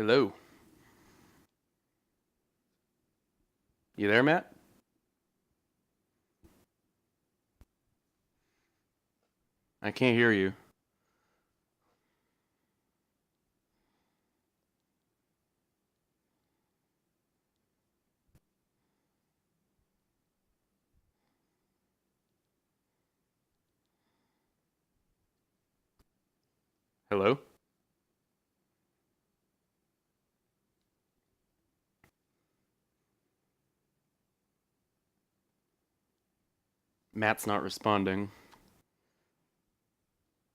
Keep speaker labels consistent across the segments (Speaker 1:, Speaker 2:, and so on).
Speaker 1: Hello. You there, Matt? I can't hear you. Hello? Matt's not responding.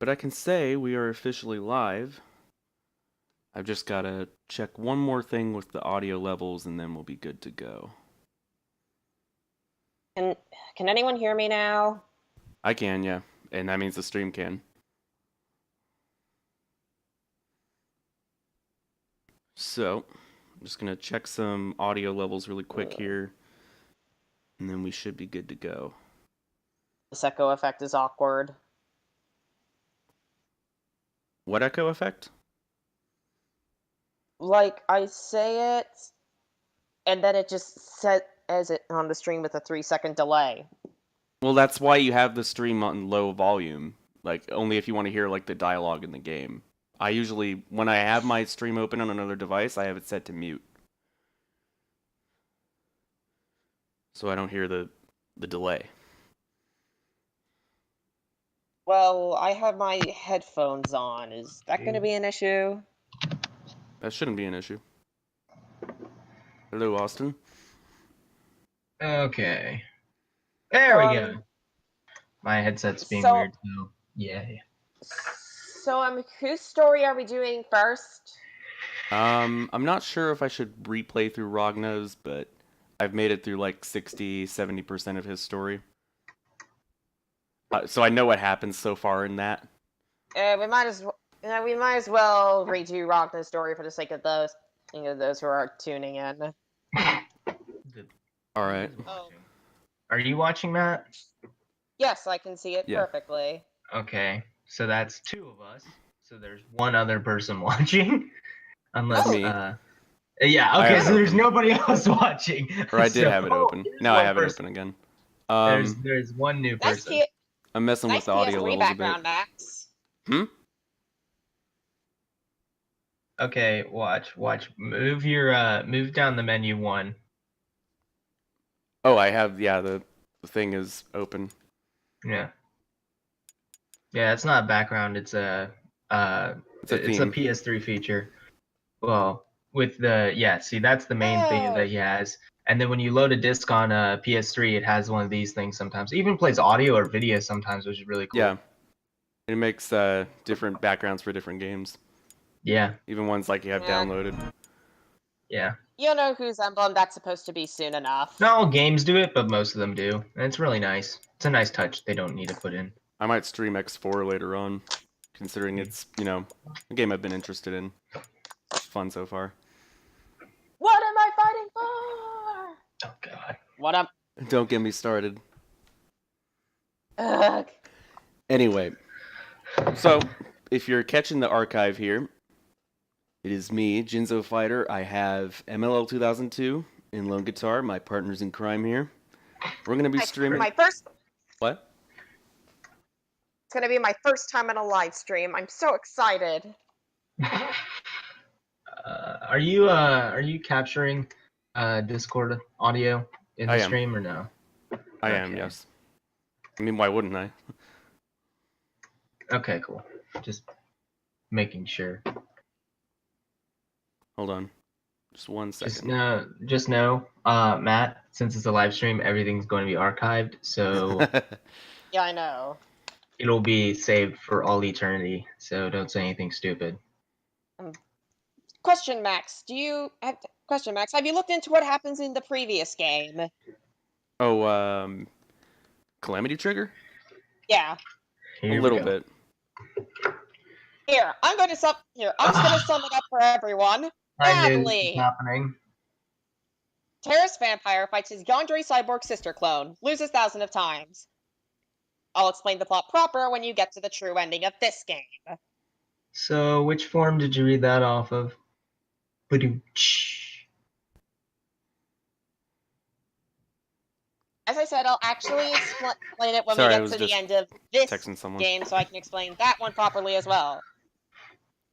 Speaker 1: But I can say we are officially live. I've just got to check one more thing with the audio levels and then we'll be good to go.
Speaker 2: Can can anyone hear me now?
Speaker 1: I can, yeah. And that means the stream can. So, I'm just going to check some audio levels really quick here. And then we should be good to go.
Speaker 2: This echo effect is awkward.
Speaker 1: What echo effect?
Speaker 2: Like, I say it, and then it just says it on the stream with a 3-second delay.
Speaker 1: Well, that's why you have the stream on low volume. Like, only if you want to hear, like, the dialogue in the game. I usually, when I have my stream open on another device, I have it set to mute. So I don't hear the delay.
Speaker 2: Well, I have my headphones on. Is that going to be an issue?
Speaker 1: That shouldn't be an issue. Hello, Austin.
Speaker 3: Okay. There we go. My headset's being weird, so yeah.
Speaker 2: So, whose story are we doing first?
Speaker 1: I'm not sure if I should replay through Ragnar's, but I've made it through like 60-70% of his story. So I know what happens so far in that.
Speaker 2: We might as well redo Ragna's story for the sake of those who are tuning in.
Speaker 1: All right.
Speaker 2: Oh.
Speaker 3: Are you watching, Matt?
Speaker 2: Yes, I can see it perfectly.
Speaker 3: Okay, so that's two of us. So there's one other person watching, unless
Speaker 1: me.
Speaker 3: Yeah. Okay, so there's nobody else watching.
Speaker 1: Or I did have it open. Now I have it open again.
Speaker 3: There's one new person.
Speaker 1: I'm messing with the audio levels a bit.
Speaker 2: Max.
Speaker 3: Okay, watch. Move your move down the menu one.
Speaker 1: Oh, I have the thing is open.
Speaker 3: Yeah. Yeah, it's not background, it's a PS3 feature. Well, with the see, that's the main thing that he has. And then when you load a disc on a PS3, it has one of these things sometimes. It even plays audio or video sometimes, which is really cool.
Speaker 1: Yeah. It makes different backgrounds for different games.
Speaker 3: Yeah.
Speaker 1: Even ones like you have downloaded.
Speaker 3: Yeah.
Speaker 2: You'll know whose emblem that's supposed to be soon enough.
Speaker 3: Not all games do it, but most of them do. And it's really nice. It's a nice touch they don't need to put in.
Speaker 1: I might stream X4 later on, considering it's, a game I've been interested in. It's fun so far.
Speaker 2: What am I fighting for?
Speaker 3: Oh, God.
Speaker 2: What am...
Speaker 1: Don't get me started.
Speaker 2: Ugh.
Speaker 1: Anyway, so if you're catching the archive here, it is me, Jinzo Fighter. I have MLL 2002 in Lone Guitar, my partners in crime here. We're going to be streaming... What?
Speaker 2: It's going to be my first time on a live stream. I'm so excited.
Speaker 3: Are you capturing Discord audio in the stream or no?
Speaker 1: I am, yes. I mean, why wouldn't I?
Speaker 3: Okay, cool. Just making sure.
Speaker 1: Hold on. Just 1 second.
Speaker 3: Just know, Matt, since it's a live stream, everything's going to be archived, so...
Speaker 2: Yeah, I know.
Speaker 3: It'll be saved for all eternity, so don't say anything stupid.
Speaker 2: Question, Max. Have you looked into what happens in the previous game?
Speaker 1: Oh, Calamity Trigger?
Speaker 2: Yeah.
Speaker 1: A little bit.
Speaker 2: Here, I'm just gonna sum it up for everyone. Badly.
Speaker 3: Happening.
Speaker 2: Terrorist vampire fights his Yandere cyborg sister clone, loses thousands of times. I'll explain the plot proper when you get to the true ending of this game.
Speaker 3: So, which form did you read that off of? Ba-doom-tsh.
Speaker 2: As I said, I'll actually explain it when
Speaker 1: Sorry,
Speaker 2: we
Speaker 1: I
Speaker 2: get
Speaker 1: was
Speaker 2: to the
Speaker 1: just
Speaker 2: end of this
Speaker 1: texting someone.
Speaker 2: game, so I can explain that one properly as well.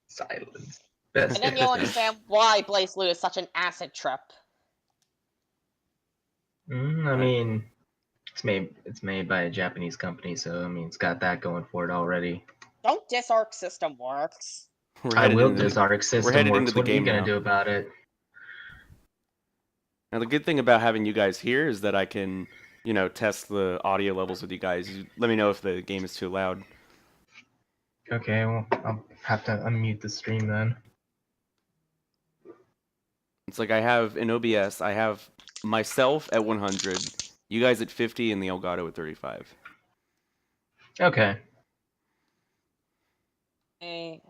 Speaker 3: Silence. Best
Speaker 2: And then you'll
Speaker 3: editing.
Speaker 2: understand why BlazBlue is such an acid trip.
Speaker 3: I mean, it's made by a Japanese company, so I mean, it's got that going for it already.
Speaker 2: Don't diss Arc System Works.
Speaker 3: I will diss Arc
Speaker 1: we're
Speaker 3: System
Speaker 1: headed
Speaker 3: Works.
Speaker 1: into the
Speaker 3: What are you
Speaker 1: game
Speaker 3: gonna
Speaker 1: now.
Speaker 3: do about it?
Speaker 1: Now the good thing about having you guys here is that I can, test the audio levels with you guys. You let me know if the game is too loud.
Speaker 3: Okay, well, I'll have to unmute the stream then.
Speaker 1: It's like I have in OBS, I have myself at 100, you guys at 50, and the Elgato at 35.
Speaker 3: Okay.
Speaker 2: Hey.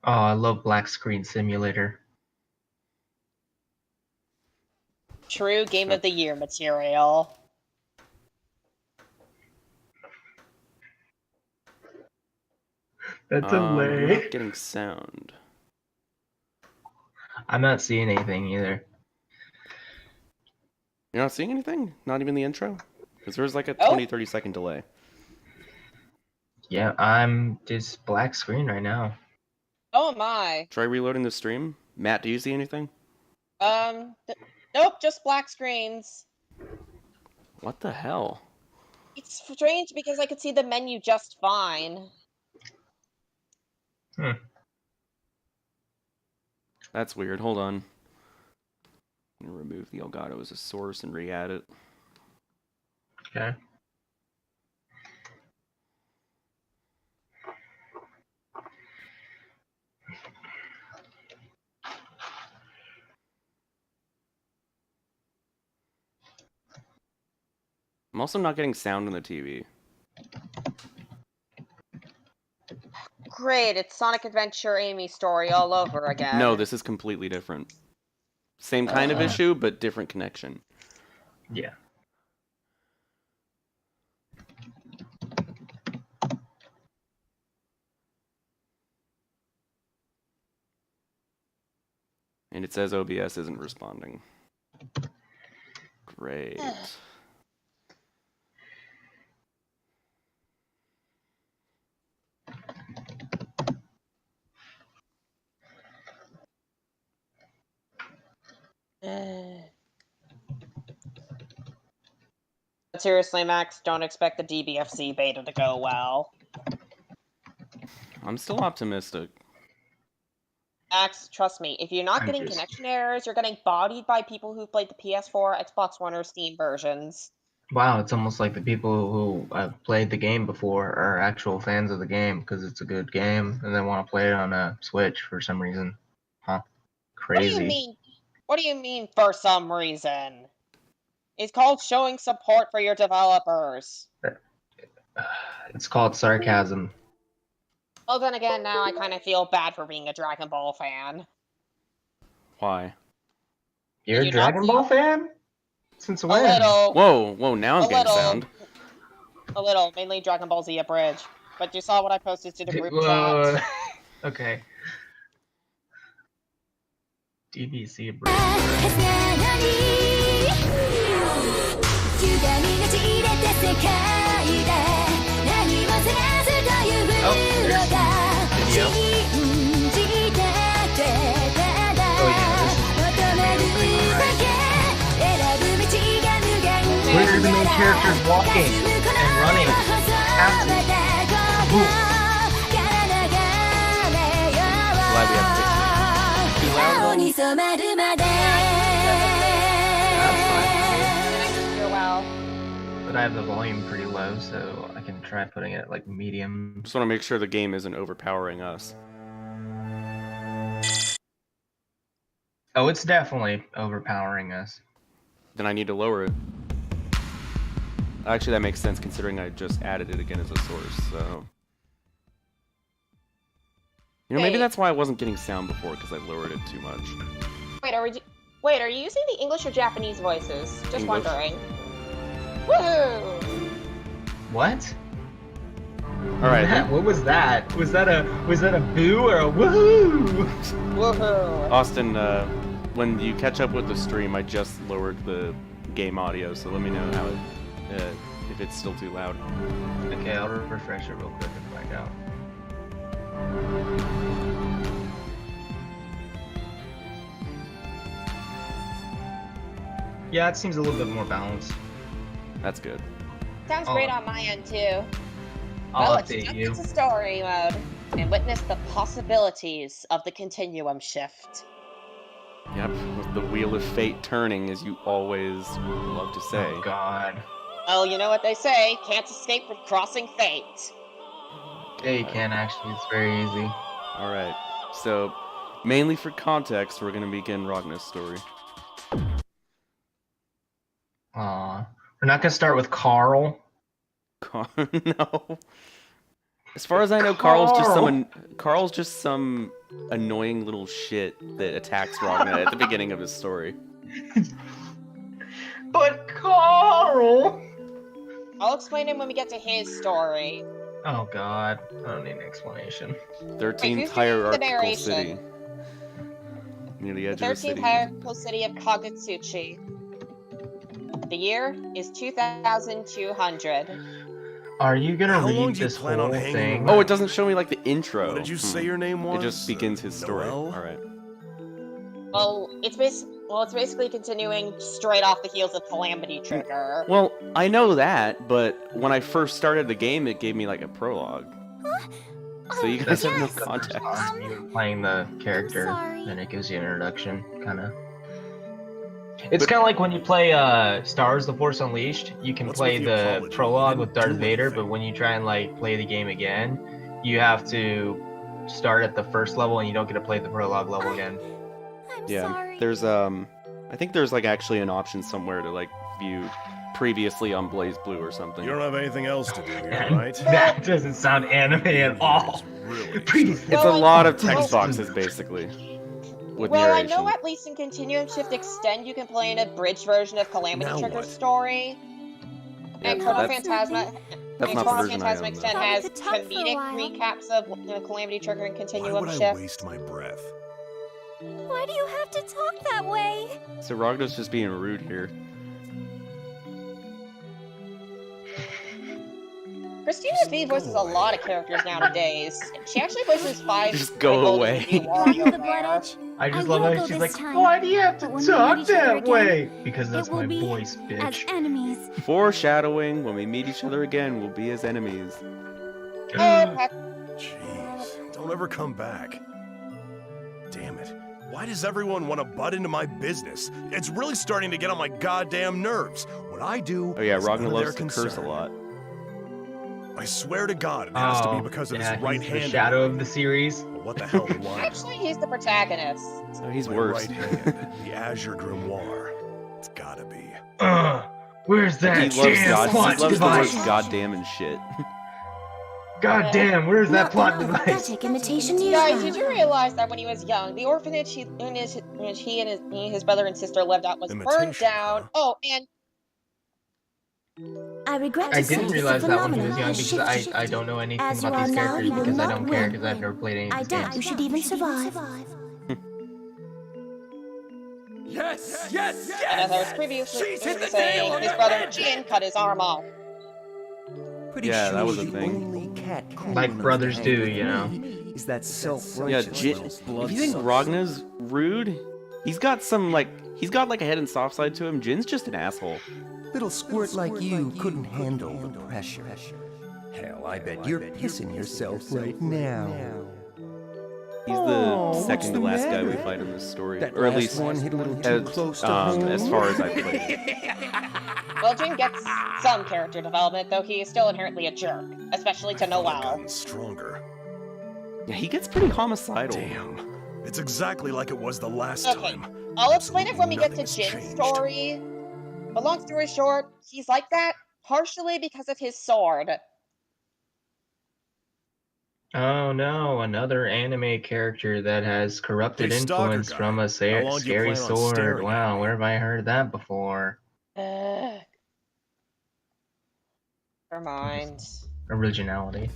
Speaker 3: Oh, I love Black Screen Simulator.
Speaker 2: True Game of the Year material.
Speaker 3: That's a
Speaker 1: I'm
Speaker 3: lay.
Speaker 1: not getting sound.
Speaker 3: I'm not seeing anything either.
Speaker 1: You're not seeing anything? Not even the intro? Because there's like a 20-30 second delay.
Speaker 3: Yeah, I'm just black screen right now.
Speaker 2: Oh my.
Speaker 1: Try reloading the stream. Matt, do you see anything?
Speaker 2: Nope, just black screens.
Speaker 1: What the hell?
Speaker 2: It's strange because I could see the menu just fine.
Speaker 1: That's weird. Hold on. I'm going to remove the Elgato as a source and re-add it.
Speaker 3: Okay.
Speaker 1: I'm also not getting sound on the TV.
Speaker 2: Great, it's Sonic Adventure Amy story all over again.
Speaker 1: No, this is completely different. Same kind of issue, but different connection.
Speaker 3: Yeah.
Speaker 1: And it says OBS isn't responding. Great.
Speaker 2: But seriously, Max, don't expect the DBFC beta to go well.
Speaker 1: I'm still optimistic.
Speaker 2: Max, trust me, if you're not
Speaker 3: I'm
Speaker 2: getting
Speaker 3: just-
Speaker 2: connection errors, you're getting bodied by people who've played the PS4, Xbox One, or Steam versions.
Speaker 3: Wow, it's almost like the people who have played the game before are actual fans of the game because it's a good game and they want to play it on a Switch for some reason. Huh. Crazy.
Speaker 2: What do you mean for some reason? It's called showing support for your developers.
Speaker 3: It's called sarcasm.
Speaker 2: Well, then again, now I kind of feel bad for being a Dragon Ball fan.
Speaker 1: Why?
Speaker 3: You're a
Speaker 2: you not
Speaker 3: Dragon
Speaker 2: see-
Speaker 3: Ball fan? Since
Speaker 2: A
Speaker 3: when?
Speaker 2: little.
Speaker 1: Whoa, now I'm
Speaker 2: A
Speaker 1: getting
Speaker 2: little.
Speaker 1: sound.
Speaker 2: A little, mainly Dragon Ball Z Abridged. But you saw what I posted to the group
Speaker 3: Whoa.
Speaker 2: chat.
Speaker 3: Okay. DBC abridged. Oh, there's video. Oh yeah, this is Where are the main characters walking and running?
Speaker 1: Glad we have pictures. Too loud?
Speaker 3: That's fine.
Speaker 2: You're well.
Speaker 3: But I have the volume pretty low, so I can try putting it at like medium.
Speaker 1: Just want to make sure the game isn't overpowering us.
Speaker 3: Oh, it's definitely overpowering us.
Speaker 1: Then I need to lower it. Actually, that makes sense considering I just added it again as a source, so... Maybe
Speaker 2: Hey.
Speaker 1: that's why I wasn't getting sound before, because I lowered it too much.
Speaker 2: Wait, are we Wait, are you using the English or Japanese voices? Just
Speaker 1: English.
Speaker 2: wondering. Woohoo!
Speaker 3: What?
Speaker 1: All right,
Speaker 3: What was that? Was that a boo or a woohoo?
Speaker 2: Woohoo!
Speaker 1: Austin. When you catch up with the stream, I just lowered the game audio, so let me know how if it's still too loud.
Speaker 3: Okay, I'll refresh it real quick and find out. Yeah, it seems a little bit more balanced.
Speaker 1: That's good.
Speaker 2: Sounds
Speaker 3: I'll-
Speaker 2: great on my end too.
Speaker 3: I'll
Speaker 2: Let's
Speaker 3: update
Speaker 2: jump
Speaker 3: you.
Speaker 2: into story mode and witness the possibilities of the Continuum shift.
Speaker 1: Yep, with the wheel of fate turning, as you always love to say.
Speaker 3: Oh God.
Speaker 2: Well, you know what they say, can't escape from crossing fate.
Speaker 3: Yeah, you can actually. It's very easy.
Speaker 1: All right, so mainly for context, we're gonna begin Ragnar's story.
Speaker 3: Aw. We're not gonna start with Carl.
Speaker 1: No. As far as I know,
Speaker 3: Carl.
Speaker 1: Carl's just some annoying little shit that attacks Ragnar at the beginning of his story.
Speaker 3: But Carl!
Speaker 2: I'll explain it when we get to his story.
Speaker 3: Oh God. I don't need an explanation.
Speaker 1: 13th
Speaker 2: who's doing the
Speaker 1: hierarchical
Speaker 2: narration?
Speaker 1: city. Near the
Speaker 2: The
Speaker 1: edge of the
Speaker 2: 13th
Speaker 1: city.
Speaker 2: hierarchical city of Kagutsuchi. The year is 2200.
Speaker 3: Are you gonna
Speaker 4: How long
Speaker 3: read
Speaker 4: do you
Speaker 3: this
Speaker 4: plan
Speaker 3: whole
Speaker 4: on hanging
Speaker 3: thing?
Speaker 4: around?
Speaker 1: Oh, it doesn't show me like the intro.
Speaker 4: What did you say your name was?
Speaker 1: It just begins his story.
Speaker 4: Noel?
Speaker 1: All right.
Speaker 2: Well, it's basically continuing straight off the heels of Calamity Trigger.
Speaker 1: Well, I know that, but when I first started the game, it gave me like a prologue. So you guys have no
Speaker 3: the first
Speaker 1: context.
Speaker 3: time you were playing the character,
Speaker 5: sorry.
Speaker 3: then it gives you an introduction, kind of. It's kind of like when you play Star Wars: The Force Unleashed. You can
Speaker 4: What's
Speaker 3: play
Speaker 4: with the
Speaker 3: the
Speaker 4: apology?
Speaker 3: prologue
Speaker 4: You
Speaker 3: with
Speaker 4: didn't
Speaker 3: Darth
Speaker 4: do
Speaker 3: Vader,
Speaker 4: anything.
Speaker 3: but when you try and like play the game again, you have to start at the first level, and you don't get to play the prologue level again.
Speaker 5: I'm
Speaker 1: Yeah,
Speaker 5: sorry.
Speaker 1: there's I think there's like actually an option somewhere to like view previously on BlazBlue or something.
Speaker 4: You don't have anything else to do here,
Speaker 3: And
Speaker 4: right?
Speaker 3: that doesn't sound anime at all.
Speaker 4: Really?
Speaker 3: Please.
Speaker 1: It's a
Speaker 2: Well,
Speaker 1: lot of
Speaker 2: well-
Speaker 1: text boxes basically with
Speaker 2: Well, I
Speaker 1: narration.
Speaker 2: know at least in Continuum Shift Extend you can play an abridged version of Calamity
Speaker 4: Now
Speaker 2: Trigger's
Speaker 4: what?
Speaker 2: story.
Speaker 1: Yeah,
Speaker 2: And
Speaker 1: but
Speaker 2: Chrono
Speaker 1: that's
Speaker 2: Phantasma,
Speaker 1: that's
Speaker 2: and
Speaker 1: not the
Speaker 2: Chrono
Speaker 1: version I
Speaker 2: Phantasma
Speaker 1: own.
Speaker 2: Extend
Speaker 1: though.
Speaker 5: Thought we
Speaker 2: has
Speaker 5: could talk for a
Speaker 2: comedic
Speaker 5: while.
Speaker 2: recaps of Calamity Trigger and
Speaker 4: Why
Speaker 2: Continuum
Speaker 4: would I
Speaker 2: Shift.
Speaker 4: waste my breath?
Speaker 5: Why do you have to talk that way?
Speaker 1: So Ragnar's just being rude here.
Speaker 2: Christina V voices a lot of characters nowadays. She actually voices 5.
Speaker 1: Just go
Speaker 2: Golden
Speaker 1: away.
Speaker 2: Movie
Speaker 5: Are you
Speaker 2: Wario
Speaker 5: the blood
Speaker 2: there.
Speaker 5: edge?
Speaker 3: I just
Speaker 5: I
Speaker 3: love
Speaker 5: will
Speaker 3: how
Speaker 5: go
Speaker 3: she's
Speaker 5: this
Speaker 3: like,
Speaker 5: time,
Speaker 3: why do you have to
Speaker 5: but when we
Speaker 3: talk
Speaker 5: meet each other
Speaker 3: that
Speaker 5: again,
Speaker 3: way? Because that's
Speaker 5: it will
Speaker 3: my
Speaker 5: be
Speaker 3: voice,
Speaker 5: as
Speaker 3: bitch.
Speaker 5: enemies.
Speaker 1: Foreshadowing, when we meet each other again, we'll be as enemies.
Speaker 2: Oh, heck.
Speaker 4: Jeez, don't ever come back. Damn it. Why does everyone want to butt into my business? It's really starting to get on my goddamn nerves. What I do
Speaker 1: Oh yeah,
Speaker 4: is none
Speaker 1: Ragnar
Speaker 4: of their
Speaker 1: loves to curse a
Speaker 4: concern.
Speaker 1: lot.
Speaker 4: I swear to God, it has to be because of
Speaker 3: yeah,
Speaker 4: his right
Speaker 3: he's
Speaker 4: hand.
Speaker 3: the shadow of the series.
Speaker 4: But what the hell do I know?
Speaker 2: Actually, he's the protagonist.
Speaker 1: Oh, he's
Speaker 4: My
Speaker 1: worse.
Speaker 4: right hand, the Azure Grimoire. It's gotta be.
Speaker 3: Where's
Speaker 1: He
Speaker 3: that
Speaker 1: loves
Speaker 3: damn
Speaker 1: God.
Speaker 3: plot
Speaker 1: He loves the words
Speaker 3: device?
Speaker 1: goddamn and shit.
Speaker 3: God damn, where's that
Speaker 5: Not
Speaker 3: plot
Speaker 5: the
Speaker 3: device?
Speaker 5: pathetic imitation you
Speaker 2: Guys,
Speaker 5: have.
Speaker 2: did you realize that when he was young, the orphanage he and his brother and sister lived at was burned
Speaker 4: Imitation,
Speaker 2: down?
Speaker 4: huh?
Speaker 2: Oh, and
Speaker 5: I regret
Speaker 3: I
Speaker 5: to say
Speaker 3: didn't
Speaker 5: this
Speaker 3: realize that when he was
Speaker 5: phenomenon
Speaker 3: young
Speaker 5: has
Speaker 3: because
Speaker 5: shifted.
Speaker 3: I don't know anything
Speaker 5: As you
Speaker 3: about
Speaker 5: are
Speaker 3: these
Speaker 5: now,
Speaker 3: characters
Speaker 5: you will
Speaker 3: because I
Speaker 5: not
Speaker 3: don't care
Speaker 5: win.
Speaker 3: because I've never played any of
Speaker 5: I
Speaker 3: these
Speaker 5: doubt
Speaker 3: games.
Speaker 5: you should even survive.
Speaker 6: Yes, yes,
Speaker 2: and as I was previously saying, his brother Jin cut his arm off.
Speaker 1: Yeah, that was a thing.
Speaker 3: Like brothers do, you know.
Speaker 6: Is that
Speaker 1: Yeah,
Speaker 6: self-righteous
Speaker 1: Jin,
Speaker 6: little
Speaker 1: if you think Ragnar's rude, he's got like a head and soft side to him. Jin's just an asshole.
Speaker 6: little squirt like you couldn't handle the pressure. Hell, I bet you're pissing yourself right now.
Speaker 1: He's the
Speaker 6: Oh, what's
Speaker 1: second to
Speaker 6: the
Speaker 1: last guy we
Speaker 6: matter?
Speaker 1: fight in this story,
Speaker 6: That
Speaker 1: or at
Speaker 6: last
Speaker 1: least
Speaker 6: one hit a little too close to home.
Speaker 1: as far as I played it.
Speaker 2: Well, Jin gets some character development, though he is still inherently a jerk, especially to
Speaker 4: I've
Speaker 2: Noel.
Speaker 4: gotten stronger.
Speaker 1: Yeah, he gets pretty homicidal.
Speaker 4: Damn. It's exactly like it was the last
Speaker 2: Okay,
Speaker 4: time.
Speaker 2: I'll explain it when we get to
Speaker 4: Nothing's
Speaker 2: Jin's
Speaker 4: changed.
Speaker 2: story. But long story short, he's like that partially because of his sword.
Speaker 3: Oh no, another anime character that has corrupted
Speaker 4: Hey, Stalker
Speaker 3: influence
Speaker 4: guy,
Speaker 3: from a
Speaker 4: how long do you
Speaker 3: scary
Speaker 4: plan on
Speaker 3: sword.
Speaker 4: staring at
Speaker 3: Wow,
Speaker 4: me?
Speaker 3: where have I heard that before?
Speaker 2: Never mind.
Speaker 3: Originality.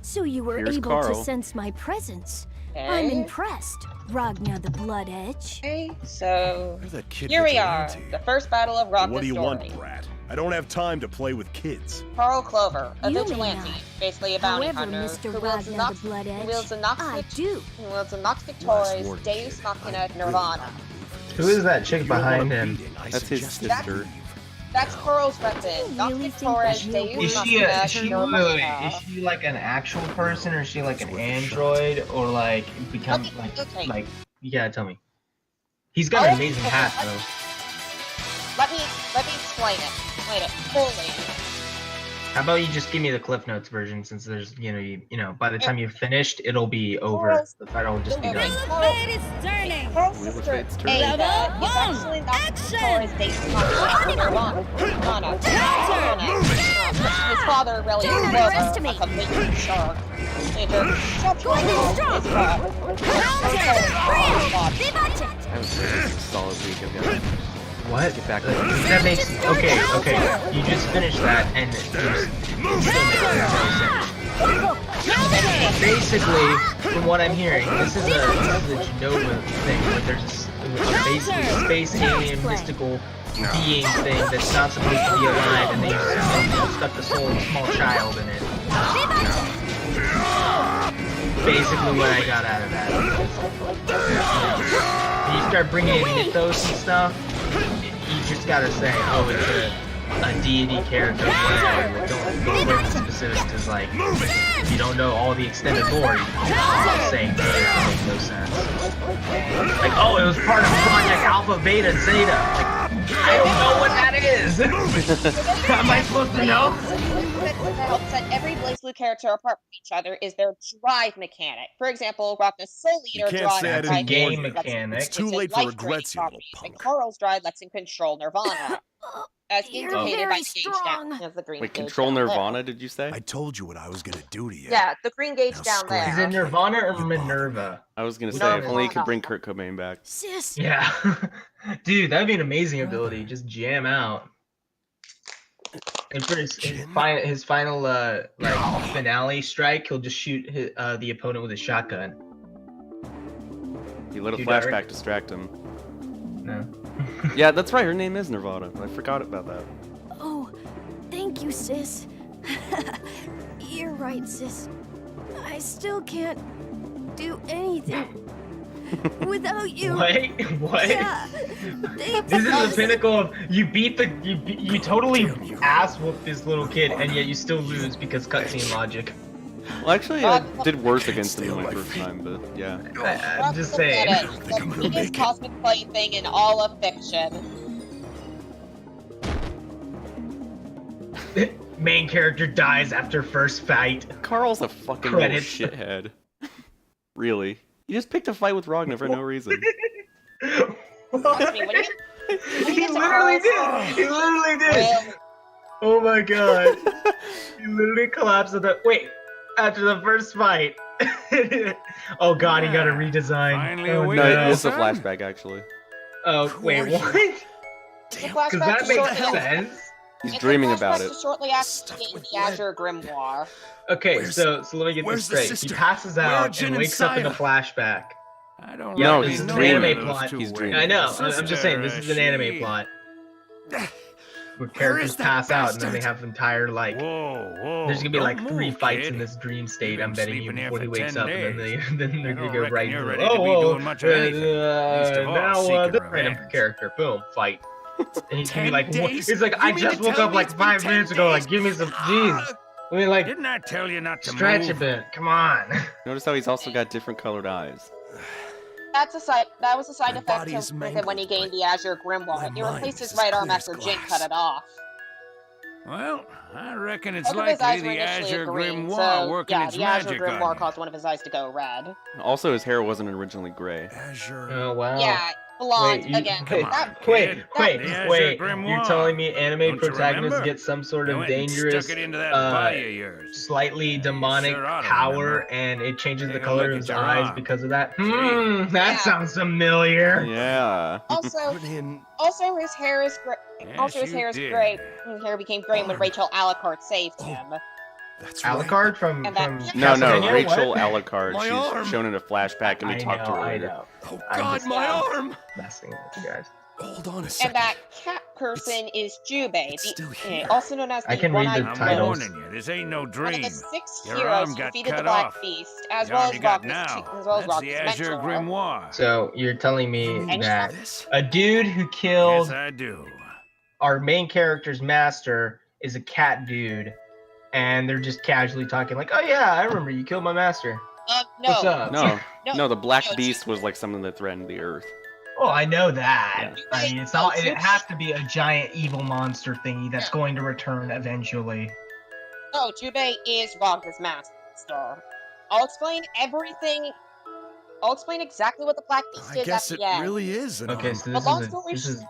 Speaker 5: So you were
Speaker 1: Here's
Speaker 5: able
Speaker 1: Carl.
Speaker 5: to sense my presence. I'm
Speaker 2: Okay.
Speaker 5: impressed, Ragnar the Blood Edge.
Speaker 2: Okay, so
Speaker 4: You're that kid
Speaker 2: here we are,
Speaker 4: vigilante.
Speaker 2: the first battle of
Speaker 4: What
Speaker 2: Ragna's
Speaker 4: do you
Speaker 2: story.
Speaker 4: want, brat? I don't have time to play with kids.
Speaker 2: Carl Clover, a
Speaker 5: You may
Speaker 2: vigilante,
Speaker 5: not.
Speaker 2: basically a bounty
Speaker 5: However,
Speaker 2: hunter,
Speaker 5: Mr.
Speaker 2: who wields a
Speaker 5: Ragnar
Speaker 2: Nox,
Speaker 5: the Blood Edge,
Speaker 2: who wields a Nox,
Speaker 5: I do.
Speaker 2: who wields a Nox
Speaker 4: Last
Speaker 2: Victorious,
Speaker 4: warning,
Speaker 2: Deus
Speaker 4: kid.
Speaker 2: Machina
Speaker 4: I really
Speaker 2: Nirvana.
Speaker 4: got moved.
Speaker 3: Who is that chick
Speaker 4: You don't want
Speaker 3: behind
Speaker 4: a
Speaker 3: him?
Speaker 4: beating, I
Speaker 1: That's his
Speaker 4: suggest
Speaker 1: sister.
Speaker 4: leave.
Speaker 2: That's Carl's weapon, Nox
Speaker 5: really think
Speaker 2: Victorious,
Speaker 5: that
Speaker 2: Deus
Speaker 5: you're
Speaker 3: Is she
Speaker 2: Machina
Speaker 3: is she wait, wait,
Speaker 2: Nirvana.
Speaker 3: is she like an actual person or is she like an android or like become
Speaker 2: Okay.
Speaker 3: like you gotta tell me. He's got an amazing hat though.
Speaker 2: Let me explain it. Explain it fully.
Speaker 3: How about you just give me the Cliff Notes version since there's you know by the time you've finished it'll be over.
Speaker 2: Carl's-
Speaker 3: The title will just be
Speaker 2: Okay,
Speaker 3: done.
Speaker 2: Carl's
Speaker 1: Wheel of
Speaker 2: sister,
Speaker 1: Fate's turning.
Speaker 2: Ava, is actually Nox Victorious, Deus Machina Nirvana. His father really
Speaker 5: Don't
Speaker 2: was a
Speaker 5: underestimate.
Speaker 2: complete shark. Stop trying
Speaker 5: Going
Speaker 2: his father.
Speaker 1: I was a solid week of that.
Speaker 3: What?
Speaker 1: Get back
Speaker 3: Like,
Speaker 1: on.
Speaker 3: that makes okay. You just finished that and it still makes no sense. Basically, from what I'm hearing, this is a Genova thing where there's a basically space alien mystical being thing that's not supposed to be alive, and they stuck the soul of a small child in it. Basically, what I got out of that. When you start bringing in mythos and stuff, you just gotta say, oh, it's a deity character, whatever. Don't go into specifics, because, like, if you don't know all the extended lore, you just saying hey, that makes no sense. Like, oh, it was part of Project Alpha, Beta, Zeta. Like, I don't know what that is. Am I supposed to know?
Speaker 2: That set every BlazBlue character apart from each other is their drive mechanic. For example, Ragna's Soul Leader
Speaker 4: can't
Speaker 2: drive
Speaker 4: say I
Speaker 3: That's a
Speaker 4: didn't
Speaker 3: game
Speaker 4: warn you.
Speaker 3: mechanic.
Speaker 4: It's too
Speaker 2: which is
Speaker 4: late for
Speaker 2: life-draining
Speaker 4: regrets, you little
Speaker 2: properties, and
Speaker 4: punk.
Speaker 2: Carl's drive lets him control Nirvana, as
Speaker 5: You're
Speaker 2: indicated by
Speaker 5: very
Speaker 2: the gauge
Speaker 5: strong.
Speaker 2: down. There's the green
Speaker 1: Wait,
Speaker 2: gauge
Speaker 1: control
Speaker 2: down there.
Speaker 1: Nirvana, did you say?
Speaker 4: I told you what I was gonna do to you.
Speaker 2: Yeah, the green gauge
Speaker 4: Now
Speaker 2: down
Speaker 4: scream.
Speaker 2: there.
Speaker 3: Is it Nirvana or
Speaker 4: You bother me.
Speaker 3: Minerva?
Speaker 1: I was gonna say,
Speaker 2: No,
Speaker 1: if only you
Speaker 2: no,
Speaker 1: could
Speaker 2: no.
Speaker 1: bring Kurt Cobain back.
Speaker 5: Sis,
Speaker 3: Yeah. Dude, that'd be an amazing ability. Just jam out. And for his final like finale strike, he'll just shoot the opponent with a shotgun.
Speaker 1: You let a
Speaker 3: Too dark.
Speaker 1: flashback distract him.
Speaker 3: No.
Speaker 1: Yeah, that's right, her name is Nirvana. I forgot about that.
Speaker 5: oh, thank you, sis. You're right, sis. I still can't do anything without you.
Speaker 3: Wait, what?
Speaker 5: Yeah,
Speaker 3: This is the pinnacle of you totally ass whooped this little kid and yet you still lose because cutscene logic.
Speaker 1: Well, actually, I did worse against him
Speaker 4: stay
Speaker 1: the
Speaker 4: on my
Speaker 1: first
Speaker 4: feet.
Speaker 1: time, but yeah.
Speaker 3: I'm just saying.
Speaker 2: The biggest cosmic plaything in all of fiction.
Speaker 3: Main character dies after first fight.
Speaker 1: Carl's a fucking
Speaker 3: Credits.
Speaker 1: little shithead. Really? He just picked a fight with Ragnar for no reason.
Speaker 2: Trust me, when you
Speaker 3: He literally did. He literally did. Oh my god. He literally collapsed at the after the first fight. Oh god, he got a redesign.
Speaker 7: Finally
Speaker 3: Oh,
Speaker 7: awake.
Speaker 1: No,
Speaker 3: no.
Speaker 1: it's a flashback, actually.
Speaker 3: Oh wait, what?
Speaker 2: the
Speaker 3: Does
Speaker 2: flashback
Speaker 3: that
Speaker 2: to
Speaker 3: make
Speaker 2: shortly
Speaker 3: sense?
Speaker 1: He's
Speaker 2: it's
Speaker 1: dreaming
Speaker 2: a
Speaker 1: about
Speaker 2: flashback
Speaker 1: it.
Speaker 2: to shortly after
Speaker 4: Stuck
Speaker 2: he gained
Speaker 4: with
Speaker 2: the
Speaker 4: lead.
Speaker 2: Azure Grimoire.
Speaker 3: Okay,
Speaker 4: Where's-
Speaker 3: so let me get this
Speaker 4: where's the
Speaker 3: straight. He
Speaker 4: sister?
Speaker 3: passes
Speaker 7: Where are
Speaker 3: out
Speaker 7: Jin
Speaker 3: and
Speaker 7: and
Speaker 3: wakes up in a
Speaker 7: Saya?
Speaker 3: flashback.
Speaker 7: I don't
Speaker 3: Yeah,
Speaker 1: No,
Speaker 7: really
Speaker 1: he's
Speaker 7: know
Speaker 1: dreaming.
Speaker 7: where
Speaker 3: Anime
Speaker 7: those
Speaker 3: plot.
Speaker 7: two
Speaker 1: He's
Speaker 7: went.
Speaker 1: dreaming.
Speaker 3: I know.
Speaker 7: Sister,
Speaker 3: I'm just saying this is an anime
Speaker 7: she-
Speaker 3: plot where
Speaker 4: Where
Speaker 3: characters
Speaker 4: is that
Speaker 3: pass out and then they
Speaker 4: bastard?
Speaker 3: have entire like.
Speaker 7: Whoa.
Speaker 3: There's gonna be like
Speaker 7: don't
Speaker 3: 3
Speaker 7: move,
Speaker 3: fights
Speaker 7: kid.
Speaker 3: in this dream state.
Speaker 7: You've
Speaker 3: I'm
Speaker 7: been
Speaker 3: betting you
Speaker 7: sleeping here
Speaker 3: before he
Speaker 7: for
Speaker 3: wakes
Speaker 7: 10
Speaker 3: up, and
Speaker 7: days.
Speaker 3: then they're
Speaker 7: I
Speaker 3: gonna
Speaker 7: don't
Speaker 3: go
Speaker 7: reckon
Speaker 3: right
Speaker 7: you're
Speaker 3: into
Speaker 7: ready to be doing much of anything. Least of all,
Speaker 3: now
Speaker 7: seeking
Speaker 3: this random
Speaker 7: revenge.
Speaker 3: character, boom, fight. And he's gonna be
Speaker 7: 10
Speaker 3: like, what?
Speaker 7: days?
Speaker 3: He's like,
Speaker 7: You
Speaker 3: I
Speaker 7: mean
Speaker 3: just
Speaker 7: to
Speaker 3: woke
Speaker 7: tell
Speaker 3: up
Speaker 7: me
Speaker 3: like
Speaker 7: it's been
Speaker 3: 5
Speaker 7: 10
Speaker 3: minutes ago. Like,
Speaker 7: days?
Speaker 3: give me some, jeez. I mean, like,
Speaker 7: Didn't I tell you not to
Speaker 3: stretch
Speaker 7: move?
Speaker 3: a bit. Come on.
Speaker 1: Notice how he's also got different colored eyes.
Speaker 2: That was a side
Speaker 4: My
Speaker 2: effect
Speaker 4: body
Speaker 2: to
Speaker 4: is
Speaker 2: when he
Speaker 4: mangled,
Speaker 2: gained
Speaker 4: but
Speaker 2: the Azure Grimoire.
Speaker 4: my
Speaker 2: It
Speaker 4: mind
Speaker 2: replaced
Speaker 4: is
Speaker 2: his
Speaker 4: as
Speaker 2: right arm
Speaker 4: clear as
Speaker 2: after Jin
Speaker 4: glass.
Speaker 2: cut it off.
Speaker 7: Well, I reckon it's
Speaker 2: Both of his
Speaker 7: likely
Speaker 2: eyes were
Speaker 7: the
Speaker 2: initially
Speaker 7: Azure
Speaker 2: green,
Speaker 7: Grimoire
Speaker 2: so
Speaker 7: working
Speaker 2: yeah,
Speaker 7: its
Speaker 2: the Azure
Speaker 7: magic on
Speaker 2: Grimoire
Speaker 7: you.
Speaker 2: caused one of his eyes to go red.
Speaker 1: Also, his hair wasn't originally gray.
Speaker 4: Azure.
Speaker 3: Oh wow.
Speaker 2: Yeah, blonde
Speaker 3: Wait, you-
Speaker 2: again.
Speaker 3: wait,
Speaker 2: That,
Speaker 3: Wait,
Speaker 2: That-
Speaker 3: wait,
Speaker 7: The Azure
Speaker 3: wait.
Speaker 7: Grimoire.
Speaker 3: You're telling me anime
Speaker 7: Don't you
Speaker 3: protagonists
Speaker 7: remember?
Speaker 3: get some sort
Speaker 7: I
Speaker 3: of
Speaker 7: went and
Speaker 3: dangerous,
Speaker 7: stuck it into that body of yours.
Speaker 3: slightly
Speaker 7: Yeah, you
Speaker 3: demonic
Speaker 7: sure ought to
Speaker 3: power,
Speaker 7: remember.
Speaker 3: and it changes the
Speaker 7: Take a
Speaker 3: color
Speaker 7: look
Speaker 3: of
Speaker 7: at
Speaker 3: his
Speaker 7: your
Speaker 3: eyes
Speaker 7: arm.
Speaker 3: because of that?
Speaker 7: See?
Speaker 3: That
Speaker 2: Yeah.
Speaker 3: sounds familiar.
Speaker 1: Yeah.
Speaker 2: also,
Speaker 4: Put in.
Speaker 2: also his hair is gray. Also, his
Speaker 7: Yes,
Speaker 2: hair is
Speaker 7: you
Speaker 2: gray.
Speaker 7: did.
Speaker 2: His hair became gray when Rachel Alucard saved
Speaker 4: Oh.
Speaker 2: him.
Speaker 4: That's right.
Speaker 3: Alucard from
Speaker 2: And that-
Speaker 1: No,
Speaker 3: Castlevania?
Speaker 1: Rachel
Speaker 3: What?
Speaker 1: Alucard.
Speaker 4: My
Speaker 1: She's
Speaker 4: arm.
Speaker 1: shown in a flashback, and we
Speaker 3: I
Speaker 1: talked to
Speaker 3: know,
Speaker 1: her
Speaker 3: I
Speaker 1: later.
Speaker 3: know.
Speaker 4: Oh
Speaker 3: I'm
Speaker 4: God,
Speaker 3: just-
Speaker 4: my
Speaker 2: Yeah.
Speaker 4: arm!
Speaker 3: Messing with you guys.
Speaker 4: Hold on a second.
Speaker 2: And that cat person is Jubei,
Speaker 4: it's still
Speaker 2: the,
Speaker 4: here.
Speaker 2: also known as the
Speaker 3: I can read the
Speaker 2: one-eyed
Speaker 7: I'm
Speaker 3: titles.
Speaker 7: warning you, this ain't no
Speaker 2: One of
Speaker 7: dream.
Speaker 2: the 6
Speaker 7: Your
Speaker 2: heroes
Speaker 7: arm
Speaker 2: who
Speaker 7: got
Speaker 2: defeated the
Speaker 7: cut
Speaker 2: Black
Speaker 7: off.
Speaker 2: Beast, as
Speaker 7: The
Speaker 2: well
Speaker 7: arm
Speaker 2: as
Speaker 7: you got
Speaker 2: Rock's
Speaker 7: now.
Speaker 2: as well as
Speaker 7: That's the
Speaker 2: Rock's
Speaker 7: Azure
Speaker 2: mentor.
Speaker 7: Grimoire.
Speaker 3: So you're telling me
Speaker 2: And
Speaker 3: that
Speaker 4: This?
Speaker 3: a dude who killed
Speaker 7: Yes, I do.
Speaker 3: our main character's master is a cat dude, and they're just casually talking like, "Oh yeah, I remember you killed my master.
Speaker 2: No.
Speaker 3: What's up?"
Speaker 1: No, the Black
Speaker 2: no,
Speaker 1: Beast was like something that threatened the Earth.
Speaker 3: Oh, I know that.
Speaker 1: Yeah.
Speaker 3: I mean, it's not. It has to be a giant evil monster thingy that's going to return eventually.
Speaker 2: No, Jubei is Rock's master. I'll explain everything. I'll explain exactly what the Black Beast
Speaker 4: I
Speaker 2: is
Speaker 4: guess
Speaker 2: at
Speaker 4: it
Speaker 2: the end.
Speaker 4: really is an
Speaker 3: Okay,
Speaker 4: arm.
Speaker 3: so
Speaker 2: But
Speaker 3: this
Speaker 2: long
Speaker 3: is,
Speaker 2: story
Speaker 3: this is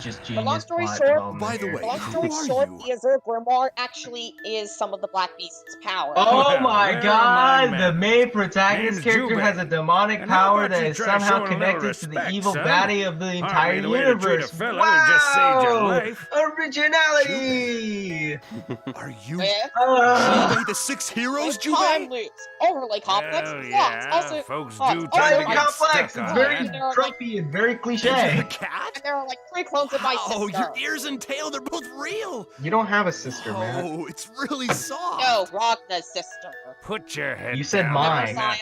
Speaker 3: just genius
Speaker 2: long story
Speaker 3: plot
Speaker 2: short-
Speaker 3: development
Speaker 4: By the
Speaker 3: here.
Speaker 4: way,
Speaker 2: Long
Speaker 4: who
Speaker 2: story
Speaker 4: are
Speaker 2: short,
Speaker 4: you?
Speaker 2: the Azure Grimoire actually is some of the Black Beast's power.
Speaker 3: Oh
Speaker 7: Well,
Speaker 3: my
Speaker 7: where are
Speaker 3: god,
Speaker 7: my
Speaker 3: the
Speaker 7: men?
Speaker 3: main protagonist
Speaker 7: Name's
Speaker 3: character
Speaker 7: Jubei.
Speaker 3: has a demonic
Speaker 7: And how
Speaker 3: power
Speaker 7: about
Speaker 3: that
Speaker 7: you
Speaker 3: is
Speaker 7: try
Speaker 3: somehow
Speaker 7: showing a little
Speaker 3: connected to the
Speaker 7: respect,
Speaker 3: evil
Speaker 7: son?
Speaker 3: baddie of the entire
Speaker 7: Hardly the way to treat a
Speaker 3: universe.
Speaker 7: fella who just saved your
Speaker 3: Wow!
Speaker 7: life.
Speaker 3: Originality!
Speaker 4: Are you
Speaker 2: With
Speaker 4: Jubei the 6 heroes,
Speaker 2: with time
Speaker 4: Jubei?
Speaker 2: loops, overlay complex
Speaker 7: Well,
Speaker 2: plots.
Speaker 7: yeah,
Speaker 2: Also,
Speaker 7: folks
Speaker 2: plots.
Speaker 7: do
Speaker 2: Also,
Speaker 7: tend to
Speaker 3: Very
Speaker 7: get
Speaker 3: complex,
Speaker 7: stuck
Speaker 3: it's
Speaker 7: on
Speaker 3: very
Speaker 7: that.
Speaker 2: There are,
Speaker 3: tropey and very
Speaker 4: And
Speaker 3: cliche.
Speaker 4: you're the cat?
Speaker 2: and there are like 3 clones of my
Speaker 4: Oh,
Speaker 2: sister.
Speaker 4: your ears and tail, they're both real!
Speaker 3: You don't have a sister, man.
Speaker 4: Oh, it's really soft.
Speaker 2: No, Ragna's sister.
Speaker 7: Put your head
Speaker 3: You said
Speaker 7: down.
Speaker 3: mine.
Speaker 2: No,
Speaker 4: Huh?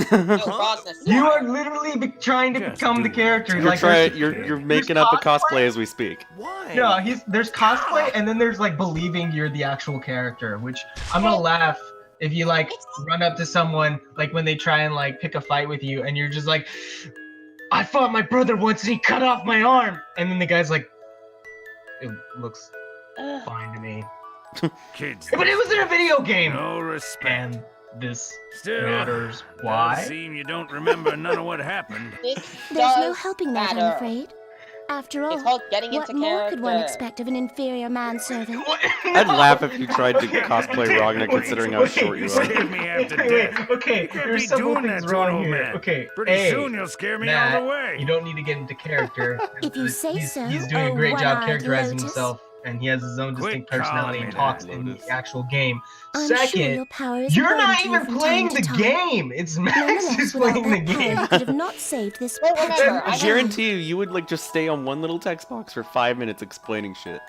Speaker 2: Ragna's sister.
Speaker 3: You are literally trying to
Speaker 7: Just
Speaker 3: become the
Speaker 7: do it.
Speaker 3: character.
Speaker 1: You're
Speaker 3: Like, there's-
Speaker 1: you're making up a cosplay as we speak.
Speaker 4: Why?
Speaker 3: No, there's cosplay and then there's like believing you're the actual character, which I'm gonna laugh if you like run up to someone like when they try and like pick a fight with you and you're just like, I fought my brother once and he cut off my arm, and then the guy's like, it looks
Speaker 2: Ugh.
Speaker 3: fine to me.
Speaker 7: Kids,
Speaker 3: But it was in a video game,
Speaker 7: no respect.
Speaker 3: and this
Speaker 7: Still,
Speaker 3: matters.
Speaker 7: does
Speaker 3: Why?
Speaker 7: seem you don't remember none of what happened.
Speaker 2: This
Speaker 5: There's no
Speaker 2: does
Speaker 5: helping that,
Speaker 2: matter.
Speaker 5: I'm afraid. After all,
Speaker 2: It's called getting
Speaker 5: what
Speaker 2: into
Speaker 5: more
Speaker 2: character.
Speaker 5: could one expect of an inferior manservant?
Speaker 1: I'd laugh if you tried to cosplay Ragna, considering how short you are.
Speaker 7: Scared me after death.
Speaker 3: Okay,
Speaker 7: You can't
Speaker 3: there's
Speaker 7: be
Speaker 3: several
Speaker 7: doing
Speaker 3: things
Speaker 7: that to an
Speaker 3: wrong
Speaker 7: old
Speaker 3: here.
Speaker 7: man.
Speaker 3: Okay,
Speaker 7: Pretty
Speaker 3: A,
Speaker 7: soon you'll scare me
Speaker 3: Matt,
Speaker 7: all the way.
Speaker 3: you don't need to get into character.
Speaker 5: If you say
Speaker 3: he's,
Speaker 5: so,
Speaker 3: He's doing a
Speaker 5: oh
Speaker 3: great job
Speaker 5: one-eyed
Speaker 3: characterizing
Speaker 5: lotus.
Speaker 3: himself, and he has his own
Speaker 7: Quit
Speaker 3: distinct personality
Speaker 7: calling
Speaker 3: and
Speaker 7: me
Speaker 3: talks
Speaker 1: that,
Speaker 3: in
Speaker 1: Lotus.
Speaker 3: the actual game.
Speaker 5: I'm sure
Speaker 3: Second,
Speaker 5: your power is
Speaker 3: you're
Speaker 5: a burden
Speaker 3: not
Speaker 5: to you
Speaker 3: even
Speaker 5: from
Speaker 3: playing
Speaker 5: time
Speaker 3: the
Speaker 5: to time.
Speaker 3: game. It's Max
Speaker 5: Nonetheless,
Speaker 3: who's
Speaker 5: without
Speaker 3: playing the
Speaker 5: that power,
Speaker 3: game.
Speaker 5: you could have not saved this
Speaker 2: Well,
Speaker 5: petulant
Speaker 2: remember,
Speaker 1: I
Speaker 2: I
Speaker 5: lamb.
Speaker 1: guarantee you would like just stay on one little text box for 5 minutes explaining shit.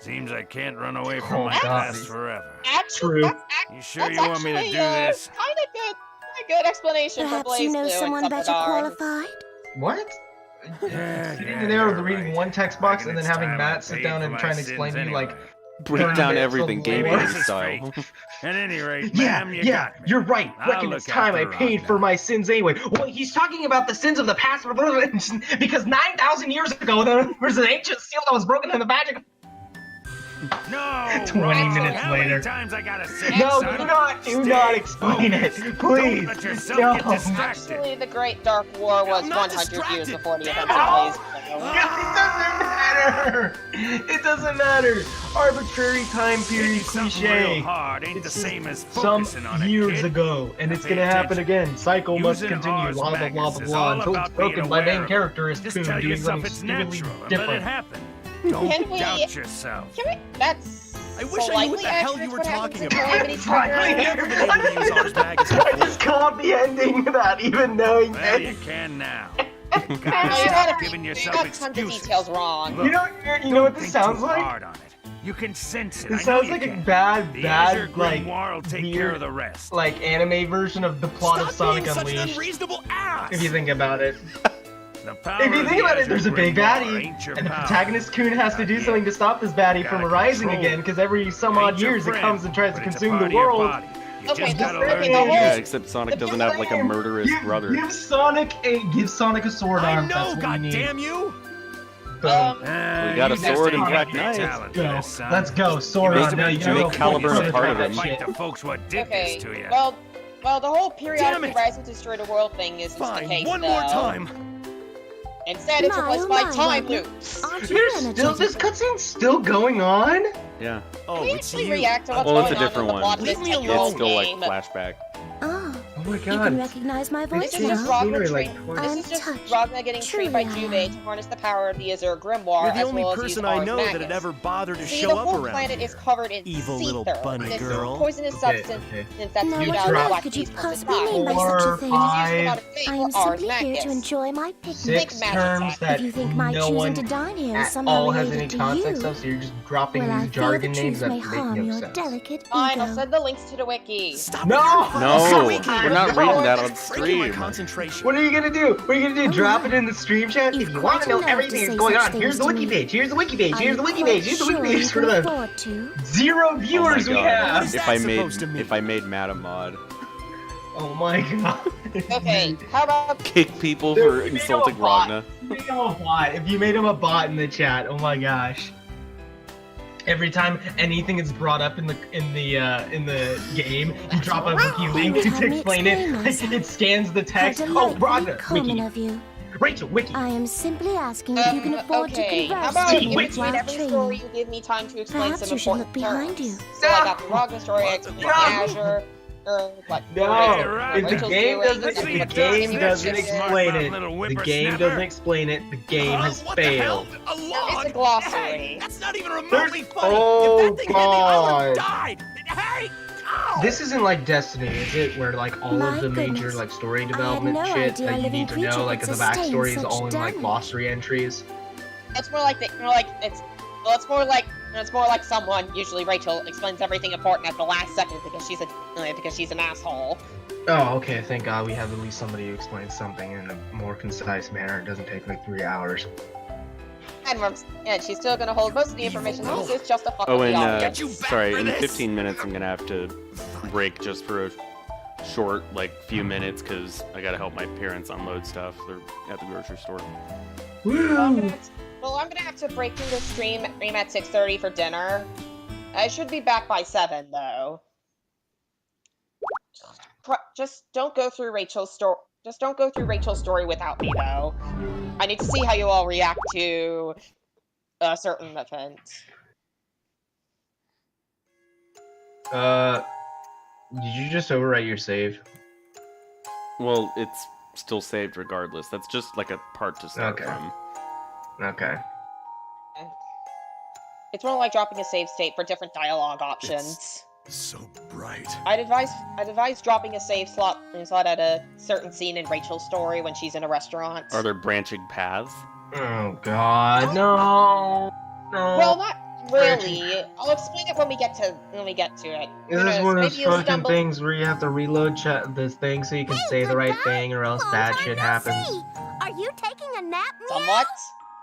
Speaker 7: Seems I can't run away
Speaker 3: Oh
Speaker 7: from my
Speaker 3: my God.
Speaker 7: past forever.
Speaker 2: Actually,
Speaker 3: True.
Speaker 7: You sure
Speaker 2: that's
Speaker 7: you want me to
Speaker 2: actually,
Speaker 7: do this?
Speaker 2: Kind of good explanation
Speaker 5: Perhaps
Speaker 2: for BlazBlue
Speaker 5: you know
Speaker 2: in
Speaker 5: someone
Speaker 2: some
Speaker 5: better
Speaker 2: regard.
Speaker 5: qualified?
Speaker 3: What?
Speaker 7: Yeah,
Speaker 3: Sitting there
Speaker 7: you're
Speaker 3: reading
Speaker 7: right.
Speaker 3: one text box
Speaker 7: Reckon
Speaker 3: and then
Speaker 7: it's
Speaker 3: having
Speaker 7: time
Speaker 3: Matt
Speaker 7: I
Speaker 3: sit
Speaker 7: paid
Speaker 3: down
Speaker 7: for
Speaker 3: and
Speaker 7: my
Speaker 3: try and
Speaker 7: sins
Speaker 3: explain to you like,
Speaker 7: anyway.
Speaker 1: Break
Speaker 3: Burn
Speaker 1: down
Speaker 3: it,
Speaker 1: everything
Speaker 3: some
Speaker 1: game
Speaker 3: lore.
Speaker 1: over style.
Speaker 7: At any rate,
Speaker 3: yeah,
Speaker 7: ma'am, you
Speaker 3: yeah,
Speaker 7: got me.
Speaker 3: you're right.
Speaker 7: I'll
Speaker 3: Reckon
Speaker 7: look
Speaker 3: it's time I
Speaker 7: after
Speaker 3: paid
Speaker 7: Ragna.
Speaker 3: for my sins anyway. Well, he's talking about the sins of the past because 9,000 years ago there was an ancient seal that was broken in the magic.
Speaker 7: No!
Speaker 3: 20
Speaker 7: Rob,
Speaker 3: minutes
Speaker 7: how
Speaker 3: later.
Speaker 7: many times I gotta say
Speaker 3: No,
Speaker 7: son?
Speaker 3: do not explain it,
Speaker 7: focused.
Speaker 3: please.
Speaker 7: Don't let yourself
Speaker 3: No.
Speaker 7: get distracted.
Speaker 2: Actually, the Great Dark War was
Speaker 4: I'm not
Speaker 2: 100 years
Speaker 4: distracted.
Speaker 2: before the
Speaker 4: Damn
Speaker 2: events of
Speaker 4: it.
Speaker 2: BlazBlue.
Speaker 3: It doesn't matter. Arbitrary time
Speaker 7: Hitting
Speaker 3: period
Speaker 7: something
Speaker 3: cliche.
Speaker 7: real hard ain't the
Speaker 3: It's
Speaker 7: same as
Speaker 3: some
Speaker 7: focusing on it,
Speaker 3: years
Speaker 7: kid.
Speaker 3: ago, and it's
Speaker 7: Pay
Speaker 3: gonna happen
Speaker 7: attention.
Speaker 3: again. Cycle must
Speaker 7: Using
Speaker 3: continue.
Speaker 7: Ars
Speaker 3: Blah blah blah
Speaker 7: Magnus
Speaker 3: blah
Speaker 7: is
Speaker 3: blah
Speaker 7: all
Speaker 3: until it's
Speaker 7: about being
Speaker 3: broken. My
Speaker 7: aware
Speaker 3: main
Speaker 7: of
Speaker 3: character is
Speaker 7: Just
Speaker 3: Coon
Speaker 7: tell
Speaker 3: doing
Speaker 7: yourself
Speaker 3: something
Speaker 7: it's
Speaker 3: stupidly
Speaker 7: natural and let
Speaker 3: different.
Speaker 7: it happen.
Speaker 2: Can
Speaker 7: Don't
Speaker 2: we-
Speaker 7: doubt yourself.
Speaker 2: Can we? That's.
Speaker 4: I wish I knew what the hell you were talking about.
Speaker 3: It's fine.
Speaker 4: I've never been able to use Ars Magnus
Speaker 3: I
Speaker 4: before.
Speaker 3: just caught the ending without even knowing
Speaker 7: Well, you
Speaker 3: it.
Speaker 7: can now.
Speaker 2: No,
Speaker 7: You
Speaker 2: you
Speaker 7: gotta
Speaker 2: got
Speaker 7: stop giving yourself
Speaker 2: tons of
Speaker 7: excuses.
Speaker 2: details wrong.
Speaker 7: Look,
Speaker 3: You know what
Speaker 7: don't
Speaker 3: this
Speaker 7: think
Speaker 3: sounds
Speaker 7: too
Speaker 3: like?
Speaker 7: hard on it. You can sense it. I
Speaker 3: This
Speaker 7: know
Speaker 3: sounds
Speaker 7: you
Speaker 3: like a
Speaker 7: can.
Speaker 3: bad,
Speaker 7: The Azure
Speaker 3: bad, like,
Speaker 7: Grimoire will take care
Speaker 3: weird,
Speaker 7: of the rest.
Speaker 3: like anime version of the plot of
Speaker 4: Stop
Speaker 3: Sonic
Speaker 4: being such an
Speaker 3: Unleashed.
Speaker 4: unreasonable ass.
Speaker 3: If you think about it.
Speaker 7: The power
Speaker 3: If you
Speaker 7: of
Speaker 3: think
Speaker 7: the
Speaker 3: about it,
Speaker 7: Azure
Speaker 3: there's a big
Speaker 7: Grimoire
Speaker 3: baddie,
Speaker 7: ain't your
Speaker 3: and the
Speaker 7: power.
Speaker 3: protagonist Coon has to do
Speaker 7: Not
Speaker 3: something
Speaker 7: yet.
Speaker 3: to stop this baddie from
Speaker 7: Gotta
Speaker 3: arising
Speaker 7: control
Speaker 3: again, because every some
Speaker 7: Ain't
Speaker 3: odd
Speaker 7: your
Speaker 3: years it
Speaker 7: friend,
Speaker 3: comes and tries to
Speaker 7: but it's a
Speaker 3: consume
Speaker 7: part
Speaker 3: the
Speaker 7: of your
Speaker 3: world.
Speaker 7: body. You
Speaker 2: Okay,
Speaker 7: just
Speaker 2: so
Speaker 7: gotta
Speaker 2: Sonic
Speaker 7: learn
Speaker 2: and
Speaker 7: to
Speaker 2: the
Speaker 7: use
Speaker 2: whole-
Speaker 1: Yeah,
Speaker 7: it.
Speaker 1: except Sonic
Speaker 2: The
Speaker 1: doesn't have like a
Speaker 2: flame.
Speaker 1: murderous brother.
Speaker 3: Give Sonic an
Speaker 4: I
Speaker 3: arm.
Speaker 4: know,
Speaker 3: That's what we need.
Speaker 4: goddamn you!
Speaker 3: Boom.
Speaker 1: We got a
Speaker 7: you just
Speaker 1: sword and
Speaker 7: ain't
Speaker 1: Black
Speaker 7: got
Speaker 1: Knight.
Speaker 7: talent for
Speaker 3: Go.
Speaker 7: this, son.
Speaker 3: Let's go. Sword
Speaker 1: Make
Speaker 3: on.
Speaker 1: him-
Speaker 3: Now you
Speaker 1: make
Speaker 3: gotta
Speaker 1: Caliburn
Speaker 3: go
Speaker 1: a part of him.
Speaker 7: Fight the folks what did
Speaker 2: Okay.
Speaker 7: this to you.
Speaker 2: Well, the whole
Speaker 4: Damn
Speaker 2: periodically
Speaker 4: it.
Speaker 2: rising to destroy the world thing is just the
Speaker 4: Fine,
Speaker 2: case.
Speaker 4: one more
Speaker 2: though.
Speaker 4: time.
Speaker 2: Instead, it's replaced by time
Speaker 5: Rocket.
Speaker 2: loops.
Speaker 5: Aren't you
Speaker 3: There's still this
Speaker 5: energetic?
Speaker 3: cutscene's still going on?
Speaker 1: Yeah.
Speaker 4: Oh,
Speaker 2: Can we
Speaker 4: it's
Speaker 2: actually
Speaker 4: you.
Speaker 2: react to what's
Speaker 1: Well, it's
Speaker 2: going
Speaker 1: a
Speaker 2: on
Speaker 1: different
Speaker 2: in the
Speaker 1: one.
Speaker 2: plot of this
Speaker 4: Leave me alone.
Speaker 1: It's
Speaker 2: 10-year-old
Speaker 1: still like
Speaker 2: game?
Speaker 1: flashback.
Speaker 5: Oh,
Speaker 3: Oh my
Speaker 5: you can
Speaker 3: god.
Speaker 5: recognize my voice
Speaker 2: This is just
Speaker 5: now.
Speaker 2: Ragna
Speaker 3: Scenery, like,
Speaker 2: trained.
Speaker 3: towards-
Speaker 2: This
Speaker 5: I'm
Speaker 2: is just
Speaker 5: touched.
Speaker 2: Ragna getting trained by
Speaker 5: Truly I
Speaker 2: Juve
Speaker 5: am.
Speaker 2: to harness the power of the Azure Grimoire,
Speaker 4: You're the
Speaker 2: as
Speaker 4: only
Speaker 2: well as
Speaker 4: person
Speaker 2: use
Speaker 4: I
Speaker 2: Ars
Speaker 4: know
Speaker 2: Magnus.
Speaker 4: that'd ever bother to
Speaker 2: See,
Speaker 4: show
Speaker 2: the
Speaker 4: up
Speaker 2: whole
Speaker 4: around
Speaker 2: planet
Speaker 4: here.
Speaker 2: is covered in
Speaker 4: Evil little
Speaker 2: Seether,
Speaker 4: bunny
Speaker 2: this
Speaker 4: girl.
Speaker 2: poisonous
Speaker 3: Okay,
Speaker 2: substance
Speaker 3: okay.
Speaker 2: that's
Speaker 5: Now,
Speaker 2: made
Speaker 5: what
Speaker 2: out
Speaker 5: on
Speaker 2: of
Speaker 5: earth
Speaker 2: black
Speaker 5: could you
Speaker 2: bees from
Speaker 5: possibly
Speaker 2: the
Speaker 5: mean by
Speaker 2: sky.
Speaker 5: such a
Speaker 3: 4,
Speaker 5: thing?
Speaker 3: five,
Speaker 5: I am simply here to enjoy my picnic.
Speaker 3: 6
Speaker 2: Think
Speaker 3: terms
Speaker 2: magic.
Speaker 3: that
Speaker 5: If you think my
Speaker 3: no
Speaker 5: choosing
Speaker 3: one
Speaker 5: to dine here is
Speaker 3: at
Speaker 5: somehow
Speaker 3: all has any
Speaker 5: related to
Speaker 3: context
Speaker 5: you,
Speaker 3: of, so you're just dropping
Speaker 5: well, I
Speaker 3: these
Speaker 5: fear the
Speaker 3: jargon names
Speaker 5: truth
Speaker 3: that
Speaker 5: may
Speaker 3: make
Speaker 5: harm
Speaker 3: no
Speaker 5: your
Speaker 3: sense.
Speaker 5: delicate
Speaker 2: Fine, I'll
Speaker 5: ego.
Speaker 2: send the links to the wiki.
Speaker 4: Stop
Speaker 3: No!
Speaker 4: it.
Speaker 1: No,
Speaker 3: Wiki.
Speaker 1: we're not
Speaker 3: No.
Speaker 1: reading that on
Speaker 4: It's breaking my
Speaker 1: stream.
Speaker 4: concentration.
Speaker 3: What are you gonna do? What are you gonna do?
Speaker 5: Oh
Speaker 3: Drop
Speaker 5: my.
Speaker 3: it in the stream chat?
Speaker 5: You've
Speaker 3: If you want
Speaker 5: quite
Speaker 3: to know
Speaker 5: a nerve to
Speaker 3: everything
Speaker 5: say
Speaker 3: that's going
Speaker 5: such
Speaker 3: on, here's
Speaker 5: things
Speaker 3: the
Speaker 5: to
Speaker 3: wiki
Speaker 5: me.
Speaker 3: page. Here's the wiki page.
Speaker 5: Are
Speaker 3: Here's
Speaker 5: you
Speaker 3: the wiki
Speaker 5: quite
Speaker 3: page. Here's the wiki
Speaker 5: sure
Speaker 3: page
Speaker 5: you
Speaker 3: for
Speaker 5: can
Speaker 3: the
Speaker 5: afford to?
Speaker 3: 0
Speaker 1: Oh my
Speaker 3: viewers we
Speaker 1: god!
Speaker 3: have.
Speaker 4: is
Speaker 1: If
Speaker 4: that
Speaker 1: I made
Speaker 4: supposed to mean?
Speaker 1: if I made Matt a mod,
Speaker 3: Oh my god.
Speaker 2: Okay, how about
Speaker 1: kick people
Speaker 3: Dude,
Speaker 1: for
Speaker 3: we made him a
Speaker 1: insulting
Speaker 3: bot.
Speaker 1: Ragna.
Speaker 3: You made him a bot. If you made him a bot in the chat, oh my gosh. Every time anything is brought up in the game, you drop a wiki link
Speaker 5: would
Speaker 3: to
Speaker 5: have me
Speaker 3: explain it.
Speaker 5: explain myself.
Speaker 3: It scans the
Speaker 5: How
Speaker 3: text. Oh,
Speaker 5: delightfully
Speaker 3: Ragna,
Speaker 5: common
Speaker 3: wiki.
Speaker 5: of you.
Speaker 3: Rachel, wiki.
Speaker 5: I am simply asking if you can afford
Speaker 2: okay,
Speaker 5: to
Speaker 2: how
Speaker 5: converse
Speaker 2: about
Speaker 5: with
Speaker 2: in
Speaker 5: me
Speaker 3: Wait.
Speaker 2: between
Speaker 5: without
Speaker 2: every story
Speaker 5: training.
Speaker 2: you give me time to explain
Speaker 5: Perhaps
Speaker 2: some
Speaker 5: you should
Speaker 2: important
Speaker 5: look behind
Speaker 2: terms.
Speaker 5: you.
Speaker 2: So I got the Ragna story, I explained
Speaker 3: No.
Speaker 2: Azure, what
Speaker 3: No,
Speaker 7: right.
Speaker 3: if the
Speaker 2: Rachel's
Speaker 3: game
Speaker 2: doing,
Speaker 3: doesn't,
Speaker 2: that's
Speaker 3: if the
Speaker 2: what
Speaker 3: game
Speaker 2: you're
Speaker 3: doesn't
Speaker 2: doing.
Speaker 3: explain it,
Speaker 7: Little
Speaker 3: the game
Speaker 7: whippersnapper.
Speaker 3: doesn't explain it, the game has
Speaker 4: What the hell?
Speaker 3: failed.
Speaker 4: A log?
Speaker 2: It's a glossary.
Speaker 4: Hey, that's not even remotely
Speaker 3: There's-
Speaker 4: funny.
Speaker 3: Oh,
Speaker 4: if that thing hit me, I would have
Speaker 3: God.
Speaker 4: died. Hey! Ow!
Speaker 3: This isn't like Destiny, is it? Where like all
Speaker 5: My
Speaker 3: of the major
Speaker 5: goodness.
Speaker 3: like story
Speaker 5: I had
Speaker 3: development
Speaker 5: no
Speaker 3: shit
Speaker 5: idea a
Speaker 3: that you
Speaker 5: living
Speaker 3: need to know,
Speaker 5: creature
Speaker 3: like
Speaker 5: could
Speaker 3: the
Speaker 5: sustain
Speaker 3: backstory is
Speaker 5: such
Speaker 3: all in like
Speaker 5: damage.
Speaker 3: glossary entries.
Speaker 2: It's more like it's more like someone, usually Rachel, explains everything important at the last second because she's an asshole.
Speaker 3: Oh, okay. Thank God we have at least somebody who explains something in a more concise manner. It doesn't take like 3 hours.
Speaker 2: And she's still gonna hold most of the information. This is just a fuck
Speaker 1: Oh,
Speaker 2: up the
Speaker 1: and
Speaker 2: audience.
Speaker 4: you back
Speaker 1: sorry,
Speaker 4: for
Speaker 1: in
Speaker 4: this?
Speaker 1: 15 minutes I'm gonna have to break just for a short, like, few minutes because I gotta help my parents unload stuff. They're at the grocery store.
Speaker 2: Well, I'm gonna have to break through the stream at 6:30 for dinner. I should be back by 7 though. Just don't go through Rachel's story. Just don't go through Rachel's story without me though. I need to see how you all react to a certain event.
Speaker 3: Did you just overwrite your save?
Speaker 1: Well, it's still saved regardless. That's just like a part to start
Speaker 3: Okay.
Speaker 1: from.
Speaker 3: Okay.
Speaker 2: It's more like dropping a save state for different dialogue options.
Speaker 4: So bright.
Speaker 2: I'd advise dropping a save slot at a certain scene in Rachel's story when she's in a restaurant.
Speaker 1: Are there branching paths?
Speaker 3: Oh God, no, no.
Speaker 2: Well, not really. I'll explain it when we get to it.
Speaker 3: Is
Speaker 2: Who
Speaker 3: this
Speaker 2: knows,
Speaker 3: one of
Speaker 2: maybe
Speaker 3: those
Speaker 2: you'll
Speaker 3: fucking
Speaker 2: stumble-
Speaker 3: things where you have to reload this thing so you can say the right thing, or else bad shit happens?
Speaker 5: Are you taking a nap?
Speaker 2: Somewhat.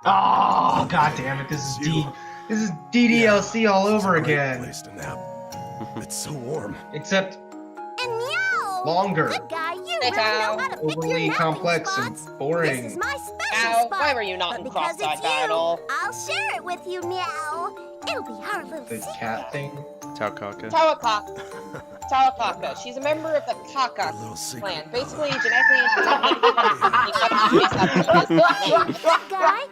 Speaker 3: Oh God damn it! This is DDLC all over
Speaker 4: It's a great
Speaker 3: again.
Speaker 4: place to nap. It's so warm.
Speaker 3: Except
Speaker 5: And meow!
Speaker 3: longer,
Speaker 5: Good guy, you
Speaker 2: Hey,
Speaker 5: really know
Speaker 2: Cow.
Speaker 5: how to pick your
Speaker 3: overly
Speaker 5: napping
Speaker 3: complex
Speaker 5: spots.
Speaker 3: and boring.
Speaker 5: This is my special
Speaker 2: Ow,
Speaker 5: spot.
Speaker 2: why were you not
Speaker 5: but
Speaker 2: in
Speaker 5: because
Speaker 2: cross-eyed
Speaker 5: it's you,
Speaker 2: battle?
Speaker 5: I'll share it with you, meow. It'll be our little
Speaker 3: The
Speaker 5: secret.
Speaker 3: cat thing.
Speaker 1: Taukaka?
Speaker 2: Tawakaka. She's a member of the Kaka
Speaker 4: A little secret.
Speaker 2: clan. Basically, genetically engineered.
Speaker 5: Good guy,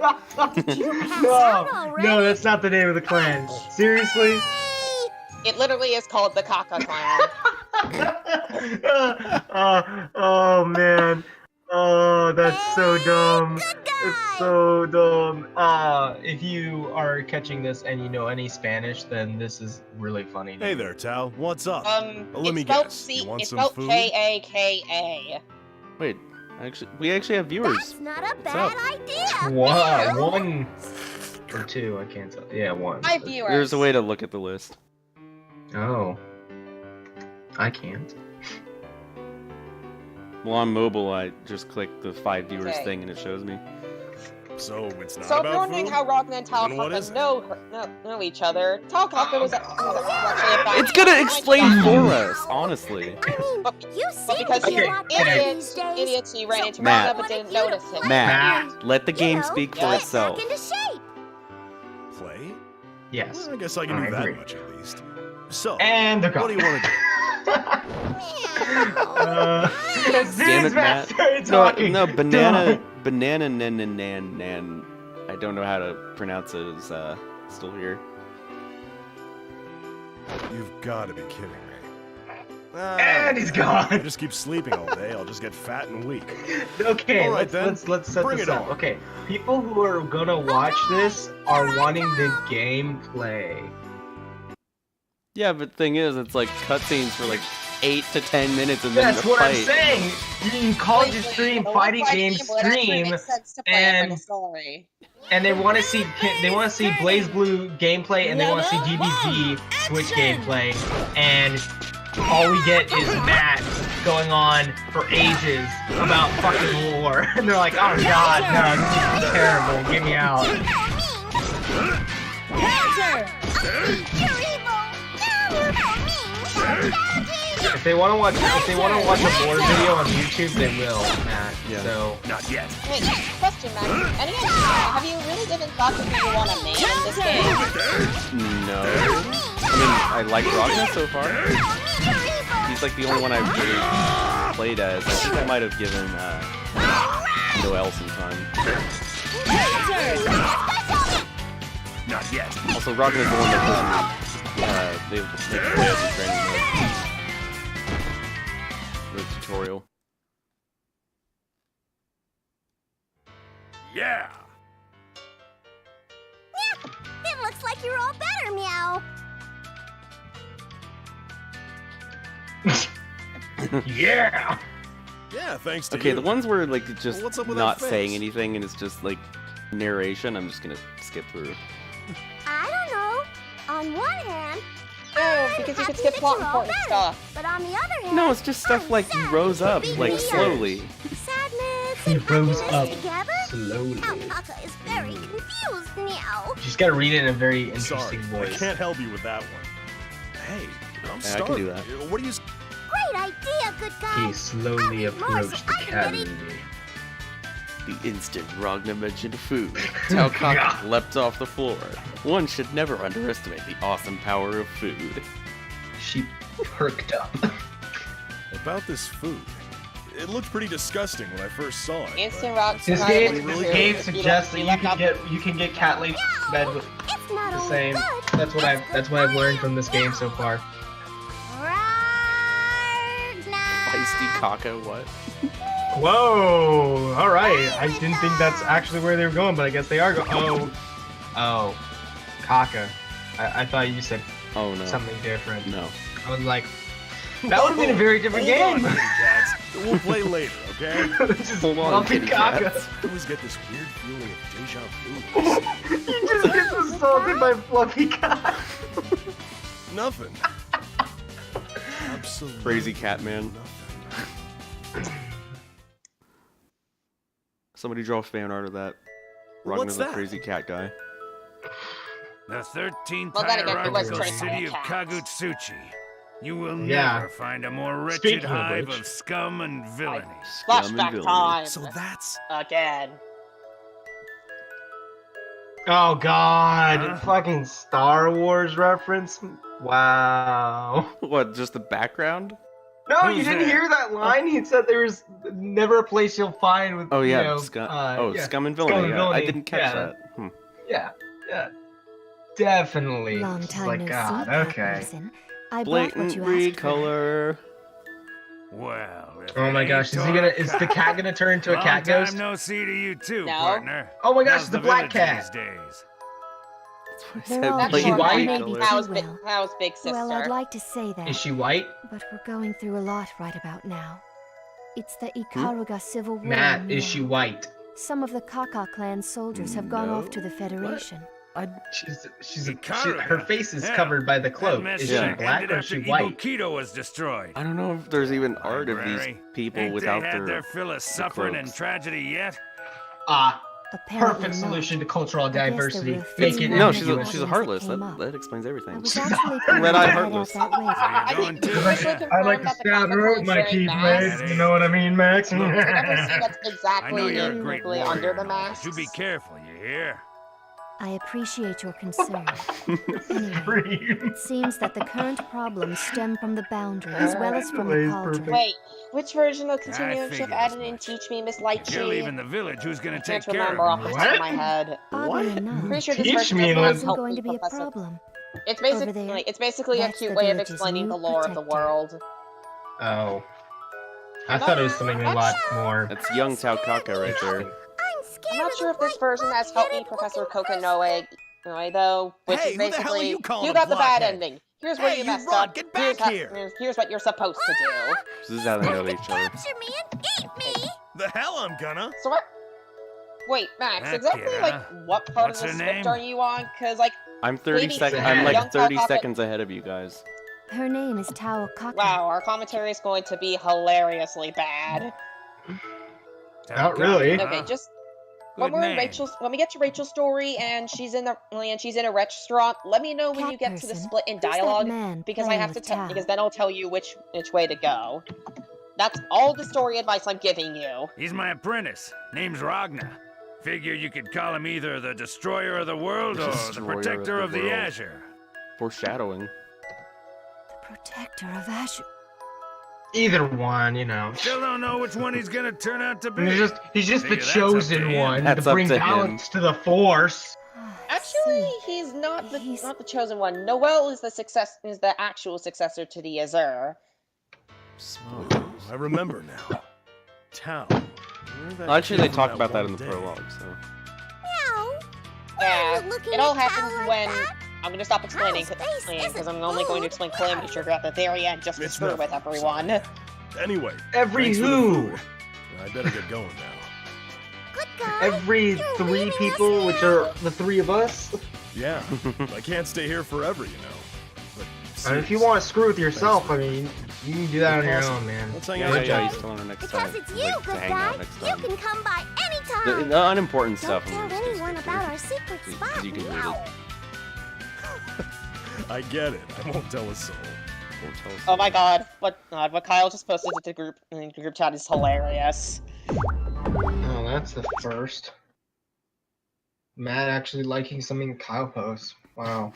Speaker 5: did you pass out already?
Speaker 3: No, that's not the name of the clan. Seriously?
Speaker 2: It literally is called the Kaka clan.
Speaker 3: Oh man. Oh, that's so dumb. It's so dumb. If you are catching this and you know any Spanish, then this is really funny.
Speaker 4: Hey there, Tal. What's up? Let
Speaker 2: It's
Speaker 4: me
Speaker 2: spelled
Speaker 4: guess. You want
Speaker 2: it's
Speaker 4: some
Speaker 2: spelled
Speaker 4: food?
Speaker 2: K-A-K-A.
Speaker 1: Wait, we actually have viewers.
Speaker 5: That's not a
Speaker 1: What's
Speaker 5: bad
Speaker 1: up?
Speaker 5: idea.
Speaker 3: Wow, 1 or 2, I can't tell. Yeah, 1.
Speaker 2: Hi, viewers.
Speaker 1: There's a way to look at the list.
Speaker 3: Oh. I can't.
Speaker 1: Well, on mobile, I just click the 5 viewers
Speaker 2: Okay.
Speaker 1: thing and it shows me.
Speaker 4: So it's not
Speaker 2: So if you're
Speaker 4: about
Speaker 2: wondering
Speaker 4: food?
Speaker 2: how Ragna and
Speaker 4: Then what is
Speaker 2: Talkaka
Speaker 4: it?
Speaker 2: know each other, Talkaka was actually about...
Speaker 1: It's gonna explain for us, honestly.
Speaker 5: I mean,
Speaker 2: But
Speaker 5: you
Speaker 2: but
Speaker 5: seem
Speaker 2: because
Speaker 5: to be
Speaker 3: Okay,
Speaker 5: a lot better
Speaker 3: okay.
Speaker 5: these days.
Speaker 2: idiots, he ran into
Speaker 1: Matt.
Speaker 2: Ragna but didn't notice him.
Speaker 1: Matt, let the game
Speaker 5: You know,
Speaker 1: speak for
Speaker 2: get
Speaker 1: itself.
Speaker 5: Back into shape.
Speaker 4: Play?
Speaker 3: Yes.
Speaker 4: Well, I guess I can
Speaker 3: I
Speaker 4: do that
Speaker 3: agree.
Speaker 4: much at least. So,
Speaker 3: And they're
Speaker 4: what do
Speaker 3: gone.
Speaker 4: you want to do?
Speaker 3: As soon
Speaker 1: Damn
Speaker 3: as
Speaker 1: it,
Speaker 3: Matt
Speaker 1: Matt.
Speaker 3: started
Speaker 1: No,
Speaker 3: talking.
Speaker 1: no, banana Banana nan nan nan nan. I don't know how to pronounce it. Is still here.
Speaker 4: You've got to be kidding me.
Speaker 3: And he's gone.
Speaker 4: I just keep sleeping all day. I'll just get fat and weak.
Speaker 3: Okay,
Speaker 4: All right, then.
Speaker 3: let's set
Speaker 4: Bring
Speaker 3: this
Speaker 4: it
Speaker 3: up.
Speaker 4: on.
Speaker 3: Okay, people who are gonna watch this are wanting the gameplay.
Speaker 1: Yeah, but the thing is, it's like cutscenes for like 8 to 10 minutes and then
Speaker 3: That's
Speaker 1: the
Speaker 3: what I'm
Speaker 1: fight.
Speaker 3: saying. You call your stream fighting game stream, and they want to see BlazBlue gameplay, and they want to see DBG Switch gameplay, and all we get is Matt going on for ages about fucking war, and they're like, oh god, no, this is terrible, get me out. If they want to watch a board video on YouTube, they will, Matt.
Speaker 1: Yeah.
Speaker 3: So
Speaker 7: Not yet.
Speaker 2: Wait, question, Max. Have you really given thought to who you want to name in this game?
Speaker 1: No. I mean, I like Ragna so far. He's like the only one I've really played as. I think I might have given Noelle some time.
Speaker 7: Not yet.
Speaker 1: Also, Ragna's the one that they play as a training mode. The tutorial.
Speaker 7: Yeah.
Speaker 5: It looks like you're all better, Meow.
Speaker 3: yeah.
Speaker 4: Yeah, thanks to
Speaker 1: Okay,
Speaker 4: you.
Speaker 1: the ones where like it's just
Speaker 4: Well, what's up with
Speaker 1: not
Speaker 4: that
Speaker 1: saying
Speaker 4: face?
Speaker 1: anything and it's just like narration, I'm just gonna skip through.
Speaker 5: I don't know. On one hand,
Speaker 2: Oh, because you could skip plot important stuff.
Speaker 5: but on the other hand,
Speaker 1: No, it's just stuff like he rose up, like slowly.
Speaker 5: sadness
Speaker 3: He
Speaker 5: and
Speaker 3: rose
Speaker 5: happiness
Speaker 3: up
Speaker 5: together.
Speaker 3: slowly.
Speaker 5: Alpaca is very confused, Meow.
Speaker 3: You just gotta read it in a very interesting
Speaker 4: Sorry,
Speaker 3: voice.
Speaker 4: I can't help you with that one. Hey, I'm
Speaker 1: Yeah, I can
Speaker 4: starving.
Speaker 1: do that.
Speaker 4: What do you...
Speaker 5: Great idea, good guy.
Speaker 3: He slowly
Speaker 5: I'll eat more,
Speaker 3: approached
Speaker 5: so
Speaker 3: the
Speaker 5: I can
Speaker 3: cat
Speaker 5: get
Speaker 3: lady.
Speaker 1: The instant Ragna mentioned food, Talcock leapt off the floor. One should never underestimate the awesome power of food.
Speaker 3: She perked up.
Speaker 4: About this food. It looked pretty disgusting when I first saw it.
Speaker 2: Instant
Speaker 4: but-
Speaker 2: rock
Speaker 3: This
Speaker 2: survival
Speaker 3: game,
Speaker 2: is
Speaker 3: this
Speaker 2: true.
Speaker 3: game suggests that you can get cat lady bed with
Speaker 5: It's not
Speaker 3: the
Speaker 5: only
Speaker 3: same.
Speaker 5: good,
Speaker 3: That's what I've learned from this game so far.
Speaker 1: Feisty caca, what?
Speaker 3: Whoa! All right, I didn't think that's actually where they were going, but I guess they are going. Oh, Kaka. I thought you said
Speaker 1: Oh no.
Speaker 3: something different.
Speaker 1: No.
Speaker 3: I was like, that would have been a very different
Speaker 4: Hold on,
Speaker 3: game.
Speaker 4: kitty cats. We'll play later, okay?
Speaker 3: Just
Speaker 1: Hold on,
Speaker 3: lumpy
Speaker 1: kitty
Speaker 3: Kaka.
Speaker 1: cats.
Speaker 4: I always get this weird feeling of deja vu.
Speaker 3: He just gets assaulted by Fluffy Cat.
Speaker 4: Nothing. Absolutely
Speaker 1: Crazy cat man.
Speaker 4: nothing.
Speaker 1: Somebody draw fan art of that.
Speaker 4: What's
Speaker 1: Ragna's the
Speaker 4: that?
Speaker 1: crazy cat guy.
Speaker 7: The 13th
Speaker 2: Well, then again, he was
Speaker 7: hierarchical
Speaker 2: trained by
Speaker 7: city
Speaker 2: a
Speaker 7: of
Speaker 2: cat.
Speaker 7: Kagutsuchi. You will
Speaker 3: Yeah.
Speaker 7: never find a more wretched
Speaker 3: Speaking of
Speaker 7: hive
Speaker 3: which-
Speaker 7: of scum and villainy.
Speaker 1: Scum and
Speaker 2: Flashback
Speaker 1: villainy.
Speaker 2: time.
Speaker 4: So that's...
Speaker 2: Again.
Speaker 3: Oh God!
Speaker 7: Huh?
Speaker 3: Fucking Star Wars reference. Wow.
Speaker 1: What, just the background?
Speaker 3: No,
Speaker 7: Who's
Speaker 3: you didn't
Speaker 7: that?
Speaker 3: hear that line. He said there was never a place you'll find with.
Speaker 1: Oh yeah,
Speaker 3: you know,
Speaker 1: scum.
Speaker 3: yeah.
Speaker 1: Scum and villainy.
Speaker 3: Scum and
Speaker 1: yeah.
Speaker 3: Villainy,
Speaker 1: I didn't catch
Speaker 3: yeah.
Speaker 1: that.
Speaker 3: Yeah, definitely.
Speaker 8: Long
Speaker 3: It's
Speaker 8: time
Speaker 3: like
Speaker 8: no
Speaker 3: God.
Speaker 8: see, Cat
Speaker 3: Okay.
Speaker 8: person. I bought what
Speaker 1: Blatant
Speaker 8: you asked for.
Speaker 1: recolor.
Speaker 7: Well, if
Speaker 3: Oh my
Speaker 7: it
Speaker 3: gosh,
Speaker 7: ain't
Speaker 3: is the cat gonna turn into a cat
Speaker 7: Long
Speaker 3: ghost?
Speaker 7: time no see to you too,
Speaker 2: No.
Speaker 7: partner.
Speaker 3: Oh my gosh,
Speaker 7: How's
Speaker 3: it's the
Speaker 7: the
Speaker 3: black
Speaker 7: village
Speaker 3: cat.
Speaker 7: these days?
Speaker 1: That's what I
Speaker 8: They're
Speaker 1: said.
Speaker 8: all
Speaker 2: That's
Speaker 1: Blatant
Speaker 3: white.
Speaker 8: maybe
Speaker 1: recolor.
Speaker 8: too
Speaker 2: How's
Speaker 8: well.
Speaker 2: big sister?
Speaker 8: Well, I'd like to say that,
Speaker 3: Is she white?
Speaker 8: but we're going through a lot right about now. It's the Ikaruga Civil War.
Speaker 3: Matt,
Speaker 8: in
Speaker 3: is she
Speaker 8: Mio.
Speaker 3: white?
Speaker 8: Some of the Kaka clan soldiers have gone off to the Federation.
Speaker 3: Her face is
Speaker 7: Hell,
Speaker 3: covered by the
Speaker 7: That
Speaker 3: cloak.
Speaker 7: mess
Speaker 3: Is she
Speaker 1: Yeah.
Speaker 3: black
Speaker 7: ended
Speaker 3: or is
Speaker 7: after
Speaker 3: she white?
Speaker 7: Ibukido was destroyed.
Speaker 1: I don't know if there's even art of these
Speaker 7: Library.
Speaker 1: people
Speaker 7: Ain't
Speaker 1: without
Speaker 7: they had
Speaker 1: their.
Speaker 7: their fill of suffering and
Speaker 1: cloaks.
Speaker 7: tragedy yet?
Speaker 8: Apparently
Speaker 3: Perfect
Speaker 8: not.
Speaker 3: solution to cultural
Speaker 8: I guess there
Speaker 3: diversity.
Speaker 8: were
Speaker 3: Make
Speaker 8: three
Speaker 3: it
Speaker 1: No,
Speaker 8: women
Speaker 1: she's
Speaker 3: ambiguous.
Speaker 1: a
Speaker 8: that
Speaker 1: heartless.
Speaker 8: came up.
Speaker 1: That explains
Speaker 8: I
Speaker 1: everything.
Speaker 8: was actually
Speaker 1: Red Eye
Speaker 8: thinking
Speaker 1: Heartless.
Speaker 8: that way.
Speaker 7: So you're going
Speaker 2: Did you
Speaker 7: to?
Speaker 2: officially confirm that the Kaka clan's wearing masks?
Speaker 3: You know what I mean, Max?
Speaker 2: Did you ever see that's
Speaker 7: I know
Speaker 2: exactly
Speaker 7: you're a great
Speaker 2: uniquely
Speaker 7: warrior,
Speaker 2: under the
Speaker 7: and all, but
Speaker 2: mask?
Speaker 7: you be careful, you hear?
Speaker 8: I appreciate your concern. Anyway, it seems that the current problems stem from the boundary as well as from the cauldron.
Speaker 2: Wait, which version of
Speaker 7: I
Speaker 2: Continuum should
Speaker 7: figured
Speaker 2: add
Speaker 7: as
Speaker 2: in
Speaker 7: much.
Speaker 2: Teach Me, Miss
Speaker 7: If you're
Speaker 2: Lychee?
Speaker 7: leaving the village, who's gonna
Speaker 2: I
Speaker 7: take
Speaker 2: can't
Speaker 7: care
Speaker 2: remember
Speaker 7: of
Speaker 2: off
Speaker 7: him?
Speaker 2: the top of my head.
Speaker 8: Oddly enough,
Speaker 2: Pretty sure this
Speaker 3: Teach
Speaker 2: version
Speaker 3: me,
Speaker 2: doesn't
Speaker 3: Liz.
Speaker 8: isn't
Speaker 2: help
Speaker 8: going to be a
Speaker 2: Professor.
Speaker 8: problem.
Speaker 2: It's
Speaker 8: Over
Speaker 2: basically
Speaker 8: there,
Speaker 2: it's basically a
Speaker 8: that's
Speaker 2: cute
Speaker 8: the
Speaker 2: way of
Speaker 8: village's
Speaker 2: explaining
Speaker 8: new
Speaker 2: the lore of the
Speaker 8: protector.
Speaker 2: world.
Speaker 3: Oh. I thought it was something a lot more.
Speaker 1: That's young Taukaka right there.
Speaker 5: I'm scared
Speaker 2: I'm not
Speaker 5: of
Speaker 2: sure if
Speaker 5: the
Speaker 2: this version has helped me,
Speaker 5: white-blooded
Speaker 2: Professor
Speaker 5: looking
Speaker 2: Kokanoe, though, which
Speaker 4: Hey,
Speaker 2: is
Speaker 4: who the hell are
Speaker 2: basically
Speaker 4: you calling a
Speaker 2: got the bad
Speaker 4: blockhead?
Speaker 2: ending. Here's where
Speaker 4: Hey,
Speaker 2: you
Speaker 4: you
Speaker 2: messed
Speaker 4: run,
Speaker 2: up.
Speaker 4: get
Speaker 2: Here's
Speaker 4: back here.
Speaker 2: Here's what you're supposed to do.
Speaker 1: This is how they know each other.
Speaker 5: Capture me and eat me!
Speaker 4: The hell I'm gonna.
Speaker 2: So what? Wait, Max,
Speaker 7: That
Speaker 2: exactly
Speaker 7: kid,
Speaker 2: like
Speaker 7: huh?
Speaker 2: what part
Speaker 7: What's
Speaker 2: of the
Speaker 7: her
Speaker 2: script
Speaker 7: name?
Speaker 2: are you on? Cause like,
Speaker 1: I'm 30
Speaker 2: Lady-
Speaker 1: seconds.
Speaker 3: Young
Speaker 1: I'm like 30
Speaker 2: Taukaka-
Speaker 1: seconds ahead of you guys.
Speaker 8: Her name is Tao Kaka.
Speaker 2: wow, our commentary is going to be hilariously bad.
Speaker 3: Not really.
Speaker 2: Okay, just when
Speaker 7: Good
Speaker 2: we're in
Speaker 7: name.
Speaker 2: when we get to Rachel's story and she's in a restaurant, let me know when
Speaker 8: Cat
Speaker 2: you get to the
Speaker 8: person,
Speaker 2: split in
Speaker 8: who's that
Speaker 2: dialogue
Speaker 8: man
Speaker 2: because I
Speaker 8: playing
Speaker 2: have to
Speaker 8: with
Speaker 2: tell
Speaker 8: Tao?
Speaker 2: because then I'll tell you which way to go. That's all the story advice I'm giving you.
Speaker 7: He's my apprentice. Name's Ragna. Figure you could call him either the destroyer of the world
Speaker 1: The
Speaker 7: or the
Speaker 1: destroyer
Speaker 7: protector
Speaker 1: of
Speaker 7: of
Speaker 1: the
Speaker 7: the
Speaker 1: world.
Speaker 7: azure.
Speaker 1: Foreshadowing.
Speaker 8: The protector of Ash.
Speaker 3: Either one, you know.
Speaker 7: Still don't know which one he's gonna turn out to be.
Speaker 3: He's just the
Speaker 7: Figure that's up to
Speaker 3: chosen
Speaker 7: him.
Speaker 3: one
Speaker 1: That's
Speaker 3: to
Speaker 1: up
Speaker 3: bring
Speaker 1: to him.
Speaker 3: balance to the Force.
Speaker 2: Actually, he's not the chosen one. Noel is the actual successor to the Azure.
Speaker 1: Smokers.
Speaker 4: I remember now. Town.
Speaker 1: Actually, they talk about that in the prologue, so.
Speaker 5: Meow!
Speaker 2: Yeah,
Speaker 5: you looking
Speaker 2: it all
Speaker 5: at Tao
Speaker 2: happens
Speaker 5: like
Speaker 2: when
Speaker 5: that?
Speaker 2: I'm gonna stop explaining
Speaker 5: How's face
Speaker 2: because
Speaker 5: isn't
Speaker 2: I'm only going to
Speaker 5: food?
Speaker 2: explain Calamity Trigger at the very end just to
Speaker 4: It's
Speaker 2: screw with
Speaker 4: nothing.
Speaker 2: everyone.
Speaker 4: Anyway.
Speaker 3: Every
Speaker 4: thanks for the
Speaker 3: who?
Speaker 4: food. I better get going now.
Speaker 5: Good guy.
Speaker 3: Every
Speaker 5: You're
Speaker 3: 3
Speaker 5: leaving us
Speaker 3: people, which
Speaker 5: now.
Speaker 3: are the 3 of us.
Speaker 4: Yeah. I can't stay here forever, you know. But
Speaker 3: And if you want to screw with yourself, I mean, you can do that on your own, man.
Speaker 4: let's hang
Speaker 1: Yeah,
Speaker 4: out
Speaker 1: yeah,
Speaker 4: again.
Speaker 1: yeah, he's still on the next
Speaker 5: Because
Speaker 1: time.
Speaker 5: it's
Speaker 1: We'd
Speaker 5: you,
Speaker 1: like to
Speaker 5: good
Speaker 1: hang
Speaker 5: guy.
Speaker 1: out next
Speaker 5: You
Speaker 1: time.
Speaker 5: can come by
Speaker 1: The,
Speaker 5: anytime.
Speaker 1: the unimportant
Speaker 5: Don't
Speaker 1: stuff.
Speaker 5: tell
Speaker 1: just
Speaker 5: anyone
Speaker 1: skip
Speaker 5: about
Speaker 1: through.
Speaker 5: our secret
Speaker 1: 'Cause
Speaker 5: spot.
Speaker 1: you can read it.
Speaker 5: Meow.
Speaker 4: I get it. I won't tell a soul.
Speaker 1: Or tell us
Speaker 2: Oh my god, what Kyle just posted to the group chat is hilarious.
Speaker 3: Oh, that's the first. Matt actually liking something Kyle posts. Wow.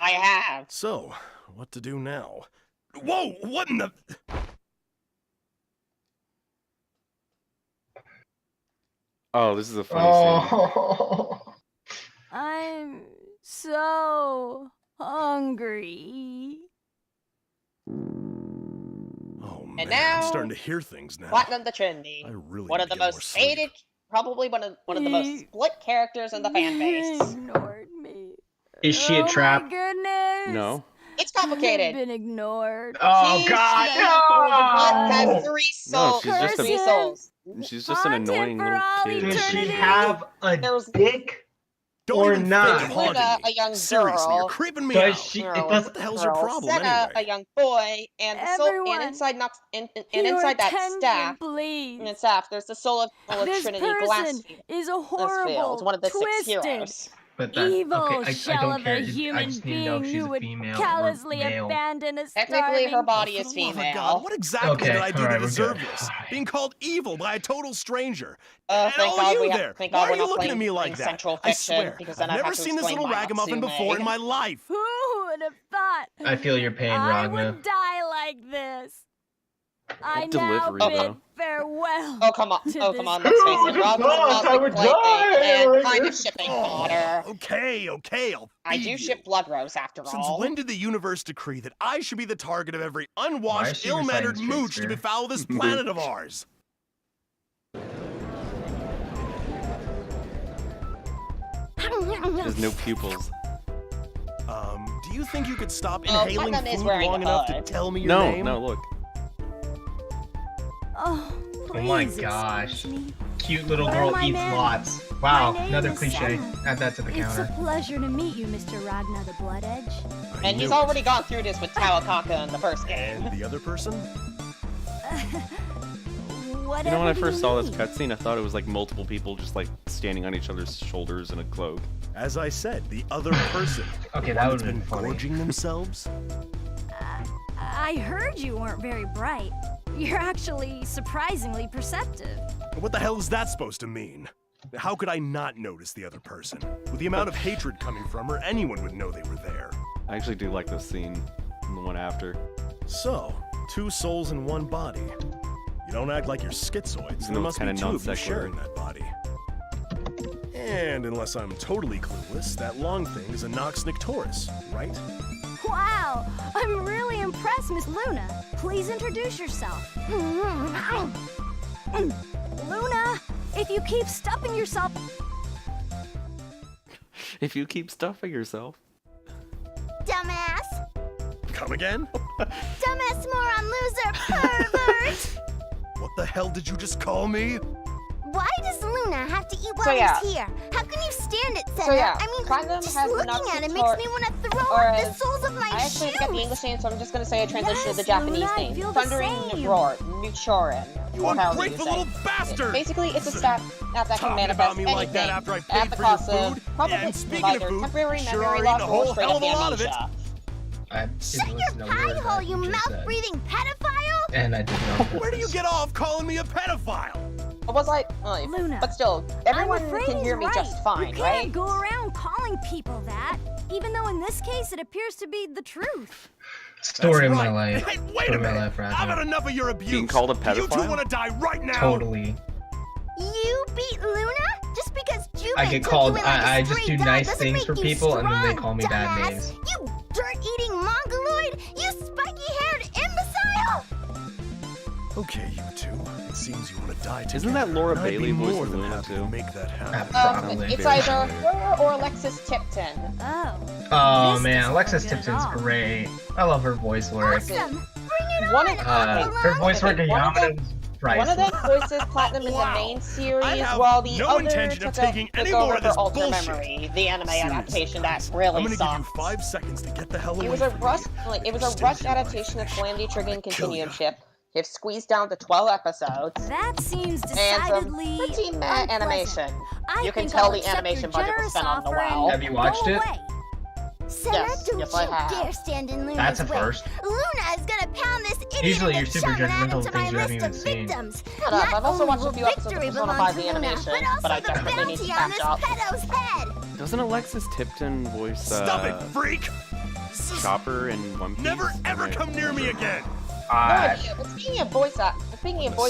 Speaker 2: I have.
Speaker 4: So, what to do now? Whoa! What in the?
Speaker 1: Oh, this is a funny scene.
Speaker 3: Oh.
Speaker 5: I'm so hungry.
Speaker 4: Oh man,
Speaker 2: And now-
Speaker 4: I'm starting to hear things now.
Speaker 2: Platinum the Trinity.
Speaker 4: I really
Speaker 2: One
Speaker 4: need
Speaker 2: of the
Speaker 4: to get more
Speaker 2: most
Speaker 4: sleep.
Speaker 2: hated, probably one of the most split characters in the fan base.
Speaker 5: Ignored me.
Speaker 3: Is she a
Speaker 5: Oh
Speaker 3: trap?
Speaker 5: my goodness.
Speaker 1: No.
Speaker 2: It's
Speaker 5: I've
Speaker 2: complicated.
Speaker 5: been ignored.
Speaker 3: Oh
Speaker 2: She's
Speaker 3: God!
Speaker 2: What has
Speaker 3: No!
Speaker 2: 3
Speaker 1: No,
Speaker 2: souls?
Speaker 1: she's just
Speaker 5: a-
Speaker 2: 3 souls.
Speaker 1: She's just an
Speaker 5: Haunted
Speaker 1: annoying
Speaker 5: for
Speaker 1: little
Speaker 5: all
Speaker 1: kid.
Speaker 3: Does she
Speaker 5: eternity.
Speaker 3: have a
Speaker 2: There's-
Speaker 3: dick?
Speaker 4: Don't
Speaker 3: Or
Speaker 4: even
Speaker 3: not.
Speaker 4: think of
Speaker 2: Luna,
Speaker 4: haunting me.
Speaker 2: a young
Speaker 4: Seriously, you're
Speaker 2: girl.
Speaker 4: creeping me
Speaker 3: Does
Speaker 4: out.
Speaker 3: she?
Speaker 2: Girl,
Speaker 3: It does.
Speaker 4: What the hell's your
Speaker 2: girl.
Speaker 4: problem
Speaker 2: Senna,
Speaker 4: anyway?
Speaker 2: a young boy, and the soul,
Speaker 5: Everyone,
Speaker 2: and inside Nox, and
Speaker 5: Your
Speaker 2: inside that
Speaker 5: attention,
Speaker 2: staff,
Speaker 5: please.
Speaker 2: and staff, there's the soul of
Speaker 5: This
Speaker 2: Trinity
Speaker 5: person
Speaker 2: Glassfield.
Speaker 5: is a horrible,
Speaker 2: One of the 6
Speaker 5: twisted,
Speaker 2: heroes.
Speaker 3: But that,
Speaker 5: evil
Speaker 3: okay, I
Speaker 5: shell
Speaker 3: don't
Speaker 5: of
Speaker 3: care.
Speaker 5: a
Speaker 3: I
Speaker 5: human
Speaker 3: just need to know
Speaker 5: being
Speaker 3: if she's
Speaker 5: who
Speaker 3: a
Speaker 5: would
Speaker 3: female
Speaker 5: callously
Speaker 3: or male.
Speaker 5: abandon a
Speaker 2: Technically, her
Speaker 5: starving
Speaker 2: body
Speaker 4: For
Speaker 2: is
Speaker 4: the love of
Speaker 2: female.
Speaker 4: God, what exactly
Speaker 3: Okay,
Speaker 4: did I do
Speaker 3: alright,
Speaker 4: to
Speaker 3: we're
Speaker 4: deserve
Speaker 3: good.
Speaker 4: this?
Speaker 3: Alright.
Speaker 4: Being called evil by a total stranger.
Speaker 2: Thank
Speaker 4: and all
Speaker 2: God
Speaker 4: you
Speaker 2: we
Speaker 4: there.
Speaker 2: have, thank
Speaker 4: Why
Speaker 2: God
Speaker 4: are
Speaker 2: we're
Speaker 4: you
Speaker 2: not
Speaker 4: looking at
Speaker 2: playing
Speaker 4: me like that?
Speaker 2: Central
Speaker 4: I
Speaker 2: Fiction,
Speaker 4: swear,
Speaker 2: because
Speaker 4: I've
Speaker 2: then I'd
Speaker 4: never
Speaker 2: have to
Speaker 4: seen this
Speaker 2: explain
Speaker 4: little
Speaker 2: my
Speaker 4: ragamuffin before in
Speaker 2: Natsume.
Speaker 4: my life.
Speaker 5: Who would have thought
Speaker 3: I feel your pain,
Speaker 5: I
Speaker 3: Ragna.
Speaker 5: would die like this? I
Speaker 1: That
Speaker 5: now
Speaker 1: delivery,
Speaker 5: bid
Speaker 1: though.
Speaker 5: farewell.
Speaker 2: Oh come on!
Speaker 5: to
Speaker 2: Oh
Speaker 5: this
Speaker 2: come on! Let's face it.
Speaker 3: Who
Speaker 2: Rob's a
Speaker 3: thought I would
Speaker 2: plaything
Speaker 3: die
Speaker 2: and
Speaker 3: like
Speaker 2: kind of
Speaker 3: this?
Speaker 2: shipping
Speaker 4: Oh,
Speaker 2: fodder.
Speaker 4: okay, I'll
Speaker 2: I
Speaker 4: feed
Speaker 2: do
Speaker 4: you.
Speaker 2: ship Blood Rose after
Speaker 4: Since
Speaker 2: all.
Speaker 4: when did the universe decree that I should be the target of every
Speaker 3: Why is
Speaker 4: unwashed,
Speaker 3: she
Speaker 4: ill-mannered
Speaker 3: reciting
Speaker 4: mooch to
Speaker 3: Shakespeare?
Speaker 4: befoul this planet of ours?
Speaker 1: There's no pupils.
Speaker 4: Do you think you could stop
Speaker 2: Well,
Speaker 4: inhaling
Speaker 2: Platinum is
Speaker 4: food
Speaker 2: wearing
Speaker 4: long
Speaker 2: a
Speaker 4: enough to
Speaker 2: hood.
Speaker 4: tell me your
Speaker 1: No,
Speaker 4: name?
Speaker 1: no, look.
Speaker 5: Oh,
Speaker 3: Oh my
Speaker 5: please
Speaker 3: gosh.
Speaker 5: excuse me.
Speaker 3: Cute little
Speaker 5: Where
Speaker 3: girl
Speaker 5: my
Speaker 3: eats
Speaker 5: man?
Speaker 3: lots. Wow,
Speaker 5: My name
Speaker 3: another
Speaker 5: is
Speaker 3: cliche.
Speaker 5: Senna.
Speaker 3: Add that to the
Speaker 5: It's
Speaker 3: counter.
Speaker 5: a pleasure to meet you, Mr. Ragna the Blood Edge.
Speaker 4: I
Speaker 2: And he's
Speaker 4: knew it.
Speaker 2: already gone through this with Tawakaka in the first game.
Speaker 4: And the other person?
Speaker 5: Whatever
Speaker 1: You know, when I
Speaker 5: do
Speaker 1: first saw this
Speaker 5: mean?
Speaker 1: cutscene, I thought it was like multiple people just like standing on each other's shoulders in a cloak.
Speaker 4: As I said, the other person.
Speaker 3: Okay,
Speaker 4: The
Speaker 3: that
Speaker 4: one
Speaker 3: would've
Speaker 4: that's
Speaker 3: been funny.
Speaker 4: gorging themselves?
Speaker 5: I heard you weren't very bright. You're actually surprisingly perceptive.
Speaker 4: What the hell is that supposed to mean? How could I not notice the other person? With the amount of hatred coming from her, anyone would know they were there.
Speaker 1: I actually do like this scene and the one after.
Speaker 4: So, 2 souls in 1 body. You don't act like you're schizoids, and there must be
Speaker 1: Kinda
Speaker 4: 2 of you
Speaker 1: non-sequitur.
Speaker 4: sharing that body. And unless I'm totally clueless, that long thing is a Nox Nictoris, right?
Speaker 5: Wow, I'm really impressed, Miss Luna. Please introduce yourself. Luna, if you keep stuffing yourself...
Speaker 1: If you keep stuffing yourself.
Speaker 5: Dumbass.
Speaker 4: Come again?
Speaker 5: Dumbass moron loser pervert.
Speaker 4: What the hell did you just call me?
Speaker 5: Why does Luna have to eat while
Speaker 2: So, yeah.
Speaker 5: he's here? How can you stand it, Senna?
Speaker 2: So, yeah,
Speaker 5: I mean,
Speaker 2: Platinum
Speaker 5: just
Speaker 2: has
Speaker 5: looking
Speaker 2: enough
Speaker 5: at it
Speaker 2: to
Speaker 5: makes me want to throw
Speaker 2: or
Speaker 5: up the
Speaker 2: as-
Speaker 5: soles of my
Speaker 2: I actually forget the
Speaker 5: shoes.
Speaker 2: English name, so I'm just gonna say a translation of the
Speaker 5: Yes,
Speaker 2: Japanese
Speaker 5: Luna, I
Speaker 2: name.
Speaker 5: feel the
Speaker 2: Thundering
Speaker 5: same.
Speaker 2: Roar, Muchorin.
Speaker 4: You
Speaker 2: or however
Speaker 4: ungrateful
Speaker 2: say.
Speaker 4: little bastard!
Speaker 2: Basically, it's a stat that can
Speaker 4: Talking
Speaker 2: manifest
Speaker 4: about me
Speaker 2: anything
Speaker 4: like that after I
Speaker 2: at
Speaker 4: paid
Speaker 2: the
Speaker 4: for
Speaker 2: cost
Speaker 4: your
Speaker 2: of
Speaker 4: food?
Speaker 2: probably
Speaker 4: And speaking of
Speaker 2: either
Speaker 4: food,
Speaker 2: temporary
Speaker 4: sure
Speaker 2: memory
Speaker 4: are
Speaker 2: loss
Speaker 4: eating a
Speaker 2: or
Speaker 4: whole
Speaker 2: straight
Speaker 4: hell
Speaker 2: up
Speaker 4: of a lot of it.
Speaker 2: amnesia.
Speaker 3: I didn't
Speaker 5: Shut
Speaker 3: listen
Speaker 5: your
Speaker 3: to a
Speaker 5: pie
Speaker 3: word
Speaker 5: hole,
Speaker 3: that
Speaker 5: you
Speaker 3: just said.
Speaker 5: mouth-breathing pedophile!
Speaker 3: And I did not.
Speaker 4: Where do you get off calling me a pedophile?
Speaker 2: It was like,
Speaker 5: Luna,
Speaker 2: but still, everyone
Speaker 5: I'm afraid
Speaker 2: can
Speaker 5: he's
Speaker 2: hear me
Speaker 5: right.
Speaker 2: just fine,
Speaker 5: you
Speaker 2: right?
Speaker 5: can't go around calling people that, even though in this case it appears to be the truth.
Speaker 3: Story of
Speaker 4: That's
Speaker 3: my
Speaker 4: right.
Speaker 3: life.
Speaker 4: Hey, wait
Speaker 3: Story
Speaker 4: a
Speaker 3: of my
Speaker 4: minute!
Speaker 3: life, right
Speaker 4: I've
Speaker 3: now.
Speaker 4: had enough of your abuse.
Speaker 1: Being called a
Speaker 4: Do you two
Speaker 1: pedophile?
Speaker 4: want to die right now?
Speaker 3: Totally.
Speaker 5: You beat Luna? Just because Juve
Speaker 3: I get
Speaker 5: took
Speaker 3: called-
Speaker 5: you in like a
Speaker 3: I just
Speaker 5: stray
Speaker 3: do
Speaker 5: dog
Speaker 3: nice
Speaker 5: doesn't
Speaker 3: things
Speaker 5: make
Speaker 3: for
Speaker 5: you
Speaker 3: people, and then they
Speaker 5: strong,
Speaker 3: call me bad
Speaker 5: dumbass.
Speaker 3: names.
Speaker 5: You dirt-eating mongoloid! You spiky-haired imbecile!
Speaker 4: Okay, you two. It seems you want to die together.
Speaker 1: Isn't that Laura
Speaker 4: and I'd be
Speaker 1: Bailey
Speaker 4: more
Speaker 1: voicing
Speaker 4: than
Speaker 1: Luna,
Speaker 4: happy
Speaker 1: too?
Speaker 4: to make that happen.
Speaker 3: Probably.
Speaker 2: It's either her or Alexis Tipton.
Speaker 5: Oh.
Speaker 3: Oh
Speaker 5: This
Speaker 3: man,
Speaker 5: doesn't
Speaker 3: Alexis
Speaker 5: look good at
Speaker 3: Tipton's
Speaker 5: all.
Speaker 3: great. I love her voice work.
Speaker 5: Awesome! Bring it
Speaker 2: One
Speaker 5: on!
Speaker 2: of-
Speaker 3: Her voice work in
Speaker 2: One of them-
Speaker 3: Yamada's
Speaker 2: One of them
Speaker 3: priceless.
Speaker 2: voices platinum in the
Speaker 4: Wow.
Speaker 2: main
Speaker 4: I
Speaker 2: series,
Speaker 4: have
Speaker 2: while the
Speaker 4: no
Speaker 2: other
Speaker 4: intention of
Speaker 2: took
Speaker 4: taking any
Speaker 2: over
Speaker 4: more of
Speaker 2: for
Speaker 4: this
Speaker 2: Ultra
Speaker 4: bullshit.
Speaker 2: Memory, the anime
Speaker 4: Seriously,
Speaker 2: adaptation that
Speaker 4: guys,
Speaker 2: really
Speaker 4: I'm gonna
Speaker 2: sucks.
Speaker 4: give you 5 seconds to get the hell away
Speaker 2: It was a
Speaker 4: from
Speaker 2: rushed,
Speaker 4: me.
Speaker 2: like, it was
Speaker 4: Or
Speaker 2: a
Speaker 4: stay
Speaker 2: rushed
Speaker 4: till I
Speaker 2: adaptation of
Speaker 4: finish.
Speaker 2: Calamity Trigger and
Speaker 4: I'm gonna kill
Speaker 2: Continuum
Speaker 4: ya.
Speaker 2: ship. They've squeezed down to 12 episodes.
Speaker 5: That seems
Speaker 2: And some
Speaker 5: decidedly
Speaker 2: pretty meh
Speaker 5: unpleasant.
Speaker 2: animation.
Speaker 5: I
Speaker 2: You can
Speaker 5: think
Speaker 2: tell
Speaker 5: I'll
Speaker 2: the
Speaker 5: accept
Speaker 2: animation
Speaker 5: your
Speaker 2: budget was
Speaker 5: generous
Speaker 2: spent on the
Speaker 5: offer
Speaker 2: well.
Speaker 5: and
Speaker 3: Have you watched
Speaker 5: go
Speaker 3: it?
Speaker 5: away. Senna,
Speaker 2: Yes,
Speaker 5: don't
Speaker 2: yes, I
Speaker 5: you
Speaker 2: have.
Speaker 5: dare stand in Luna's
Speaker 3: That's a
Speaker 5: way.
Speaker 3: first.
Speaker 5: Luna is gonna pound this idiot
Speaker 3: Usually
Speaker 5: in
Speaker 3: you're
Speaker 5: the
Speaker 3: super
Speaker 5: chum and add him
Speaker 3: judgmental
Speaker 5: to
Speaker 3: of
Speaker 5: my
Speaker 3: things you haven't
Speaker 5: list
Speaker 3: even
Speaker 5: of
Speaker 3: seen.
Speaker 5: victims.
Speaker 2: Shut
Speaker 5: Not
Speaker 2: up, I've also
Speaker 5: only
Speaker 2: watched a
Speaker 5: will
Speaker 2: few episodes of
Speaker 5: victory
Speaker 2: Persona
Speaker 5: belong
Speaker 2: 5
Speaker 5: to
Speaker 2: the
Speaker 5: Luna,
Speaker 2: animation,
Speaker 5: but
Speaker 2: but I
Speaker 5: also the
Speaker 2: definitely need to
Speaker 5: bounty on
Speaker 2: catch
Speaker 5: this
Speaker 2: up.
Speaker 5: pedo's head.
Speaker 1: Doesn't Alexis Tipton voice
Speaker 4: Stop it, freak!
Speaker 1: Chopper in One Piece?
Speaker 4: Never ever
Speaker 1: Right.
Speaker 4: come near me again!
Speaker 2: No idea, but speaking of voice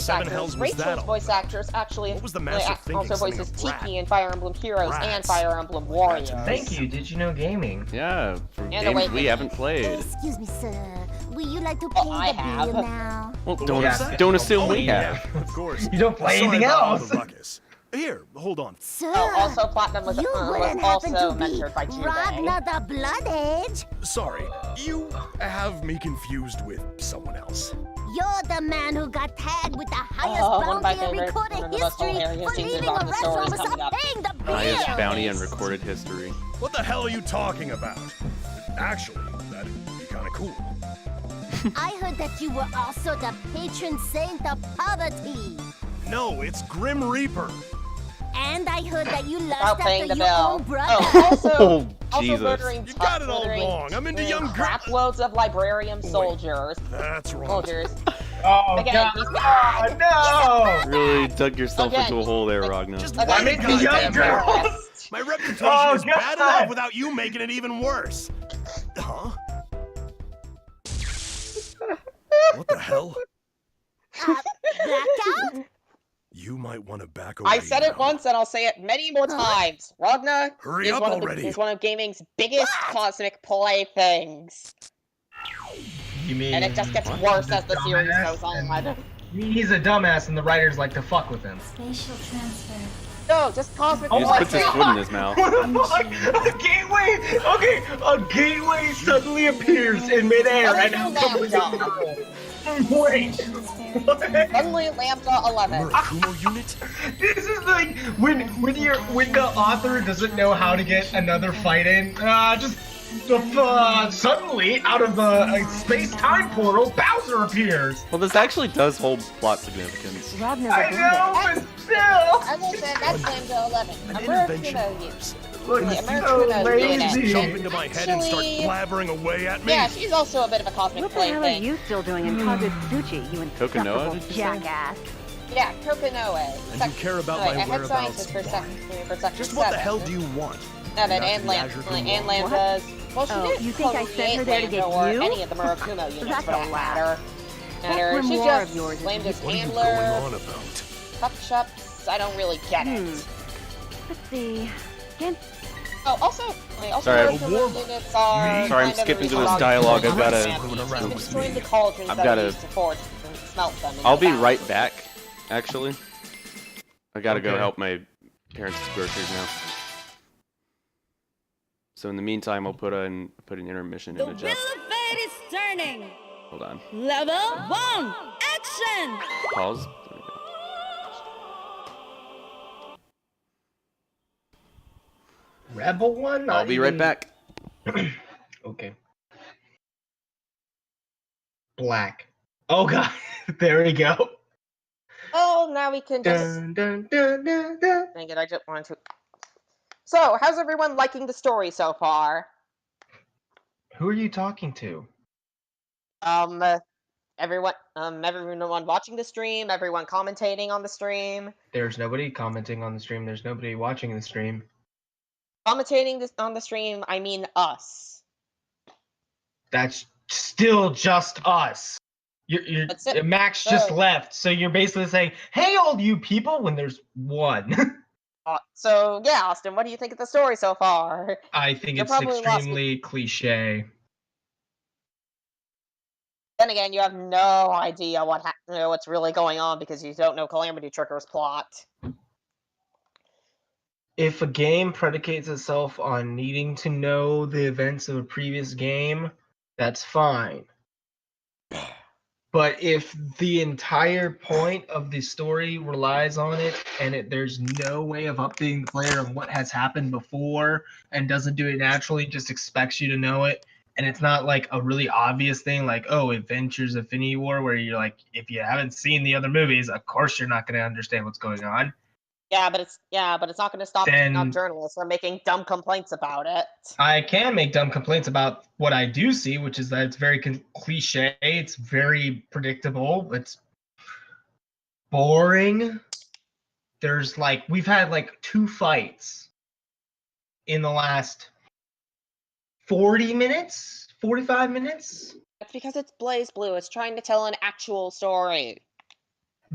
Speaker 4: Seven hells
Speaker 2: actors,
Speaker 4: was that
Speaker 2: Rachel's
Speaker 4: all
Speaker 2: voice
Speaker 4: about?
Speaker 2: actress actually
Speaker 4: What was the master thinking,
Speaker 2: also
Speaker 4: sending
Speaker 2: voices
Speaker 4: a rat?
Speaker 2: Tiki in Fire Emblem Heroes and
Speaker 4: Rats.
Speaker 2: Fire Emblem Warriors.
Speaker 3: Thank you. Did you know gaming?
Speaker 1: Yeah, for
Speaker 2: And
Speaker 1: games
Speaker 2: Awakening.
Speaker 1: we haven't played.
Speaker 5: Excuse me, sir. Will you like to
Speaker 2: Oh,
Speaker 5: pay
Speaker 2: I
Speaker 5: the
Speaker 2: have.
Speaker 5: bill now?
Speaker 1: Well,
Speaker 4: What
Speaker 1: don't,
Speaker 4: was that?
Speaker 1: don't assume
Speaker 4: Oh,
Speaker 1: we
Speaker 4: yeah,
Speaker 1: have.
Speaker 4: of course.
Speaker 3: You don't play
Speaker 4: Sorry
Speaker 3: anything
Speaker 4: about all
Speaker 3: else.
Speaker 4: the ruckus. Here, hold on.
Speaker 5: Sir,
Speaker 2: Oh, also Platinum was
Speaker 5: you wouldn't happen
Speaker 2: also
Speaker 5: to be
Speaker 2: mentored by Jinzo.
Speaker 5: Ragnar the Blood Edge?
Speaker 4: Sorry, you have me confused with someone else.
Speaker 5: You're the man who got tagged with the highest
Speaker 2: one of my
Speaker 5: bounty in
Speaker 2: favorite- one
Speaker 5: recorded
Speaker 2: of the most
Speaker 5: history
Speaker 2: hilarious
Speaker 5: for
Speaker 2: scenes in
Speaker 5: leaving a
Speaker 2: Rocky Story is
Speaker 5: restaurant
Speaker 2: coming
Speaker 5: without
Speaker 2: up.
Speaker 5: paying the bill.
Speaker 1: Highest bounty
Speaker 2: Yes.
Speaker 1: on recorded history.
Speaker 4: What the hell are you talking about? Actually, that'd be kind of cool.
Speaker 5: I heard that you were also the patron saint of poverty.
Speaker 4: No, it's Grim Reaper.
Speaker 5: And I heard that you
Speaker 2: Without
Speaker 5: lust
Speaker 2: paying
Speaker 5: after
Speaker 2: the
Speaker 5: your
Speaker 2: bill.
Speaker 5: own brother.
Speaker 2: Oh, also,
Speaker 1: Oh,
Speaker 2: also
Speaker 1: Jesus.
Speaker 2: murdering
Speaker 4: You got it all
Speaker 2: murdering-
Speaker 4: wrong. I'm into young
Speaker 2: crap
Speaker 4: girl.
Speaker 2: loads of librarian soldiers.
Speaker 4: That's wrong.
Speaker 2: Soldiers.
Speaker 3: Oh
Speaker 2: Again,
Speaker 3: god.
Speaker 2: he's bad.
Speaker 3: Oh, no!
Speaker 1: Really dug yourself
Speaker 2: Again,
Speaker 1: into a hole there,
Speaker 2: like,
Speaker 1: Ragnar.
Speaker 4: Just
Speaker 2: Okay,
Speaker 3: I'm
Speaker 4: wait,
Speaker 3: into
Speaker 4: goddamn
Speaker 3: young
Speaker 4: girl.
Speaker 3: girls.
Speaker 4: My reputation
Speaker 3: Oh,
Speaker 4: is bad
Speaker 3: God.
Speaker 4: enough without you making it even worse. Huh? What the hell?
Speaker 5: Blackout?
Speaker 4: You might want to back away.
Speaker 2: I said it
Speaker 4: now.
Speaker 2: once and I'll say it many more times. Ragnar
Speaker 4: Hurry
Speaker 2: is
Speaker 4: up
Speaker 2: one,
Speaker 4: already.
Speaker 2: is one of gaming's biggest cosmic playthings.
Speaker 3: You mean
Speaker 2: And it just gets
Speaker 3: he's
Speaker 2: worse
Speaker 3: a
Speaker 2: as the series
Speaker 3: dumbass
Speaker 2: goes
Speaker 3: and-
Speaker 2: on.
Speaker 3: You mean he's a dumbass and the writers like to fuck with him.
Speaker 5: Spatial transfer.
Speaker 2: No, just cosmic
Speaker 1: He just puts his
Speaker 2: playthings.
Speaker 1: foot in his mouth.
Speaker 3: What the fuck? A gateway! Okay, a gateway suddenly appears in midair and
Speaker 2: Lambda.
Speaker 3: Wait. What?
Speaker 2: Suddenly Lambda 11.
Speaker 4: Murakumo unit?
Speaker 3: This is like when the author doesn't know how to get another fight in, suddenly out of the space-time portal, Bowser appears.
Speaker 1: Well, this actually does hold plot significance.
Speaker 3: I know, but still.
Speaker 2: As I said, that's Lambda 11.
Speaker 4: An
Speaker 2: A
Speaker 4: intervention
Speaker 2: Murakumo
Speaker 4: of
Speaker 2: unit.
Speaker 4: yours.
Speaker 3: Look,
Speaker 2: Yeah,
Speaker 3: it's
Speaker 2: Murakumo
Speaker 3: so
Speaker 2: unit.
Speaker 3: lazy.
Speaker 4: Jump into my head and start
Speaker 2: Actually-
Speaker 4: blabbering away at me?
Speaker 2: Yeah, she's also a bit of a cosmic
Speaker 9: What the hell are
Speaker 2: plaything.
Speaker 9: you still doing in Kagetsuchi, you
Speaker 1: Kokonoha,
Speaker 9: insufferable
Speaker 1: did you say?
Speaker 9: jackass?
Speaker 2: Yeah, Kokonoe.
Speaker 4: And you care about
Speaker 2: Alright,
Speaker 4: my
Speaker 2: I had
Speaker 4: whereabouts?
Speaker 2: scientists for section
Speaker 4: Just what the
Speaker 2: 7.
Speaker 4: hell do you want?
Speaker 2: Seven,
Speaker 4: Not
Speaker 2: and
Speaker 4: the
Speaker 2: Lam,
Speaker 4: Azure Thing
Speaker 2: and
Speaker 4: one?
Speaker 2: Lam does. Well, she
Speaker 5: Oh,
Speaker 2: didn't
Speaker 5: you think I sent her
Speaker 2: create
Speaker 5: there to get
Speaker 2: Lambda or
Speaker 5: you?
Speaker 2: any of the Murakumo units
Speaker 5: That's
Speaker 2: for
Speaker 5: a
Speaker 2: that
Speaker 5: laugh.
Speaker 2: matter. She's
Speaker 5: grimoire
Speaker 2: just
Speaker 5: of yours is
Speaker 2: Lambda's
Speaker 4: What are you
Speaker 2: handler.
Speaker 4: going on about?
Speaker 2: Touch-ups. I don't really get it.
Speaker 5: Let's see. Can
Speaker 2: Oh, also,
Speaker 1: Sorry,
Speaker 2: Murakumo units are.
Speaker 1: Sorry, I'm
Speaker 2: kind of
Speaker 1: skipping
Speaker 2: the
Speaker 1: through this
Speaker 2: reason
Speaker 1: dialogue. I've
Speaker 2: why
Speaker 1: gotta-
Speaker 2: She's destroying the cauldrons
Speaker 1: I've
Speaker 2: that
Speaker 1: gotta-
Speaker 2: are used to forge and smelt them. into
Speaker 1: I'll be
Speaker 2: balance.
Speaker 1: right back, actually. I gotta go
Speaker 3: Okay.
Speaker 1: help my parents' groceries now. So in the meantime, I'll put an intermission
Speaker 9: The
Speaker 1: image
Speaker 9: wheel
Speaker 1: up.
Speaker 9: of fate is turning.
Speaker 1: Hold on.
Speaker 9: Level 1, action!
Speaker 1: Pause. There we go.
Speaker 3: Rebel one? Not
Speaker 1: I'll be right
Speaker 3: even-
Speaker 1: back.
Speaker 3: Okay. Black. Oh god, there we go.
Speaker 2: Oh, now we can just.
Speaker 3: Dun, dun, dun, dun, dun.
Speaker 2: Dang it, I just wanted to. So, how's everyone liking the story so far?
Speaker 3: Who are you talking to?
Speaker 2: Everyone watching the stream, everyone commentating on the stream.
Speaker 3: There's nobody commenting on the stream. There's nobody watching the stream.
Speaker 2: Commentating this on the stream, I mean us.
Speaker 3: That's still just us.
Speaker 2: That's it.
Speaker 3: Max just
Speaker 2: So-
Speaker 3: left, so you're basically saying, "Hey, all you people," when there's one.
Speaker 2: So, yeah, Austin, what do you think of the story so far?
Speaker 3: I think
Speaker 2: You're
Speaker 3: it's
Speaker 2: probably lost-
Speaker 3: extremely cliche.
Speaker 2: Then again, you have no idea what's really going on because you don't know Calamity Trigger's plot.
Speaker 3: If a game predicates itself on needing to know the events of a previous game, that's fine. But if the entire point of the story relies on it and there's no way of updating the player on what has happened before and doesn't do it naturally, just expects you to know it, and it's not like a really obvious thing like, oh, Adventures Infinity War, where you're like, if you haven't seen the other movies, of course you're not going to understand what's going on.
Speaker 2: Yeah, but it's not going to stop
Speaker 3: Then-
Speaker 2: journalists from making dumb complaints about it.
Speaker 3: I can make dumb complaints about what I do see, which is that it's very cliche, it's very predictable, it's boring. There's we've had 2 fights in the last 40 minutes, 45 minutes.
Speaker 2: That's because it's BlazBlue. It's trying to tell an actual story.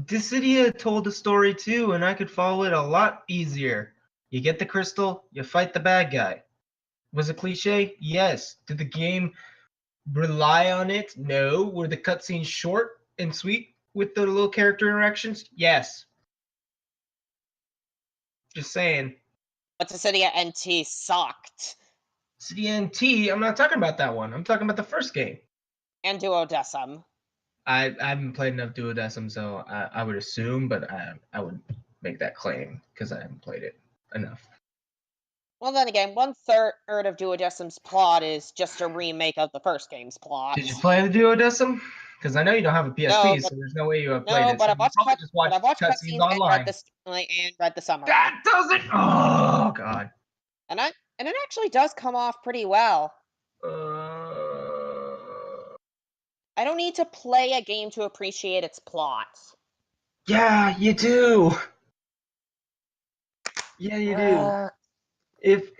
Speaker 3: Dissidia told the story too, and I could follow it a lot easier. You get the crystal, you fight the bad guy. Was it cliche? Yes. Did the game rely on it? No. Were the cutscenes short and sweet with the little character interactions? Yes. Just saying.
Speaker 2: But Dissidia NT sucked.
Speaker 3: CNT, I'm not talking about that one. I'm talking about the first game.
Speaker 2: And Duodecim.
Speaker 3: I haven't played enough Duodecim, so I would assume, but I would make that claim because I haven't played it enough.
Speaker 2: Well, then again, 1/3 of Duodecim's plot is just a remake of the first game's plot.
Speaker 3: Did you play the Duodecim? Because I know you don't have a PSP,
Speaker 2: No,
Speaker 3: so
Speaker 2: but-
Speaker 3: there's no way you have played
Speaker 2: No,
Speaker 3: it.
Speaker 2: but
Speaker 3: so
Speaker 2: I've watched,
Speaker 3: you probably just watched
Speaker 2: cutscenes and
Speaker 3: online.
Speaker 2: read the summary.
Speaker 3: That doesn't. Oh god.
Speaker 2: And it actually does come off pretty well. I don't need to play a game to appreciate its plot.
Speaker 3: Yeah, you do. Yeah, you do. If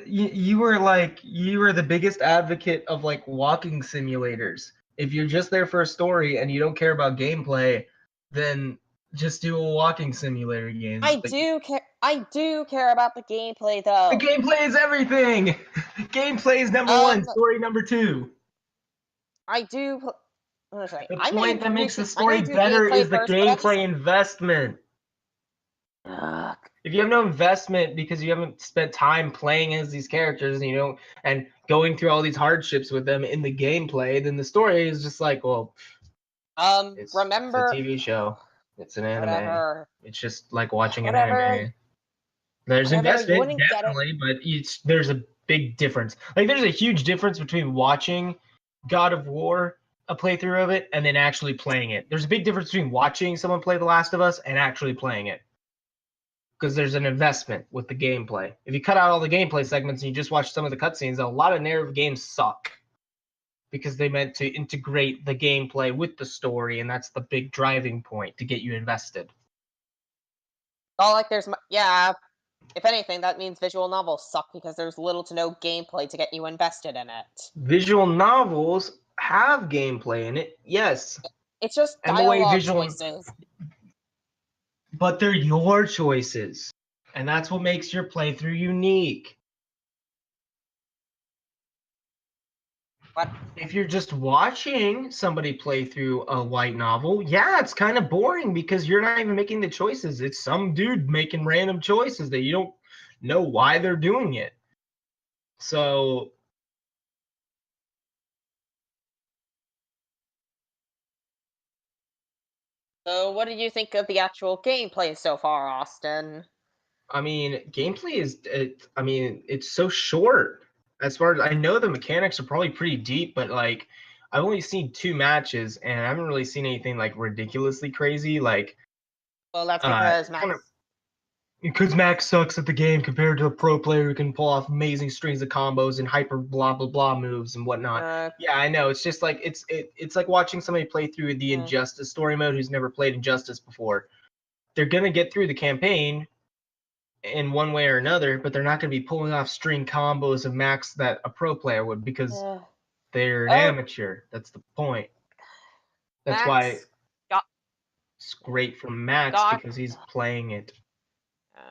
Speaker 3: you were the biggest advocate of walking simulators. If you're just there for a story and you don't care about gameplay, then just do a walking simulator game.
Speaker 2: I do care about the gameplay though.
Speaker 3: The gameplay is everything. Gameplay is number one. Story number two.
Speaker 2: I do.
Speaker 3: The point that makes the story better is the gameplay investment.
Speaker 2: Ugh.
Speaker 3: If you have no investment because you haven't spent time playing as these characters and going through all these hardships with them in the gameplay, then the story is just it's
Speaker 2: remember
Speaker 3: a TV show. It's an anime.
Speaker 2: whatever.
Speaker 3: It's just like watching an
Speaker 2: Whatever.
Speaker 3: anime. There's
Speaker 2: Whatever, you
Speaker 3: investment,
Speaker 2: wouldn't get it.
Speaker 3: definitely, but there's a big difference. There's a huge difference between watching God of War, a playthrough of it, and then actually playing it. There's a big difference between watching someone play The Last of Us and actually playing it. Because there's an investment with the gameplay. If you cut out all the gameplay segments and you just watch some of the cutscenes, a lot of narrative games suck. because they meant to integrate the gameplay with the story, and that's the big driving point to get you invested.
Speaker 2: Oh, like yeah. If anything, that means visual novels suck because there's little to no gameplay to get you invested in it.
Speaker 3: Visual novels have gameplay in it, yes.
Speaker 2: It's just
Speaker 3: And the way
Speaker 2: dialogue
Speaker 3: visual
Speaker 2: choices.
Speaker 3: But they're your choices. And that's what makes your playthrough unique.
Speaker 2: What?
Speaker 3: If you're just watching somebody play through a light novel, yeah, it's kind of boring because you're not even making the choices. It's some dude making random choices that you don't know why they're doing it. So
Speaker 2: what did you think of the actual gameplay so far, Austin?
Speaker 3: I mean, gameplay it's so short. As far as I know, the mechanics are probably pretty deep, but like I've only seen 2 matches and I haven't really seen anything like ridiculously crazy. Like,
Speaker 2: Well, that's because Max.
Speaker 3: Because Max sucks at the game compared to a pro player who can pull off amazing strings of combos and hyper blah blah blah moves and whatnot. Yeah, I know. It's just like it's like watching somebody play through the Injustice story mode who's never played Injustice before. They're gonna get through the campaign in one way or another, but they're not going to be pulling off string combos of Max that a pro player would because they're an amateur. That's the point. That's why it's great for Max because he's playing it.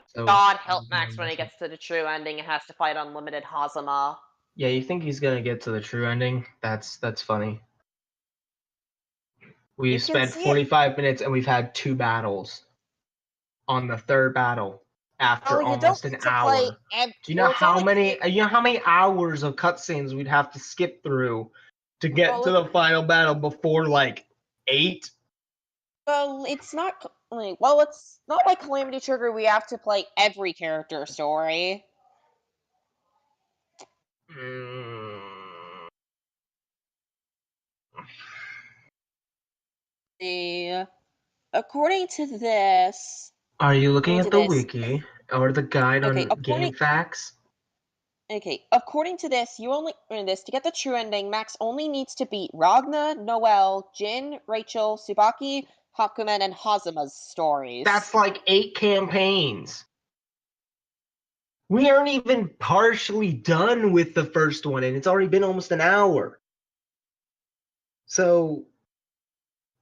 Speaker 3: So,
Speaker 2: God help Max when he gets to the true ending and has to fight unlimited Hazama.
Speaker 3: Yeah, you think he's going to get to the true ending? That's funny. We've spent 45 minutes and we've had 2 battles. On the 3rd battle. After almost an hour. Do you know how many hours of cutscenes we'd have to skip through to get to the final battle before like 8?
Speaker 2: Well, it's not like Calamity Trigger. We have to play every character story. According to this.
Speaker 3: Are you looking at the wiki or the guide on game facts?
Speaker 2: Okay, according to this, to get the true ending, Max only needs to beat Ragna, Noelle, Jin, Rachel, Tsubaki, Hakumen, and Hazama's stories.
Speaker 3: That's like 8 campaigns. We aren't even partially done with the first one, and it's already been almost an hour. So,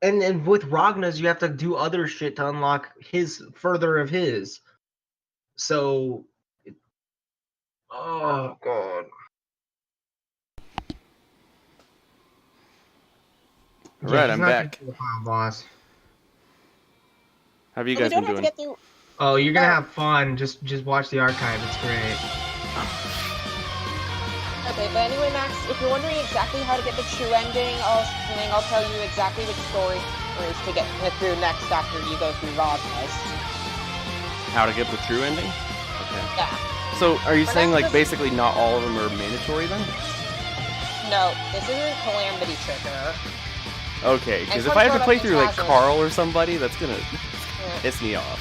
Speaker 3: and with Ragna's, you have to do other shit to unlock further of his. So, oh god.
Speaker 1: All right, I'm back.
Speaker 3: Boss.
Speaker 1: How have you guys been doing?
Speaker 3: Oh, you're gonna have fun. Just watch the archive. It's great.
Speaker 2: Okay, but anyway, Max, if you're wondering exactly how to get the true ending, I'll tell you exactly which story to get through next after you go through Ragna's.
Speaker 1: How to get the true ending? Okay.
Speaker 2: Yeah.
Speaker 1: So, are you saying like basically not all of them are mandatory then?
Speaker 2: No, this isn't Calamity Trigger.
Speaker 1: Okay, because if I have to play through like Carl or somebody, that's gonna piss me off.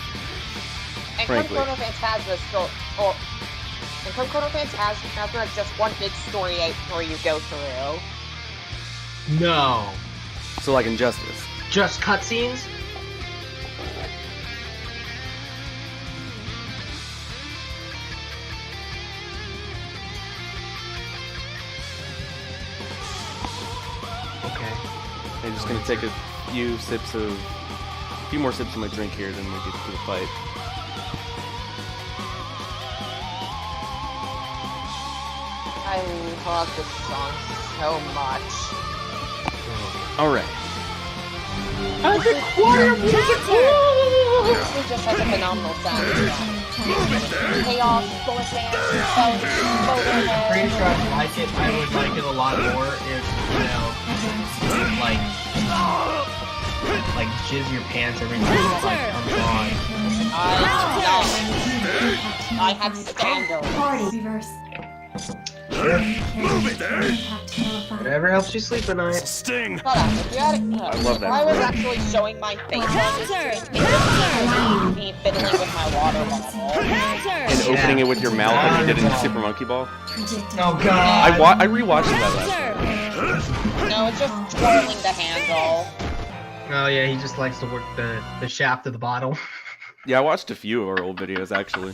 Speaker 2: And Chrono Phantasma is just one big story where you go through.
Speaker 3: No.
Speaker 1: So like Injustice.
Speaker 3: Just cutscenes? Okay.
Speaker 1: I'm just gonna take a few more sips of my drink here, then we get to the fight.
Speaker 2: I love this song so much.
Speaker 1: Alright.
Speaker 2: I require music! It just has a phenomenal soundtrack. Chaos, Bullshit,
Speaker 3: Pretty sure I like it. I would like it a lot more if, like jizz your pants every time it comes on.
Speaker 2: I have standards.
Speaker 7: Move it there!
Speaker 3: Whatever helps you sleep at night.
Speaker 7: Sting!
Speaker 1: I love that.
Speaker 2: I was actually showing my face on this screen, me fiddling with my water bottle.
Speaker 1: And opening it with your mouth like you did in Super Monkey Ball.
Speaker 3: Oh god!
Speaker 1: I rewatched that last night.
Speaker 2: No, it's just twirling the handle.
Speaker 3: Oh yeah, he just likes to work the shaft of the bottle.
Speaker 1: Yeah, I watched a few of our old videos actually.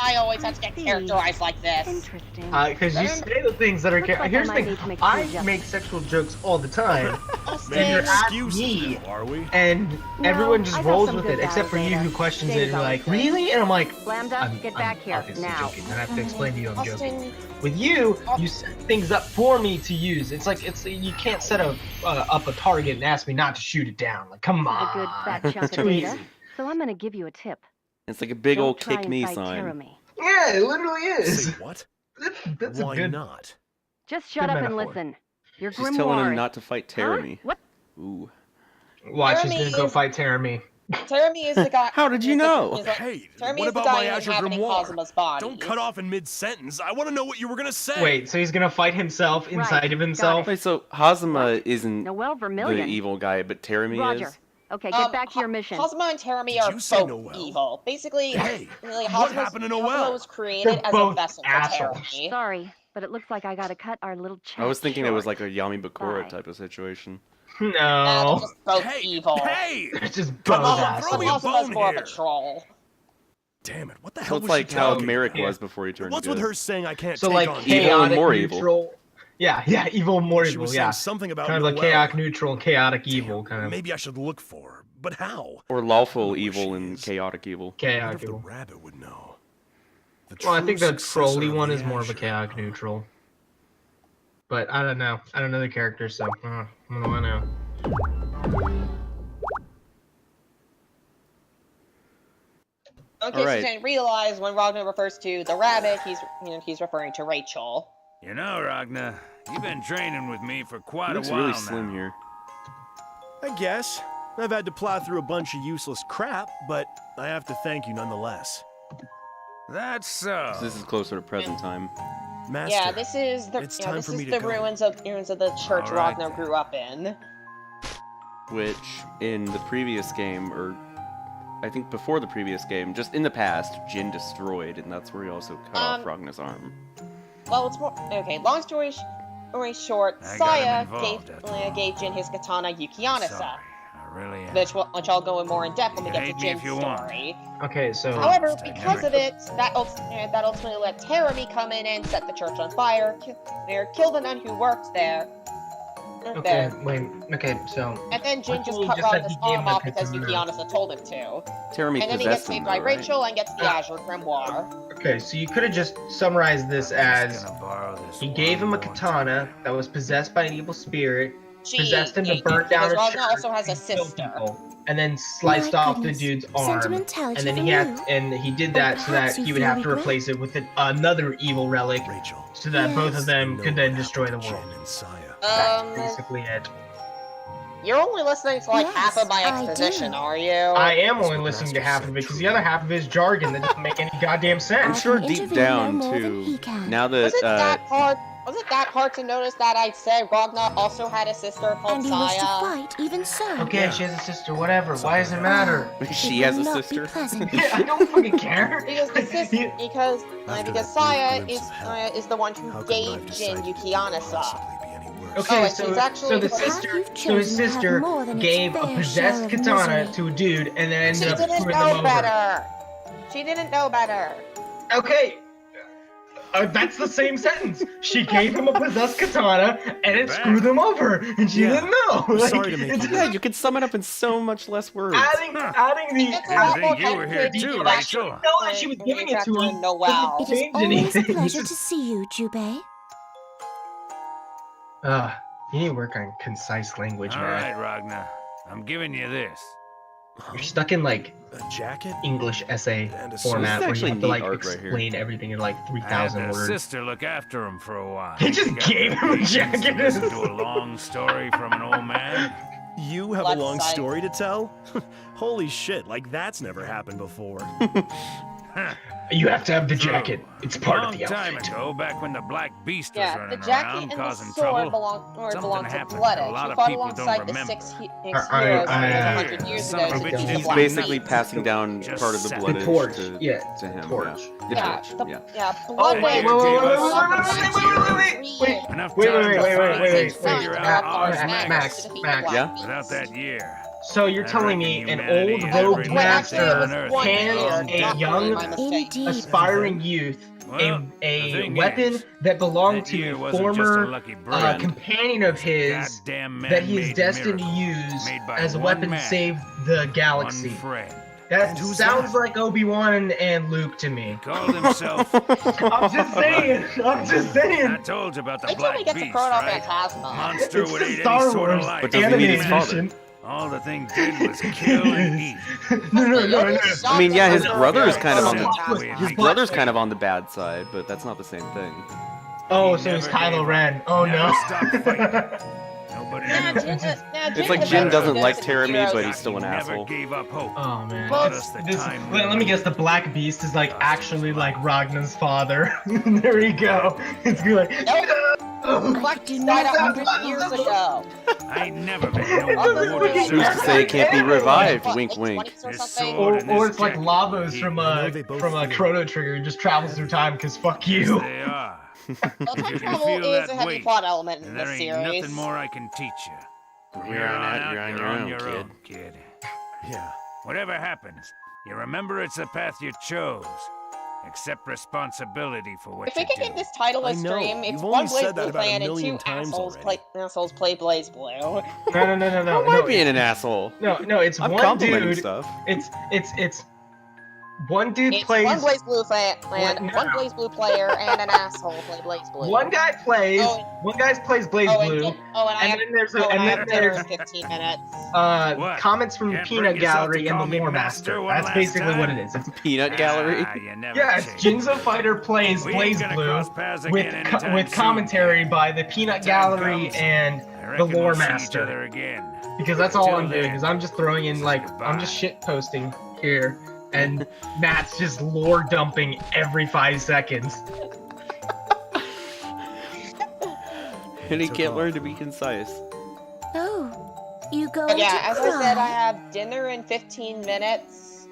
Speaker 2: I always have to get characterized like this.
Speaker 8: Interesting.
Speaker 3: Because you say the things that are.
Speaker 8: Looks like
Speaker 3: Here's
Speaker 8: I
Speaker 3: the
Speaker 8: might
Speaker 3: thing.
Speaker 8: need to make some
Speaker 3: I
Speaker 8: adjustments.
Speaker 3: make sexual jokes all the time,
Speaker 2: Austin,
Speaker 3: and you're
Speaker 4: Excuses
Speaker 3: asking me,
Speaker 4: now, are we?
Speaker 3: and
Speaker 8: No,
Speaker 3: everyone just
Speaker 8: I got
Speaker 3: rolls
Speaker 8: some
Speaker 3: with
Speaker 8: good
Speaker 3: it, except for you
Speaker 8: value
Speaker 3: who
Speaker 8: later.
Speaker 3: questions
Speaker 8: Dave's
Speaker 3: it. And you're
Speaker 8: always
Speaker 3: like,
Speaker 8: good.
Speaker 3: really? And I'm like,
Speaker 8: Lambda, get back here
Speaker 3: obviously
Speaker 8: now.
Speaker 3: joking. I have to explain to you I'm joking.
Speaker 2: Austin,
Speaker 3: With you, you set things up for me to use. It's like you can't set up a target and ask me not to shoot it down. Like, come
Speaker 8: A
Speaker 3: on.
Speaker 8: good fat
Speaker 3: It's
Speaker 8: chunk of
Speaker 3: too
Speaker 8: data.
Speaker 3: easy.
Speaker 8: So I'm gonna give you a tip.
Speaker 1: It's like a big
Speaker 8: Don't
Speaker 1: old
Speaker 8: try
Speaker 1: kick
Speaker 8: and
Speaker 1: me
Speaker 8: fight
Speaker 1: sign.
Speaker 8: Terumi.
Speaker 3: Yeah, it literally is.
Speaker 4: Say what?
Speaker 3: That's
Speaker 4: Why
Speaker 3: a good.
Speaker 4: not?
Speaker 8: Just shut
Speaker 3: Good
Speaker 8: up and
Speaker 3: metaphor.
Speaker 8: listen. Your
Speaker 1: She's telling him
Speaker 8: grimoire.
Speaker 1: not to fight
Speaker 8: Huh?
Speaker 1: Terumi.
Speaker 8: What?
Speaker 1: Ooh.
Speaker 3: Watch, he's
Speaker 2: Terumi
Speaker 3: gonna go
Speaker 2: is-
Speaker 3: fight Terumi.
Speaker 2: Terumi is the guy.
Speaker 1: How did you know?
Speaker 4: Hey,
Speaker 2: Terumi
Speaker 4: what
Speaker 2: is the
Speaker 4: about
Speaker 2: guy
Speaker 4: my Azure
Speaker 2: inhabiting
Speaker 4: Grimoire?
Speaker 2: Kazuma's body.
Speaker 4: Don't cut off in mid-sentence. I want to know what you were gonna say.
Speaker 3: Wait, so he's gonna fight himself inside
Speaker 8: Right,
Speaker 3: of
Speaker 8: got
Speaker 3: himself?
Speaker 1: Wait, so Hazuma isn't
Speaker 8: Noel
Speaker 1: the
Speaker 8: Vermillion.
Speaker 1: evil guy, but Terumi
Speaker 8: Roger.
Speaker 1: is?
Speaker 8: Okay, get back to your mission.
Speaker 2: Kazuma and Terumi
Speaker 4: Did
Speaker 2: are
Speaker 4: you say
Speaker 2: both
Speaker 4: Noel?
Speaker 2: evil. Basically,
Speaker 4: Hey,
Speaker 2: really,
Speaker 4: what happened to Noel?
Speaker 2: Kazuma was created
Speaker 3: They're
Speaker 2: as a
Speaker 3: both
Speaker 2: vessel for
Speaker 3: assholes.
Speaker 2: Terumi.
Speaker 8: Sorry, but it looks like I gotta cut our little chat
Speaker 1: I was thinking it was
Speaker 8: short.
Speaker 1: like a Yami Bakura
Speaker 8: Bye.
Speaker 1: type of situation.
Speaker 2: They're
Speaker 3: No.
Speaker 2: just both
Speaker 4: Hey,
Speaker 2: evil.
Speaker 4: hey!
Speaker 3: They're just
Speaker 4: Come
Speaker 3: both
Speaker 4: on,
Speaker 3: assholes.
Speaker 4: throw me a
Speaker 2: Kazuma's
Speaker 4: bone
Speaker 2: more of a
Speaker 4: here.
Speaker 2: troll.
Speaker 4: Damn it! What the
Speaker 1: So
Speaker 4: hell
Speaker 1: it's
Speaker 4: was
Speaker 1: like
Speaker 4: she
Speaker 1: how
Speaker 4: talking
Speaker 1: Merrick
Speaker 4: about?
Speaker 1: was before he turned
Speaker 4: What's
Speaker 1: good.
Speaker 4: with her saying I can't
Speaker 3: So
Speaker 4: take
Speaker 3: like
Speaker 4: on
Speaker 1: Evil and
Speaker 3: chaotic
Speaker 1: more evil.
Speaker 3: neutral. Yeah, evil, more
Speaker 4: She
Speaker 3: evil.
Speaker 4: was
Speaker 3: Yeah,
Speaker 4: saying something about
Speaker 3: kind of like
Speaker 4: Noel.
Speaker 3: chaotic neutral and chaotic
Speaker 4: Damn,
Speaker 3: evil, kind of
Speaker 4: Maybe I should look for her, but how?
Speaker 1: Or lawful
Speaker 4: I know where
Speaker 1: evil
Speaker 4: she
Speaker 1: and
Speaker 4: is.
Speaker 1: chaotic evil.
Speaker 4: I wonder
Speaker 3: chaotic
Speaker 4: if the
Speaker 3: evil.
Speaker 4: rabbit would know. The
Speaker 3: Well, I
Speaker 4: true
Speaker 3: think the
Speaker 4: successor
Speaker 3: trolley
Speaker 4: of
Speaker 3: one
Speaker 4: the
Speaker 3: is more of a
Speaker 4: Azure.
Speaker 3: chaotic neutral. But I don't know. I don't know the characters, so what do I know?
Speaker 2: Okay,
Speaker 1: Alright.
Speaker 2: so then realize when Ragnar refers to the rabbit, he's referring to Rachel.
Speaker 7: You know, Ragnar, you've been training with me for
Speaker 1: He
Speaker 7: quite a
Speaker 1: looks
Speaker 7: while
Speaker 1: really
Speaker 7: now.
Speaker 1: slim here.
Speaker 4: I guess. I've had to plow through a bunch of useless crap, but I have to thank you nonetheless.
Speaker 7: That's so.
Speaker 1: So this is closer to present time.
Speaker 4: Master,
Speaker 2: Yeah, this is the
Speaker 4: it's time for me to go.
Speaker 2: ruins of the church
Speaker 7: All right,
Speaker 2: Ragnar
Speaker 7: then.
Speaker 2: grew up in.
Speaker 1: Which, in the previous game, or I think before the previous game, just in the past, Jin destroyed, and that's where he also cut off Ragnar's arm.
Speaker 2: Well, it's more okay. Long story short,
Speaker 7: I got him
Speaker 2: Saya
Speaker 7: involved, that's all.
Speaker 2: gave Jin his katana Yukianasa,
Speaker 7: Sorry, I really am.
Speaker 2: which I'll go in more in depth when we
Speaker 7: You
Speaker 2: get
Speaker 7: hate
Speaker 2: to
Speaker 7: me if
Speaker 2: Jin's
Speaker 7: you want.
Speaker 2: story.
Speaker 3: Okay, so
Speaker 2: However,
Speaker 7: I
Speaker 2: because
Speaker 7: never-
Speaker 2: of it, that ultimately let Terumi come in and set the church on fire, kill the nun who worked there.
Speaker 3: okay, wait, okay, so
Speaker 2: And then Jin
Speaker 3: Why
Speaker 2: just
Speaker 3: can't
Speaker 2: cut
Speaker 3: you just have
Speaker 2: Ragnar's
Speaker 3: he gave
Speaker 2: arm
Speaker 3: the
Speaker 2: off because
Speaker 3: katana?
Speaker 2: Yukianasa told him to.
Speaker 1: Terumi
Speaker 2: And then he gets
Speaker 1: possessed him,
Speaker 2: saved
Speaker 1: though,
Speaker 2: by
Speaker 1: right?
Speaker 2: Rachel and gets the Azure Grimoire.
Speaker 3: okay, so you could have just summarized this
Speaker 7: I'm just
Speaker 3: as
Speaker 7: gonna borrow this
Speaker 3: he gave him a
Speaker 7: one more
Speaker 3: katana
Speaker 7: time.
Speaker 3: that was possessed by an evil spirit,
Speaker 2: She
Speaker 3: possessed him to
Speaker 2: he-
Speaker 3: burn down
Speaker 2: because
Speaker 3: a
Speaker 2: Ragnar
Speaker 3: church
Speaker 2: also has a
Speaker 3: and kill
Speaker 2: sister.
Speaker 3: people, and then sliced
Speaker 5: My
Speaker 3: off
Speaker 5: goodness,
Speaker 3: the dude's arm.
Speaker 5: sentimentality
Speaker 3: And then
Speaker 5: from
Speaker 3: he had,
Speaker 5: you.
Speaker 3: and he did that so
Speaker 5: perhaps
Speaker 3: that
Speaker 5: you
Speaker 3: he would
Speaker 5: feel
Speaker 3: have to
Speaker 5: regret?
Speaker 3: replace it with another evil relic,
Speaker 4: Rachel,
Speaker 3: so that both of
Speaker 5: Yes.
Speaker 3: them
Speaker 4: know
Speaker 3: could then
Speaker 4: what
Speaker 3: destroy the
Speaker 4: happened to
Speaker 3: world.
Speaker 4: Jin and Saya.
Speaker 3: That's basically it.
Speaker 2: You're only listening to like
Speaker 5: Yes,
Speaker 2: half of my
Speaker 5: I
Speaker 2: exposition,
Speaker 5: do.
Speaker 2: are you?
Speaker 3: I am
Speaker 4: That's
Speaker 3: only
Speaker 4: what
Speaker 3: listening to
Speaker 4: Master
Speaker 3: half
Speaker 4: said,
Speaker 3: of it because
Speaker 4: true.
Speaker 3: the other half of it is jargon that doesn't make any goddamn
Speaker 1: I'm
Speaker 3: sense.
Speaker 1: sure
Speaker 5: can
Speaker 1: deep
Speaker 5: intervene
Speaker 1: down,
Speaker 5: no more than he
Speaker 1: too,
Speaker 5: can.
Speaker 1: now
Speaker 2: Was it
Speaker 1: that,
Speaker 2: that hard? Was it that hard to notice that I said Ragnar also had a sister called
Speaker 5: And he was to
Speaker 2: Saya?
Speaker 5: fight, even so.
Speaker 3: Okay,
Speaker 4: Yeah.
Speaker 3: she has a sister, whatever. Why does it matter?
Speaker 1: she
Speaker 5: It
Speaker 1: has
Speaker 5: will
Speaker 1: a
Speaker 5: not
Speaker 1: sister?
Speaker 5: Be pleasant.
Speaker 3: Yeah, I don't fucking care.
Speaker 2: Because the sister,
Speaker 3: You-
Speaker 4: After
Speaker 2: because
Speaker 4: that brief
Speaker 2: Saya
Speaker 4: glimpse of hell,
Speaker 2: is the one who
Speaker 4: how could
Speaker 2: gave
Speaker 4: life
Speaker 2: Jin
Speaker 4: decide you could
Speaker 2: Yukianasa.
Speaker 4: possibly be any worse?
Speaker 3: Okay,
Speaker 2: Oh,
Speaker 3: so,
Speaker 2: she's actually
Speaker 3: so the
Speaker 2: the-
Speaker 3: sister,
Speaker 5: You've
Speaker 3: so his
Speaker 5: chosen to have
Speaker 3: sister
Speaker 5: more than its
Speaker 3: gave a
Speaker 5: fair
Speaker 3: possessed
Speaker 5: share of
Speaker 3: katana
Speaker 5: misery.
Speaker 3: to a dude, and then
Speaker 2: She
Speaker 3: ended up
Speaker 2: didn't
Speaker 3: screwing them
Speaker 2: know
Speaker 3: over.
Speaker 2: better. She didn't know better.
Speaker 3: Okay, that's the same sentence. She gave him a possessed katana, and it screwed them over, and she
Speaker 4: Yeah.
Speaker 3: didn't know.
Speaker 4: I'm
Speaker 3: Like,
Speaker 4: sorry to make
Speaker 3: it's
Speaker 4: you
Speaker 1: Yeah, you could sum it up in so much less words.
Speaker 3: adding the.
Speaker 2: It's a
Speaker 7: Didn't
Speaker 2: lot
Speaker 7: think
Speaker 2: more
Speaker 7: you were here
Speaker 2: complicated
Speaker 7: too,
Speaker 2: than
Speaker 7: Rachel.
Speaker 3: Know that she was giving it to
Speaker 2: Chapter
Speaker 3: him.
Speaker 2: Noel.
Speaker 3: doesn't
Speaker 5: It is
Speaker 3: change
Speaker 5: always a
Speaker 3: anything.
Speaker 5: pleasure to see you, Jubei.
Speaker 3: You need to work on concise language,
Speaker 7: All
Speaker 3: man.
Speaker 7: right, Ragnar. I'm giving you this.
Speaker 3: You're stuck in like
Speaker 4: A jacket?
Speaker 3: English essay
Speaker 4: And a
Speaker 3: format
Speaker 1: This is
Speaker 3: where you
Speaker 1: actually
Speaker 3: have to like
Speaker 1: neat art right here.
Speaker 3: explain everything in like
Speaker 7: I had
Speaker 3: 3,000
Speaker 7: the
Speaker 3: words.
Speaker 7: sister look after him for a while.
Speaker 3: He just
Speaker 7: You got
Speaker 3: gave
Speaker 7: the
Speaker 3: him a
Speaker 7: patience to
Speaker 3: jacket.
Speaker 7: Listen to a long story from an old man.
Speaker 4: You have
Speaker 2: Let's
Speaker 4: a long
Speaker 2: say-
Speaker 4: story to tell? Holy shit, like that's never happened before.
Speaker 3: You have to have the jacket. It's part of the
Speaker 7: Long time
Speaker 3: outfit.
Speaker 7: ago, back when the Black Beast was
Speaker 2: Yeah, the
Speaker 7: running
Speaker 2: jacket
Speaker 7: around
Speaker 2: and the
Speaker 7: causing
Speaker 2: sword
Speaker 7: trouble,
Speaker 2: belong
Speaker 7: something
Speaker 2: to
Speaker 7: happened
Speaker 2: Blooded.
Speaker 7: that a lot
Speaker 2: He
Speaker 7: of
Speaker 2: fought
Speaker 7: people don't
Speaker 2: alongside the
Speaker 7: remember.
Speaker 2: six heroes
Speaker 3: I-
Speaker 2: 100 years
Speaker 7: Son
Speaker 2: ago
Speaker 7: of a
Speaker 2: to
Speaker 7: bitch
Speaker 2: defeat the
Speaker 7: didn't
Speaker 1: He's
Speaker 2: Black
Speaker 1: basically
Speaker 2: Beast.
Speaker 1: passing down
Speaker 7: Just
Speaker 1: part of the
Speaker 7: sat
Speaker 1: blood
Speaker 3: The torch.
Speaker 1: to
Speaker 3: Yeah.
Speaker 1: him.
Speaker 3: Torch.
Speaker 1: The
Speaker 2: Yeah,
Speaker 1: torch.
Speaker 2: the,
Speaker 1: Yeah.
Speaker 2: yeah,
Speaker 7: Oh,
Speaker 2: Blooded.
Speaker 7: wait,
Speaker 3: wait,
Speaker 7: Enough
Speaker 3: Wait,
Speaker 7: time to finally
Speaker 3: wait.
Speaker 7: figure
Speaker 3: Max,
Speaker 7: out Oz
Speaker 3: Max,
Speaker 7: Max.
Speaker 3: Max.
Speaker 1: Yeah?
Speaker 7: Without that year,
Speaker 3: So you're
Speaker 7: I
Speaker 3: telling
Speaker 7: reckon
Speaker 3: me an
Speaker 7: humanity
Speaker 3: old
Speaker 7: is
Speaker 3: rogue
Speaker 7: every
Speaker 2: Well,
Speaker 7: last
Speaker 2: actually,
Speaker 3: master
Speaker 2: it was
Speaker 7: on Earth.
Speaker 2: 1
Speaker 3: hands
Speaker 2: year,
Speaker 3: a
Speaker 2: not
Speaker 3: young
Speaker 2: really my mistake.
Speaker 8: Indeed.
Speaker 3: aspiring youth
Speaker 7: Well, the
Speaker 3: a
Speaker 7: thing
Speaker 3: weapon
Speaker 7: is,
Speaker 3: that belonged
Speaker 7: that year
Speaker 3: to a
Speaker 7: wasn't just a
Speaker 3: former
Speaker 7: lucky brand.
Speaker 3: companion of
Speaker 7: It was a
Speaker 3: his
Speaker 7: goddamn
Speaker 3: that he is
Speaker 7: man-made
Speaker 3: destined to
Speaker 7: miracle
Speaker 3: use
Speaker 7: made by
Speaker 3: as a
Speaker 7: one
Speaker 3: weapon to
Speaker 7: man,
Speaker 3: save the
Speaker 7: one
Speaker 3: galaxy.
Speaker 7: friend.
Speaker 3: That
Speaker 4: And who's
Speaker 3: sounds
Speaker 4: that?
Speaker 3: like Obi-Wan and Luke to me.
Speaker 7: Called himself.
Speaker 3: I'm just saying. I'm just
Speaker 7: I
Speaker 3: saying.
Speaker 7: told you about the
Speaker 2: Wait till we
Speaker 7: Black
Speaker 2: get to
Speaker 7: Beast,
Speaker 2: Chrono
Speaker 7: right?
Speaker 2: Phantasma.
Speaker 7: Monster
Speaker 3: It's
Speaker 7: would
Speaker 3: the
Speaker 7: eat
Speaker 3: Star
Speaker 7: any sort of
Speaker 3: Wars
Speaker 7: life.
Speaker 1: But does he
Speaker 3: anime
Speaker 1: need his father?
Speaker 3: edition.
Speaker 7: All the thing did was kill and eat.
Speaker 3: No.
Speaker 1: I mean, yeah, his
Speaker 2: Shotgun
Speaker 1: brother is kind of on
Speaker 7: That's
Speaker 1: the
Speaker 7: the way it
Speaker 1: his
Speaker 7: makes
Speaker 1: brother's
Speaker 7: sense.
Speaker 1: kind of on the bad side, but that's not the same thing.
Speaker 3: Oh,
Speaker 7: He
Speaker 3: so it's
Speaker 7: never
Speaker 3: Kylo
Speaker 7: gave
Speaker 3: Ren.
Speaker 7: up.
Speaker 3: Oh
Speaker 7: Never
Speaker 3: no.
Speaker 7: stopped fighting. Nobody
Speaker 2: Nah,
Speaker 7: knew.
Speaker 1: It's like Jin doesn't like Terami, but he's still an
Speaker 7: He never
Speaker 1: asshole.
Speaker 7: gave up hope.
Speaker 3: Oh man.
Speaker 7: Well,
Speaker 3: This,
Speaker 7: it's the
Speaker 3: this,
Speaker 7: time
Speaker 3: let me guess. The Black Beast is like actually like Ragnar's father. There you go. It's good.
Speaker 2: Black Beast died 100 years ago.
Speaker 7: I ain't never been no water
Speaker 1: Who's to say it can't be revived?
Speaker 2: What,
Speaker 1: Wink,
Speaker 2: late
Speaker 1: wink.
Speaker 2: 20s or
Speaker 7: His
Speaker 2: something?
Speaker 7: sword
Speaker 3: Or it's like Lavos from
Speaker 4: know they both
Speaker 3: a
Speaker 4: feel.
Speaker 3: Chrono Trigger. It just travels through time. Cause fuck you.
Speaker 7: They are.
Speaker 2: Well, time
Speaker 7: If you
Speaker 2: travel
Speaker 7: feel
Speaker 2: is
Speaker 7: that
Speaker 2: a heavy
Speaker 7: weight,
Speaker 2: plot element in
Speaker 7: And
Speaker 2: this
Speaker 7: there ain't
Speaker 2: series.
Speaker 7: nothing more I can teach you. From
Speaker 1: You're
Speaker 7: here on
Speaker 1: on-
Speaker 7: out,
Speaker 1: you're on your own,
Speaker 7: kid.
Speaker 4: Yeah.
Speaker 7: Whatever happens, you remember it's the path you chose. Accept responsibility for what
Speaker 2: If we
Speaker 7: you
Speaker 2: could
Speaker 7: do.
Speaker 2: get this title
Speaker 4: I
Speaker 2: a
Speaker 4: know,
Speaker 2: stream, it's
Speaker 4: you've
Speaker 2: one
Speaker 4: only said that
Speaker 2: BlazBlue
Speaker 4: about a
Speaker 2: fan and
Speaker 4: million
Speaker 2: 2
Speaker 4: times
Speaker 2: assholes
Speaker 4: already.
Speaker 2: play BlazBlue.
Speaker 3: No.
Speaker 1: How am I being an asshole?
Speaker 3: No. It's
Speaker 1: I'm
Speaker 3: one
Speaker 1: complimenting
Speaker 3: dude.
Speaker 1: stuff.
Speaker 3: It's one dude
Speaker 2: It's
Speaker 3: plays.
Speaker 2: one BlazBlue fan,
Speaker 3: What?
Speaker 2: one
Speaker 3: No.
Speaker 2: BlazBlue player, and an asshole play BlazBlue.
Speaker 3: One guy plays.
Speaker 2: Oh.
Speaker 3: One guy plays
Speaker 2: Oh, and,
Speaker 3: BlazBlue.
Speaker 2: and I
Speaker 3: And
Speaker 2: have,
Speaker 3: then there's
Speaker 2: oh, and I
Speaker 3: and
Speaker 2: have
Speaker 3: then
Speaker 2: dinner
Speaker 3: there's
Speaker 2: in 15 minutes.
Speaker 7: What?
Speaker 3: comments from the
Speaker 7: Can't
Speaker 3: Peanut
Speaker 7: bring yourself to
Speaker 3: Gallery and
Speaker 7: call
Speaker 3: the
Speaker 7: me
Speaker 3: Lore
Speaker 7: master
Speaker 3: Master.
Speaker 7: one
Speaker 3: That's
Speaker 7: last
Speaker 3: basically what
Speaker 7: time?
Speaker 3: it is. It's,
Speaker 1: Peanut gallery.
Speaker 7: You never
Speaker 3: yeah, it's
Speaker 7: change.
Speaker 3: Jinzo Fighter plays
Speaker 7: We ain't gonna cross
Speaker 3: BlazBlue
Speaker 7: paths
Speaker 3: with
Speaker 7: again anytime
Speaker 3: with
Speaker 7: soon,
Speaker 3: commentary
Speaker 7: kid.
Speaker 3: by the Peanut
Speaker 7: Time
Speaker 3: Gallery
Speaker 7: comes,
Speaker 3: and
Speaker 7: I
Speaker 3: the
Speaker 7: reckon
Speaker 3: Lore
Speaker 7: we'll see each
Speaker 3: Master.
Speaker 7: other again.
Speaker 3: Because that's all
Speaker 7: Until
Speaker 3: I'm doing.
Speaker 7: then,
Speaker 3: Is I'm just throwing in like I'm just shit posting here, and Matt's just lore dumping every 5 seconds.
Speaker 1: And he can't learn to be concise.
Speaker 8: Oh, you go
Speaker 2: But yeah,
Speaker 8: to
Speaker 2: as
Speaker 8: cry.
Speaker 2: I said, I have dinner in 15 minutes.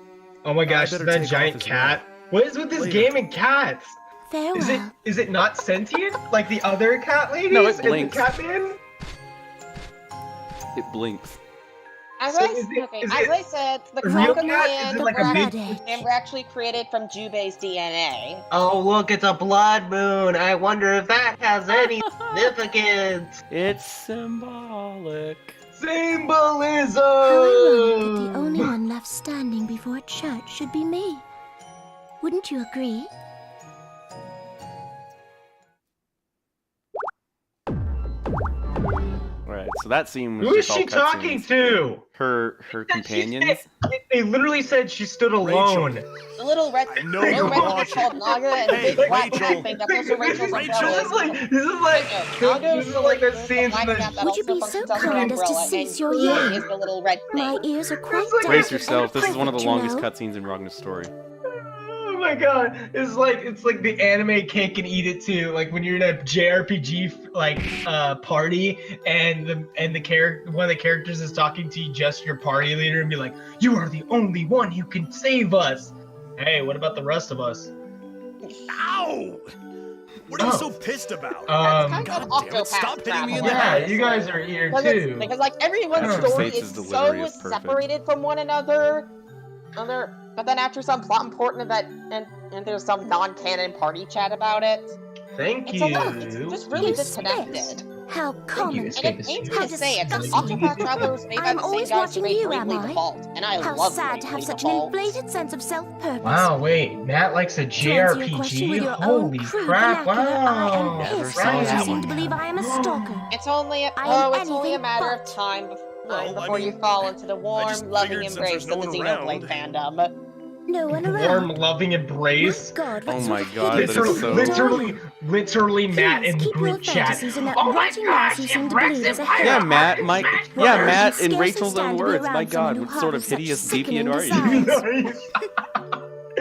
Speaker 3: Oh my gosh, is
Speaker 4: better
Speaker 3: that
Speaker 4: take
Speaker 3: giant
Speaker 4: off as
Speaker 3: cat? What is with this
Speaker 4: Later.
Speaker 3: game and cats?
Speaker 8: Farewell.
Speaker 3: Is it not sentient like the other cat ladies?
Speaker 1: No, it
Speaker 3: and the
Speaker 1: blinks.
Speaker 3: Catman?
Speaker 1: It blinks.
Speaker 2: As
Speaker 3: So
Speaker 2: I
Speaker 3: is it-
Speaker 2: okay,
Speaker 3: is
Speaker 2: as
Speaker 3: it
Speaker 2: I said, the
Speaker 3: a real
Speaker 2: Conga
Speaker 3: cat?
Speaker 2: clan
Speaker 3: Is it like a big?
Speaker 8: Blooded.
Speaker 2: were actually created from Jubei's DNA.
Speaker 3: Oh look, it's a blood moon. I wonder if that has any significance.
Speaker 1: It's symbolic.
Speaker 3: Symbolism.
Speaker 8: How ironic that the only one left standing before church should be me. Wouldn't you agree?
Speaker 1: Right. So that scene was
Speaker 3: Who is
Speaker 1: just all
Speaker 3: she talking
Speaker 1: cutscenes.
Speaker 3: to?
Speaker 1: Her companions.
Speaker 3: They literally said she stood alone.
Speaker 2: The little red,
Speaker 4: I know
Speaker 2: the
Speaker 4: you're
Speaker 2: little red
Speaker 4: watching.
Speaker 2: called Naga and
Speaker 4: Hey,
Speaker 2: the big black
Speaker 4: Rachel.
Speaker 2: cat thing. That's also Rachel's umbrella.
Speaker 3: This is like the scenes in the.
Speaker 8: Would you be so kind as to cease your yelling?
Speaker 2: Is the little red
Speaker 8: My
Speaker 2: thing.
Speaker 8: ears are quite
Speaker 3: It's like-
Speaker 8: deaf.
Speaker 1: Brace yourself. This is one of the
Speaker 8: Perfect, you
Speaker 1: longest
Speaker 8: know.
Speaker 1: cutscenes in Ragnar's story.
Speaker 3: Oh my god, it's like the anime cake and eat it too. Like when you're in a JRPG party and one of the characters is talking to you, just your party leader, and be like, "You are the only one who can save us." Hey, what about the rest of us?
Speaker 4: Ow! What are you
Speaker 3: Oh.
Speaker 4: so pissed about?
Speaker 2: That's kind
Speaker 4: God
Speaker 2: of
Speaker 4: damn it,
Speaker 2: Octopath
Speaker 4: stop hitting me in
Speaker 2: Traveler.
Speaker 4: the
Speaker 3: Yeah,
Speaker 4: head.
Speaker 3: you guys are here too.
Speaker 2: Because like everyone's
Speaker 3: Oh.
Speaker 2: story
Speaker 1: States'
Speaker 2: is
Speaker 1: delivery
Speaker 2: so
Speaker 1: is perfect.
Speaker 2: separated from one another. But then after some plot important event and there's some non-canon party chat about it,
Speaker 3: Thank
Speaker 2: it's
Speaker 3: you.
Speaker 2: a lot. It's just really
Speaker 8: You
Speaker 2: disconnected.
Speaker 8: spit. How
Speaker 3: Thank you,
Speaker 8: common.
Speaker 3: Escape.
Speaker 2: And it pains me
Speaker 8: How
Speaker 2: to say it, but
Speaker 8: disgusting.
Speaker 2: Octopath Traveler was made by
Speaker 8: I'm
Speaker 2: the same
Speaker 8: always
Speaker 2: guys who
Speaker 8: watching
Speaker 2: made
Speaker 8: you,
Speaker 2: Bravely
Speaker 8: am I?
Speaker 2: Default, and I
Speaker 8: How
Speaker 2: love
Speaker 8: sad to have
Speaker 2: Bravely
Speaker 8: such an
Speaker 2: Default.
Speaker 8: inflated sense of self-purpose.
Speaker 3: Wow, wait, Matt likes a
Speaker 8: To answer your question
Speaker 3: JRPG?
Speaker 8: with your own
Speaker 3: Holy
Speaker 8: crude
Speaker 3: crap,
Speaker 8: vernacular, I
Speaker 3: wow.
Speaker 8: am pissed
Speaker 1: saw
Speaker 8: that
Speaker 1: that
Speaker 8: you seem
Speaker 1: one.
Speaker 8: to believe I am a stalker.
Speaker 2: It's only
Speaker 8: I am
Speaker 2: it's only a
Speaker 8: anything
Speaker 2: matter of
Speaker 8: but.
Speaker 2: time
Speaker 4: Well, I
Speaker 2: before you
Speaker 4: mean,
Speaker 2: fall into the warm,
Speaker 4: just
Speaker 2: loving
Speaker 4: figured since
Speaker 2: embrace
Speaker 4: there's
Speaker 2: of
Speaker 4: no
Speaker 2: the
Speaker 4: one
Speaker 2: Xenoblade fandom.
Speaker 8: No one
Speaker 3: Warm,
Speaker 8: around.
Speaker 3: loving
Speaker 8: My
Speaker 3: embrace?
Speaker 8: God, what
Speaker 1: Oh
Speaker 8: sort
Speaker 1: my
Speaker 8: of
Speaker 1: God,
Speaker 8: hideous
Speaker 1: that is
Speaker 8: thing
Speaker 1: so-
Speaker 8: are you?
Speaker 3: literally Matt in
Speaker 8: Please
Speaker 3: the
Speaker 8: keep your
Speaker 3: group chat.
Speaker 8: fantasies in that
Speaker 3: Oh my
Speaker 8: rotting
Speaker 3: gosh,
Speaker 8: mess you seem
Speaker 3: it
Speaker 8: to
Speaker 3: wrecks
Speaker 8: believe is a
Speaker 3: empire.
Speaker 8: hell.
Speaker 1: Yeah, Matt, Mike.
Speaker 8: Well,
Speaker 1: Yeah,
Speaker 8: you
Speaker 1: Matt, in
Speaker 8: scarcely
Speaker 1: Rachel's own
Speaker 8: stand to be
Speaker 1: words. My
Speaker 8: around
Speaker 1: God,
Speaker 8: someone
Speaker 1: what
Speaker 8: who
Speaker 1: sort of
Speaker 8: harbors such
Speaker 1: hideous, deviant
Speaker 8: sickening
Speaker 1: are you?
Speaker 8: desires.
Speaker 3: Nice.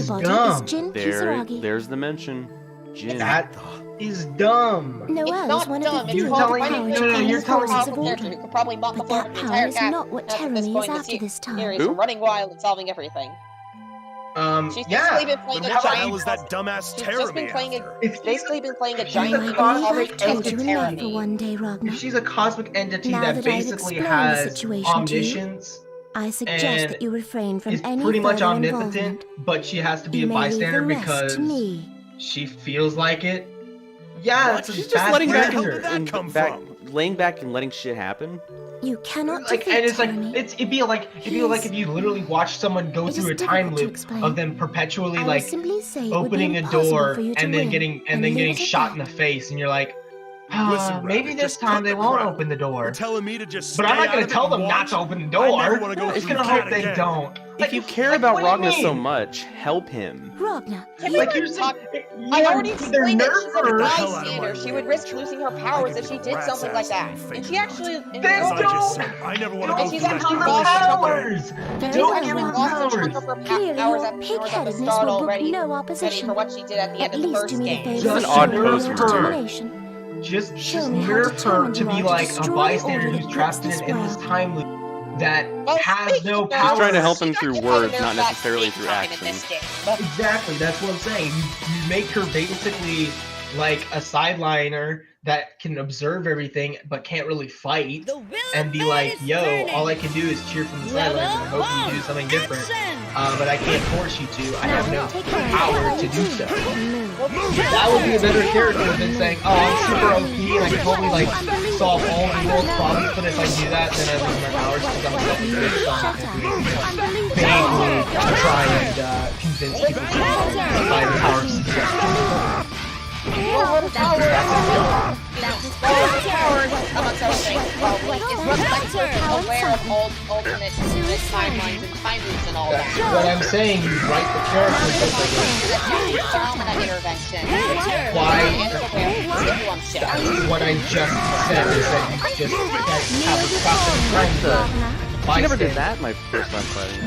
Speaker 3: is
Speaker 8: counterbody
Speaker 3: dumb.
Speaker 8: is Jin Kisaragi.
Speaker 1: There's the mention. Jin.
Speaker 3: That is dumb.
Speaker 2: It's
Speaker 8: Noelle is
Speaker 2: not
Speaker 8: one
Speaker 2: dumb.
Speaker 8: of the
Speaker 2: It's
Speaker 8: few
Speaker 2: called
Speaker 3: telling me-
Speaker 2: finding
Speaker 3: no, no,
Speaker 2: a
Speaker 3: you're telling me-
Speaker 2: powerful character who could probably mop the
Speaker 8: But
Speaker 2: floor
Speaker 8: that
Speaker 2: of the
Speaker 8: power
Speaker 2: entire
Speaker 8: is
Speaker 2: cast
Speaker 8: not what
Speaker 2: at this
Speaker 8: tyranny
Speaker 2: point
Speaker 8: is
Speaker 2: in the
Speaker 8: after this time.
Speaker 2: series,
Speaker 1: Who?
Speaker 2: running wild and solving everything. She's
Speaker 3: yeah.
Speaker 2: basically been playing
Speaker 4: Then
Speaker 2: a
Speaker 4: what the
Speaker 2: giant.
Speaker 4: hell is that dumbass
Speaker 2: She's
Speaker 4: tear
Speaker 2: just
Speaker 4: me
Speaker 2: been playing
Speaker 4: after?
Speaker 2: a. Basically been playing a
Speaker 3: She's
Speaker 2: giant
Speaker 3: a
Speaker 2: evil
Speaker 3: cosmic
Speaker 2: already
Speaker 8: told you enough
Speaker 2: entity.
Speaker 8: for one day, Ragnar.
Speaker 3: If she's a cosmic entity
Speaker 8: Now
Speaker 3: that
Speaker 8: that I've
Speaker 3: basically
Speaker 8: explained the
Speaker 3: has
Speaker 8: situation to you,
Speaker 3: omniscience
Speaker 8: I suggest
Speaker 3: and
Speaker 8: that you refrain from
Speaker 3: is
Speaker 8: any
Speaker 3: pretty much
Speaker 8: further
Speaker 3: omnipotent,
Speaker 8: involvement.
Speaker 3: but she has to be
Speaker 8: You
Speaker 3: a
Speaker 8: may leave
Speaker 3: bystander
Speaker 8: the rest
Speaker 3: because
Speaker 8: to me.
Speaker 3: she feels like it. Yeah, it's a
Speaker 1: She's just
Speaker 3: bad
Speaker 1: letting back,
Speaker 3: character.
Speaker 4: that come
Speaker 1: laying back and letting shit happen.
Speaker 8: You cannot
Speaker 3: Like,
Speaker 8: defeat
Speaker 3: and it's like
Speaker 8: tyranny.
Speaker 3: it'd be like if you literally watched someone go
Speaker 8: It is
Speaker 3: through a time
Speaker 8: difficult to
Speaker 3: loop
Speaker 8: explain.
Speaker 3: of them perpetually
Speaker 8: I will
Speaker 3: like
Speaker 8: simply say it would be
Speaker 3: opening a
Speaker 8: impossible
Speaker 3: door
Speaker 8: for you to
Speaker 3: and then
Speaker 8: win,
Speaker 3: getting
Speaker 8: leave it at
Speaker 3: shot in
Speaker 8: that.
Speaker 3: the face, and you're like,
Speaker 4: Listen,
Speaker 3: maybe
Speaker 4: Rabbit,
Speaker 3: this
Speaker 4: just
Speaker 3: time
Speaker 4: cut
Speaker 3: they
Speaker 4: the
Speaker 3: won't
Speaker 4: crap.
Speaker 3: open the
Speaker 4: You're
Speaker 3: door.
Speaker 4: telling me to just
Speaker 3: But I'm
Speaker 4: stay
Speaker 3: not
Speaker 4: out
Speaker 3: gonna
Speaker 4: of it
Speaker 3: tell
Speaker 4: and
Speaker 3: them not
Speaker 4: watch?
Speaker 3: to open the
Speaker 4: I
Speaker 3: door.
Speaker 4: never wanna go
Speaker 3: I'm just
Speaker 4: through
Speaker 3: gonna
Speaker 4: that
Speaker 3: hope they
Speaker 4: again.
Speaker 3: don't.
Speaker 1: If you care
Speaker 3: like,
Speaker 1: about
Speaker 3: what do you
Speaker 1: Ragnar so
Speaker 3: mean?
Speaker 1: much, help him.
Speaker 8: Ragnar,
Speaker 3: Like you're saying,
Speaker 2: I already
Speaker 3: they're
Speaker 2: explained it. She's a
Speaker 3: nerfers.
Speaker 4: hell out of my
Speaker 2: bystander. She
Speaker 4: way,
Speaker 2: would risk
Speaker 4: Rachel.
Speaker 2: losing her
Speaker 4: I
Speaker 2: powers
Speaker 4: could
Speaker 2: if she
Speaker 4: give a
Speaker 2: did
Speaker 4: rat's
Speaker 2: something
Speaker 4: ass
Speaker 2: like
Speaker 4: to
Speaker 2: that.
Speaker 4: be fake
Speaker 2: And she
Speaker 4: or
Speaker 2: actually.
Speaker 4: not.
Speaker 3: Then
Speaker 4: As I just
Speaker 3: don't-
Speaker 4: said, I never want to
Speaker 2: And
Speaker 4: go
Speaker 2: she's
Speaker 4: through that
Speaker 2: actually
Speaker 4: crap
Speaker 2: lost
Speaker 4: again.
Speaker 3: powers.
Speaker 8: Very
Speaker 2: She's
Speaker 8: well,
Speaker 2: actually
Speaker 8: Ragnar.
Speaker 2: lost a chunk of her
Speaker 8: Clearly,
Speaker 2: powers
Speaker 8: your
Speaker 2: at the
Speaker 8: pig-headedness
Speaker 2: start
Speaker 8: will brook
Speaker 2: already.
Speaker 8: no
Speaker 2: Ready
Speaker 8: opposition.
Speaker 2: for what she did at the end
Speaker 8: At
Speaker 2: of the
Speaker 8: least
Speaker 2: first
Speaker 8: do me a
Speaker 2: game.
Speaker 8: favor.
Speaker 3: Just
Speaker 1: an odd
Speaker 8: show me
Speaker 1: pose
Speaker 8: your
Speaker 1: for her.
Speaker 8: determination.
Speaker 3: Just
Speaker 8: Show me how
Speaker 3: nerf her
Speaker 8: determined
Speaker 3: to
Speaker 8: you
Speaker 3: be
Speaker 8: are to
Speaker 3: like a
Speaker 8: destroy the
Speaker 3: bystander
Speaker 8: order
Speaker 3: who's
Speaker 8: that
Speaker 3: trapped
Speaker 8: grips
Speaker 3: in
Speaker 8: this
Speaker 3: this
Speaker 8: world.
Speaker 3: time loop that
Speaker 2: Well,
Speaker 3: has
Speaker 2: speaking
Speaker 3: no
Speaker 2: of
Speaker 3: power.
Speaker 1: She's trying to help
Speaker 2: she
Speaker 1: him
Speaker 2: got
Speaker 1: through
Speaker 2: hit
Speaker 1: words,
Speaker 2: by the
Speaker 1: not
Speaker 2: nerf
Speaker 1: necessarily
Speaker 2: big
Speaker 1: through
Speaker 2: time in
Speaker 1: action.
Speaker 2: this game.
Speaker 3: Exactly, that's what I'm saying. You make her basically like a sideliner that can observe everything but can't really fight,
Speaker 9: The wheel
Speaker 3: and be
Speaker 9: of
Speaker 3: like,
Speaker 9: fate is
Speaker 3: yo,
Speaker 9: turning.
Speaker 3: all I can do is cheer from the
Speaker 9: Level
Speaker 3: sidelines and hope you do
Speaker 9: one,
Speaker 3: something different.
Speaker 9: action.
Speaker 3: But I can't force you to. I have no
Speaker 8: Take care of
Speaker 3: power
Speaker 8: it.
Speaker 3: to do so.
Speaker 8: Move.
Speaker 3: That would be a better character than saying, oh, I'm super OP and I can totally like solve all the world's problems, but if I do that, then I lose my powers because I'm self-defeated, so I'm not going to do anything. Vaguely try and convince people to buy the power of
Speaker 2: Amongst other things, well, it's reflective, aware of all alternate timelines and time loops and all that.
Speaker 3: What I'm saying, you write the character
Speaker 2: Phenomena intervention.
Speaker 3: Why?
Speaker 2: And it's aware of continuum shift.
Speaker 3: That's what I just said, is that you just have a process of
Speaker 1: She never did that my first time fighting.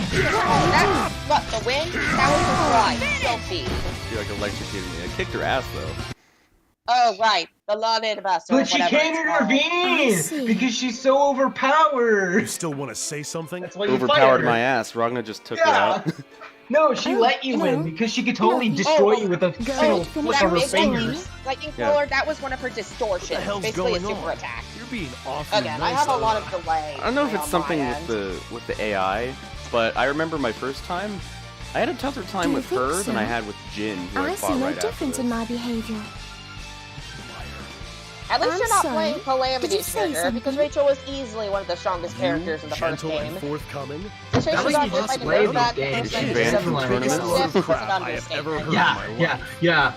Speaker 2: That's what the win. That was her fly. Stealthy.
Speaker 1: She like electrocuted me. I kicked her ass though.
Speaker 2: Oh right, the law database or
Speaker 3: But she
Speaker 2: whatever
Speaker 3: can't
Speaker 2: it's called.
Speaker 8: I
Speaker 3: intervene
Speaker 8: see.
Speaker 3: because she's so overpowered.
Speaker 4: You still want to say something?
Speaker 3: That's why you
Speaker 1: Overpowered
Speaker 3: fired
Speaker 1: my
Speaker 3: her.
Speaker 1: ass. Ragnar just took her
Speaker 3: Yeah.
Speaker 1: out.
Speaker 3: No, she
Speaker 8: Oh,
Speaker 3: let you win
Speaker 8: no.
Speaker 3: because she could totally
Speaker 8: No,
Speaker 3: destroy
Speaker 2: oh,
Speaker 3: you with a
Speaker 8: go
Speaker 3: single
Speaker 8: finish
Speaker 3: flick
Speaker 2: That
Speaker 3: of her
Speaker 2: big
Speaker 3: fingers.
Speaker 2: lightning
Speaker 1: Yeah.
Speaker 2: color, that was one of her distortions.
Speaker 4: What the hell's
Speaker 2: Basically a
Speaker 4: going
Speaker 2: super
Speaker 4: on?
Speaker 2: attack.
Speaker 4: You're being awfully
Speaker 2: Again, I
Speaker 4: nice
Speaker 2: have a
Speaker 4: on
Speaker 2: lot
Speaker 4: her.
Speaker 2: of delay.
Speaker 1: I don't know if it's
Speaker 2: on
Speaker 1: something
Speaker 2: my
Speaker 1: with the AI, but I remember my first time. I had a tougher time
Speaker 8: Do you
Speaker 1: with
Speaker 8: think
Speaker 1: her
Speaker 8: so?
Speaker 1: than I had with Jin, who I
Speaker 8: I
Speaker 1: fought
Speaker 8: see no
Speaker 1: right
Speaker 8: difference
Speaker 1: after
Speaker 8: in
Speaker 1: this.
Speaker 8: my behavior.
Speaker 2: At least
Speaker 8: I'm
Speaker 2: you're not
Speaker 8: sorry.
Speaker 2: playing
Speaker 8: Did
Speaker 2: Calamity's
Speaker 8: you say
Speaker 2: character, because
Speaker 8: something?
Speaker 2: Rachel was easily one of the strongest characters in the first
Speaker 4: Gentle
Speaker 2: game.
Speaker 4: and forthcoming.
Speaker 2: The chase
Speaker 3: That
Speaker 2: she
Speaker 3: was
Speaker 2: got
Speaker 3: you
Speaker 2: hit
Speaker 3: just
Speaker 2: by the
Speaker 3: play
Speaker 2: nerve
Speaker 3: these
Speaker 2: back
Speaker 3: games.
Speaker 2: and
Speaker 3: She
Speaker 2: then
Speaker 1: banned
Speaker 2: just
Speaker 1: from
Speaker 2: like,
Speaker 1: tournaments?
Speaker 2: stiff was an
Speaker 4: I have ever
Speaker 2: understatement.
Speaker 4: heard.
Speaker 3: Yeah.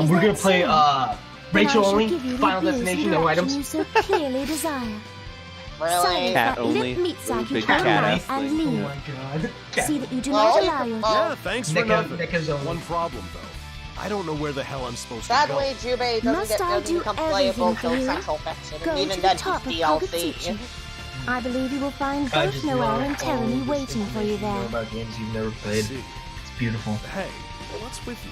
Speaker 3: We're gonna play
Speaker 8: Then
Speaker 3: Rachel
Speaker 8: I shall
Speaker 3: only,
Speaker 8: give you the
Speaker 3: Final
Speaker 8: abuse
Speaker 3: Destination,
Speaker 8: and
Speaker 3: no
Speaker 8: direction
Speaker 3: items.
Speaker 8: you so clearly desire.
Speaker 2: Really?
Speaker 8: Silence
Speaker 1: Cat
Speaker 8: that
Speaker 1: only?
Speaker 8: lip meat sack you
Speaker 1: Big
Speaker 8: can't
Speaker 1: cat
Speaker 8: lie
Speaker 1: ass
Speaker 8: and
Speaker 1: thing.
Speaker 3: Oh
Speaker 8: leave.
Speaker 3: my god.
Speaker 8: See that you do
Speaker 2: Well,
Speaker 8: not
Speaker 2: you
Speaker 8: allow
Speaker 2: can-
Speaker 8: yourself.
Speaker 4: Yeah, thanks for nothing.
Speaker 3: Nicka's only.
Speaker 4: One problem though. I don't know where the hell I'm supposed to
Speaker 2: Sadly,
Speaker 4: go.
Speaker 2: Jubei
Speaker 8: Must I
Speaker 2: doesn't
Speaker 8: do
Speaker 2: become playable
Speaker 8: everything for
Speaker 2: till
Speaker 8: you?
Speaker 2: Central Fiction,
Speaker 8: Go
Speaker 2: and even
Speaker 8: to
Speaker 2: then
Speaker 8: the top of
Speaker 2: he's
Speaker 8: Purgatory.
Speaker 2: DLC.
Speaker 8: I believe you will find
Speaker 3: I
Speaker 8: both
Speaker 3: just
Speaker 8: Noel
Speaker 3: know
Speaker 8: and
Speaker 3: all
Speaker 8: Tyranny
Speaker 3: this
Speaker 8: waiting for you
Speaker 3: information know
Speaker 8: there.
Speaker 3: about games you've never played.
Speaker 4: See.
Speaker 3: It's beautiful.
Speaker 4: Hey, what's with you?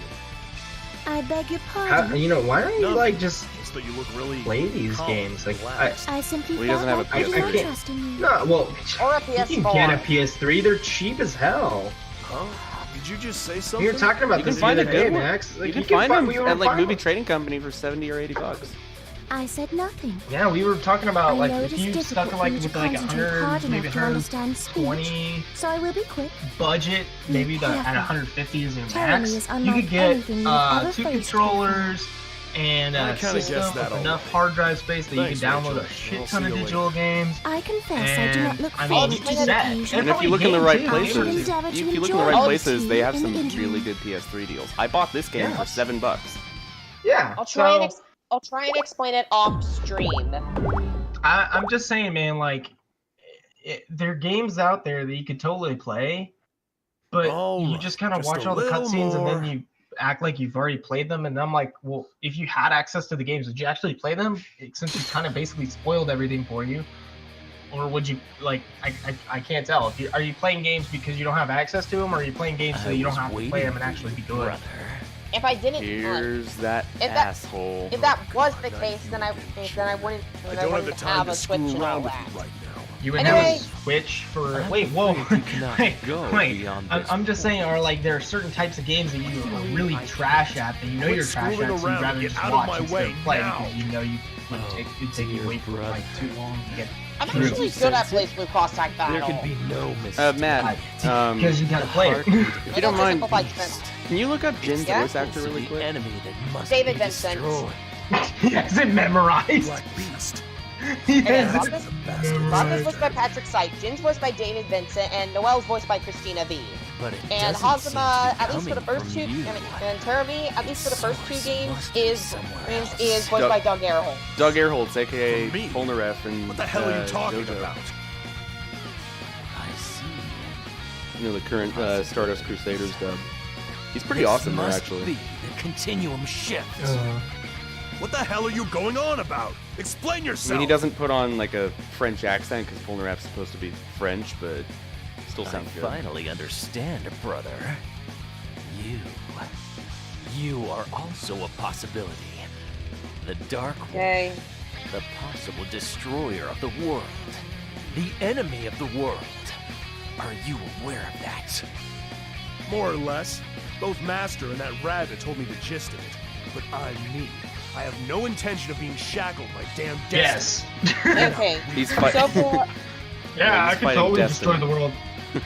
Speaker 8: I beg your
Speaker 3: How,
Speaker 8: pardon.
Speaker 3: you know, why don't you
Speaker 4: No.
Speaker 3: like just
Speaker 4: Just that you look really
Speaker 3: play these
Speaker 4: calm,
Speaker 3: games? Like,
Speaker 4: relaxed.
Speaker 8: I simply
Speaker 1: Well, he doesn't
Speaker 8: felt
Speaker 1: have a
Speaker 8: like putting
Speaker 3: PS3.
Speaker 8: my trust in you.
Speaker 3: no, well,
Speaker 2: Or a
Speaker 3: you can
Speaker 2: PS4.
Speaker 3: get a PS3. They're cheap as hell.
Speaker 4: Huh? Did you just say something?
Speaker 3: We were talking about
Speaker 1: You can
Speaker 3: this
Speaker 1: find
Speaker 3: the
Speaker 1: a
Speaker 3: other day,
Speaker 1: good one.
Speaker 3: Max. Like,
Speaker 1: You can find
Speaker 3: we
Speaker 1: them
Speaker 3: were
Speaker 1: at like
Speaker 3: finding-
Speaker 1: Movie Trading Company for $70 or $80.
Speaker 8: I said nothing.
Speaker 3: Yeah, we were talking
Speaker 8: I
Speaker 3: about like
Speaker 8: know
Speaker 3: if
Speaker 8: it is
Speaker 3: you
Speaker 8: difficult
Speaker 3: stuck
Speaker 8: for
Speaker 3: like
Speaker 8: you to
Speaker 3: with like
Speaker 8: concentrate hard
Speaker 3: 100, maybe
Speaker 8: enough to understand speech,
Speaker 3: 120
Speaker 8: so I will be quick.
Speaker 3: budget, maybe at
Speaker 8: careful.
Speaker 3: 150 is your
Speaker 8: Tyranny
Speaker 3: max.
Speaker 8: is
Speaker 3: You
Speaker 8: unlike
Speaker 3: could get
Speaker 8: anything you've ever
Speaker 3: 2
Speaker 8: faced
Speaker 3: controllers and
Speaker 4: I
Speaker 3: a
Speaker 4: kinda
Speaker 3: system
Speaker 4: guessed that
Speaker 3: with enough
Speaker 4: already.
Speaker 3: hard drive space that
Speaker 4: Thanks,
Speaker 3: you can download
Speaker 4: Rachel.
Speaker 3: a shit
Speaker 4: I'll
Speaker 3: ton
Speaker 4: see
Speaker 3: of
Speaker 4: you
Speaker 3: digital games.
Speaker 8: I confess I do not
Speaker 3: And
Speaker 8: look
Speaker 3: I
Speaker 8: forward
Speaker 3: mean,
Speaker 8: to
Speaker 3: you
Speaker 8: the
Speaker 3: set.
Speaker 8: occasion.
Speaker 1: And if you look in the right places, if you look in the right places, they have some really good PS3 deals. I bought this game for $7.
Speaker 3: Yeah,
Speaker 2: I'll try and
Speaker 3: so
Speaker 2: I'll try and explain it off stream.
Speaker 3: I'm just saying, man, like there are games out there that you could totally play, but
Speaker 4: All
Speaker 3: you
Speaker 4: right,
Speaker 3: just kind of
Speaker 4: just
Speaker 3: watch
Speaker 4: a
Speaker 3: all the
Speaker 4: little
Speaker 3: cutscenes and
Speaker 4: more.
Speaker 3: then you act like you've already played them. And I'm like, well, if you had access to the games, would you actually play them? Since you kind of basically spoiled everything for you, or would you like? I can't tell. If are you playing games because you don't have access to them, or are you playing games so that you don't have to play them and actually be good?
Speaker 2: If I didn't,
Speaker 1: Here's that
Speaker 2: If that-
Speaker 1: asshole.
Speaker 2: if that was the case, then I wouldn't,
Speaker 4: I don't have the time
Speaker 2: have
Speaker 4: to
Speaker 2: a Switch
Speaker 4: screw
Speaker 2: and all
Speaker 4: around with
Speaker 2: that.
Speaker 4: you right now.
Speaker 3: You would have
Speaker 2: Anyway.
Speaker 3: a switch for. Wait, whoa. Wait. I'm just saying, are like there are certain types of games that you are really trash at that you know you're trash at, so you'd rather just watch instead of play because you know you would take you away for like too long to get.
Speaker 2: I'm actually good at BlazBlue cross tag battle.
Speaker 7: There can be no mistake.
Speaker 1: Matt,
Speaker 3: Because you gotta play it.
Speaker 1: if you don't mind,
Speaker 2: Simplified strength.
Speaker 1: can you look up Jin's
Speaker 2: Yeah?
Speaker 1: voice actor really quick?
Speaker 2: David Vincent.
Speaker 3: He has it memorized.
Speaker 4: Black Beast.
Speaker 3: He
Speaker 2: Okay,
Speaker 3: has it
Speaker 2: Ragna's
Speaker 3: memorized.
Speaker 2: voiced by Patrick Syke, Jin's voiced by David Vincent, and Noelle's voiced by Christina V. And Hazama, at least for the first two, and Teravi, at least for the first two games, is voiced by Doug Airhole.
Speaker 1: Doug Airholtz, aka
Speaker 4: For me?
Speaker 1: Polnareff, and
Speaker 4: What the hell are you talking
Speaker 1: JoJo.
Speaker 4: about?
Speaker 1: You know, the current Stardust Crusaders dub. He's pretty awesome there, actually.
Speaker 6: The Continuum shifts.
Speaker 4: What the hell are you going on about? Explain
Speaker 1: I
Speaker 4: yourself.
Speaker 1: mean, he doesn't put on like a French accent because Polnareff's supposed to be French, but still sounds good.
Speaker 6: Finally understand, brother. You are also a possibility. The Dark One,
Speaker 2: Okay.
Speaker 6: the possible destroyer of the world, the enemy of the world. Are you aware of that?
Speaker 4: More or less. Both Master and that rabbit told me the gist of it. But I'm me. I have no intention of being shackled by damn destiny.
Speaker 3: Yes.
Speaker 2: Okay.
Speaker 1: He's fighting.
Speaker 2: So for
Speaker 3: Yeah, I
Speaker 1: he's
Speaker 3: can
Speaker 1: fighting
Speaker 3: totally
Speaker 1: Destiny.
Speaker 3: destroy the world.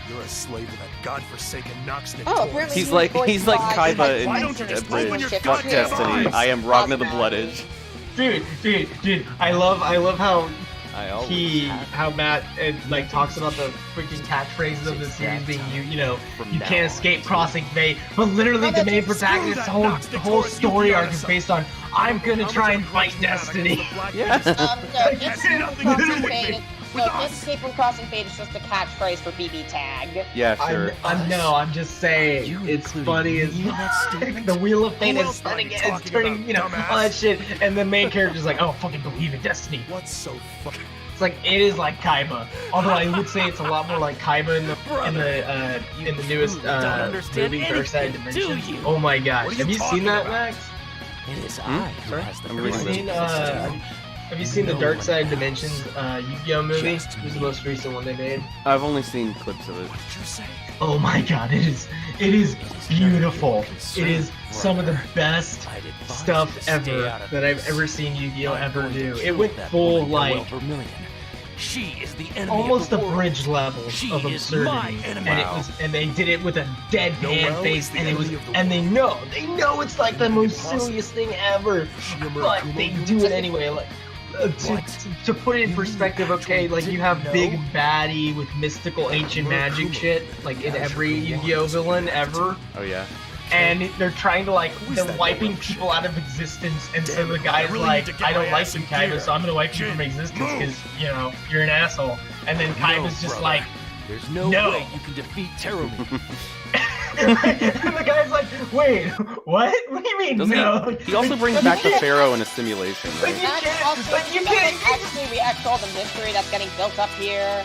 Speaker 4: You're a slave to that godforsaken Noxnick
Speaker 2: Oh,
Speaker 4: toy.
Speaker 2: apparently
Speaker 1: He's like
Speaker 2: voiced
Speaker 1: Kaiba
Speaker 2: by
Speaker 1: in
Speaker 4: Why don't you just
Speaker 1: Bridge.
Speaker 4: open your
Speaker 1: Fuck
Speaker 4: goddamn
Speaker 1: Destiny.
Speaker 4: eyes?
Speaker 1: I am Ragna the Blood Edge.
Speaker 3: Dude, I love how
Speaker 1: I always have.
Speaker 3: how Matt like talks about the freaking catchphrases of the series being you can't escape crossing fate, but literally the main protagonist's whole story arc is based on I'm gonna try and fight Destiny.
Speaker 1: Yeah.
Speaker 2: Escape from Crossing Fate is just a catchphrase for BB Tag.
Speaker 1: Yeah, sure.
Speaker 3: I'm just saying it's funny as fuck. The wheel of fate
Speaker 4: Who
Speaker 3: is
Speaker 4: else are
Speaker 3: spinning,
Speaker 4: you
Speaker 3: it's
Speaker 4: talking
Speaker 3: turning,
Speaker 4: about,
Speaker 3: all
Speaker 4: dumbass?
Speaker 3: that shit, and the main character's like, oh, fucking believe in Destiny.
Speaker 4: What's so fucking...
Speaker 3: It's like it is like Kaiba, although I would say it's a lot more like Kaiba in the newest movie Dark Side Dimensions. Oh my gosh,
Speaker 4: What are
Speaker 3: have
Speaker 4: you
Speaker 3: you seen
Speaker 4: talking
Speaker 3: that,
Speaker 4: about?
Speaker 3: Max?
Speaker 6: It is
Speaker 1: Hmm?
Speaker 6: I who
Speaker 1: Sorry?
Speaker 6: has the
Speaker 1: I'm
Speaker 3: Have you
Speaker 1: reading
Speaker 3: seen have you seen the Dark Side Dimensions Yu-Gi-Oh movie? It was the most recent one they made.
Speaker 1: I've only seen clips of it.
Speaker 3: Oh my god, it is beautiful. It is some of the best stuff ever that I've ever seen Yu-Gi-Oh ever do. It went full like
Speaker 6: She is the enemy
Speaker 3: almost
Speaker 6: of
Speaker 3: a
Speaker 6: the world.
Speaker 3: bridge level
Speaker 6: She
Speaker 3: of
Speaker 6: is my
Speaker 3: absurdity,
Speaker 6: enemy.
Speaker 3: and they did it with a deadpan
Speaker 4: Noelle
Speaker 3: face,
Speaker 4: is the
Speaker 3: and it was,
Speaker 4: enemy of the
Speaker 3: and they know it's like the most silliest thing ever, but they do it anyway. Like to put it in perspective, okay, like you have big baddie with mystical ancient magic shit, like in every Yu-Gi-Oh villain ever.
Speaker 1: Oh yeah.
Speaker 3: And they're trying to like, they're wiping people out of existence, and so the guy's like, I don't like you, Kaiba, so I'm gonna wipe you from existence because, you're an asshole. And then Kaiba's just like,
Speaker 6: There's no
Speaker 3: No.
Speaker 6: way you can defeat Terumo.
Speaker 3: and the guy's like, wait, what? What do you mean,
Speaker 1: Doesn't
Speaker 3: no?
Speaker 1: he also brings back the Pharaoh in a simulation,
Speaker 3: Like,
Speaker 1: right?
Speaker 3: you can't, like, you can't.
Speaker 2: actually react to all the mystery that's getting built up here.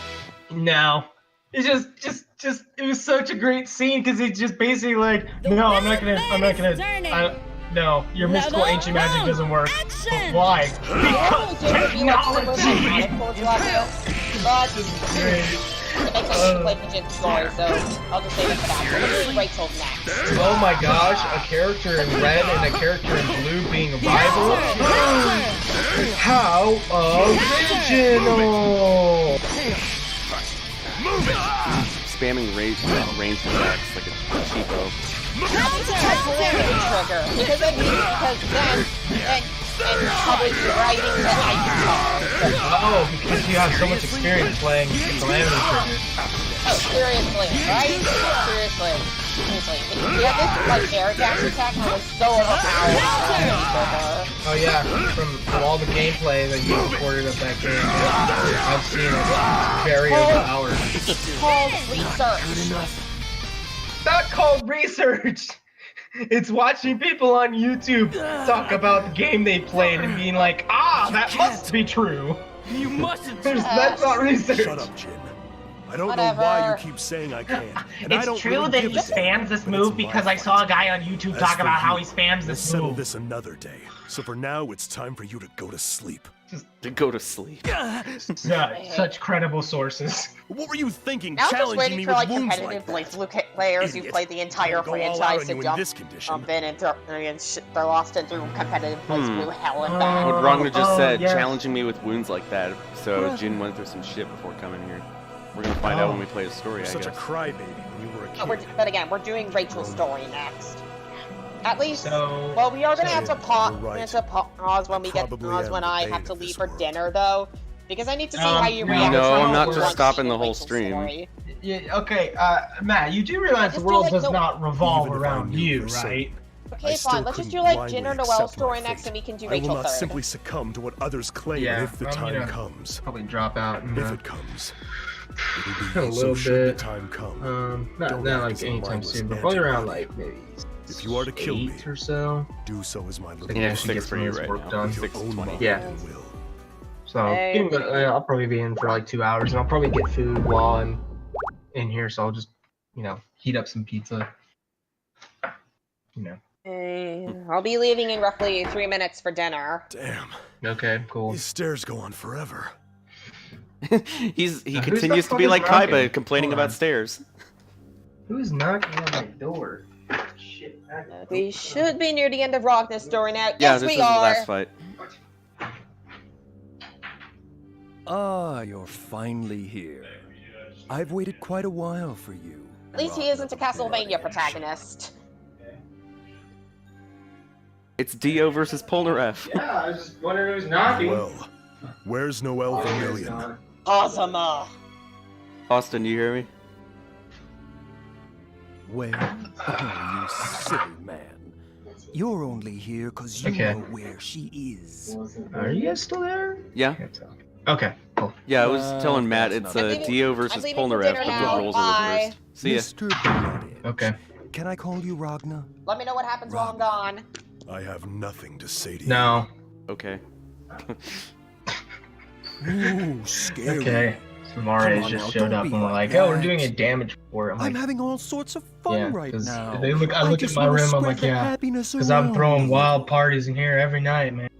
Speaker 3: No. It's just, it was such a great scene because it's just basically like, no, I'm not gonna, no, your mystical
Speaker 9: Level
Speaker 3: ancient magic
Speaker 9: one,
Speaker 3: doesn't work.
Speaker 9: action!
Speaker 3: But why? Because technology!
Speaker 2: But it makes sense to play the Jin story, so I'll just save it for that. We're doing Rachel's next.
Speaker 3: Oh my gosh, a character in red and a character in blue being rival? How original!
Speaker 1: Spamming ranged attacks like a cheapo.
Speaker 2: Trigger. Because then probably writing the ice card.
Speaker 3: Oh, because you have so much experience playing Calamity Trigger.
Speaker 2: Oh, seriously, right? Seriously. Yeah, this like air dash attack was so overpowered.
Speaker 3: Oh yeah, from all the gameplay that you recorded of that game, I've seen it. It's very overpowered.
Speaker 2: Called research.
Speaker 3: Not called research! It's watching people on YouTube talk about the game they played and being like, that must be true.
Speaker 6: You mustn't.
Speaker 3: That's not research.
Speaker 4: Shut up, Jin. I don't
Speaker 2: Whatever.
Speaker 4: know why you keep saying I can. And I
Speaker 3: It's
Speaker 4: don't
Speaker 3: true
Speaker 4: really
Speaker 3: that
Speaker 4: give
Speaker 3: he
Speaker 4: a damn,
Speaker 3: spams this
Speaker 4: but
Speaker 3: move
Speaker 4: it's my
Speaker 3: because I
Speaker 4: fight.
Speaker 3: saw a guy on YouTube
Speaker 4: As
Speaker 3: talk
Speaker 4: for
Speaker 3: about how
Speaker 4: you,
Speaker 3: he spams
Speaker 4: we'll
Speaker 3: this
Speaker 4: settle
Speaker 3: move.
Speaker 4: this another day. So for now, it's time for you to go to sleep.
Speaker 1: To go to sleep.
Speaker 3: Such credible sources.
Speaker 4: What were you thinking,
Speaker 2: Now I'm just
Speaker 4: challenging
Speaker 2: waiting
Speaker 4: me
Speaker 2: for like
Speaker 4: with wounds
Speaker 2: competitive
Speaker 4: like that?
Speaker 2: BlazBlue players who
Speaker 4: Idiot.
Speaker 2: played the entire
Speaker 4: Go all out
Speaker 2: franchise
Speaker 4: on
Speaker 2: to
Speaker 4: you in
Speaker 2: jump
Speaker 4: this condition.
Speaker 2: in and they're lost into competitive BlazBlue hell and back.
Speaker 1: What Ragnar just said,
Speaker 3: yes.
Speaker 1: challenging me with wounds like that. So Jin went through some shit before coming here. We're gonna find out when we play the story,
Speaker 4: You're
Speaker 1: I
Speaker 4: such a
Speaker 1: guess.
Speaker 4: crybaby when you were a kid.
Speaker 2: But again, we're doing Rachel's story next. At least,
Speaker 3: So-
Speaker 2: well, we are gonna have to pause.
Speaker 4: You're right.
Speaker 2: We have to pause when we get
Speaker 4: Probably
Speaker 2: pause
Speaker 4: am
Speaker 2: when
Speaker 4: the
Speaker 2: I
Speaker 4: bane
Speaker 2: have to
Speaker 4: of
Speaker 2: leave
Speaker 4: this
Speaker 2: for
Speaker 4: world.
Speaker 2: dinner, though, because I need to see how you react.
Speaker 1: No, I'm not
Speaker 2: once
Speaker 1: just
Speaker 2: you
Speaker 1: stopping
Speaker 2: see
Speaker 1: the whole
Speaker 2: Rachel's
Speaker 1: stream.
Speaker 2: story.
Speaker 3: Yeah, okay, Matt, you do realize the
Speaker 2: Just
Speaker 3: world
Speaker 2: do, like,
Speaker 3: does
Speaker 2: no-
Speaker 3: not revolve
Speaker 4: Even if I
Speaker 3: around
Speaker 4: knew
Speaker 3: you,
Speaker 4: for certain,
Speaker 3: right?
Speaker 2: Okay,
Speaker 4: still
Speaker 2: fine. Let's just do
Speaker 4: couldn't
Speaker 2: like Jin or
Speaker 4: blindly
Speaker 2: Noel's
Speaker 4: accept my
Speaker 2: story next,
Speaker 4: fate.
Speaker 2: and we can do
Speaker 4: I will
Speaker 2: Rachel
Speaker 4: not
Speaker 2: third.
Speaker 4: simply succumb to what others claim
Speaker 3: Yeah,
Speaker 4: if the
Speaker 3: I'm
Speaker 4: time
Speaker 3: gonna
Speaker 4: comes.
Speaker 3: Probably drop out. And,
Speaker 4: If it comes, it'll
Speaker 3: a
Speaker 4: be so
Speaker 3: little
Speaker 4: should the
Speaker 3: bit.
Speaker 4: time come.
Speaker 3: not
Speaker 4: Don't
Speaker 3: not
Speaker 4: act
Speaker 3: like
Speaker 4: as a
Speaker 3: anytime
Speaker 4: mindless
Speaker 3: soon, but probably around
Speaker 4: antibody.
Speaker 3: like maybe
Speaker 4: If you are to kill me,
Speaker 3: 8 or so.
Speaker 4: do so as my little
Speaker 3: Yeah,
Speaker 1: It's
Speaker 3: she
Speaker 1: 6
Speaker 3: gets
Speaker 1: for
Speaker 3: some
Speaker 1: you
Speaker 3: of this
Speaker 1: right
Speaker 3: work
Speaker 1: now.
Speaker 3: done.
Speaker 1: 6:20.
Speaker 3: Yeah.
Speaker 4: will.
Speaker 3: So
Speaker 2: Hey.
Speaker 3: I'll probably be in for like 2 hours, and I'll probably get food while I'm in here. So I'll just heat up some pizza.
Speaker 2: I'll be leaving in roughly 3 minutes for dinner.
Speaker 4: Damn,
Speaker 3: Okay, cool.
Speaker 4: these stairs go on forever.
Speaker 1: He
Speaker 3: who's
Speaker 1: continues
Speaker 3: the
Speaker 1: to be
Speaker 3: fuck
Speaker 1: like
Speaker 3: is
Speaker 1: Kaiba,
Speaker 3: knocking?
Speaker 1: complaining
Speaker 3: Hold
Speaker 1: about
Speaker 3: on.
Speaker 1: stairs.
Speaker 3: Who's knocking on my door? Shit.
Speaker 2: We should be near the end of Ragnar's story now.
Speaker 1: Yeah,
Speaker 2: Yes,
Speaker 1: this
Speaker 2: we
Speaker 1: is the
Speaker 2: are.
Speaker 1: last fight.
Speaker 6: Ah, you're finally here. I've waited quite a while for you.
Speaker 2: At least he isn't a Castlevania protagonist.
Speaker 1: It's Dio versus Polnareff.
Speaker 3: Yeah, I was just wondering who's knocking.
Speaker 4: Well, where's Noel Vermillion?
Speaker 2: Awesome.
Speaker 1: Austin, do you hear me?
Speaker 6: Well, oh, you silly man. You're only here because you
Speaker 3: Okay.
Speaker 6: know where she is.
Speaker 3: Are you guys still there?
Speaker 1: Yeah.
Speaker 3: Can't tell. Okay, cool.
Speaker 1: Yeah, I was telling Matt
Speaker 6: that's
Speaker 1: it's
Speaker 6: not
Speaker 2: I'm leaving-
Speaker 1: Dio
Speaker 2: I'm
Speaker 1: versus
Speaker 2: leaving for
Speaker 1: Polnareff,
Speaker 2: dinner
Speaker 1: but the
Speaker 2: now.
Speaker 1: roles are
Speaker 2: Bye.
Speaker 1: reversed. See ya.
Speaker 6: Mr. Bloodedge.
Speaker 3: Okay.
Speaker 6: Can I call you Ragnar?
Speaker 2: Let me know what happens while I'm gone.
Speaker 4: I have nothing to say to you.
Speaker 3: No.
Speaker 1: Okay.
Speaker 6: Ooh, scary.
Speaker 3: Okay. So
Speaker 6: Come
Speaker 3: Marius
Speaker 6: on
Speaker 3: just
Speaker 6: now,
Speaker 3: showed
Speaker 6: don't
Speaker 3: up
Speaker 6: be
Speaker 3: and we're
Speaker 6: like
Speaker 3: like, oh, we're
Speaker 6: that.
Speaker 3: doing a damage report. I'm
Speaker 6: I'm
Speaker 3: like,
Speaker 6: having all sorts of fun
Speaker 3: yeah,
Speaker 6: right
Speaker 3: 'cause
Speaker 6: now.
Speaker 3: I look at
Speaker 6: just
Speaker 3: my
Speaker 6: wanna
Speaker 3: room, I'm
Speaker 6: spread
Speaker 3: like,
Speaker 6: the
Speaker 3: yeah,
Speaker 6: happiness
Speaker 3: because I'm
Speaker 6: around
Speaker 3: throwing
Speaker 6: here.
Speaker 3: wild parties in here every night, man.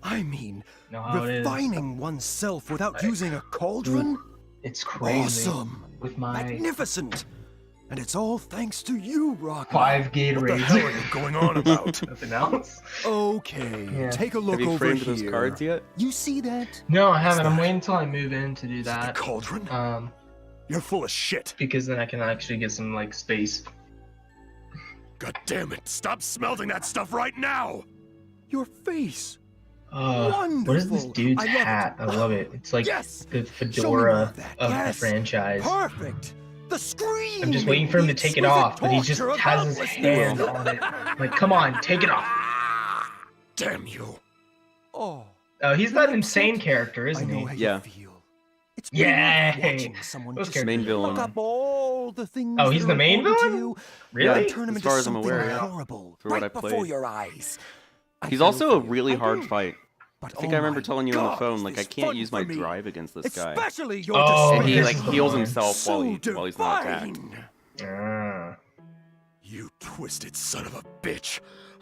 Speaker 6: I mean,
Speaker 3: Know how it is.
Speaker 6: refining oneself without using a cauldron?
Speaker 3: It's crazy.
Speaker 6: Awesome.
Speaker 3: With my
Speaker 6: Magnificent. And it's all thanks to you, Ragnar.
Speaker 3: 5
Speaker 4: What the
Speaker 3: Gatorades.
Speaker 4: hell are you going on about?
Speaker 3: Nothing else?
Speaker 6: Okay,
Speaker 3: Yeah.
Speaker 6: take a look
Speaker 1: Have you
Speaker 6: over
Speaker 1: framed
Speaker 6: here.
Speaker 1: those cards yet?
Speaker 6: You see that?
Speaker 3: No, I haven't. I'm waiting until I move in to do
Speaker 4: The
Speaker 3: that.
Speaker 4: cauldron?
Speaker 3: Um,
Speaker 4: You're full of shit.
Speaker 3: because then I can actually get some like space.
Speaker 4: God damn it! Stop smelting that stuff right now!
Speaker 6: Your face.
Speaker 3: What is this
Speaker 6: Wonderful.
Speaker 3: dude's
Speaker 6: I love it.
Speaker 3: hat? I love it. It's like
Speaker 6: Yes.
Speaker 3: the
Speaker 6: Show me
Speaker 3: fedora
Speaker 6: more of that.
Speaker 3: of
Speaker 6: Yes.
Speaker 3: the franchise.
Speaker 6: Perfect. The scream.
Speaker 3: I'm just waiting for him to take it off, but he just has his hand on it. Like, come on, take it off.
Speaker 4: Damn you!
Speaker 6: Oh,
Speaker 3: Oh, he's that insane character,
Speaker 6: I
Speaker 3: isn't
Speaker 6: know how
Speaker 3: he?
Speaker 1: Yeah.
Speaker 6: you feel. It's good
Speaker 3: Yay.
Speaker 6: watching someone
Speaker 3: Those
Speaker 6: just
Speaker 3: characters
Speaker 1: Main
Speaker 3: are
Speaker 1: villain.
Speaker 6: look up all the things.
Speaker 3: Oh, he's
Speaker 6: that
Speaker 3: the
Speaker 6: are
Speaker 3: main
Speaker 6: important to
Speaker 3: villain?
Speaker 6: you,
Speaker 3: Really?
Speaker 6: and turn them
Speaker 1: As
Speaker 6: into
Speaker 1: far as I'm
Speaker 6: something
Speaker 1: aware, yeah.
Speaker 6: horrible
Speaker 1: For what
Speaker 6: right
Speaker 1: I
Speaker 6: before
Speaker 1: played.
Speaker 6: your eyes. I
Speaker 1: He's
Speaker 6: feel
Speaker 1: also a
Speaker 6: for you.
Speaker 1: really
Speaker 6: I
Speaker 1: hard
Speaker 6: do.
Speaker 1: fight.
Speaker 6: But
Speaker 1: I think
Speaker 6: oh
Speaker 1: I remember
Speaker 6: my
Speaker 1: telling you on the
Speaker 6: God,
Speaker 1: phone,
Speaker 6: is
Speaker 1: like, I
Speaker 6: this
Speaker 1: can't
Speaker 6: fun
Speaker 1: use
Speaker 6: for
Speaker 1: my
Speaker 6: me.
Speaker 1: drive against this guy.
Speaker 6: Especially your
Speaker 3: Oh,
Speaker 1: And he,
Speaker 3: this
Speaker 1: like,
Speaker 3: is the
Speaker 1: heals
Speaker 3: one.
Speaker 1: himself while he's not attacked.
Speaker 6: divine.
Speaker 3: Ah.
Speaker 4: You twisted son of a bitch!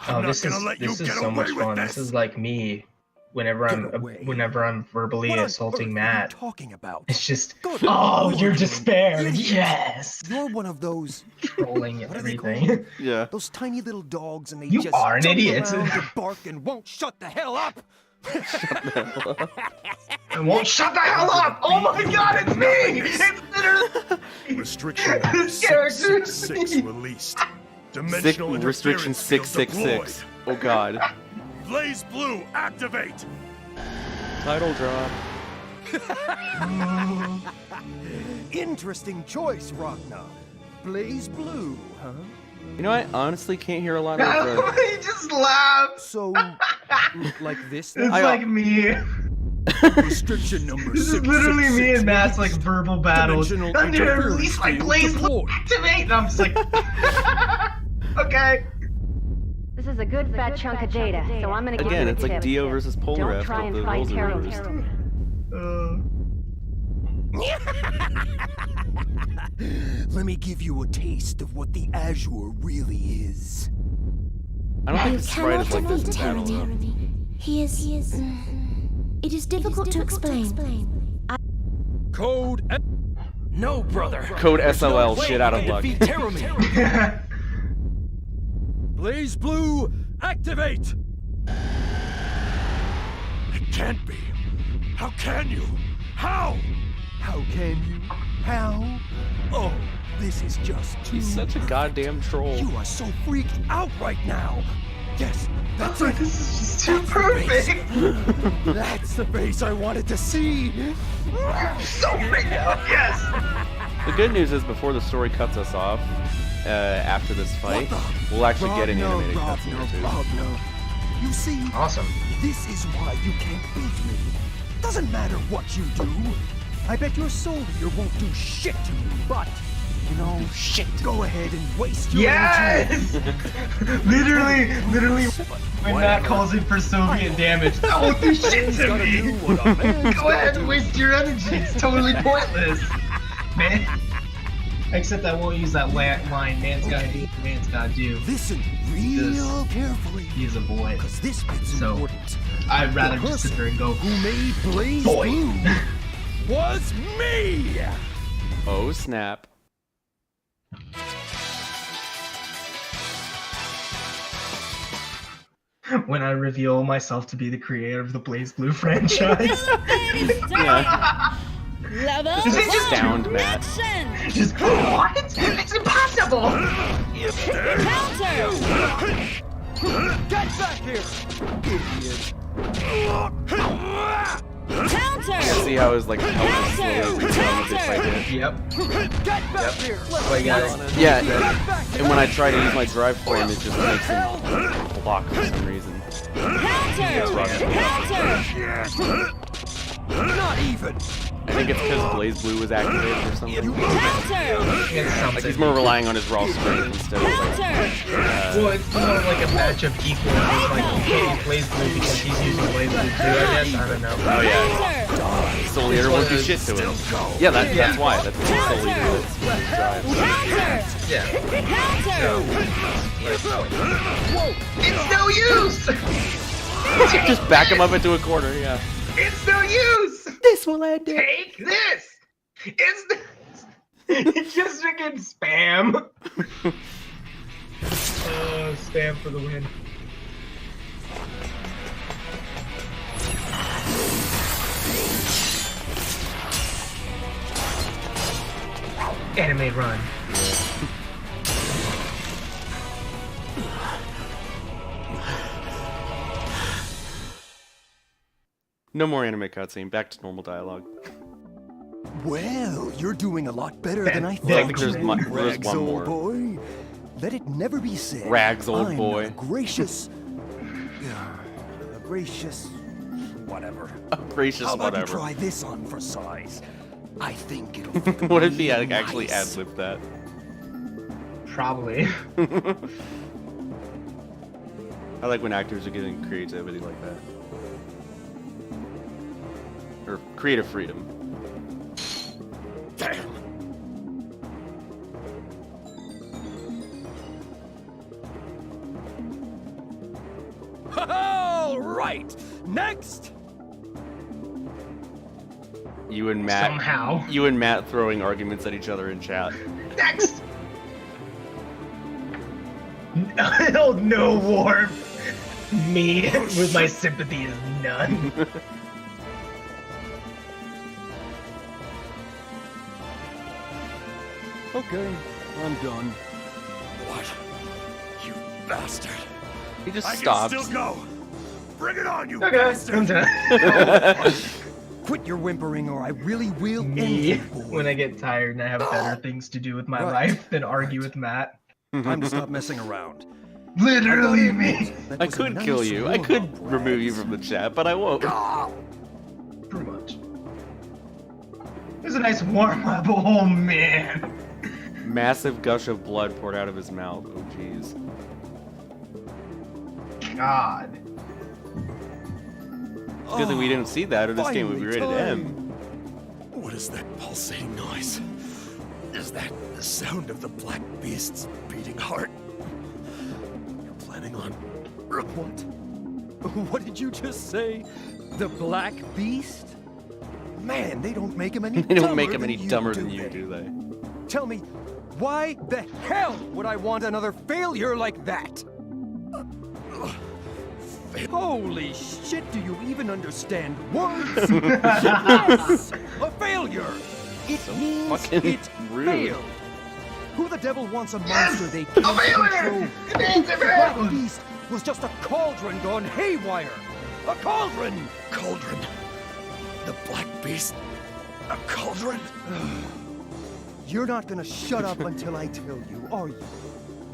Speaker 3: Oh,
Speaker 4: I'm not
Speaker 3: this
Speaker 4: gonna
Speaker 3: is
Speaker 4: let you
Speaker 3: this is
Speaker 4: get
Speaker 3: so
Speaker 4: away
Speaker 3: much
Speaker 4: with
Speaker 3: fun.
Speaker 4: this!
Speaker 3: This is like me whenever I'm verbally
Speaker 6: What on
Speaker 3: assaulting
Speaker 6: earth
Speaker 3: Matt.
Speaker 6: Are you talking about?
Speaker 3: It's just,
Speaker 6: Good
Speaker 3: oh,
Speaker 6: Lord,
Speaker 3: you're
Speaker 6: man.
Speaker 3: despaired.
Speaker 6: Yes.
Speaker 3: Yes.
Speaker 6: You're one of those
Speaker 3: Trolling
Speaker 6: What are they
Speaker 3: everything.
Speaker 1: Yeah.
Speaker 6: those tiny little dogs, and they
Speaker 3: You
Speaker 6: just
Speaker 3: are an
Speaker 6: jump
Speaker 3: idiot.
Speaker 6: around and bark and won't shut the hell up.
Speaker 3: I won't shut the hell up! Oh my god, it's me! It's literally
Speaker 4: Restriction
Speaker 3: This character is
Speaker 4: 666
Speaker 3: me.
Speaker 4: released. Dimensional
Speaker 1: Restriction
Speaker 4: interference field
Speaker 1: 666. Oh god.
Speaker 4: deployed. BlazBlue, activate!
Speaker 1: Title drop.
Speaker 6: Interesting choice, Ragnar. BlazBlue, huh?
Speaker 1: You know, I honestly can't hear a lot of
Speaker 3: he just laughs.
Speaker 6: So, like this?
Speaker 3: It's
Speaker 1: I-
Speaker 3: like me.
Speaker 6: Restriction number
Speaker 3: This is literally me and Matt's like verbal battles. I'm
Speaker 6: Dimensional
Speaker 3: gonna
Speaker 6: interference
Speaker 3: release my
Speaker 6: field
Speaker 3: BlazBlue
Speaker 6: deployed.
Speaker 3: activate! And I'm just like, okay.
Speaker 8: This is a good fat chunk of data, so I'm gonna give
Speaker 1: Again,
Speaker 8: you a
Speaker 1: it's like
Speaker 8: tip.
Speaker 1: Dio versus
Speaker 8: Don't
Speaker 1: Polnareff,
Speaker 8: try
Speaker 1: but
Speaker 8: and
Speaker 1: the
Speaker 8: find
Speaker 1: roles are
Speaker 8: Carol.
Speaker 1: reversed.
Speaker 6: Let me give you a taste of what the Azure really is.
Speaker 1: I don't think the sprite is like this in battle, though.
Speaker 5: He is
Speaker 10: It is difficult to explain.
Speaker 6: Code. No, brother.
Speaker 1: Code SOL. Shit out of luck.
Speaker 6: BlazBlue, activate.
Speaker 4: It can't be. How can you? How?
Speaker 11: How can you? How? Oh, this is just too...
Speaker 1: He's such a goddamn troll.
Speaker 11: You are so freaked out right now. Yes, that's
Speaker 3: it. This is just too perfect.
Speaker 11: That's the face I wanted to see.
Speaker 3: So freaked out, yes.
Speaker 1: The good news is before the story cuts us off, after this fight, we'll actually get an animated cutscene or two.
Speaker 11: You see?
Speaker 3: Awesome.
Speaker 11: This is why you can't beat me. Doesn't matter what you do. I bet your soul eater won't do shit to you, but you know, shit. Go ahead and waste your energy.
Speaker 3: literally, when Matt calls in for Soviet damage, that won't do shit to me. Go ahead and waste your energy. It's totally pointless, man. Except I won't use that line, man's gotta do, man's gotta do.
Speaker 11: Listen real carefully.
Speaker 3: He's a boy.
Speaker 11: Because this bit's
Speaker 3: so
Speaker 11: important.
Speaker 3: I'd rather just sit there and go,
Speaker 11: who made
Speaker 3: BlazBlue
Speaker 6: was me!
Speaker 1: Oh, snap.
Speaker 3: When I reveal myself to be the creator of the BlazBlue franchise.
Speaker 9: Level
Speaker 1: just astound Matt.
Speaker 3: Just what? It's impossible!
Speaker 9: Counter!
Speaker 11: Get back here! Idiot.
Speaker 9: Counter!
Speaker 1: See how his like health is slowly returning bit by bit.
Speaker 3: Yep.
Speaker 11: Get back here!
Speaker 3: Well, you got it.
Speaker 1: Yeah, and when I try to use my drive for him, it just makes him block for some reason.
Speaker 9: Counter! Counter!
Speaker 11: Not even!
Speaker 1: I think it's because BlazBlue was activated or something. Like he's more relying on his raw strength instead of like...
Speaker 3: well, it's more like a match of equals. It's like he can't use BlazBlue because he's using BlazBlue too, I guess. I don't know.
Speaker 1: Oh yeah. Soul Eater won't do shit to him. Yeah, that's why. That's what Soul Eater is.
Speaker 3: Yeah.
Speaker 1: Whoa!
Speaker 3: It's no use!
Speaker 1: Just back him up into a corner, yeah.
Speaker 3: It's no use!
Speaker 1: This will end it.
Speaker 3: Take this! It's this! It's just freaking spam! Spam for the win. Anime run.
Speaker 1: No more anime cutscene. Back to normal dialogue.
Speaker 11: Well, you're doing a lot better than I thought.
Speaker 1: Yeah, there's one more.
Speaker 11: Boy. Let it never be said.
Speaker 1: Rags, old boy.
Speaker 11: Gracious. Gracious. Whatever.
Speaker 1: Gracious,
Speaker 11: How about
Speaker 1: whatever.
Speaker 11: you try this on for size? I think it'll fit
Speaker 1: What if he
Speaker 11: really
Speaker 1: actually
Speaker 11: nice.
Speaker 1: ad-libbed that?
Speaker 3: Probably.
Speaker 1: I like when actors are getting creativity like that. Or creative freedom.
Speaker 4: Damn.
Speaker 6: All right. Next.
Speaker 1: You and Matt.
Speaker 3: Somehow.
Speaker 1: You and Matt throwing arguments at each other in chat.
Speaker 3: Next! Oh, no war. Me with my sympathy is none.
Speaker 11: Okay, I'm done.
Speaker 4: What? You bastard.
Speaker 1: He just
Speaker 4: I
Speaker 1: stopped.
Speaker 4: can still go. Bring it on, you
Speaker 3: Okay,
Speaker 4: bastard.
Speaker 3: I'm done.
Speaker 11: Quit your whimpering or I really will end
Speaker 3: Me,
Speaker 11: you, boy.
Speaker 3: when I get tired and I have better things to do with my life than argue with Matt.
Speaker 11: Time to stop messing around.
Speaker 3: Literally me.
Speaker 11: That
Speaker 1: I
Speaker 11: was a
Speaker 1: could
Speaker 11: nice
Speaker 1: kill you. I
Speaker 11: warm-up,
Speaker 1: could remove you
Speaker 11: Rags.
Speaker 1: from the chat, but I won't.
Speaker 3: Pretty much. There's a nice warm-up. Oh, man.
Speaker 1: Massive gush of blood poured out of his mouth. Oh, jeez.
Speaker 3: God.
Speaker 1: Good thing we didn't see that, or this game would be rated
Speaker 11: Finally
Speaker 1: M.
Speaker 4: What is that pulsating noise? Is that the sound of the black beast's beating heart? You're planning on... What?
Speaker 11: What did you just say? The Black Beast? Man, they don't make him any
Speaker 1: They
Speaker 11: dumber
Speaker 1: don't make him
Speaker 11: than
Speaker 1: any
Speaker 11: you,
Speaker 1: dumber
Speaker 11: do
Speaker 1: than you,
Speaker 11: they?
Speaker 1: do they?
Speaker 11: Tell me, why the hell would I want another failure like that? Holy shit, do you even understand words? Yes! A failure! It means
Speaker 1: fucking
Speaker 11: it
Speaker 1: rude.
Speaker 11: failed. Who the devil wants a monster they can't control? The Black Beast was just a cauldron gone haywire! A cauldron!
Speaker 4: Cauldron. The Black Beast. A cauldron?
Speaker 11: You're not gonna shut up until I tell you, are you?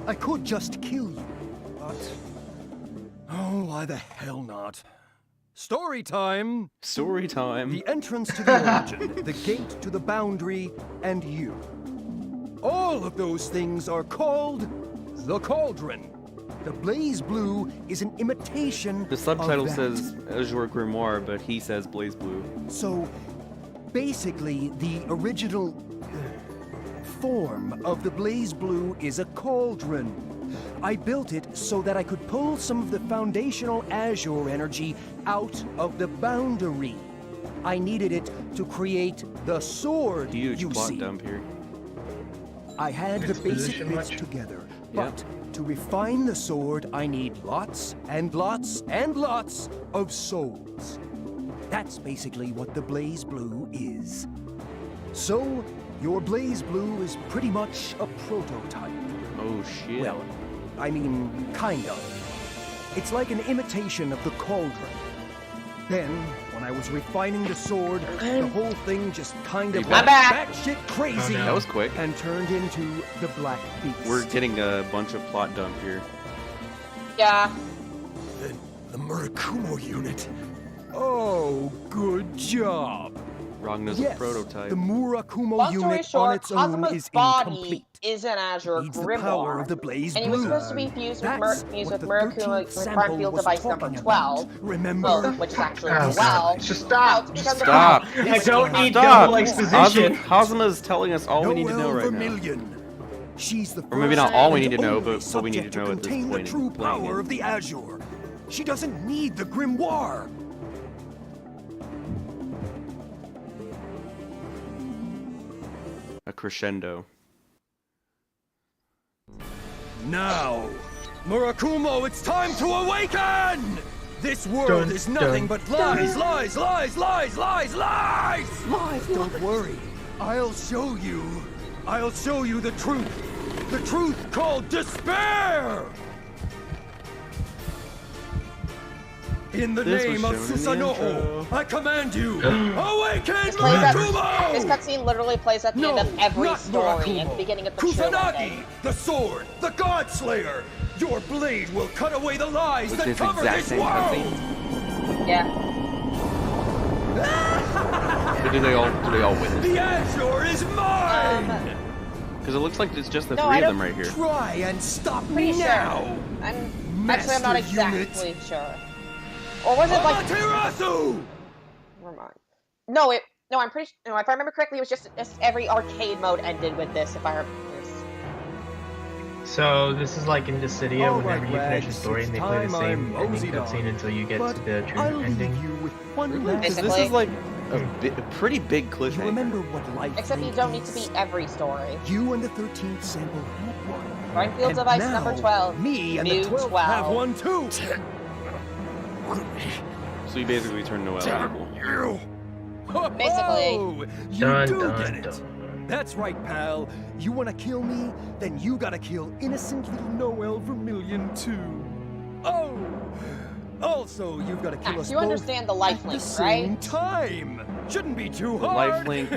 Speaker 11: I could just kill you, but... Oh, why the hell not? Story time!
Speaker 1: Story time.
Speaker 11: The entrance to the origin, the gate to the boundary, and you. All of those things are called the Cauldron. The BlazBlue is an imitation
Speaker 1: The subtitle
Speaker 11: of that.
Speaker 1: says Azure Grimoire, but he says BlazBlue.
Speaker 11: So, basically, the original form of the BlazBlue is a cauldron. I built it so that I could pull some of the foundational Azure energy out of the boundary. I needed it to create the sword,
Speaker 1: Huge
Speaker 11: you
Speaker 1: plot
Speaker 11: see.
Speaker 1: dump here.
Speaker 11: I had the basic
Speaker 3: Exposition
Speaker 11: bits
Speaker 3: much?
Speaker 11: together,
Speaker 1: Yep.
Speaker 11: but to refine the sword, I need lots and lots and lots of souls. That's basically what the BlazBlue is. So, your BlazBlue is pretty much a prototype.
Speaker 1: Oh shit.
Speaker 11: Well, I mean, kind of. It's like an imitation of the cauldron. Then, when I was refining the sword, the whole thing just kind of
Speaker 1: I'm
Speaker 11: went
Speaker 2: back.
Speaker 11: batshit crazy
Speaker 3: Oh, no.
Speaker 1: That was quick.
Speaker 11: and turned into the Black Beast.
Speaker 1: We're getting a bunch of plot dump here.
Speaker 2: Yeah.
Speaker 4: The Murakumo unit.
Speaker 11: Oh, good job.
Speaker 1: Ragna's
Speaker 11: Yes,
Speaker 1: a prototype.
Speaker 11: the Murakumo
Speaker 2: Long story
Speaker 11: unit on
Speaker 2: short,
Speaker 11: its own
Speaker 2: Kazuma's
Speaker 11: is
Speaker 2: body
Speaker 11: incomplete.
Speaker 2: is an Azure
Speaker 11: Needs the power
Speaker 2: Grimoire.
Speaker 11: of the BlazBlue.
Speaker 2: And he was supposed to be fused with,
Speaker 11: That's
Speaker 2: fused
Speaker 11: what
Speaker 2: with
Speaker 11: the
Speaker 2: Murakumo
Speaker 11: 13th
Speaker 2: with
Speaker 11: sample
Speaker 2: Prime Field
Speaker 11: was
Speaker 2: Device number
Speaker 11: talking
Speaker 2: 12.
Speaker 11: about. Remember?
Speaker 2: Well, which is actually
Speaker 3: Oh,
Speaker 2: 12.
Speaker 3: just stop.
Speaker 2: Well, because
Speaker 1: Stop.
Speaker 3: I don't need
Speaker 1: Stop.
Speaker 3: double exposition.
Speaker 1: Hazuma's telling us all we need to know right now.
Speaker 11: Vermilion. She's the
Speaker 1: Or maybe
Speaker 11: first
Speaker 1: not all we
Speaker 11: and
Speaker 1: need to know,
Speaker 11: only
Speaker 1: but what we need
Speaker 11: subject
Speaker 1: to know at this
Speaker 11: contain
Speaker 1: point
Speaker 11: the true
Speaker 1: in playing
Speaker 11: power
Speaker 1: it.
Speaker 11: of the Azure. She doesn't need the grimoire.
Speaker 1: A crescendo.
Speaker 11: Now, Murakumo, it's time to awaken! This world
Speaker 3: Dun,
Speaker 11: is nothing
Speaker 3: dun,
Speaker 11: but lies, lies, lies, lies, lies, lies! Lies! Don't worry. I'll show you. I'll show you the truth. The truth called despair! In the
Speaker 1: This was
Speaker 11: name of
Speaker 1: shown in the intro.
Speaker 11: Susanoo, I command you, awaken
Speaker 2: This
Speaker 11: Murakumo!
Speaker 2: cutscene literally plays at the end of every story and the beginning of the show.
Speaker 11: Kusanagi, the sword, the God Slayer! Your blade will cut away the lies
Speaker 1: With
Speaker 11: that
Speaker 1: this
Speaker 11: cover
Speaker 1: exact
Speaker 11: this
Speaker 1: same
Speaker 11: world!
Speaker 1: cutscene.
Speaker 2: Yeah.
Speaker 1: But do they all witness?
Speaker 11: The Azure is mine!
Speaker 1: Because it looks like it's just the
Speaker 2: No,
Speaker 1: three
Speaker 2: I
Speaker 1: of them
Speaker 2: don't-
Speaker 1: right here.
Speaker 11: Try and stop
Speaker 2: Pretty
Speaker 11: me now!
Speaker 2: sure. I'm
Speaker 11: Master
Speaker 2: not
Speaker 11: unit.
Speaker 2: exactly sure. Or was it like?
Speaker 11: Amaterasu!
Speaker 2: Never mind. No, I'm pretty. No, if I remember correctly, it was just every arcade mode ended with this. If I remember this.
Speaker 3: So this is like in Dissidia,
Speaker 11: All
Speaker 3: whenever
Speaker 11: right,
Speaker 3: you finish a
Speaker 11: Rags,
Speaker 3: story and they
Speaker 11: it's
Speaker 3: play the
Speaker 11: time
Speaker 3: same
Speaker 11: I'm
Speaker 3: ending
Speaker 11: moseyed on.
Speaker 3: cutscene until you get
Speaker 11: But
Speaker 3: to the true
Speaker 11: I'll leave
Speaker 3: ending.
Speaker 11: you with one
Speaker 1: Really?
Speaker 11: last
Speaker 1: 'Cause this
Speaker 2: Basically.
Speaker 1: is like a pretty big
Speaker 11: You
Speaker 1: cliffhanger.
Speaker 11: remember what life
Speaker 2: Except you
Speaker 11: really
Speaker 2: don't need to
Speaker 11: is?
Speaker 2: beat every story.
Speaker 11: You and the 13th sample had one.
Speaker 2: Prime Field
Speaker 11: And
Speaker 2: Device
Speaker 11: now,
Speaker 2: number 12.
Speaker 11: me and
Speaker 2: New
Speaker 11: the 12th
Speaker 2: 12.
Speaker 11: have one too!
Speaker 1: So you basically turn Noel evil.
Speaker 4: You.
Speaker 2: Basically.
Speaker 11: Oh, you
Speaker 3: Dun,
Speaker 11: do
Speaker 3: dun,
Speaker 11: get it.
Speaker 3: dun.
Speaker 11: That's right, pal. You want to kill me? Then you gotta kill innocent little Noel Vermilion too. Oh! Also, you've got to kill us
Speaker 2: You
Speaker 11: both
Speaker 2: understand the life
Speaker 11: at
Speaker 2: link,
Speaker 11: the same
Speaker 2: right?
Speaker 11: time. Shouldn't be too
Speaker 1: The
Speaker 11: hard.
Speaker 1: life link.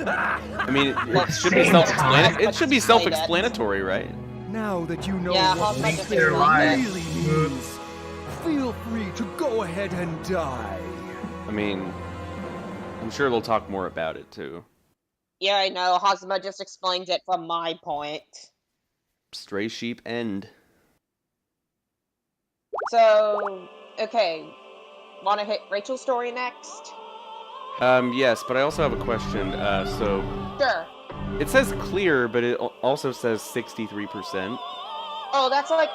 Speaker 1: I mean, it should be
Speaker 3: Same
Speaker 1: self-explanatory.
Speaker 2: time.
Speaker 1: It should be self-explanatory, right?
Speaker 11: Now that you know
Speaker 2: Yeah,
Speaker 11: what
Speaker 2: Hogwarts
Speaker 11: life
Speaker 2: is
Speaker 3: their
Speaker 2: like
Speaker 3: lives.
Speaker 11: really means, feel free to go ahead and die.
Speaker 1: I mean, I'm sure they'll talk more about it too.
Speaker 2: Yeah, I know. Hazuma just explained it from my point.
Speaker 1: Stray sheep end.
Speaker 2: So, okay. Want to hit Rachel's story next?
Speaker 1: Yes, but I also have a question. So
Speaker 2: Sure.
Speaker 1: it says clear, but it also says 63%.
Speaker 2: Oh, that's like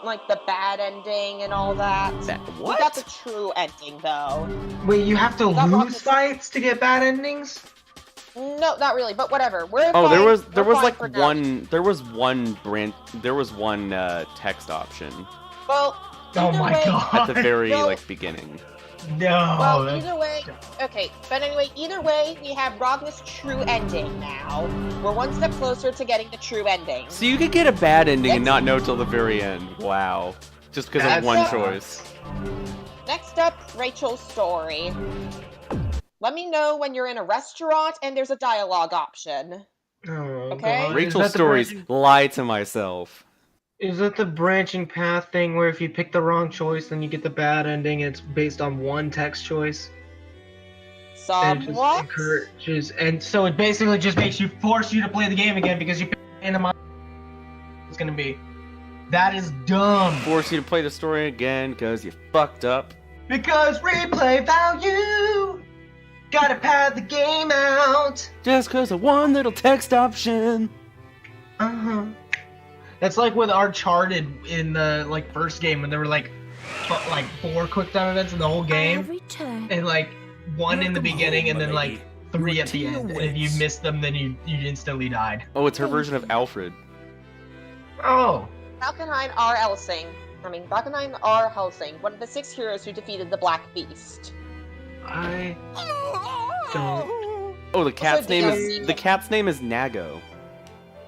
Speaker 2: like the bad ending and all that.
Speaker 1: What?
Speaker 2: We got the true ending though.
Speaker 3: Wait, you have to
Speaker 2: got
Speaker 3: lose fights to get bad endings?
Speaker 2: No, not really, but whatever. We're
Speaker 1: Oh,
Speaker 2: fine.
Speaker 1: there was
Speaker 2: We're
Speaker 1: like
Speaker 2: fine for now.
Speaker 1: there was one text option
Speaker 2: Well,
Speaker 3: Oh
Speaker 2: either
Speaker 3: my
Speaker 2: way,
Speaker 3: god.
Speaker 1: at the very
Speaker 2: No.
Speaker 1: like beginning.
Speaker 3: No.
Speaker 2: Well, either way, okay, but anyway, either way, we have Ragna's true ending now. We're one step closer to getting the true ending.
Speaker 1: So you could get a bad ending and not know till the very end. Wow. Just because of
Speaker 3: That's
Speaker 1: one
Speaker 3: sucks.
Speaker 1: choice.
Speaker 2: Next up, Rachel's story. Let me know when you're in a restaurant and there's a dialogue option.
Speaker 3: Oh,
Speaker 2: Okay.
Speaker 3: God.
Speaker 1: Rachel's stories lie to myself.
Speaker 3: Is that the branching path thing where if you pick the wrong choice, then you get the bad ending? And it's based on one text choice. And it just
Speaker 2: Somewhat.
Speaker 3: encourages, and so it basically just makes you force you to play the game again because you pick the it's gonna be. That is dumb.
Speaker 1: Force you to play the story again because you fucked up.
Speaker 3: Because replay value. Gotta pad the game out.
Speaker 1: Just because of one little text option.
Speaker 3: That's like with Uncharted in the like first game when there were like 4 quick time events in the whole game, and like 1 in the beginning and then like 3 at the end. And if you missed them, then you instantly died.
Speaker 1: Oh, it's her version of Alfred.
Speaker 3: Oh.
Speaker 2: Valkenheim R. Helsing. Valkenheim R. Helsing, one of the 6 heroes who defeated the Black Beast.
Speaker 3: I don't.
Speaker 1: Oh, the cat's
Speaker 2: Also,
Speaker 1: name
Speaker 2: do you-
Speaker 1: is Nago.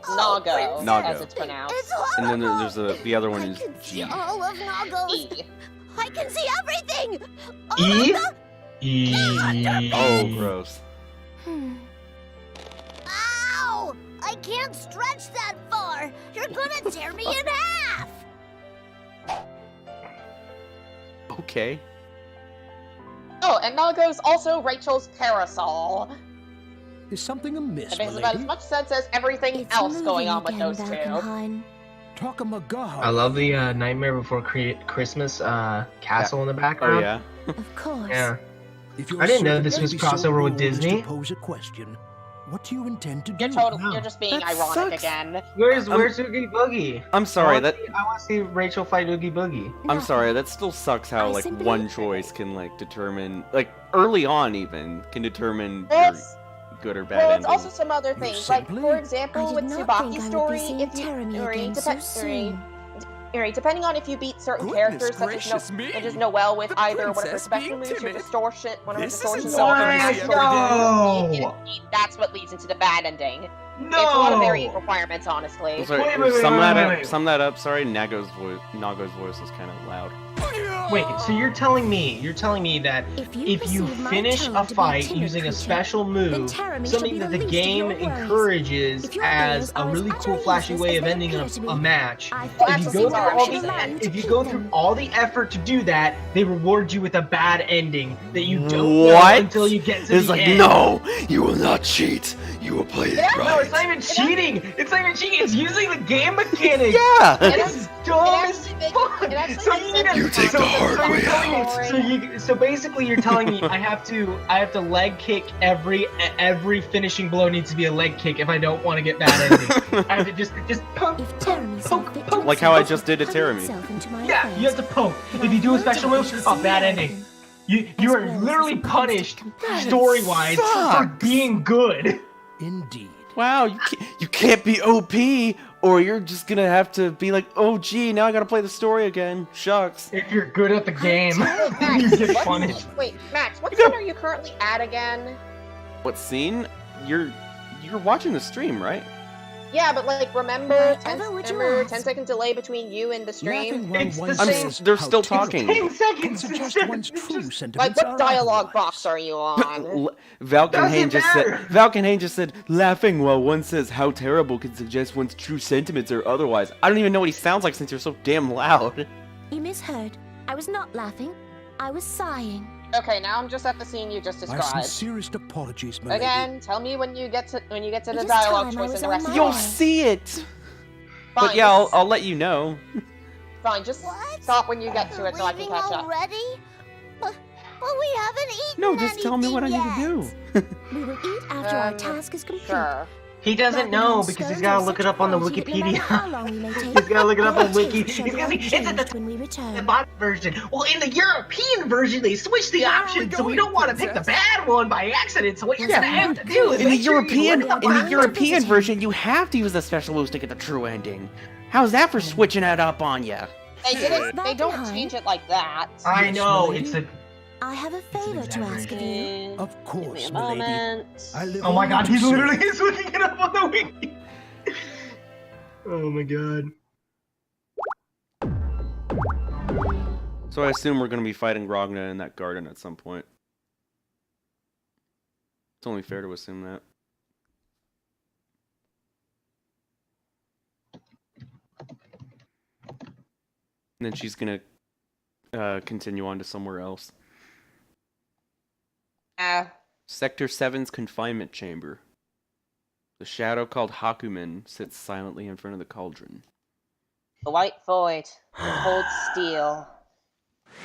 Speaker 2: Nago,
Speaker 1: Nago.
Speaker 2: as it's pronounced.
Speaker 1: And then there's the other one is G.
Speaker 5: All of Nagos.
Speaker 2: E.
Speaker 5: I can see everything.
Speaker 3: E? E.
Speaker 1: Oh, gross.
Speaker 5: Ow! I can't stretch that far. You're gonna tear me in half.
Speaker 1: Okay.
Speaker 2: Oh, and Nago's also Rachel's parasol.
Speaker 11: Is something amiss,
Speaker 2: It makes about as much sense as everything else going on with those two.
Speaker 3: I love the Nightmare Before Christmas castle in the background.
Speaker 1: Oh yeah.
Speaker 8: Of course.
Speaker 3: Yeah. I didn't know this was crossover with Disney.
Speaker 11: Pose a question. What do you intend to do?
Speaker 2: You're just being
Speaker 1: That
Speaker 2: ironic
Speaker 1: sucks.
Speaker 2: again.
Speaker 3: Where's Oogie Boogie?
Speaker 1: I'm sorry,
Speaker 3: I want to see Rachel fight Oogie Boogie.
Speaker 1: I'm sorry, that still sucks how
Speaker 8: I
Speaker 1: like
Speaker 8: simply-
Speaker 1: one choice can like determine, like early on even can determine
Speaker 2: Well,
Speaker 1: your good or bad
Speaker 2: Well, it's
Speaker 1: ending.
Speaker 2: also some other things. Like, for
Speaker 8: I
Speaker 2: example,
Speaker 8: did
Speaker 2: with
Speaker 8: not think
Speaker 2: Tsubaki's
Speaker 8: I would be
Speaker 2: story,
Speaker 8: seeing
Speaker 2: if you
Speaker 8: Terumi
Speaker 2: or
Speaker 8: again so soon.
Speaker 2: depending on if you beat certain
Speaker 6: Goodness
Speaker 2: characters, such
Speaker 6: gracious
Speaker 2: as
Speaker 6: me.
Speaker 2: Noelle with
Speaker 6: The
Speaker 2: either one of her
Speaker 6: princess
Speaker 2: special
Speaker 6: being
Speaker 2: moves or
Speaker 6: timid.
Speaker 2: distortion, one of her
Speaker 6: This
Speaker 2: distortions,
Speaker 6: isn't
Speaker 2: or
Speaker 6: something
Speaker 2: her
Speaker 6: you see every day.
Speaker 3: No!
Speaker 2: that's what leads into the bad ending.
Speaker 3: No!
Speaker 2: It's a lot of varying requirements, honestly.
Speaker 1: Sorry,
Speaker 3: Wait,
Speaker 1: sum that up. Sorry, Nago's voice was kind of loud.
Speaker 3: Wait, so you're telling me that if you
Speaker 8: perceive my
Speaker 3: finish
Speaker 8: tone
Speaker 3: a
Speaker 8: to be
Speaker 3: fight
Speaker 8: timid
Speaker 3: using a
Speaker 8: creature,
Speaker 3: special
Speaker 8: then
Speaker 3: move,
Speaker 8: Terumi shall
Speaker 3: something
Speaker 8: be
Speaker 3: that
Speaker 8: the
Speaker 3: the
Speaker 8: least of
Speaker 3: game
Speaker 8: your worries.
Speaker 3: encourages
Speaker 8: If your
Speaker 3: as
Speaker 8: ears
Speaker 3: a
Speaker 8: are as
Speaker 3: really cool,
Speaker 8: utterly
Speaker 3: flashy
Speaker 8: useless
Speaker 3: way
Speaker 8: as
Speaker 3: of
Speaker 8: they
Speaker 3: ending
Speaker 8: appear to
Speaker 3: a
Speaker 8: be,
Speaker 3: match,
Speaker 8: I
Speaker 3: if
Speaker 8: thought
Speaker 3: you
Speaker 2: That's
Speaker 3: go
Speaker 2: the
Speaker 3: through
Speaker 2: bizarre
Speaker 3: all
Speaker 2: shit.
Speaker 3: the if you go through all the effort to do that, they reward you with a bad ending that you don't know
Speaker 1: What?
Speaker 3: until you get to
Speaker 1: It's
Speaker 3: the
Speaker 1: like,
Speaker 3: end.
Speaker 1: no, you will not cheat. You will play it
Speaker 3: No, it's
Speaker 1: right.
Speaker 3: not even cheating. It's not even cheating. It's using the game mechanics.
Speaker 1: Yeah.
Speaker 3: It's dumb as
Speaker 2: actually makes-
Speaker 3: fuck.
Speaker 2: it actually
Speaker 3: So
Speaker 2: makes
Speaker 3: you need
Speaker 2: sense.
Speaker 3: to.
Speaker 1: You take
Speaker 3: so,
Speaker 1: the hard
Speaker 3: so you're
Speaker 1: way
Speaker 3: telling me-
Speaker 2: out.
Speaker 3: So basically, you're telling me I have to leg kick every finishing blow needs to be a leg kick if I don't want to get bad ending. I have to just poke,
Speaker 8: If
Speaker 3: poke,
Speaker 8: Terumi saw
Speaker 3: poke,
Speaker 8: fit to
Speaker 3: poke.
Speaker 1: Like how I
Speaker 8: insert
Speaker 1: just did to Terumi.
Speaker 8: itself into my
Speaker 3: Yeah,
Speaker 8: affairs,
Speaker 3: you have to poke. If you do a special move, oh, bad ending. You are literally punished story-wise for
Speaker 1: sucks.
Speaker 3: being good.
Speaker 11: Indeed.
Speaker 1: Wow, you can't be OP, or you're just gonna have to be like, oh gee, now I gotta play the story again. Shucks.
Speaker 3: If you're good at the game,
Speaker 2: Max,
Speaker 3: you get
Speaker 2: what-
Speaker 3: punished.
Speaker 2: Wait, Max, what scene are you currently at again?
Speaker 1: What scene? You're watching the stream, right?
Speaker 2: Yeah, but like, remember
Speaker 8: Whatever would you
Speaker 2: 10
Speaker 8: ask?
Speaker 2: second delay between you and the stream?
Speaker 3: It's the
Speaker 1: I'm
Speaker 3: same.
Speaker 1: they're still talking.
Speaker 3: 10 seconds.
Speaker 11: Suggest one's true
Speaker 2: Like,
Speaker 11: sentiments
Speaker 2: what
Speaker 11: are
Speaker 2: dialogue
Speaker 11: otherwise.
Speaker 2: box are you on?
Speaker 1: Valkenhayn just said.
Speaker 3: matter.
Speaker 1: Valkenhayn just said, laughing while one says how terrible can suggest one's true sentiments or otherwise. I don't even know what he sounds like since you're so damn loud.
Speaker 8: You misheard. I was not laughing. I was sighing.
Speaker 2: Okay, now I'm just at the scene you just
Speaker 11: My
Speaker 2: described.
Speaker 11: sincerest apologies, my lady.
Speaker 2: Again, tell me when you get to the
Speaker 8: It is
Speaker 2: dialogue
Speaker 8: time I
Speaker 2: choice
Speaker 8: was
Speaker 2: in the
Speaker 8: on
Speaker 2: rest
Speaker 8: my
Speaker 2: of
Speaker 1: You'll
Speaker 2: the
Speaker 8: way.
Speaker 1: see it.
Speaker 2: Fine,
Speaker 1: But yeah,
Speaker 2: just-
Speaker 1: I'll let you know.
Speaker 2: Fine, just
Speaker 5: What?
Speaker 2: stop when you get to it so I can
Speaker 5: Leaving
Speaker 2: catch up.
Speaker 5: already? But we haven't eaten
Speaker 1: No, just tell me what I need to
Speaker 5: anything
Speaker 1: do.
Speaker 8: We will eat after our
Speaker 2: Um,
Speaker 8: task is complete.
Speaker 2: Sure.
Speaker 3: He doesn't know because he's gotta look it up on the Wikipedia. He's gotta look it up on Wiki. He's gonna see it's in the bot version. Well, in the European version, they switched the options, so we don't want to pick the bad one by accident. So what you're gonna have to do is
Speaker 1: in the European version, you have to use the special moves to get the true ending. How's that for switching it up on you?
Speaker 2: They don't change it like that.
Speaker 3: I know, it's a...
Speaker 8: I have a favor to ask of you.
Speaker 11: Of course,
Speaker 2: Give me a
Speaker 11: my lady.
Speaker 2: moment.
Speaker 11: I live
Speaker 3: Oh my
Speaker 11: only
Speaker 3: god,
Speaker 11: to
Speaker 3: he's
Speaker 11: serve.
Speaker 3: literally looking it up on the Wiki. Oh my god.
Speaker 1: So I assume we're going to be fighting Ragna in that garden at some point. It's only fair to assume that. And then she's going to continue on to somewhere else. Sector 7's confinement chamber. The shadow called Hakumen sits silently in front of the cauldron.
Speaker 2: The White Void, the Cold Steel.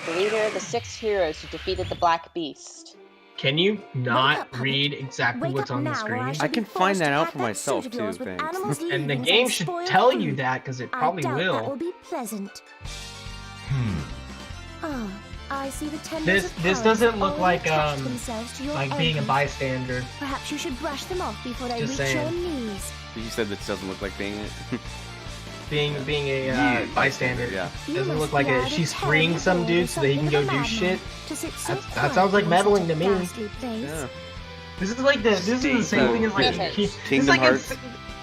Speaker 2: The leader of the 6 heroes who defeated the Black Beast.
Speaker 3: Can you not read exactly what's on the screen?
Speaker 1: I can find that out for myself too, thanks.
Speaker 3: And the game should tell you that, because it probably
Speaker 8: That will
Speaker 3: will.
Speaker 8: be pleasant. Oh, I see the tendrils of
Speaker 3: This
Speaker 8: courage
Speaker 3: doesn't look
Speaker 8: already
Speaker 3: like
Speaker 8: attach themselves to your
Speaker 3: like being a
Speaker 8: ankles.
Speaker 3: bystander.
Speaker 8: Perhaps you should brush them off before they
Speaker 3: Just
Speaker 8: reach your
Speaker 3: saying.
Speaker 8: knees.
Speaker 1: You said this doesn't look like being it.
Speaker 3: Being a bystander.
Speaker 1: Yeah.
Speaker 3: Doesn't look like it. She's freeing some dude so that he can go do shit. That sounds like meddling to me.
Speaker 1: Yeah.
Speaker 3: This is like this is the same thing as like
Speaker 1: Kingdom Hearts.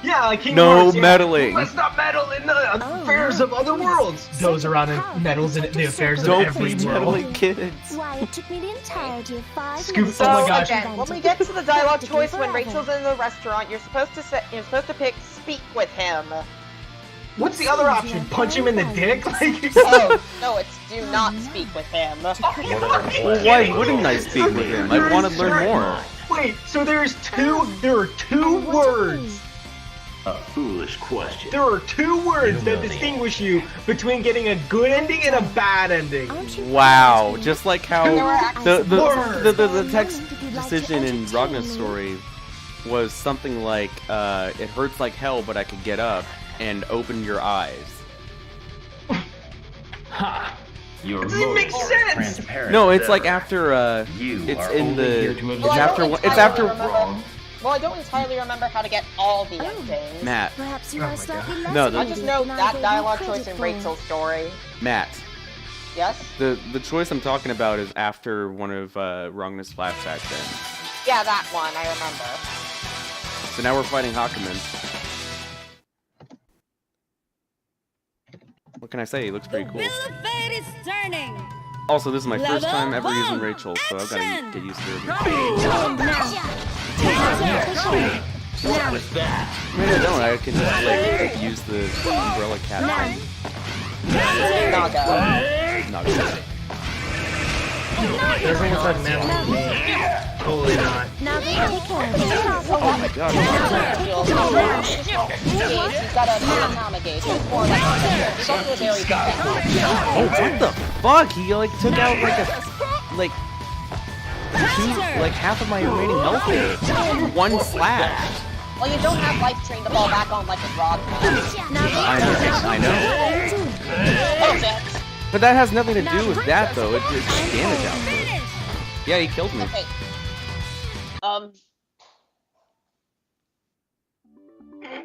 Speaker 3: Yeah, like Kingdom
Speaker 1: No
Speaker 3: Hearts, yeah.
Speaker 1: meddling.
Speaker 3: Let's not meddle in the affairs of other worlds. Goes around and meddles in the affairs of every
Speaker 1: Don't be
Speaker 3: world.
Speaker 1: meddling kids.
Speaker 8: Why, it took me the entirety of 5
Speaker 3: Scoop-
Speaker 8: minutes.
Speaker 3: oh my
Speaker 2: So
Speaker 3: gosh.
Speaker 2: again, when we get to the dialogue choice when Rachel's in the restaurant, you're supposed to pick speak with him.
Speaker 3: What's the other option? Punch him in the dick? Like,
Speaker 2: Oh, no, it's do not speak with him.
Speaker 1: Well, why wouldn't I speak with him? I want to learn more.
Speaker 3: Wait, so there are two words.
Speaker 12: A foolish question.
Speaker 3: There are 2 words that distinguish you between getting a good ending and a bad ending.
Speaker 1: Wow, just like how the text decision in Ragna's story was something like, it hurts like hell, but I could get up and open your eyes.
Speaker 12: Ha! Your
Speaker 3: Doesn't make
Speaker 12: motives are
Speaker 3: sense.
Speaker 12: transparent
Speaker 1: No, it's
Speaker 12: as
Speaker 1: like
Speaker 12: ever.
Speaker 1: after
Speaker 12: You
Speaker 1: it's
Speaker 12: are
Speaker 1: in
Speaker 12: only here
Speaker 1: the
Speaker 12: to
Speaker 1: it's
Speaker 12: observe.
Speaker 1: after
Speaker 12: Wrong.
Speaker 2: Well, I don't entirely remember how to get all the endings.
Speaker 1: Matt.
Speaker 8: Perhaps you
Speaker 3: Oh
Speaker 8: are
Speaker 3: my
Speaker 8: slightly
Speaker 3: God.
Speaker 8: less
Speaker 1: No,
Speaker 2: I just
Speaker 8: obedient
Speaker 2: know
Speaker 8: than I
Speaker 2: that
Speaker 8: gave you
Speaker 2: dialogue
Speaker 8: credit
Speaker 2: choice in
Speaker 8: for.
Speaker 2: Rachel's story.
Speaker 1: Matt.
Speaker 2: Yes?
Speaker 1: The choice I'm talking about is after one of Ragna's flashbacks ends.
Speaker 2: Yeah, that one, I remember.
Speaker 1: So now we're fighting Hakumen. What can I say? He looks pretty cool.
Speaker 9: Wheel of Fate is turning.
Speaker 1: Also, this is my first
Speaker 9: Level
Speaker 1: time ever using
Speaker 9: 1,
Speaker 1: Rachel, so I've got to
Speaker 9: action!
Speaker 1: get used to it.
Speaker 12: What was that?
Speaker 1: I mean, I don't. I can just like use the umbrella cat thing.
Speaker 2: Naga.
Speaker 1: Naga.
Speaker 3: Doesn't look like meddling. Totally not.
Speaker 8: Now they take care of it.
Speaker 1: Oh my god.
Speaker 2: He's got a Nama gauge. It's more like he's also very
Speaker 1: Oh, what the fuck? He like took out like half of my remaining health in one slash.
Speaker 2: Well, you don't have life train to fall back on like a Rod.
Speaker 1: I know.
Speaker 2: Oh, shit.
Speaker 1: But that has nothing to do with that, though. It's damage output. Yeah, he killed me.
Speaker 2: Okay.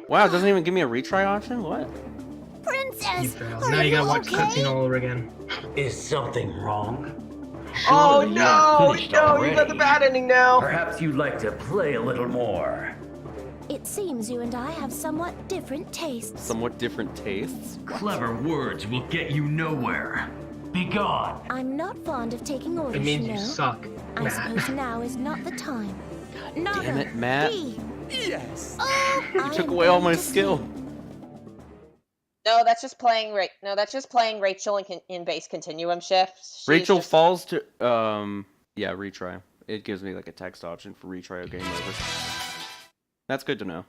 Speaker 1: Wow, it doesn't even give me a retry option? What?
Speaker 8: Princess,
Speaker 3: Now you gotta watch the cutscene all over again.
Speaker 12: Is something wrong?
Speaker 3: Oh
Speaker 12: Surely
Speaker 3: no!
Speaker 12: you're finished
Speaker 3: No, you
Speaker 12: already.
Speaker 3: got the bad ending now.
Speaker 12: Perhaps you'd like to play a little more.
Speaker 8: It seems you and I have somewhat different tastes.
Speaker 1: Somewhat different tastes?
Speaker 12: Clever words will get you nowhere. Be gone.
Speaker 8: I'm not fond of taking orders,
Speaker 3: It means
Speaker 8: you
Speaker 3: you
Speaker 8: know.
Speaker 3: suck,
Speaker 8: I
Speaker 3: Matt.
Speaker 8: suppose now is not the time. Naga,
Speaker 1: Damn it, Matt.
Speaker 8: D.
Speaker 11: Yes.
Speaker 8: Oh,
Speaker 1: You took away all my skill.
Speaker 2: No, that's just playing Rachel in base continuum shifts. She's
Speaker 1: Rachel
Speaker 2: just-
Speaker 1: falls to yeah, retry. It gives me like a text option for retry or game over. That's good to know.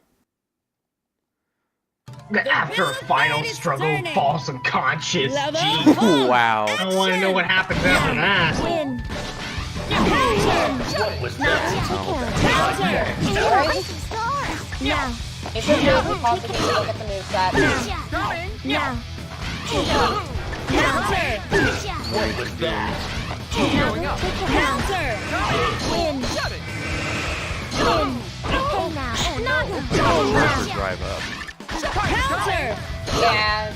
Speaker 3: After a final struggle, falls unconscious.
Speaker 9: Level
Speaker 3: Jeez.
Speaker 1: Wow.
Speaker 3: I don't want to know what happens after that.
Speaker 8: Win.
Speaker 12: What was that?
Speaker 8: Now,
Speaker 2: It's just really pause the game to look at the moveset.
Speaker 8: Now.
Speaker 12: What was that?
Speaker 8: Win. Hey now.
Speaker 1: Drive up.
Speaker 2: Yeah.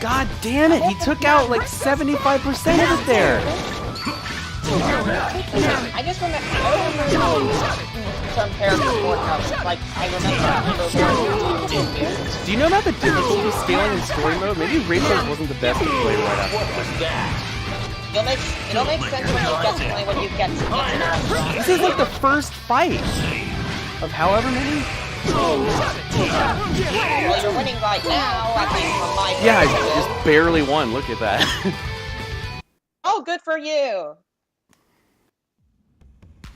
Speaker 1: God damn it! He took out like 75% of it there.
Speaker 2: I just remember. I don't remember some characters more now. Like I remember.
Speaker 1: Do you know about the difficulty scaling in story mode? Maybe Rachel's wasn't the best to play right after that.
Speaker 2: It'll make sense when you get to it.
Speaker 1: This is like the first fight of however many.
Speaker 2: Well, you're winning right now, I think, from my
Speaker 1: Yeah, I just barely won. Look at that.
Speaker 2: Oh, good for you.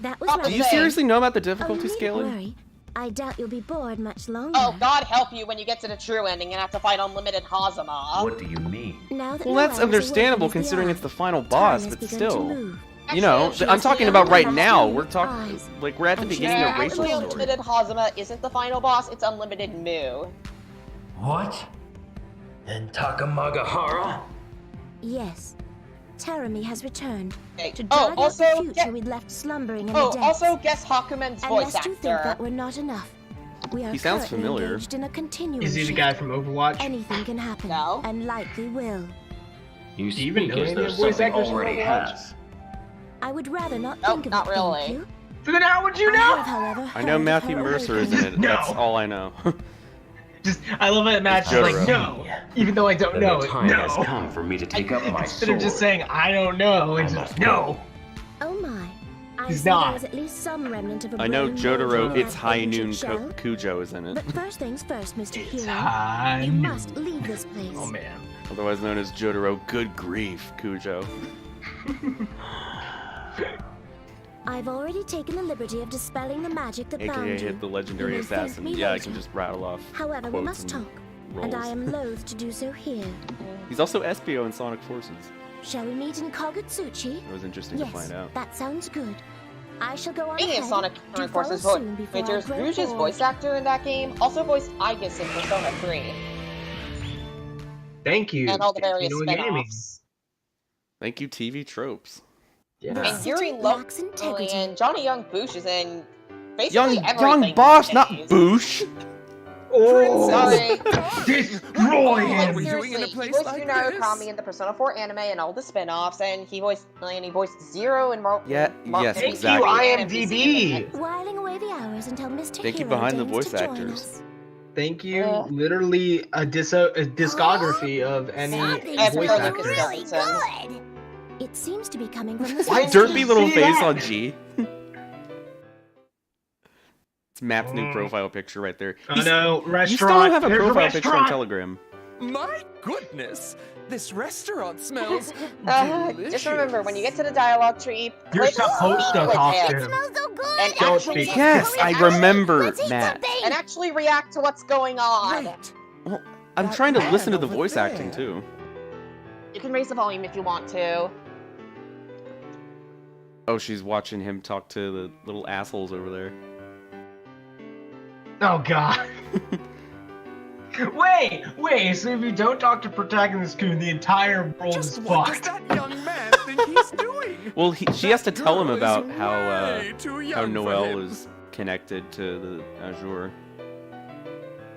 Speaker 8: That was
Speaker 1: Do you seriously know about the difficulty scaling?
Speaker 8: Worry. I doubt you'll be bored much longer.
Speaker 2: Oh, God help you when you get to the true ending and have to fight unlimited Hazama.
Speaker 12: What do you mean?
Speaker 1: Well, that's understandable considering it's the final boss, but still. You know, I'm talking about right now. We're talking, like, we're at the beginning of Rachel's story.
Speaker 2: Unlimited Hazama isn't the final boss, it's unlimited Mu.
Speaker 12: What? And Takamagahara?
Speaker 8: Yes. Terumi has returned. To
Speaker 2: Oh, also,
Speaker 8: the future we'd left slumbering in the depths.
Speaker 2: Also guess Hakumen's voice
Speaker 8: Unless
Speaker 2: actor.
Speaker 8: you think that were not enough. We are
Speaker 1: He sounds
Speaker 8: currently
Speaker 1: familiar.
Speaker 8: engaged in a continuum
Speaker 3: Is he the
Speaker 8: shift.
Speaker 3: guy from Overwatch?
Speaker 8: Anything can happen, and likely will.
Speaker 12: You
Speaker 3: Do you even
Speaker 12: speak
Speaker 3: know
Speaker 12: as
Speaker 3: any
Speaker 12: though
Speaker 3: of the voice
Speaker 12: something
Speaker 3: actors from
Speaker 12: already
Speaker 3: Overwatch?
Speaker 12: has.
Speaker 8: I would rather not
Speaker 2: Nope,
Speaker 8: think of
Speaker 2: not
Speaker 8: it,
Speaker 2: really.
Speaker 8: thank you.
Speaker 3: So then how would you
Speaker 8: I
Speaker 3: know?
Speaker 8: have, however,
Speaker 1: I know
Speaker 8: heard of
Speaker 1: Matthew
Speaker 8: her
Speaker 1: Mercer is in it.
Speaker 3: No.
Speaker 1: That's all I know.
Speaker 3: Just, I love it. Matt's just like, no, even though I don't know
Speaker 12: The
Speaker 3: it.
Speaker 12: time has
Speaker 3: No.
Speaker 12: come for me to take up my
Speaker 3: Instead of just
Speaker 12: sword.
Speaker 3: saying I don't know, it's just no.
Speaker 8: Oh my. I
Speaker 3: He's
Speaker 8: see
Speaker 3: not.
Speaker 8: there is at least some remnant of a
Speaker 1: I know
Speaker 8: brain
Speaker 1: Jotaro,
Speaker 8: molded in
Speaker 1: it's
Speaker 8: that
Speaker 1: High
Speaker 8: ancient
Speaker 1: Noon
Speaker 8: shell.
Speaker 1: Kujo is in it.
Speaker 8: But first things first, Mr.
Speaker 3: It's
Speaker 8: Hero.
Speaker 3: high
Speaker 8: You
Speaker 3: noon.
Speaker 8: must leave this place.
Speaker 3: Oh man.
Speaker 1: Otherwise known as Jotaro. Good grief, Kujo.
Speaker 8: I've already taken the liberty of dispelling the magic that bound
Speaker 1: AKA
Speaker 8: you.
Speaker 1: hit the legendary
Speaker 8: You may thank
Speaker 1: assassin.
Speaker 8: me
Speaker 1: Yeah, I
Speaker 8: later.
Speaker 1: can just rattle off
Speaker 8: However, we
Speaker 1: quotes
Speaker 8: must
Speaker 1: and
Speaker 8: talk,
Speaker 1: rolls.
Speaker 8: and I am loath to do so here.
Speaker 1: He's also Espio in Sonic Forces.
Speaker 8: Shall we meet in Kagutsuchi?
Speaker 1: It was interesting
Speaker 8: Yes,
Speaker 1: to find out.
Speaker 8: that sounds good. I shall go on
Speaker 2: Speaking
Speaker 8: ahead.
Speaker 2: of Sonic
Speaker 8: Do
Speaker 2: Forces
Speaker 8: follow
Speaker 2: voice,
Speaker 8: soon before I
Speaker 2: features
Speaker 8: grow
Speaker 2: Rouge's
Speaker 8: bored.
Speaker 2: voice actor in that game also voiced Aegis in Persona 3.
Speaker 3: Thank you.
Speaker 2: And all the
Speaker 3: Thank
Speaker 2: various
Speaker 3: you, gaming.
Speaker 2: spin-offs.
Speaker 1: Thank you, TV tropes.
Speaker 3: Yeah.
Speaker 2: And Yuri
Speaker 8: lacks
Speaker 2: Lockley
Speaker 8: integrity.
Speaker 2: and Johnny Young Boosh is in basically
Speaker 1: Young
Speaker 2: everything
Speaker 1: Bosch,
Speaker 2: these
Speaker 1: not
Speaker 2: days.
Speaker 1: Boosh.
Speaker 3: Oh,
Speaker 2: Sorry.
Speaker 3: destroy him.
Speaker 2: Seriously, he voiced Junaro Kami in the Persona 4 anime and all the spin-offs, and he voiced Zero in
Speaker 1: Yeah, yes,
Speaker 3: Thank
Speaker 1: exactly.
Speaker 3: you, IMDb.
Speaker 8: Whiling away the hours until Mr.
Speaker 1: Thank you
Speaker 8: Hero
Speaker 1: behind the
Speaker 8: deigns
Speaker 1: voice
Speaker 8: to join
Speaker 1: actors.
Speaker 8: us.
Speaker 3: Thank you. Literally a discography of any voice actor.
Speaker 2: really good.
Speaker 8: It seems to be coming from the
Speaker 3: Why
Speaker 8: same
Speaker 1: Derpy
Speaker 8: place.
Speaker 1: little
Speaker 3: See
Speaker 1: face
Speaker 3: that?
Speaker 1: on G. It's Matt's new profile picture right there.
Speaker 3: Oh no, restaurant.
Speaker 1: You still don't have a
Speaker 3: There's
Speaker 1: profile picture on
Speaker 3: restaurant.
Speaker 1: Telegram.
Speaker 13: My goodness! This restaurant smells
Speaker 2: Just remember, when you get to the dialogue tree,
Speaker 3: You're
Speaker 2: click
Speaker 3: supposed
Speaker 2: speak
Speaker 3: to
Speaker 2: with
Speaker 3: talk
Speaker 2: him
Speaker 3: to him.
Speaker 2: and
Speaker 3: Don't
Speaker 2: actually,
Speaker 3: speak.
Speaker 1: Yes, I remember, Matt.
Speaker 2: and actually react to what's going on.
Speaker 1: Well, I'm trying to listen to the voice acting too.
Speaker 2: You can raise the volume if you want to.
Speaker 1: Oh, she's watching him talk to the little assholes over there.
Speaker 3: Oh god. Wait, so if you don't talk to protagonist Kun, the entire world is
Speaker 13: what does
Speaker 3: fucked.
Speaker 13: that young man think he's doing?
Speaker 1: Well, she has to tell him
Speaker 13: girl is
Speaker 1: about how
Speaker 13: way too young for
Speaker 1: Noel
Speaker 13: him.
Speaker 1: is connected to the Azure,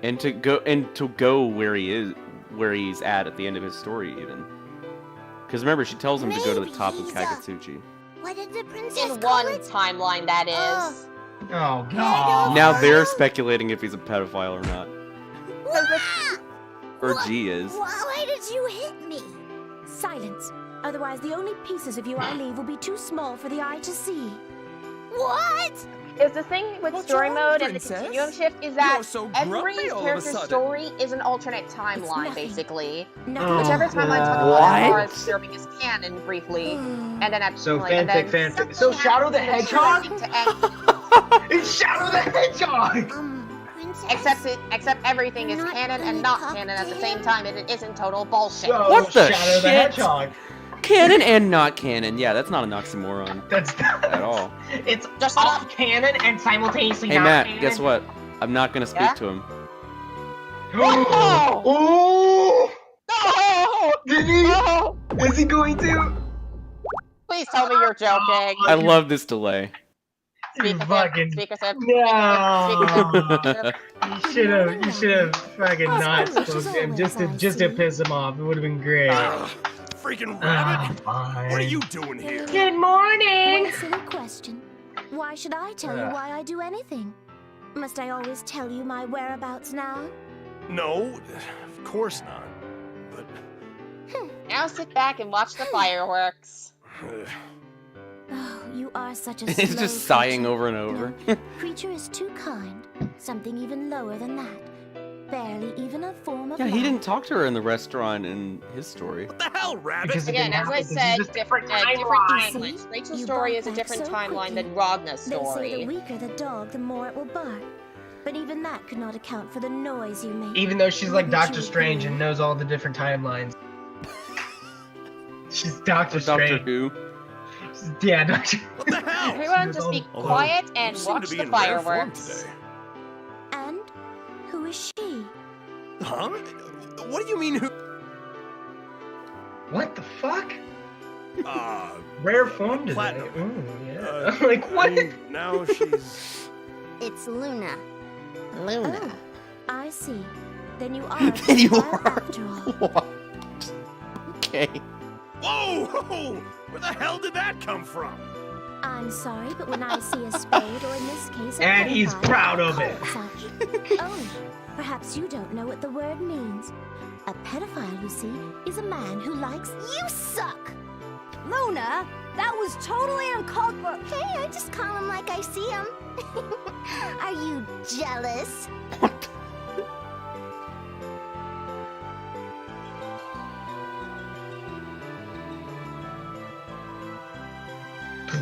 Speaker 1: and to go where he is, where he's at the end of his story, even. Because remember, she tells him to go to the top of Kagutsuchi.
Speaker 5: What did the princess
Speaker 2: In
Speaker 5: call
Speaker 2: one
Speaker 5: it?
Speaker 2: timeline, that is.
Speaker 3: Oh god.
Speaker 1: Now they're speculating if he's a pedophile or not,
Speaker 5: Wah!
Speaker 1: or G is.
Speaker 5: Why did you hit me?
Speaker 8: Silence. Otherwise, the only pieces of you I leave will be too small for the eye to see.
Speaker 5: What?
Speaker 2: Is the thing with
Speaker 13: What's
Speaker 2: story
Speaker 13: wrong,
Speaker 2: mode and the
Speaker 13: princess?
Speaker 2: continuum shift is that
Speaker 13: You're so
Speaker 2: every
Speaker 13: grumpy all of a
Speaker 2: character's
Speaker 13: sudden.
Speaker 2: story is an alternate timeline,
Speaker 8: nothing.
Speaker 2: basically.
Speaker 8: Nothing.
Speaker 2: Whichever timeline
Speaker 1: What?
Speaker 2: are serving as canon briefly, and then at
Speaker 3: So
Speaker 2: and then
Speaker 3: fanfic. So
Speaker 2: something
Speaker 3: Shadow the
Speaker 2: happens
Speaker 3: Hedgehog?
Speaker 2: to end,
Speaker 3: It's Shadow the Hedgehog!
Speaker 5: Princess?
Speaker 2: except everything is
Speaker 5: Not
Speaker 2: canon and
Speaker 5: gonna
Speaker 2: not
Speaker 5: talk
Speaker 2: canon
Speaker 5: to
Speaker 2: at the
Speaker 5: him?
Speaker 2: same time, and it isn't total bullshit.
Speaker 3: So
Speaker 1: What the
Speaker 3: Shadow the
Speaker 1: shit?
Speaker 3: Hedgehog.
Speaker 1: canon and not canon. Yeah, that's not an oxymoron.
Speaker 3: That's not
Speaker 1: at all.
Speaker 3: It's just off canon and simultaneously
Speaker 1: Hey
Speaker 3: not
Speaker 1: Matt,
Speaker 3: canon.
Speaker 1: guess what? I'm not gonna speak to him.
Speaker 3: Oh!
Speaker 2: No!
Speaker 3: Did he?
Speaker 2: No!
Speaker 3: Is he going to?
Speaker 2: Please tell me you're joking.
Speaker 1: I love this delay.
Speaker 2: Speak with
Speaker 3: fucking
Speaker 2: him. Speak with him.
Speaker 3: No. You should have fucking not spoken to him just to piss him off. It would have been great.
Speaker 4: Freaking rabbit! What are you doing here?
Speaker 3: Good morning.
Speaker 8: One silly question. Why should I tell you why I do anything? Must I always tell you my whereabouts now?
Speaker 4: No, of course not. But
Speaker 2: Now sit back and watch the fireworks.
Speaker 8: Oh, you are such a
Speaker 1: He's
Speaker 8: slow
Speaker 1: just sighing
Speaker 8: creature.
Speaker 1: over and over.
Speaker 8: No, creature is too kind. Something even lower than that. Barely even a form of
Speaker 1: Yeah, he
Speaker 8: life.
Speaker 1: didn't talk to her in the restaurant in his story.
Speaker 4: what the hell, rabbit?
Speaker 3: Because
Speaker 2: Again, as I said, different timelines.
Speaker 8: See?
Speaker 2: Rachel's
Speaker 8: You
Speaker 2: story
Speaker 8: bought
Speaker 2: is a
Speaker 8: that
Speaker 2: different
Speaker 8: so
Speaker 2: timeline
Speaker 8: quickly.
Speaker 2: than Ragna's
Speaker 8: They say the
Speaker 2: story.
Speaker 8: weaker the dog, the more it will bark. But even that could not account for the noise you make.
Speaker 3: Even though she's like
Speaker 8: Wouldn't
Speaker 3: Doctor
Speaker 8: you
Speaker 3: Strange
Speaker 8: agree?
Speaker 3: and knows all the different timelines. She's Doctor
Speaker 1: Doctor
Speaker 3: Strange.
Speaker 1: Who?
Speaker 3: Yeah, Doctor.
Speaker 4: What the hell?
Speaker 2: Everyone just be quiet and
Speaker 4: You seem
Speaker 2: watch
Speaker 4: to be
Speaker 2: the
Speaker 4: in rare form
Speaker 2: fireworks.
Speaker 4: today.
Speaker 8: And who is she?
Speaker 4: Huh? What do you mean who?
Speaker 3: What the fuck?
Speaker 4: Uh,
Speaker 3: Rare form today.
Speaker 4: Platinum.
Speaker 3: Ooh, yeah. Like what?
Speaker 4: Now she's.
Speaker 5: It's Luna.
Speaker 8: Oh, I see. Then you are.
Speaker 1: Then you
Speaker 8: Well,
Speaker 1: are.
Speaker 8: after all.
Speaker 1: What? Okay.
Speaker 4: Whoa! Where the hell did that come from?
Speaker 8: I'm sorry, but when I see a spade, or in this case, a
Speaker 3: And he's
Speaker 8: pedophile,
Speaker 3: proud
Speaker 8: I
Speaker 3: of
Speaker 8: call
Speaker 3: it.
Speaker 8: Such. Oh, perhaps you don't know what the word means. A pedophile, you see, is a man who likes.
Speaker 5: You suck! Luna, that was totally uncalled for. Hey, I just call him like I see him. Are you jealous?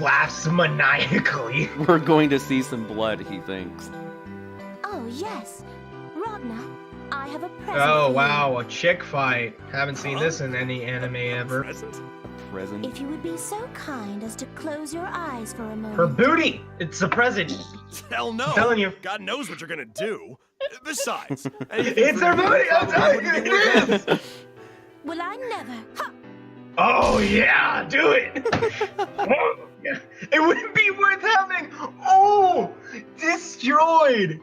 Speaker 3: Laughs maniacally.
Speaker 1: We're going to see some blood, he thinks.
Speaker 8: Oh, yes. Ragna, I have a present
Speaker 3: Oh
Speaker 8: for you.
Speaker 3: wow, a chick fight. Haven't seen this in any anime ever.
Speaker 4: Present?
Speaker 1: Present.
Speaker 8: If you would be so kind as to close your eyes for a moment.
Speaker 3: Her booty! It's a present.
Speaker 4: Hell no!
Speaker 3: I'm telling you.
Speaker 4: God knows what you're gonna do. Besides,
Speaker 3: It's her booty! I'm telling you, it is!
Speaker 8: Will I never? Ha!
Speaker 3: Oh yeah, do it! Oh, yeah. It wouldn't be worth having! Oh! Destroyed!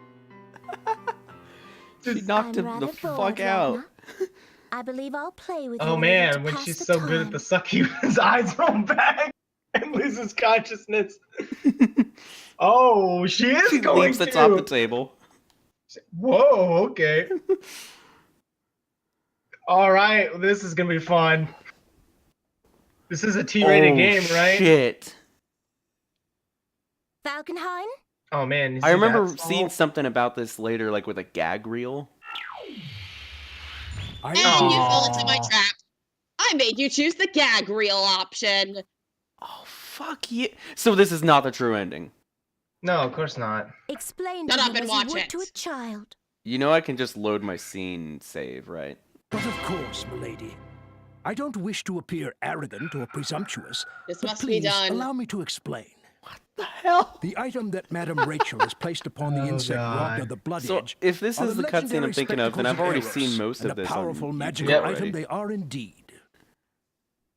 Speaker 1: She knocked
Speaker 8: I'm
Speaker 1: him the
Speaker 8: rather bored,
Speaker 1: fuck out.
Speaker 8: Ragna. I believe I'll play with you.
Speaker 3: Oh
Speaker 8: a little
Speaker 3: man,
Speaker 8: to
Speaker 3: when
Speaker 8: pass
Speaker 3: she's
Speaker 8: the
Speaker 3: so good at
Speaker 8: time.
Speaker 3: the sucky, his eyes roll back and loses consciousness. Oh, she is
Speaker 1: She
Speaker 3: going
Speaker 1: leaps
Speaker 3: to.
Speaker 1: atop the table.
Speaker 3: Whoa, okay. All right, this is gonna be fun. This is a T-rated game, right?
Speaker 1: Shit.
Speaker 8: Falkenhayn?
Speaker 3: Oh man, you
Speaker 1: I
Speaker 3: see
Speaker 1: remember
Speaker 3: that
Speaker 1: seeing
Speaker 3: small?
Speaker 1: something about this later, like with a gag reel.
Speaker 2: And you fell into my trap. I made you choose the gag reel option.
Speaker 1: Oh, fuck you. So this is not the true ending.
Speaker 3: No, of course not.
Speaker 8: Explain
Speaker 2: Shut
Speaker 8: to
Speaker 2: up
Speaker 8: him
Speaker 2: and
Speaker 8: as
Speaker 2: watch
Speaker 8: you would
Speaker 2: it.
Speaker 8: to a child.
Speaker 1: You know I can just load my scene save, right?
Speaker 6: But of course, milady. I don't wish to appear arrogant or presumptuous.
Speaker 2: This
Speaker 6: but
Speaker 2: must be
Speaker 6: please
Speaker 2: done.
Speaker 6: allow me to explain.
Speaker 1: The hell?
Speaker 6: The item that Madame Rachel has placed upon the
Speaker 3: Oh,
Speaker 6: insect
Speaker 3: God.
Speaker 6: Ragna the Blood
Speaker 1: So
Speaker 6: Edge.
Speaker 1: if this
Speaker 6: are
Speaker 1: is the cutscene I'm
Speaker 6: legendary
Speaker 1: thinking of, then
Speaker 6: spectacles
Speaker 1: I've already
Speaker 6: Eros,
Speaker 1: seen most
Speaker 6: and
Speaker 1: of this
Speaker 6: a powerful
Speaker 1: on
Speaker 6: magical
Speaker 1: YouTube
Speaker 6: item
Speaker 1: already.
Speaker 6: they are indeed.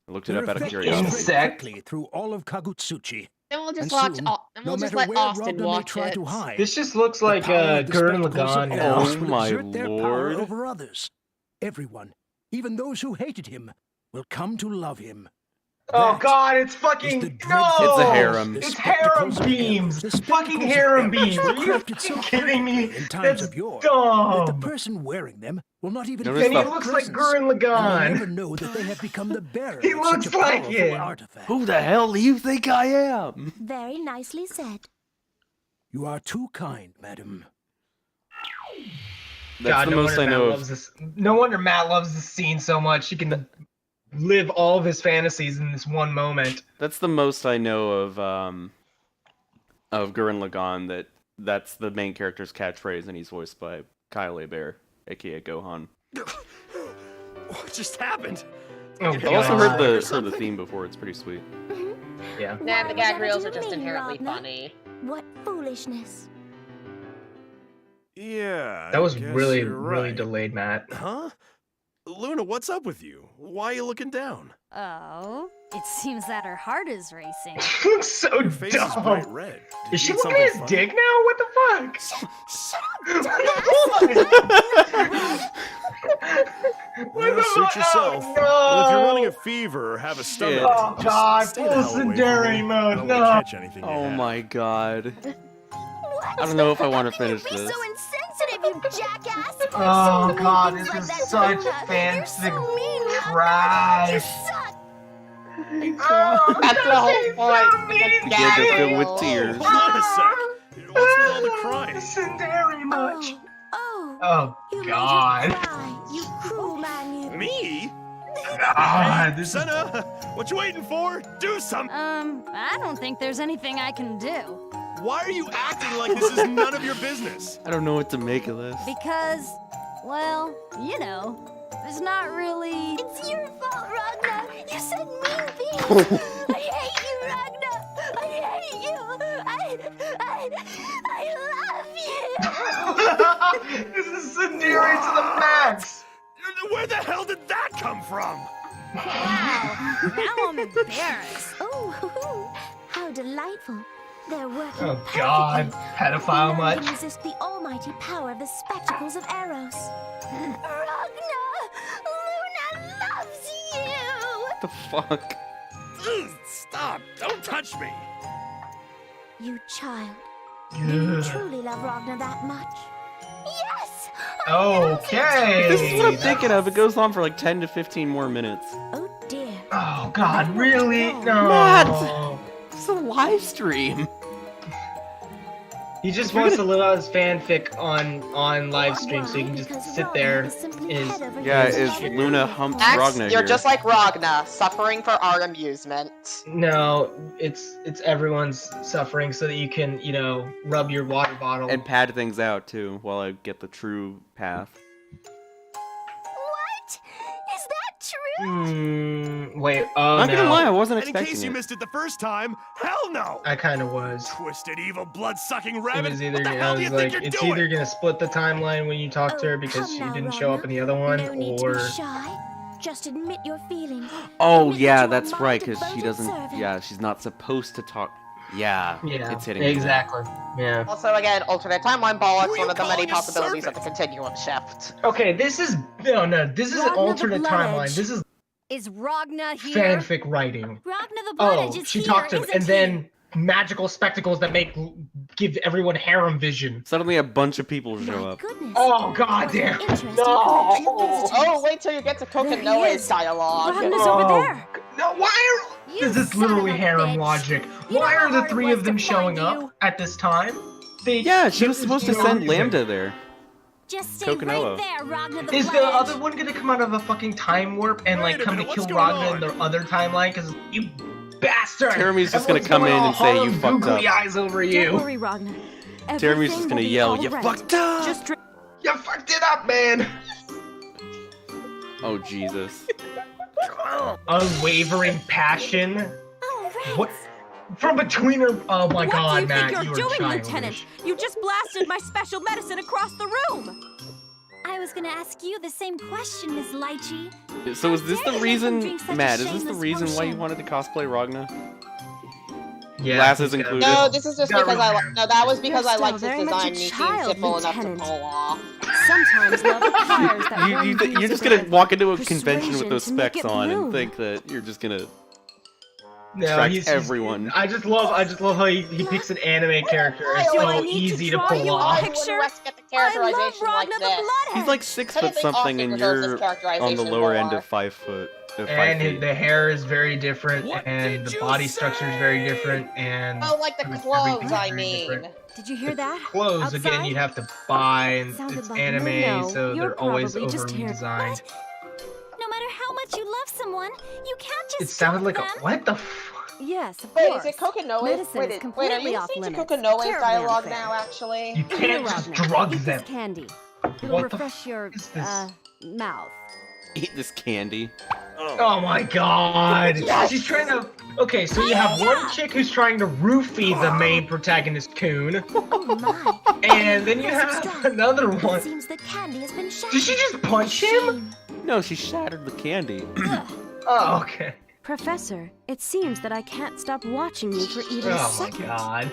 Speaker 1: I looked it
Speaker 6: Their
Speaker 1: up out of
Speaker 6: effect
Speaker 1: curiosity.
Speaker 6: spread
Speaker 3: Insect.
Speaker 6: quickly through all of Kagutsuchi.
Speaker 2: Then we'll just
Speaker 6: And
Speaker 2: watch.
Speaker 6: soon,
Speaker 2: Then
Speaker 6: no
Speaker 2: we'll just
Speaker 6: matter
Speaker 2: let
Speaker 6: where
Speaker 2: Austin
Speaker 6: Ragna may
Speaker 2: watch
Speaker 6: try
Speaker 2: it.
Speaker 6: to hide,
Speaker 3: This just looks
Speaker 6: the
Speaker 3: like
Speaker 6: power of the
Speaker 3: Gurren
Speaker 6: spectacles
Speaker 3: Lagann
Speaker 6: of
Speaker 3: now.
Speaker 6: Eros
Speaker 1: Oh
Speaker 6: will
Speaker 1: my
Speaker 6: exert their power
Speaker 1: lord.
Speaker 6: over others. Everyone, even those who hated him, will come to love him.
Speaker 3: Oh
Speaker 6: That
Speaker 3: god, it's
Speaker 6: is
Speaker 3: fucking
Speaker 6: the
Speaker 3: no!
Speaker 6: dreadful
Speaker 1: It's a harem.
Speaker 6: The
Speaker 3: It's
Speaker 6: spectacles
Speaker 3: harem
Speaker 6: of
Speaker 3: beams!
Speaker 6: Eros. The
Speaker 3: Fucking
Speaker 6: spectacles of
Speaker 3: harem
Speaker 6: Eros
Speaker 3: beams!
Speaker 6: were
Speaker 3: Are you
Speaker 6: crafted so
Speaker 3: fucking kidding me?
Speaker 6: perfectly in times
Speaker 3: That's
Speaker 6: of yore
Speaker 3: dumb!
Speaker 6: that the person wearing them will not even
Speaker 1: Notice
Speaker 6: feel
Speaker 3: And he
Speaker 1: the-
Speaker 6: their
Speaker 3: looks like
Speaker 6: presence,
Speaker 3: Gurren
Speaker 6: and will
Speaker 3: Lagann.
Speaker 6: never know that they have become the bearer
Speaker 3: He
Speaker 6: of
Speaker 3: looks
Speaker 6: such a
Speaker 3: like
Speaker 6: powerful
Speaker 3: him.
Speaker 6: artifact.
Speaker 1: Who the hell do you think I am?
Speaker 8: Very nicely said.
Speaker 6: You are too kind, madam.
Speaker 1: That's
Speaker 3: God,
Speaker 1: the
Speaker 3: no
Speaker 1: most
Speaker 3: wonder
Speaker 1: I
Speaker 3: Matt
Speaker 1: know
Speaker 3: loves
Speaker 1: of.
Speaker 3: this. No wonder Matt loves this scene so much. He can live all of his fantasies in this one moment.
Speaker 1: That's the most I know of Gurren Lagann. That's the main character's catchphrase, and he's voiced by Kyle Bear, aka Gohan.
Speaker 4: What just happened?
Speaker 1: I've also heard the theme before. It's pretty sweet.
Speaker 3: Yeah.
Speaker 2: Nah, the gag reels are just inherently
Speaker 5: Ragnar?
Speaker 2: funny.
Speaker 5: What foolishness.
Speaker 4: Yeah.
Speaker 3: That was
Speaker 4: I guess
Speaker 3: really,
Speaker 4: you're
Speaker 3: really
Speaker 4: right.
Speaker 3: delayed, Matt.
Speaker 4: Huh? Luna, what's up with you? Why are you looking down?
Speaker 9: Oh, it seems that her heart is racing.
Speaker 3: Looks so
Speaker 4: Your face is
Speaker 3: dumb.
Speaker 4: bright red. Did
Speaker 3: Is she
Speaker 4: you eat
Speaker 3: looking at his
Speaker 4: something
Speaker 3: dick now? What the fuck?
Speaker 4: Yeah, suit yourself.
Speaker 3: Oh,
Speaker 4: Well, if you're
Speaker 3: no.
Speaker 4: running a fever or have a stomach,
Speaker 3: Oh,
Speaker 4: just
Speaker 3: God,
Speaker 4: stay the hell
Speaker 3: full
Speaker 4: away from
Speaker 3: Sundari
Speaker 4: me.
Speaker 3: mode,
Speaker 4: I don't
Speaker 3: no.
Speaker 4: want to catch anything you
Speaker 1: Oh
Speaker 4: have.
Speaker 1: my god. I don't know if I want to finish
Speaker 5: Be
Speaker 1: this.
Speaker 5: so insensitive, you jackass!
Speaker 3: Oh,
Speaker 5: Say
Speaker 3: God,
Speaker 5: mean
Speaker 3: this
Speaker 5: things
Speaker 3: is
Speaker 5: like that,
Speaker 3: such
Speaker 5: Luna. You're so
Speaker 3: fanfic
Speaker 5: mean, Ragnar.
Speaker 3: trash.
Speaker 5: You suck.
Speaker 3: Oh,
Speaker 2: That's the whole
Speaker 3: he's
Speaker 2: point.
Speaker 3: so mean.
Speaker 2: It's
Speaker 1: Begin to
Speaker 2: gag
Speaker 1: fill with
Speaker 2: reels.
Speaker 1: tears.
Speaker 4: Hold on a sec. What's with all the crying?
Speaker 3: Sundari much.
Speaker 5: Oh,
Speaker 3: Oh,
Speaker 5: you
Speaker 3: God.
Speaker 5: made him cry. You cruel man, you.
Speaker 4: Me?
Speaker 3: God, this is...
Speaker 4: Senna, what you waiting for? Do something.
Speaker 9: I don't think there's anything I can do.
Speaker 4: Why are you acting like this is none of your business?
Speaker 1: I don't know what to make of this.
Speaker 9: Because, well, you know, there's not really...
Speaker 5: It's your fault, Ragnar. You said mean things. I hate you, Ragnar. I hate you. I love you.
Speaker 3: This is Sundari to the max.
Speaker 4: Where the hell did that come from?
Speaker 9: Wow, now I'm embarrassed.
Speaker 5: Oh, how delightful. They're working
Speaker 3: Oh, God.
Speaker 5: perfectly.
Speaker 3: Pedophile
Speaker 5: None
Speaker 3: much.
Speaker 5: can resist the almighty power of the spectacles of Eros. Ragnar, Luna loves you.
Speaker 1: What the fuck?
Speaker 4: Ugh, stop! Don't touch me!
Speaker 5: You child. Do you
Speaker 3: Ugh.
Speaker 5: truly love Ragnar that much? Yes!
Speaker 3: Okay.
Speaker 1: This is what I'm thinking of. It goes on for like 10 to 15 more minutes.
Speaker 5: Oh dear.
Speaker 3: Oh, God, really? No.
Speaker 1: Matt! It's a live stream.
Speaker 3: He just wants to live out his fanfic on live stream so he can just sit there.
Speaker 1: Yeah, is Luna humps
Speaker 2: Max,
Speaker 1: Ragnar
Speaker 2: you're
Speaker 1: here.
Speaker 2: just like Ragnar, suffering for our amusement.
Speaker 3: No, it's everyone's suffering so that you can, you know, rub your water bottle.
Speaker 1: And pad things out too, while I get the true path.
Speaker 5: What? Is that true?
Speaker 3: Wait, oh
Speaker 1: Not
Speaker 3: no.
Speaker 1: gonna lie, I wasn't
Speaker 4: And in
Speaker 1: expecting
Speaker 4: case you
Speaker 1: it.
Speaker 4: missed it the first time, hell no!
Speaker 3: I kind of was.
Speaker 4: Twisted, evil, blood-sucking
Speaker 3: It
Speaker 4: rabbit.
Speaker 3: was either
Speaker 4: What the
Speaker 3: I
Speaker 4: hell do
Speaker 3: was
Speaker 4: you
Speaker 3: like,
Speaker 4: think you're
Speaker 3: it's
Speaker 4: doing?
Speaker 3: either gonna split the timeline when you talk to her
Speaker 5: Oh,
Speaker 3: because
Speaker 5: come
Speaker 3: she
Speaker 5: now,
Speaker 3: didn't show up
Speaker 5: Ragnar.
Speaker 3: in the other one,
Speaker 5: No need to
Speaker 3: or
Speaker 5: be shy. Just admit your feelings.
Speaker 1: Oh
Speaker 5: Admit
Speaker 1: yeah,
Speaker 5: that you are
Speaker 1: that's
Speaker 5: my
Speaker 1: right, because she
Speaker 5: devoted
Speaker 1: doesn't.
Speaker 5: servant.
Speaker 1: Yeah, she's not supposed to talk. Yeah,
Speaker 3: yeah,
Speaker 1: it's hitting me now.
Speaker 3: exactly. Yeah.
Speaker 2: Also, again, alternate timeline
Speaker 4: Who
Speaker 2: bollocks,
Speaker 4: are
Speaker 2: one
Speaker 4: you
Speaker 2: of the many
Speaker 4: calling a
Speaker 2: possibilities of the
Speaker 4: serpent?
Speaker 2: Continuum shift.
Speaker 3: Okay, this is no. This is an
Speaker 9: Ragnar the
Speaker 3: alternate
Speaker 9: Blood
Speaker 3: timeline.
Speaker 9: Edge.
Speaker 3: This is
Speaker 9: Is Ragnar here?
Speaker 3: fanfic writing.
Speaker 9: Ragnar the Blood
Speaker 3: Oh,
Speaker 9: Edge is
Speaker 3: she
Speaker 9: here,
Speaker 3: talked to him,
Speaker 9: isn't
Speaker 3: and
Speaker 9: he?
Speaker 3: then magical spectacles that give everyone harem vision.
Speaker 1: Suddenly, a bunch of people show
Speaker 5: My
Speaker 1: up.
Speaker 5: goodness.
Speaker 3: Oh
Speaker 5: What
Speaker 3: goddamn!
Speaker 5: an interesting
Speaker 3: No!
Speaker 5: collection of visitors.
Speaker 2: Oh, wait till you get to
Speaker 9: There he
Speaker 2: Kokanoe's
Speaker 9: is.
Speaker 2: dialogue.
Speaker 9: Ragnar's
Speaker 3: Oh,
Speaker 9: over there.
Speaker 3: No, why are...
Speaker 9: You
Speaker 3: This is
Speaker 9: son
Speaker 3: literally
Speaker 9: of a
Speaker 3: harem
Speaker 9: bitch.
Speaker 3: logic.
Speaker 9: You
Speaker 3: Why
Speaker 9: know
Speaker 3: are
Speaker 9: how
Speaker 3: the
Speaker 9: hard it
Speaker 3: three
Speaker 9: was
Speaker 3: of them
Speaker 9: to
Speaker 3: showing
Speaker 9: find
Speaker 3: up
Speaker 9: you.
Speaker 3: at this time?
Speaker 1: Yeah, she was
Speaker 3: This is
Speaker 1: supposed to
Speaker 3: no
Speaker 1: send
Speaker 3: reason.
Speaker 1: Lambda there.
Speaker 9: Just stay
Speaker 1: Kokanoa.
Speaker 9: right there, Ragnar the
Speaker 3: Is the
Speaker 9: Blood
Speaker 3: other
Speaker 9: Edge.
Speaker 3: one gonna come out of a fucking time warp and like
Speaker 4: Wait a
Speaker 3: come
Speaker 4: minute,
Speaker 3: to kill
Speaker 4: what's going
Speaker 3: Ragnar in the
Speaker 4: on?
Speaker 3: other timeline? Because you bastard!
Speaker 1: Jeremy's just gonna
Speaker 3: Everyone's
Speaker 1: come
Speaker 3: going
Speaker 1: in
Speaker 3: all
Speaker 1: and say,
Speaker 3: hard
Speaker 1: "You fucked
Speaker 3: googly
Speaker 1: up."
Speaker 3: eyes over
Speaker 9: Don't
Speaker 3: you.
Speaker 9: worry, Ragnar.
Speaker 1: Jeremy's
Speaker 9: Everything
Speaker 1: just
Speaker 9: will
Speaker 1: gonna
Speaker 9: be
Speaker 1: yell,
Speaker 9: all
Speaker 1: "You
Speaker 9: right.
Speaker 1: fucked up!"
Speaker 9: Just
Speaker 3: You fucked it up, man.
Speaker 1: Oh Jesus.
Speaker 3: Unwavering passion.
Speaker 5: Oh, right.
Speaker 3: What? From between her. Oh my
Speaker 9: What
Speaker 3: God,
Speaker 9: do you
Speaker 3: Matt,
Speaker 9: think
Speaker 3: you
Speaker 9: you're
Speaker 3: are
Speaker 9: doing,
Speaker 3: childish.
Speaker 9: Lieutenant? You just blasted my special medicine across the room.
Speaker 8: I was gonna ask you the same question, Miss Lychee.
Speaker 1: So is this the
Speaker 8: dare you let him
Speaker 1: reason,
Speaker 8: drink such a
Speaker 1: Matt? Is this the
Speaker 8: shameless
Speaker 1: reason why you
Speaker 8: potion?
Speaker 1: wanted to cosplay Ragnar?
Speaker 3: Yeah,
Speaker 1: Glasses
Speaker 3: he's got-
Speaker 1: included.
Speaker 2: No, this is just
Speaker 3: Got
Speaker 2: because I
Speaker 3: really-
Speaker 2: no, that was because
Speaker 9: You're
Speaker 2: I
Speaker 9: still
Speaker 2: liked his
Speaker 9: very much
Speaker 2: design
Speaker 9: a
Speaker 2: and he seemed
Speaker 9: child,
Speaker 2: simple enough to
Speaker 9: Lieutenant.
Speaker 2: pull off.
Speaker 9: Sometimes love requires that one
Speaker 1: You're
Speaker 9: use
Speaker 1: just
Speaker 9: of
Speaker 1: gonna walk into a convention
Speaker 9: persuasion
Speaker 1: with those
Speaker 9: to make
Speaker 1: specs
Speaker 9: it
Speaker 1: on and
Speaker 9: bloom.
Speaker 1: think that you're just gonna
Speaker 3: No,
Speaker 1: attract
Speaker 3: he's
Speaker 1: everyone.
Speaker 3: I just love how he picks an anime character. It's
Speaker 2: Do
Speaker 3: so
Speaker 2: I
Speaker 9: need to
Speaker 3: easy to
Speaker 9: draw
Speaker 3: pull
Speaker 9: you a
Speaker 3: off.
Speaker 2: I wouldn't
Speaker 9: picture?
Speaker 2: rest get the
Speaker 9: I love
Speaker 2: characterization like
Speaker 9: Ragnar the
Speaker 2: this.
Speaker 9: Blood
Speaker 1: He's
Speaker 9: Edge.
Speaker 1: like 6 foot
Speaker 2: Technically,
Speaker 1: something, and
Speaker 2: Austin deserves this
Speaker 1: you're on the
Speaker 2: characterization
Speaker 1: lower
Speaker 2: more.
Speaker 1: end of 5 foot. Of 5
Speaker 3: And
Speaker 1: feet.
Speaker 3: the hair is very different,
Speaker 13: What
Speaker 3: and
Speaker 13: did
Speaker 3: the
Speaker 13: you
Speaker 3: body structure is
Speaker 13: say?
Speaker 3: very different, and
Speaker 2: Oh, like the
Speaker 3: everything's
Speaker 2: clothes, I
Speaker 3: very
Speaker 2: mean.
Speaker 3: different.
Speaker 9: Did you hear that?
Speaker 3: Clothes again,
Speaker 9: Outside?
Speaker 3: you'd have to buy, and
Speaker 9: Sounded
Speaker 3: it's
Speaker 9: like
Speaker 3: anime,
Speaker 9: no,
Speaker 3: so
Speaker 9: you're
Speaker 3: they're always
Speaker 9: probably
Speaker 3: over
Speaker 9: just here.
Speaker 3: redesigned.
Speaker 8: No matter how much you love someone, you can't just
Speaker 3: It sounded
Speaker 8: dump
Speaker 3: like
Speaker 8: them.
Speaker 3: a what the fuck?
Speaker 9: Yes, of
Speaker 2: Wait,
Speaker 9: course.
Speaker 2: is it Kokanoe's?
Speaker 9: Medicine
Speaker 2: Wait,
Speaker 9: is
Speaker 2: are
Speaker 9: completely
Speaker 2: you
Speaker 9: off
Speaker 2: listening to
Speaker 9: limits.
Speaker 2: Kokanoe's
Speaker 9: Terribly
Speaker 2: dialogue
Speaker 9: unfair.
Speaker 2: now, actually?
Speaker 3: You can't just drug
Speaker 9: Eat
Speaker 3: them.
Speaker 9: this candy. It'll
Speaker 3: What the
Speaker 9: refresh your
Speaker 3: is this?
Speaker 9: mouth.
Speaker 1: Eat this candy.
Speaker 3: Oh my god! She's trying to. Okay, so you have one chick who's trying to roofie the main protagonist, Coon.
Speaker 5: Oh my.
Speaker 3: And then you have another one.
Speaker 5: Seems the candy has been shattered.
Speaker 3: Did she just punch him?
Speaker 1: No, she shattered the candy.
Speaker 3: Oh, okay.
Speaker 8: Professor, it seems that I can't stop watching you for even a
Speaker 3: Oh my
Speaker 8: second.
Speaker 3: god.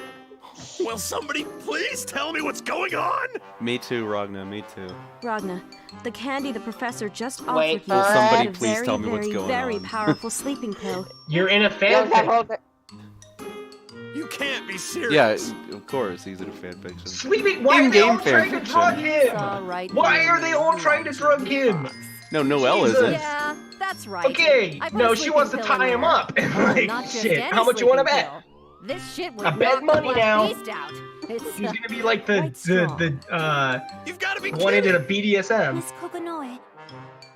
Speaker 4: Will somebody please tell me what's going on?
Speaker 1: Me too, Ragna, me too.
Speaker 8: Ragna, the candy the professor just offered
Speaker 2: Wait
Speaker 8: you
Speaker 2: for
Speaker 8: is
Speaker 1: somebody
Speaker 8: a
Speaker 1: please
Speaker 8: very,
Speaker 1: tell me what's
Speaker 8: very,
Speaker 1: going
Speaker 8: very
Speaker 1: on.
Speaker 8: powerful sleeping pill.
Speaker 3: You're in a fanfic.
Speaker 4: You can't be serious.
Speaker 1: Yeah, of course, he's in a fanfiction.
Speaker 3: Sleeping. Why are they all trying to drug him?
Speaker 8: All right,
Speaker 3: Why are they all trying to drug him?
Speaker 1: No, Noelle
Speaker 3: Jesus.
Speaker 1: isn't.
Speaker 8: Yeah, that's right.
Speaker 3: Okay,
Speaker 8: I put
Speaker 3: no,
Speaker 8: a
Speaker 3: she
Speaker 8: sleeping
Speaker 3: wants to
Speaker 8: pill
Speaker 3: tie
Speaker 8: in
Speaker 3: him
Speaker 8: there.
Speaker 3: up.
Speaker 8: Oh,
Speaker 3: Like,
Speaker 8: not just
Speaker 3: shit,
Speaker 8: any
Speaker 3: how much you want to
Speaker 8: sleeping
Speaker 3: bet?
Speaker 8: pill. This shit would
Speaker 3: I bet
Speaker 8: knock the
Speaker 3: money
Speaker 8: black
Speaker 3: now.
Speaker 8: beast out. It's
Speaker 3: He's gonna be like the
Speaker 4: You've got to be
Speaker 3: one into
Speaker 4: kidding.
Speaker 3: the BDSM.
Speaker 5: Miss Kokonoe,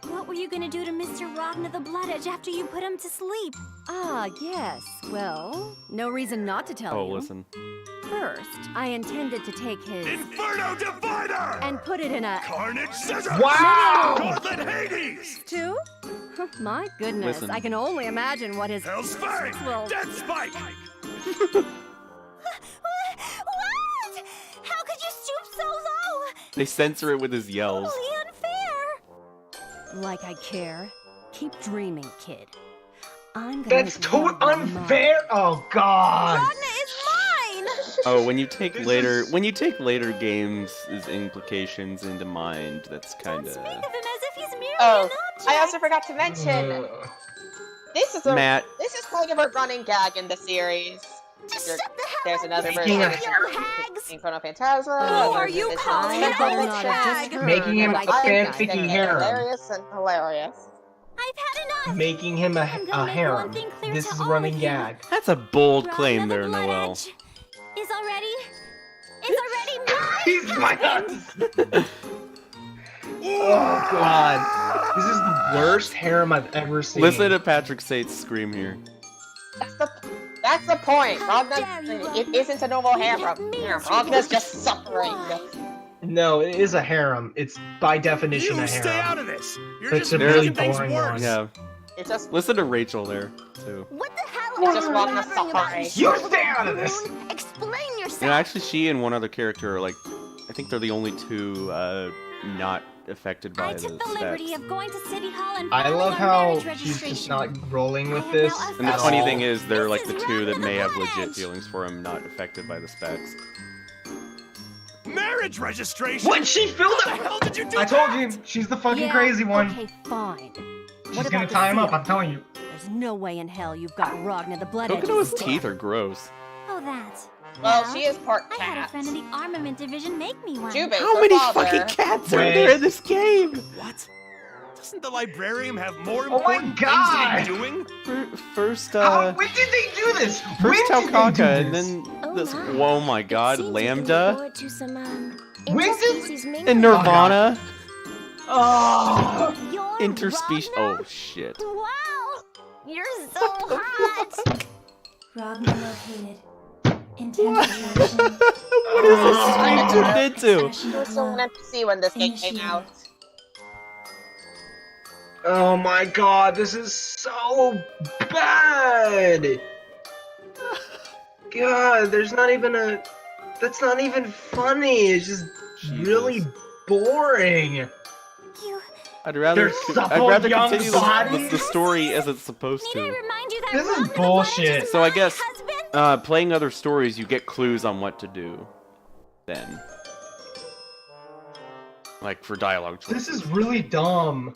Speaker 5: what were you gonna do to Mr. Ragna the Blood Edge after you put him to sleep?
Speaker 8: Ah, yes. Well, no reason not to tell
Speaker 1: Oh,
Speaker 8: you.
Speaker 1: listen.
Speaker 8: First, I intended to take his
Speaker 4: Inferno Divider!
Speaker 8: and put it in a
Speaker 4: Carnage Scissors!
Speaker 3: Wow!
Speaker 4: North and Hades!
Speaker 8: two. My goodness,
Speaker 1: Listen.
Speaker 8: I can only imagine what his
Speaker 4: Hell's Fang!
Speaker 8: Well-
Speaker 4: Dead Spike!
Speaker 5: What? How could you stoop so low?
Speaker 1: They censor it with his yells.
Speaker 5: Totally unfair.
Speaker 8: Like I care. Keep dreaming, kid. I'm gonna
Speaker 3: That's
Speaker 8: make
Speaker 3: too
Speaker 8: Ragna mine.
Speaker 3: unfair. Oh god.
Speaker 5: Ragna is mine.
Speaker 1: Oh, when you take
Speaker 3: This
Speaker 1: later
Speaker 3: is-
Speaker 1: when you take later games' implications into mind, that's kind
Speaker 5: Speak
Speaker 1: of
Speaker 5: of him as if he's merely
Speaker 2: Oh,
Speaker 5: an object.
Speaker 2: I also forgot to mention, this is kind of a running gag in the series.
Speaker 5: Just
Speaker 2: There-
Speaker 5: shut the hell
Speaker 2: There's
Speaker 5: up,
Speaker 2: another
Speaker 5: you
Speaker 2: version of
Speaker 3: Speaking
Speaker 5: young
Speaker 2: the
Speaker 5: hags.
Speaker 2: Inferno Phantasma.
Speaker 8: Who
Speaker 5: are you
Speaker 2: This
Speaker 5: calling
Speaker 2: is-
Speaker 5: an old
Speaker 8: Not have just
Speaker 5: hag?
Speaker 8: heard
Speaker 3: Making him
Speaker 8: what
Speaker 3: a
Speaker 8: I think I
Speaker 3: fanficky
Speaker 8: said.
Speaker 3: harem.
Speaker 2: Hilarious and hilarious.
Speaker 5: I've had enough.
Speaker 3: Making him a
Speaker 5: I'm gonna make
Speaker 3: harem.
Speaker 5: one thing clear
Speaker 3: This
Speaker 5: to
Speaker 3: is a
Speaker 5: all
Speaker 3: running
Speaker 5: of you.
Speaker 3: gag.
Speaker 1: That's a bold
Speaker 5: Ragna
Speaker 1: claim
Speaker 5: the
Speaker 1: there,
Speaker 5: Blood
Speaker 1: Noelle.
Speaker 5: Edge is already mine.
Speaker 3: He's my Oh god. This is the worst harem I've ever seen.
Speaker 1: Listen to Patrick Sate's scream here.
Speaker 2: That's the point.
Speaker 5: How
Speaker 2: Ragna,
Speaker 5: dare you,
Speaker 2: it isn't a normal harem. Ragna's just suffering.
Speaker 3: No, it is a harem. It's by definition
Speaker 4: You
Speaker 3: a
Speaker 4: stay
Speaker 3: harem.
Speaker 4: out of this! You're
Speaker 3: It's
Speaker 4: just
Speaker 3: a
Speaker 4: making
Speaker 3: really
Speaker 4: things
Speaker 3: boring
Speaker 4: worse!
Speaker 3: one.
Speaker 1: Yeah.
Speaker 2: It's just
Speaker 1: Listen to Rachel there, too.
Speaker 5: What the hell
Speaker 2: It's just
Speaker 5: are
Speaker 2: Ragna
Speaker 5: you blabbering about,
Speaker 2: suffering.
Speaker 3: You stay out of this!
Speaker 5: Cocoon? Explain yourself.
Speaker 1: You know, actually, she and one other character are like, I think they're the only two not affected by
Speaker 5: I
Speaker 1: the
Speaker 5: took the liberty
Speaker 1: specs.
Speaker 5: of going to City Hall and
Speaker 3: I
Speaker 5: filing
Speaker 3: love
Speaker 5: our
Speaker 3: how
Speaker 5: marriage
Speaker 3: she's
Speaker 5: registration.
Speaker 3: just not rolling with
Speaker 5: I have
Speaker 3: this.
Speaker 5: now
Speaker 1: And the
Speaker 3: at
Speaker 1: funny
Speaker 3: all.
Speaker 1: thing is, they're
Speaker 5: This
Speaker 1: like
Speaker 5: is
Speaker 1: the two that
Speaker 5: Ragna
Speaker 1: may
Speaker 5: the
Speaker 1: have
Speaker 5: Blood
Speaker 1: legit
Speaker 5: Edge.
Speaker 1: feelings for him, not affected by the specs.
Speaker 4: Marriage registration?
Speaker 3: What? She filled
Speaker 4: How the
Speaker 3: it!
Speaker 4: hell did you do
Speaker 3: I told
Speaker 4: that?
Speaker 3: you, she's the fucking
Speaker 8: Yeah,
Speaker 3: crazy one.
Speaker 8: Okay, fine.
Speaker 3: She's
Speaker 8: What
Speaker 3: gonna
Speaker 8: about the
Speaker 3: tie him up,
Speaker 8: seal?
Speaker 3: I'm telling you.
Speaker 8: There's no way in hell you've got Ragna the Blood Edge.
Speaker 1: Kokono's teeth are gross.
Speaker 5: Oh, that.
Speaker 2: Well, she is part
Speaker 5: I had a
Speaker 2: cat.
Speaker 5: friend in the armament division make me one.
Speaker 2: Jubei,
Speaker 1: How
Speaker 2: her
Speaker 1: many
Speaker 2: father.
Speaker 1: fucking cats are
Speaker 3: Wait.
Speaker 1: there in this game?
Speaker 4: What? Doesn't the librarian have more
Speaker 3: Oh my
Speaker 4: important
Speaker 3: God!
Speaker 4: things to be doing?
Speaker 1: First,
Speaker 3: When did they do this?
Speaker 1: first
Speaker 3: When did they do
Speaker 1: Taukaka,
Speaker 3: this?
Speaker 1: and then
Speaker 5: Oh
Speaker 1: this.
Speaker 5: my.
Speaker 1: Oh my God,
Speaker 5: Seems you're looking
Speaker 1: Lambda
Speaker 5: forward to some,
Speaker 3: When did-
Speaker 5: interspecies mingling.
Speaker 1: and Nirvana,
Speaker 3: Oh,
Speaker 5: You're
Speaker 1: interspecies.
Speaker 5: Ragna?
Speaker 1: Oh shit.
Speaker 5: Wow! You're so hot!
Speaker 10: Ragna located. Intensification.
Speaker 1: What is this stream turned into?
Speaker 2: She was still an NPC when this game came out.
Speaker 3: oh my god, this is so bad! God, there's not even a... That's not even funny, it's just really boring.
Speaker 5: You
Speaker 1: I'd rather
Speaker 3: They're supple young
Speaker 1: continue
Speaker 3: bodies.
Speaker 1: the story as it's supposed
Speaker 5: need I
Speaker 1: to.
Speaker 5: remind you that
Speaker 3: This is
Speaker 5: Ragna the Blood Edge
Speaker 3: bullshit.
Speaker 5: is
Speaker 1: So I
Speaker 5: my
Speaker 1: guess
Speaker 5: husband?
Speaker 1: playing other stories, you get clues on what to do. Then, like for dialogue choices.
Speaker 3: This is really dumb.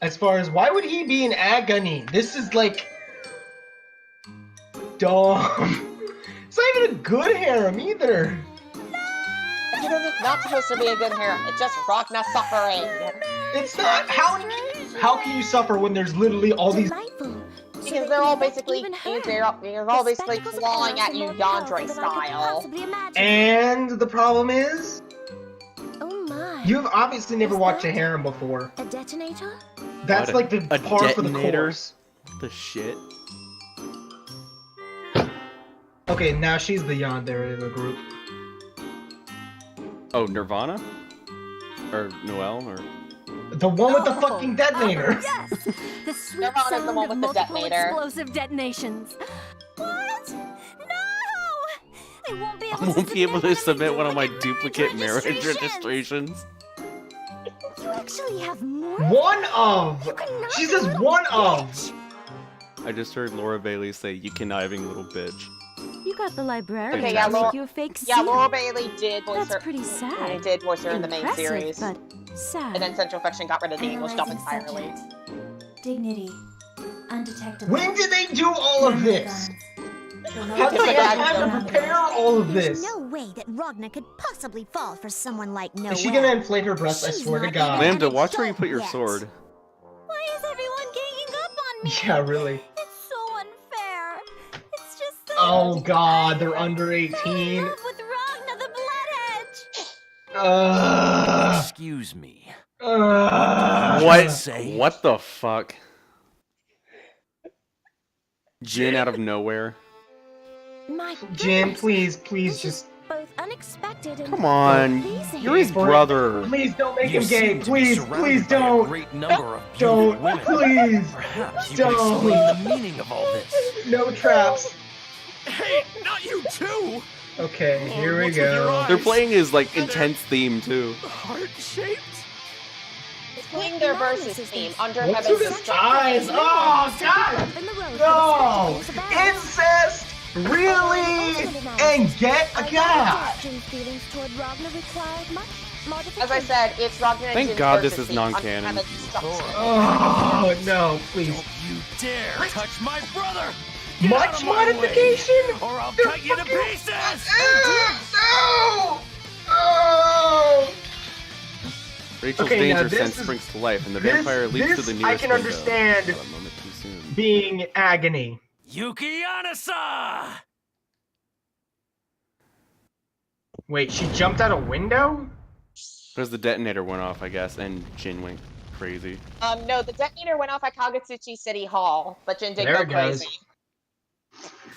Speaker 3: As far as, why would he be in agony? This is like... dumb. It's not even a good harem either.
Speaker 2: It's not supposed to be a good harem. It's just Ragna suffering.
Speaker 3: It's not. How can you suffer when there's literally all these...
Speaker 5: Delightful.
Speaker 2: Because they're all basically clawing at you Yandere style.
Speaker 3: And the problem is,
Speaker 5: Oh my.
Speaker 3: you've obviously never watched a harem before.
Speaker 5: A detonator?
Speaker 3: That's
Speaker 1: What,
Speaker 3: like the
Speaker 1: a
Speaker 3: par for the
Speaker 1: detonator?
Speaker 3: course.
Speaker 1: The shit.
Speaker 3: Okay, now she's the yandere in the group.
Speaker 1: Oh, Nirvana? Or Noelle? Or
Speaker 3: The one with the fucking detonator.
Speaker 8: Yes! The sweet
Speaker 2: Nirvana's the
Speaker 8: sound
Speaker 2: one
Speaker 8: of
Speaker 2: with the
Speaker 8: multiple
Speaker 2: detonator.
Speaker 8: explosive detonations. What? No! They won't be able
Speaker 1: I won't be able to submit one of my duplicate marriage registrations.
Speaker 8: You actually have more?
Speaker 3: One of! She says one of!
Speaker 1: I just heard Laura Bailey say, "You conniving little bitch."
Speaker 8: You got the librarian
Speaker 2: Okay,
Speaker 8: to
Speaker 2: yeah,
Speaker 8: make
Speaker 2: Laura,
Speaker 8: you a fake
Speaker 2: yeah,
Speaker 8: seer.
Speaker 2: Laura Bailey did voice
Speaker 8: That's
Speaker 2: her.
Speaker 8: pretty sad.
Speaker 2: They did voice her in the main
Speaker 8: Impressive,
Speaker 2: series.
Speaker 8: but sad.
Speaker 2: And then Central Fiction got rid of the English dub
Speaker 10: Analyzing
Speaker 2: entirely.
Speaker 10: subject. Dignity. Undetectable.
Speaker 3: When did they do all of this? How did they have time to prepare all of
Speaker 5: There's
Speaker 3: this?
Speaker 5: no way that Ragna could possibly fall for someone like Noelle.
Speaker 3: Is she gonna inflate her breast? I swear to God.
Speaker 1: Lambda, watch where you put your sword.
Speaker 8: Why is everyone ganging up on me?
Speaker 3: Yeah, really.
Speaker 8: It's so unfair. It's just that
Speaker 3: Oh God, they're under 18.
Speaker 8: with Ragna the Bloodedge.
Speaker 6: Excuse me.
Speaker 1: What the fuck? Jin out of nowhere.
Speaker 8: My
Speaker 3: Jin, please just.
Speaker 8: both unexpected and
Speaker 1: Come on,
Speaker 8: pleasing.
Speaker 1: you're his brother.
Speaker 3: Please don't make
Speaker 6: You
Speaker 3: him gay.
Speaker 6: seem to be
Speaker 3: Please,
Speaker 6: surrounded
Speaker 3: please
Speaker 6: by a
Speaker 3: don't.
Speaker 6: great number of beautiful
Speaker 3: Don't.
Speaker 6: women.
Speaker 3: Please.
Speaker 6: Perhaps you
Speaker 3: Don't.
Speaker 6: can explain the meaning of all this.
Speaker 3: No traps.
Speaker 13: Hey, not you too!
Speaker 3: Okay, here we
Speaker 13: what's with your
Speaker 3: go.
Speaker 13: eyes?
Speaker 1: They're playing his like intense theme too.
Speaker 13: Heart-shaped?
Speaker 2: It's playing their versus theme under
Speaker 3: What's
Speaker 2: Heaven's
Speaker 3: with his
Speaker 2: Destruction.
Speaker 3: eyes? Oh God! No! Incest! Really? And get a cat!
Speaker 2: As I said, it's Ragna and
Speaker 1: Thank
Speaker 2: Jin's
Speaker 1: God this
Speaker 2: versus
Speaker 1: is
Speaker 2: theme under
Speaker 1: non-canon.
Speaker 2: Heaven's Destruction.
Speaker 3: Oh no, please.
Speaker 6: You dare touch my brother!
Speaker 3: Much modification?
Speaker 6: Or I'll cut you to pieces!
Speaker 3: No! Oh!
Speaker 1: Rachel's
Speaker 3: Okay, now
Speaker 1: danger
Speaker 3: this
Speaker 1: sense
Speaker 3: is-
Speaker 1: springs to life, and the
Speaker 3: this-
Speaker 1: vampire leaps to
Speaker 3: this
Speaker 1: the
Speaker 3: I
Speaker 1: nearest
Speaker 3: can
Speaker 1: window.
Speaker 3: understand.
Speaker 1: Not a moment too soon.
Speaker 3: Being agony.
Speaker 6: Yuki Anasa!
Speaker 3: Wait, she jumped out a window?
Speaker 1: Because the detonator went off, I guess, and Jin went crazy.
Speaker 2: No, the detonator went off at Kagetsuchi City Hall, but Jin did
Speaker 3: There
Speaker 2: go
Speaker 3: it goes.
Speaker 2: crazy.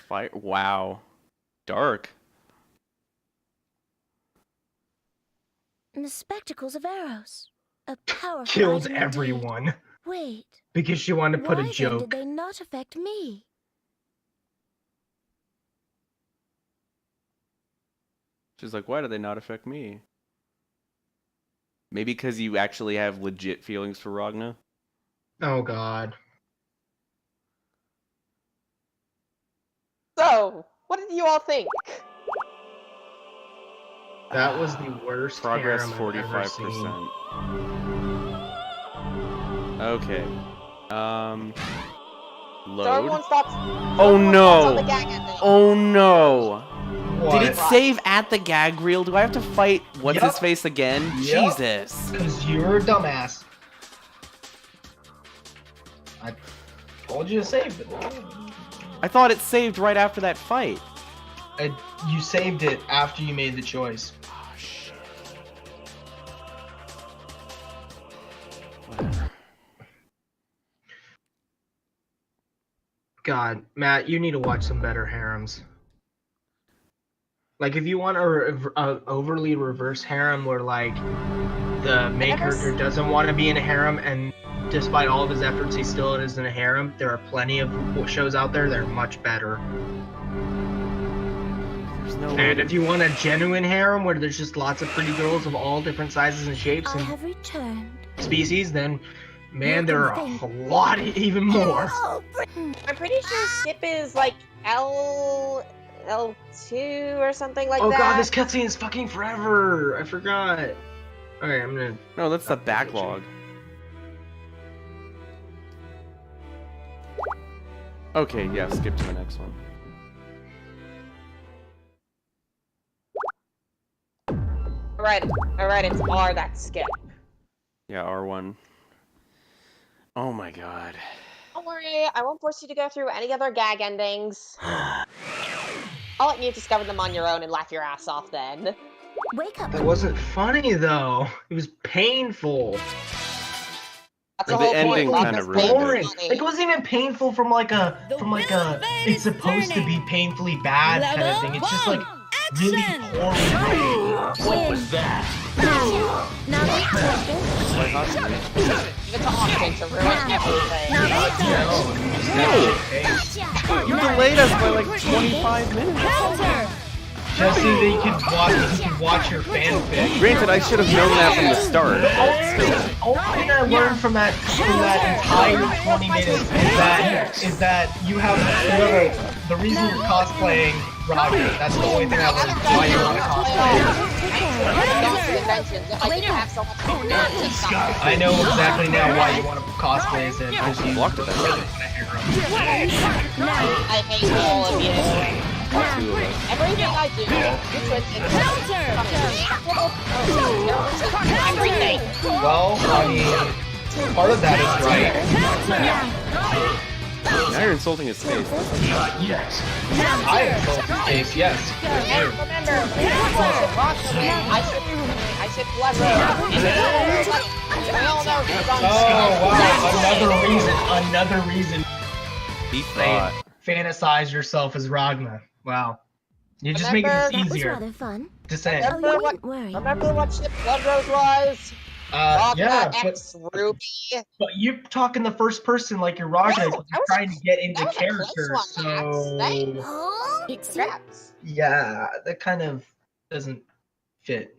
Speaker 1: Fire! Wow, dark.
Speaker 8: The spectacles of arrows. A powerful
Speaker 3: Killed
Speaker 8: item indeed.
Speaker 3: everyone.
Speaker 8: Wait.
Speaker 3: Because she wanted to put
Speaker 8: why
Speaker 3: a
Speaker 8: then
Speaker 3: joke.
Speaker 8: did they not affect me?
Speaker 1: She's like, why do they not affect me? Maybe because you actually have legit feelings for Ragna?
Speaker 3: Oh God.
Speaker 2: So, what did you all think?
Speaker 3: That was the worst
Speaker 1: Progress
Speaker 3: harem I've ever
Speaker 1: 45%.
Speaker 2: So
Speaker 1: Okay. Load.
Speaker 2: everyone stops.
Speaker 1: Oh
Speaker 2: on the
Speaker 1: no!
Speaker 2: gag ending.
Speaker 1: Oh no!
Speaker 3: What?
Speaker 1: Did it save at the gag reel? Do I have to fight what's
Speaker 3: Yup.
Speaker 1: his face again?
Speaker 3: Yup.
Speaker 1: Jesus.
Speaker 3: Because you're a dumbass. I told you to save it.
Speaker 1: I thought it saved right after that fight.
Speaker 3: You saved it after you made the choice.
Speaker 1: Oh shit. Whatever.
Speaker 3: God, Matt, you need to watch some better harems. Like, if you want a overly reverse harem where, like, the main character doesn't want to be in a harem, and despite all of his efforts, he still is in a harem, there are plenty of shows out there that are much better.
Speaker 1: There's no
Speaker 3: And if you want a genuine harem where there's just lots of pretty girls of all different sizes and shapes
Speaker 8: I
Speaker 3: and
Speaker 8: have returned.
Speaker 3: species, then, man, there are a lot even more.
Speaker 2: I'm pretty sure Skip is like L2 or something like
Speaker 3: Oh
Speaker 2: that.
Speaker 3: God, this cutscene is fucking forever. I forgot. Okay, I'm gonna.
Speaker 1: No, that's the backlog. Okay, yeah, skip to the next one.
Speaker 2: Alright, it's R that's Skip.
Speaker 1: Yeah, R1. Oh my god.
Speaker 2: Don't worry, I won't force you to go through any other gag endings. I'll let you discover them on your own and laugh your ass off then.
Speaker 8: Wake up.
Speaker 3: That wasn't funny though. It was painful.
Speaker 2: That's
Speaker 1: The
Speaker 2: the whole
Speaker 1: ending
Speaker 2: point.
Speaker 1: kinda
Speaker 2: Love is
Speaker 1: ruined it.
Speaker 3: Boring.
Speaker 2: funny.
Speaker 3: Like, it wasn't even painful from like a it's supposed to be painfully bad kind of thing. It's just like really poorly.
Speaker 12: What was that?
Speaker 8: Now,
Speaker 2: Give it to Austin to ruin everything.
Speaker 1: You delayed us by like 25 minutes.
Speaker 3: Just so that you could watch your fanfic.
Speaker 1: Granted, I should have known that from the start.
Speaker 3: The only thing I learned from that entire 20 minutes is that you have the reason you're cosplaying Roger. That's the only thing I learned why you want to cosplay. I know exactly now why you want to cosplay as him because you blocked it.
Speaker 2: I hate all of you. Everything I do, everything.
Speaker 3: Well, I mean, part of that is right.
Speaker 1: Now you're insulting his face.
Speaker 3: Yes. I insult his face, yes.
Speaker 2: And remember, I said BlazBlue. We all know he's on
Speaker 3: wow, another reason.
Speaker 1: He thought.
Speaker 3: Fantasize yourself as Ragna. Wow. You're just making this easier.
Speaker 5: That was rather fun.
Speaker 3: Just saying.
Speaker 2: Remember what ship Blood Rose was?
Speaker 3: Yeah,
Speaker 2: X Ruby.
Speaker 3: But you're talking the first person like you're Ragna. You're trying to get into character, so yeah, that kind of doesn't fit.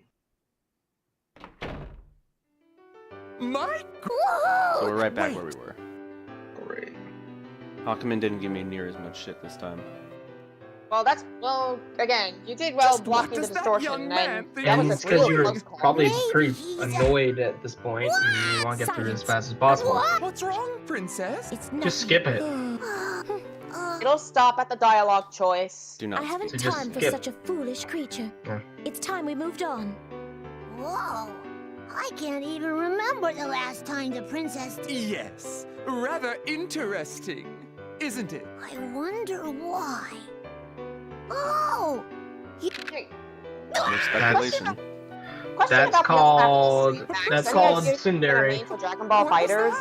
Speaker 13: My
Speaker 1: So we're right back where we were.
Speaker 3: Great.
Speaker 1: Hawkman didn't give me near as much shit this time.
Speaker 2: Well, again, you did well blocking the distortion, and that was
Speaker 3: It's
Speaker 2: a
Speaker 3: because
Speaker 2: really
Speaker 3: you were
Speaker 2: close call.
Speaker 3: probably pretty annoyed at this point, and you want to get through it as fast as possible.
Speaker 13: What's wrong, princess?
Speaker 3: Just skip it.
Speaker 2: It'll stop at the dialogue choice.
Speaker 1: Do not.
Speaker 5: I haven't time for such a foolish creature.
Speaker 3: Yeah.
Speaker 5: It's time we moved on. Whoa! I can't even remember the last time the princess did.
Speaker 13: Yes, rather interesting, isn't it?
Speaker 5: I wonder why. Oh!
Speaker 1: No speculation.
Speaker 3: That's called Tsundere.
Speaker 2: For Dragon Ball Fighters.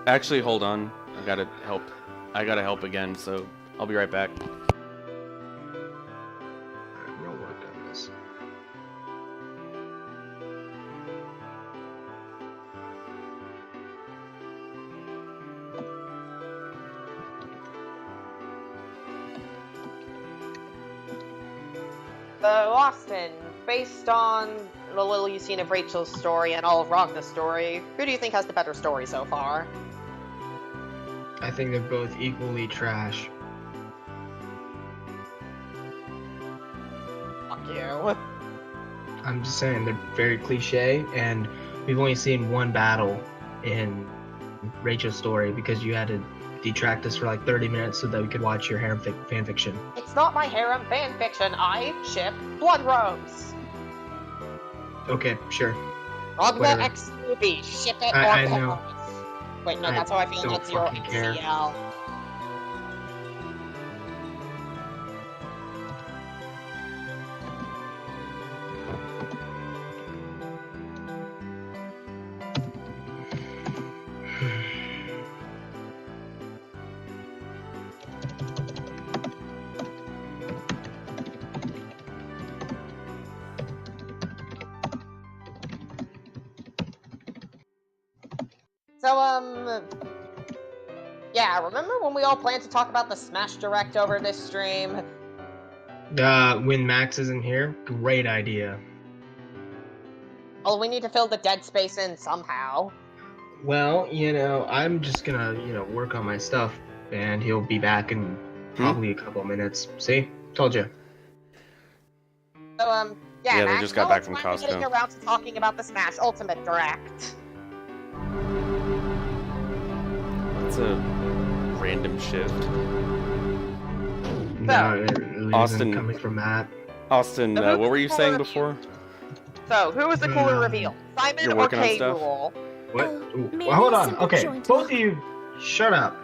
Speaker 1: Actually, hold on. I gotta help again, so I'll be right back.
Speaker 3: Real work on this.
Speaker 2: So, Austin, based on the little you've seen of Rachel's story and all of Ragna's story, who do you think has the better story so far?
Speaker 3: I think they're both equally trash.
Speaker 2: Fuck you.
Speaker 3: I'm just saying, they're very cliche, and we've only seen one battle in Rachel's story because you had to detract us for like 30 minutes so that we could watch your harem fanfiction.
Speaker 2: It's not my harem fanfiction. I ship Blood Rose.
Speaker 3: Okay, sure.
Speaker 2: Ragna X Ruby. Ship it
Speaker 3: I
Speaker 2: or
Speaker 3: know.
Speaker 2: Wait, no, that's how I feel about Zero
Speaker 3: fucking care.
Speaker 2: XCL. So, yeah, remember when we all planned to talk about the Smash Direct over this stream?
Speaker 3: When Max isn't here, great idea.
Speaker 2: Well, we need to fill the dead space in somehow.
Speaker 3: Well, I'm just gonna, work on my stuff, and he'll be back in probably a couple minutes. See? Told you.
Speaker 2: So, yeah,
Speaker 1: they
Speaker 2: Max,
Speaker 1: just got back from
Speaker 2: Costco. Getting around to talking about the Smash Ultimate Direct.
Speaker 1: It's a random shift.
Speaker 3: No, it
Speaker 1: Austin,
Speaker 3: coming from that.
Speaker 1: Austin, what were you saying before?
Speaker 2: So, who was the cooler reveal? Simon
Speaker 1: You're
Speaker 2: or
Speaker 1: working on
Speaker 2: K.
Speaker 1: stuff?
Speaker 2: Rule?
Speaker 3: What? Well, hold on. Okay, both of you, shut up.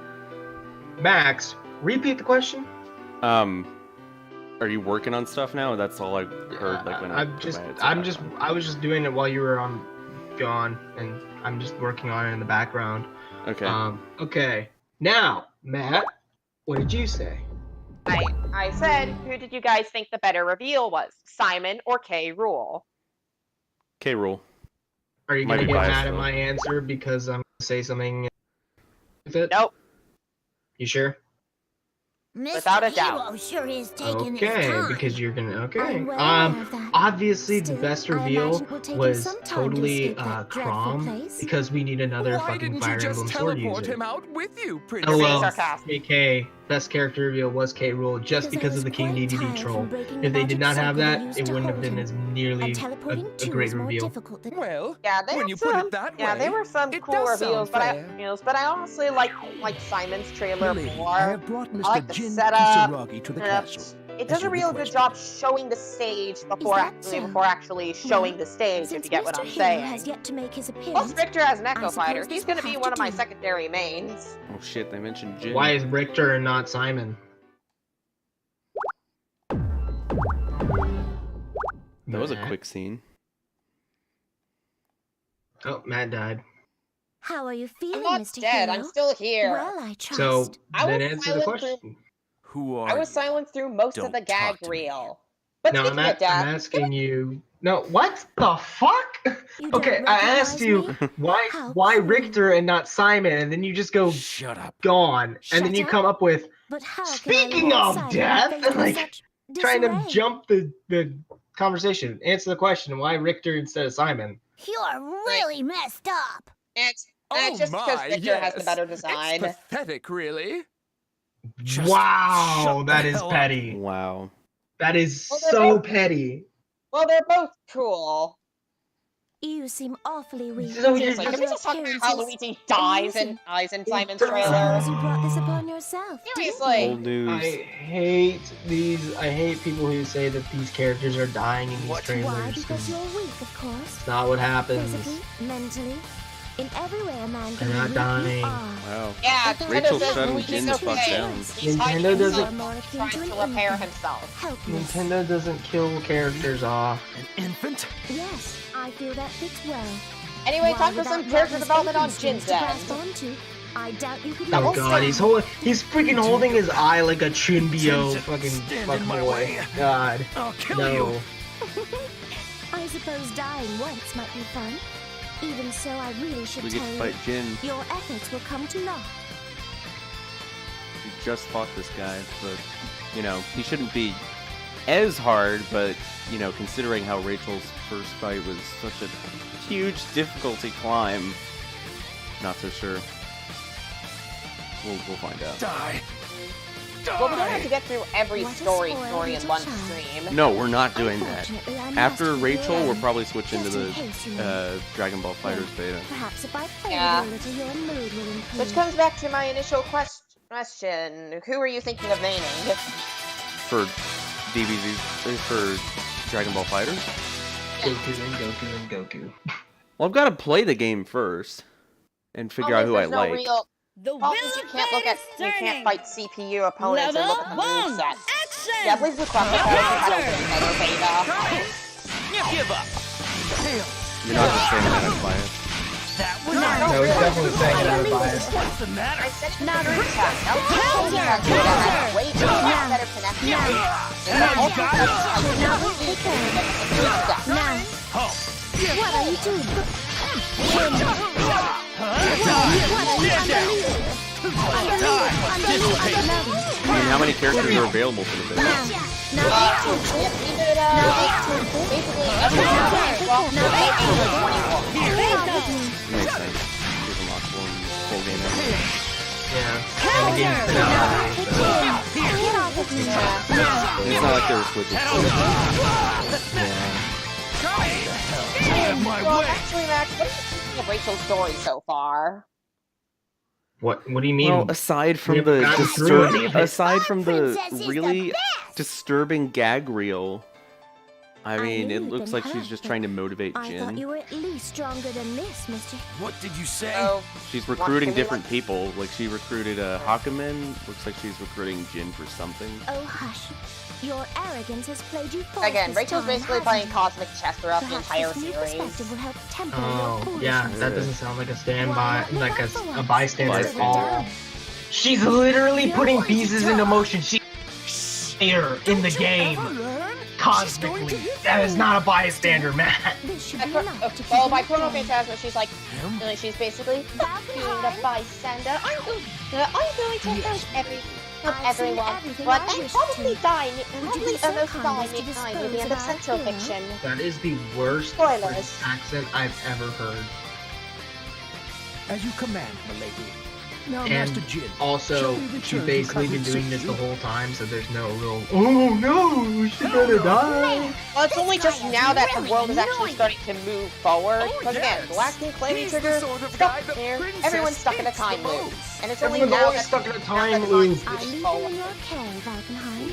Speaker 3: Max, repeat the question.
Speaker 1: Are you working on stuff now? That's all I heard. Like when I
Speaker 3: was just doing it while you were gone, and I'm just working on it in the background.
Speaker 1: Okay.
Speaker 3: Okay. Now, Matt, what did you say?
Speaker 2: I said, who did you guys think the better reveal was? Simon or K. Rule?
Speaker 1: K. Rule.
Speaker 3: Are you gonna get mad at my answer because I'm gonna say something with it?
Speaker 2: Nope.
Speaker 3: You sure?
Speaker 2: Without a doubt.
Speaker 5: Sure is taking his
Speaker 3: Okay,
Speaker 5: time.
Speaker 3: because you're gonna. Okay.
Speaker 5: I'm well aware of that.
Speaker 3: Obviously, the
Speaker 5: Still,
Speaker 3: best
Speaker 5: I
Speaker 3: reveal
Speaker 5: imagine it will take you
Speaker 3: was
Speaker 5: some time to
Speaker 3: totally
Speaker 5: escape that dreadful
Speaker 3: Crom,
Speaker 5: place.
Speaker 3: because we need another
Speaker 13: Why
Speaker 3: fucking
Speaker 13: didn't you
Speaker 3: Fire
Speaker 13: just
Speaker 3: Emblem sword
Speaker 13: teleport
Speaker 3: user.
Speaker 13: him out with you,
Speaker 2: You're being
Speaker 3: LOL.
Speaker 2: sarcastic.
Speaker 3: KK, best character reveal was K. Rool, just because of the King DDD troll. If they did not have that, it wouldn't have been as nearly a great reveal.
Speaker 13: Well,
Speaker 2: Yeah, they
Speaker 13: when
Speaker 2: had
Speaker 13: you
Speaker 2: some,
Speaker 13: put it that
Speaker 2: yeah,
Speaker 13: way,
Speaker 2: there were some
Speaker 13: it
Speaker 2: cool
Speaker 13: does sound
Speaker 2: reveals, but I honestly like Simon's trailer more. I like the setup. It does a real good job showing the stage before actually showing the stage, if you get what I'm saying.
Speaker 5: Has yet to make his appearance.
Speaker 2: Plus, Richter as an Echo
Speaker 5: suppose
Speaker 2: Fighter,
Speaker 5: this
Speaker 2: he's gonna
Speaker 5: will
Speaker 2: be
Speaker 5: have
Speaker 2: one
Speaker 5: to
Speaker 2: of my
Speaker 5: do.
Speaker 2: secondary mains.
Speaker 1: Oh shit, they mentioned Jin.
Speaker 3: Why is Richter and not Simon?
Speaker 1: That was a quick scene.
Speaker 3: Oh, Matt died.
Speaker 5: How are you feeling,
Speaker 2: I'm not
Speaker 5: Mr.
Speaker 2: dead,
Speaker 5: Hero?
Speaker 2: I'm still here.
Speaker 5: Well, I trust.
Speaker 3: So,
Speaker 2: I
Speaker 3: then
Speaker 2: was
Speaker 3: answer the
Speaker 2: silent
Speaker 3: question.
Speaker 6: Who are
Speaker 2: I was
Speaker 6: you?
Speaker 2: silenced through most of
Speaker 6: Don't
Speaker 2: the gag
Speaker 6: talk to me.
Speaker 2: reel. But
Speaker 3: No,
Speaker 2: speaking of
Speaker 3: I'm
Speaker 2: death,
Speaker 3: asking you. No, what the fuck?
Speaker 5: You don't
Speaker 3: Okay, I asked you why
Speaker 5: How
Speaker 3: why
Speaker 5: cruel.
Speaker 3: Richter and not Simon, and then you just go
Speaker 6: Shut up.
Speaker 3: gone, and then
Speaker 5: Shut
Speaker 3: you
Speaker 5: up?
Speaker 3: come up with
Speaker 5: But how
Speaker 3: speaking
Speaker 5: can I
Speaker 3: of
Speaker 5: remain
Speaker 3: death,
Speaker 5: silent when
Speaker 3: like
Speaker 5: faced with such
Speaker 3: trying to
Speaker 5: disarray?
Speaker 3: jump the conversation. Answer the question: why Richter instead of Simon?
Speaker 5: You're really messed up.
Speaker 2: it's
Speaker 13: oh
Speaker 2: just because
Speaker 13: my,
Speaker 2: Victor has the
Speaker 13: yes.
Speaker 2: better design.
Speaker 13: It's pathetic, really.
Speaker 6: Just
Speaker 3: Wow,
Speaker 6: shut
Speaker 3: that
Speaker 6: the
Speaker 3: is
Speaker 6: hell up.
Speaker 3: petty.
Speaker 1: Wow.
Speaker 3: That is
Speaker 2: Well, they're
Speaker 3: so
Speaker 2: both-
Speaker 3: petty.
Speaker 2: Well, they're both cool.
Speaker 5: You seem awfully weak.
Speaker 3: So you're
Speaker 2: Seriously,
Speaker 3: just-
Speaker 2: can we just talk about how Luigi dies in Simon's
Speaker 5: I
Speaker 2: trailer?
Speaker 5: suppose you brought this upon yourself.
Speaker 2: Seriously.
Speaker 1: Old news.
Speaker 3: I hate these. I hate people who say that these characters are dying in these
Speaker 5: Why?
Speaker 3: trailers.
Speaker 5: Because you're weak, of course.
Speaker 3: It's not what happens.
Speaker 5: Physically, mentally, in every way a man can
Speaker 3: They're not
Speaker 5: be weak,
Speaker 3: dying.
Speaker 5: you are.
Speaker 1: Wow.
Speaker 2: Yeah,
Speaker 1: Rachel
Speaker 2: says
Speaker 1: shutting
Speaker 2: Luigi's
Speaker 1: Jin the fuck
Speaker 2: okay.
Speaker 1: down.
Speaker 2: He's hiding
Speaker 3: Nintendo
Speaker 2: himself,
Speaker 3: doesn't-
Speaker 5: More akin
Speaker 2: trying
Speaker 5: to
Speaker 2: to
Speaker 5: an
Speaker 2: repair
Speaker 5: infant.
Speaker 2: himself.
Speaker 5: Helpless.
Speaker 3: Nintendo doesn't kill characters off.
Speaker 6: An infant?
Speaker 5: Yes, I feel that fits well.
Speaker 2: Anyway,
Speaker 5: While
Speaker 2: time for some
Speaker 5: without
Speaker 2: character
Speaker 5: Rodney's
Speaker 2: development on
Speaker 5: aching strings
Speaker 2: Jin's
Speaker 5: to grasp
Speaker 2: end.
Speaker 5: onto, I doubt you could
Speaker 3: Oh
Speaker 5: even
Speaker 3: god,
Speaker 5: stand.
Speaker 3: he's freaking holding his eye like a Chunbyo fucking
Speaker 6: Stand
Speaker 3: fuck
Speaker 6: in my
Speaker 3: boy.
Speaker 6: way.
Speaker 3: God.
Speaker 6: I'll kill
Speaker 3: No.
Speaker 6: you.
Speaker 5: I suppose dying once might be fun. Even so, I really should
Speaker 1: We
Speaker 5: tell
Speaker 1: get to
Speaker 5: you,
Speaker 1: fight Jin.
Speaker 5: your efforts will come to naught.
Speaker 1: We just fought this guy, but, you know, he shouldn't be as hard, but, you know, considering how Rachel's first fight was such a huge difficulty climb, not so sure. We'll find out.
Speaker 6: Die.
Speaker 2: Well, we don't have to get through every
Speaker 5: What a
Speaker 2: story
Speaker 5: spoiled
Speaker 2: in
Speaker 5: little
Speaker 2: one
Speaker 5: child.
Speaker 2: stream.
Speaker 1: No, we're not doing that.
Speaker 5: Unfortunately, I
Speaker 1: After
Speaker 5: must
Speaker 1: Rachel,
Speaker 5: learn.
Speaker 1: we'll probably switch into
Speaker 5: Just in case, you know.
Speaker 1: the Dragon Ball Fighters beta.
Speaker 5: Perhaps if I play
Speaker 2: Yeah.
Speaker 5: with you a little, your mood will improve.
Speaker 2: Which comes back to my initial question. Who are you thinking of naming?
Speaker 1: For DBZ, for Dragon Ball Fighters?
Speaker 3: Goku and Goku and Goku.
Speaker 1: Well, I've got to play the game first and figure out who I like.
Speaker 2: The you can't look at you can't fight CPU opponents and look at the moveset. Yeah, BlazBlue Cross had a better beta.
Speaker 6: Give up.
Speaker 1: You're not just saying that I'm biased.
Speaker 6: That was
Speaker 3: No, he's definitely saying it out of bias.
Speaker 6: What's the matter?
Speaker 2: I said now the attack. That was way better connection.
Speaker 5: Now,
Speaker 6: Oh.
Speaker 5: what are you doing? What
Speaker 1: I mean, how many characters are available for the beta?
Speaker 2: Basically, every
Speaker 1: Makes sense. He's unlockable in full game mode.
Speaker 3: Yeah. And the game's been out already, so.
Speaker 1: It's not like they were switching.
Speaker 6: My
Speaker 2: Well,
Speaker 6: way.
Speaker 2: actually, Max, what do you think of Rachel's story so far?
Speaker 3: What do you mean?
Speaker 1: Well, aside from
Speaker 3: We
Speaker 1: the
Speaker 3: haven't gotten through any of it.
Speaker 1: aside from the
Speaker 5: Princess is the
Speaker 1: really
Speaker 5: best.
Speaker 1: disturbing gag reel, I mean,
Speaker 5: knew
Speaker 1: it
Speaker 5: you'd
Speaker 1: looks
Speaker 5: been
Speaker 1: like she's just
Speaker 5: hurt,
Speaker 1: trying to motivate
Speaker 5: I thought
Speaker 1: Jin.
Speaker 5: you were at least stronger than this, Mr.
Speaker 6: What did you say?
Speaker 2: So,
Speaker 1: She's recruiting different people. Like she recruited Hakumen. Looks like she's recruiting Jin for something.
Speaker 5: Oh, hush. Your arrogance has played you false
Speaker 2: again,
Speaker 5: this
Speaker 2: Rachel's
Speaker 5: time,
Speaker 2: basically
Speaker 5: hasn't
Speaker 2: playing
Speaker 5: it?
Speaker 2: cosmic chess throughout the
Speaker 5: Perhaps
Speaker 2: entire
Speaker 5: this new
Speaker 2: series.
Speaker 5: perspective will help temper your
Speaker 3: Oh,
Speaker 5: foolishness.
Speaker 3: yeah, that doesn't sound like a standby,
Speaker 5: Why not
Speaker 3: like
Speaker 5: live up for
Speaker 3: a
Speaker 5: once?
Speaker 3: bystander at
Speaker 1: Bystander.
Speaker 3: all. She's literally
Speaker 5: You're
Speaker 3: putting
Speaker 5: going to
Speaker 3: pieces
Speaker 5: die.
Speaker 3: into motion. She's here in the game. cosmically. That is not a bystander, man.
Speaker 2: Well, by Chrono Phantasma, she's like, she's basically being a bystander. I'm going to help everyone, but and probably die, probably almost die mid-time at the end of Central Fiction.
Speaker 3: That is the worst
Speaker 2: Spoilers.
Speaker 3: accent I've ever heard.
Speaker 11: As you command, milady. Now,
Speaker 3: And
Speaker 11: Master Jin,
Speaker 3: also,
Speaker 11: shall we
Speaker 3: she's
Speaker 11: return to
Speaker 3: basically been
Speaker 11: cover
Speaker 3: doing this the
Speaker 11: Six?
Speaker 3: whole time, so there's no real, oh no, she's gonna die.
Speaker 2: Well, it's only just now that the world is actually starting to move forward. Because again, the last new Claiming Trigger, stuck there, everyone's stuck in a time loop. And it's only
Speaker 3: Everyone's
Speaker 2: now
Speaker 3: always
Speaker 2: that
Speaker 3: stuck in a time loop.
Speaker 8: I leave them in your care, Valkenheim.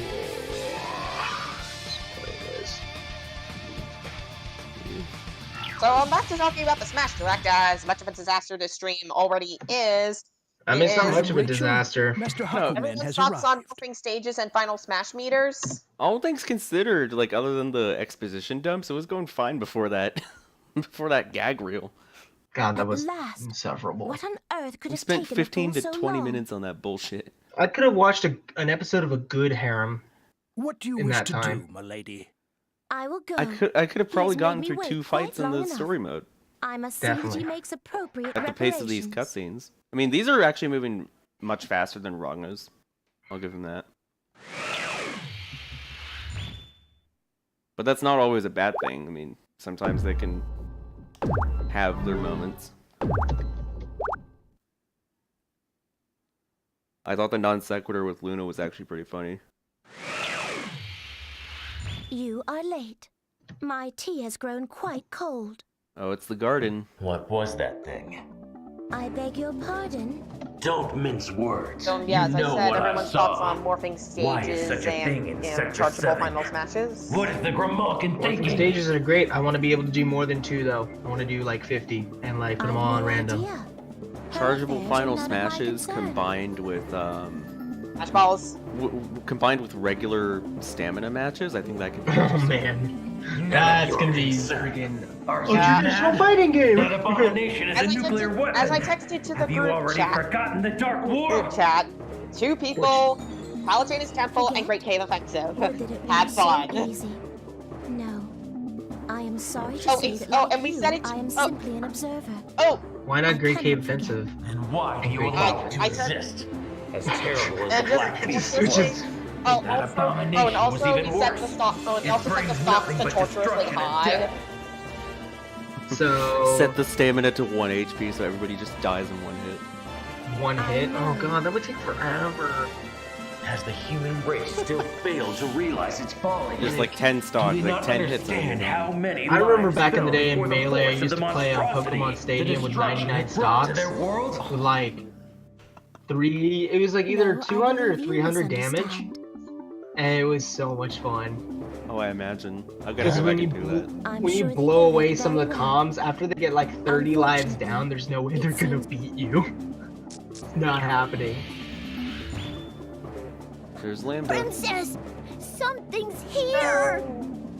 Speaker 2: So back to talking about the Smash Direct, as much of a disaster this stream already is.
Speaker 3: I mean, it's not much of a disaster.
Speaker 11: Master Hakumen
Speaker 2: Everyone's
Speaker 11: has
Speaker 2: thoughts on
Speaker 11: arrived.
Speaker 2: morphing stages and final Smash meters.
Speaker 1: All things considered, like other than the exposition dumps, it was going fine before that, before that gag reel.
Speaker 3: God, that was
Speaker 8: Last,
Speaker 3: insufferable.
Speaker 8: what on earth could
Speaker 1: We
Speaker 8: have
Speaker 1: spent
Speaker 8: taken
Speaker 1: 15
Speaker 8: the
Speaker 1: to
Speaker 8: fool so
Speaker 1: 20
Speaker 8: long?
Speaker 1: minutes on that bullshit.
Speaker 3: I could have watched an episode of a good harem.
Speaker 11: What do you
Speaker 3: in
Speaker 11: wish
Speaker 3: that
Speaker 11: to
Speaker 3: time.
Speaker 11: do, milady?
Speaker 8: I will go.
Speaker 1: I could have probably
Speaker 8: He's
Speaker 1: gotten
Speaker 8: made me
Speaker 1: through
Speaker 8: wait
Speaker 1: 2
Speaker 8: quite
Speaker 1: fights in
Speaker 8: long
Speaker 1: the
Speaker 8: enough.
Speaker 1: story mode
Speaker 8: I must see that
Speaker 3: Definitely.
Speaker 8: he makes appropriate
Speaker 1: at the pace of these
Speaker 8: reparations.
Speaker 1: cutscenes. I mean, these are actually moving much faster than Ragna's. I'll give him that. But that's not always a bad thing. I mean, sometimes they can have their moments. I thought the non sequitur with Luna was actually pretty funny.
Speaker 8: You are late. My tea has grown quite cold.
Speaker 1: Oh, it's the garden.
Speaker 6: What was that thing?
Speaker 8: I beg your pardon?
Speaker 6: Don't mince words.
Speaker 2: So yeah, as
Speaker 6: You
Speaker 2: I
Speaker 6: know
Speaker 2: said,
Speaker 6: what I
Speaker 2: everyone's
Speaker 6: saw.
Speaker 2: thoughts on morphing
Speaker 6: Why is
Speaker 2: stages
Speaker 6: such a thing in
Speaker 2: and
Speaker 6: Sector
Speaker 2: chargeable
Speaker 6: 7?
Speaker 2: final smashes.
Speaker 6: What is the Grimalkin
Speaker 3: Morphing
Speaker 6: thinking?
Speaker 3: stages are great. I want to be able to do more than 2 though. I want to do like 50 and like put them all on random.
Speaker 1: Chargeable
Speaker 8: affairs
Speaker 1: final
Speaker 8: are none of my
Speaker 1: smashes
Speaker 8: concern.
Speaker 1: combined with
Speaker 2: Smash balls.
Speaker 1: combined with regular stamina matches. I think that could be
Speaker 3: Oh
Speaker 1: interesting.
Speaker 3: man, that's gonna be freaking
Speaker 6: Are
Speaker 3: a
Speaker 6: you
Speaker 3: traditional
Speaker 6: mad?
Speaker 3: fighting game.
Speaker 6: That abomination is a nuclear weapon.
Speaker 2: As I texted to the
Speaker 6: Have you
Speaker 2: group
Speaker 6: already
Speaker 2: chat,
Speaker 6: forgotten the Dark War?
Speaker 2: group chat, 2 people, Palutina's Temple and Great Cave Offensive.
Speaker 8: Or did it
Speaker 2: Had
Speaker 8: really so
Speaker 2: fun.
Speaker 8: easy? No. I am sorry to
Speaker 2: Oh,
Speaker 8: say
Speaker 2: it's-
Speaker 8: that like
Speaker 2: and we
Speaker 8: you,
Speaker 2: said it-
Speaker 8: I am
Speaker 2: oh.
Speaker 8: simply an observer.
Speaker 2: Oh,
Speaker 3: Why not Great Cave
Speaker 8: cannot forget.
Speaker 3: Offensive?
Speaker 6: And why do you
Speaker 3: Great
Speaker 6: allow
Speaker 2: Cave.
Speaker 6: it to
Speaker 2: I said-
Speaker 6: exist? As terrible as
Speaker 2: and
Speaker 6: the Black Beast
Speaker 3: Which is
Speaker 2: oh,
Speaker 6: That
Speaker 2: also,
Speaker 6: abomination
Speaker 2: and also
Speaker 6: was even
Speaker 2: we set
Speaker 6: worse.
Speaker 2: the stop. Oh, and
Speaker 6: It
Speaker 2: also set the
Speaker 6: brings
Speaker 2: stops
Speaker 6: nothing
Speaker 2: to
Speaker 6: but
Speaker 2: torturously
Speaker 6: destruction and
Speaker 2: high.
Speaker 6: death.
Speaker 3: so
Speaker 1: Set the stamina to 1 HP so everybody just dies in 1 hit.
Speaker 3: 1 hit. Oh god, that would take forever.
Speaker 6: Has the human race still failed to realize its folly?
Speaker 1: Just like 10 stock,
Speaker 6: Do you
Speaker 1: like
Speaker 6: not
Speaker 1: 10 hits.
Speaker 6: understand how many
Speaker 3: I remember
Speaker 6: lives
Speaker 3: back in the
Speaker 6: fell
Speaker 3: day in
Speaker 6: before the
Speaker 3: Melee, I
Speaker 6: force of
Speaker 3: used
Speaker 6: the
Speaker 3: to play on
Speaker 6: monstrosity,
Speaker 3: Pokemon Stadium
Speaker 6: the
Speaker 3: with
Speaker 6: destruction
Speaker 3: 99
Speaker 6: it brought to
Speaker 3: stocks.
Speaker 6: their world?
Speaker 3: With like 3, it was like either
Speaker 8: No, I
Speaker 3: 200 or
Speaker 8: believe you
Speaker 3: 300 damage,
Speaker 8: misunderstand.
Speaker 3: and it was so much fun.
Speaker 1: Oh, I imagine. I've got to
Speaker 3: Because
Speaker 1: go
Speaker 3: when
Speaker 1: back
Speaker 3: you
Speaker 1: and do that.
Speaker 8: I'm
Speaker 3: when
Speaker 8: sure
Speaker 3: you
Speaker 8: they
Speaker 3: blow
Speaker 8: did
Speaker 3: away
Speaker 8: it
Speaker 3: some of the
Speaker 8: very well.
Speaker 3: comms, after they get like 30 lives
Speaker 8: Unfortunately,
Speaker 3: down, there's no way
Speaker 8: it
Speaker 3: they're gonna
Speaker 8: seems-
Speaker 3: beat you. It's not happening.
Speaker 1: There's Lambda.
Speaker 5: Princess, something's here.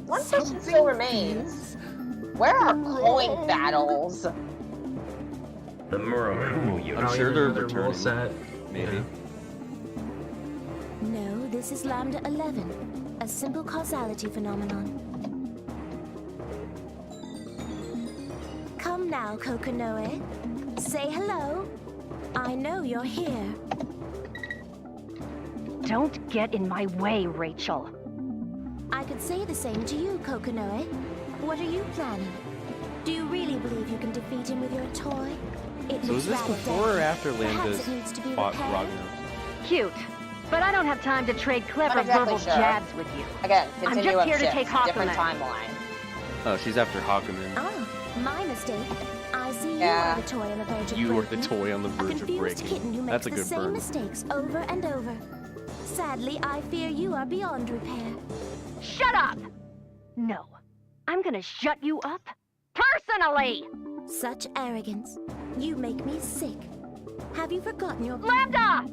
Speaker 2: One question still remains. Where are coin battles?
Speaker 6: The Murakumo
Speaker 1: I'm
Speaker 3: Probably
Speaker 1: sure they're
Speaker 3: another rule
Speaker 1: returning.
Speaker 3: set.
Speaker 1: Maybe.
Speaker 8: No, this is Lambda 11, a simple causality phenomenon. Come now, Kokonoe. Say hello. I know you're here.
Speaker 14: Don't get in my way, Rachel.
Speaker 8: I could say the same to you, Kokonoe. What are you planning? Do you really believe you can defeat him with your toy? It
Speaker 1: So
Speaker 8: looks
Speaker 1: is this
Speaker 8: rather
Speaker 1: before or
Speaker 8: dead.
Speaker 1: after
Speaker 8: Perhaps
Speaker 1: Lambda's
Speaker 8: it needs to be
Speaker 1: fought
Speaker 8: repaired.
Speaker 1: Ragnar?
Speaker 14: Cute. But I don't have time to trade clever
Speaker 2: Not exactly
Speaker 14: verbal
Speaker 2: sure.
Speaker 14: jabs with you.
Speaker 2: Again,
Speaker 14: I'm
Speaker 2: continuum
Speaker 14: just here to
Speaker 2: shift,
Speaker 14: take
Speaker 2: different
Speaker 14: Hakumen.
Speaker 2: timeline.
Speaker 1: Oh, she's after Hakumen.
Speaker 8: Ah, my mistake. I see
Speaker 2: Yeah.
Speaker 8: you are the toy on the verge of
Speaker 1: You are the
Speaker 8: breaking.
Speaker 1: toy on the
Speaker 8: A
Speaker 1: verge of
Speaker 8: confused
Speaker 1: breaking.
Speaker 8: kitten who makes
Speaker 1: That's a
Speaker 8: the
Speaker 1: good
Speaker 8: same
Speaker 1: burn.
Speaker 8: mistakes over and over. Sadly, I fear you are beyond repair.
Speaker 14: Shut up! No. I'm gonna shut you up personally!
Speaker 8: Such arrogance. You make me sick. Have you forgotten your...
Speaker 14: Lambda!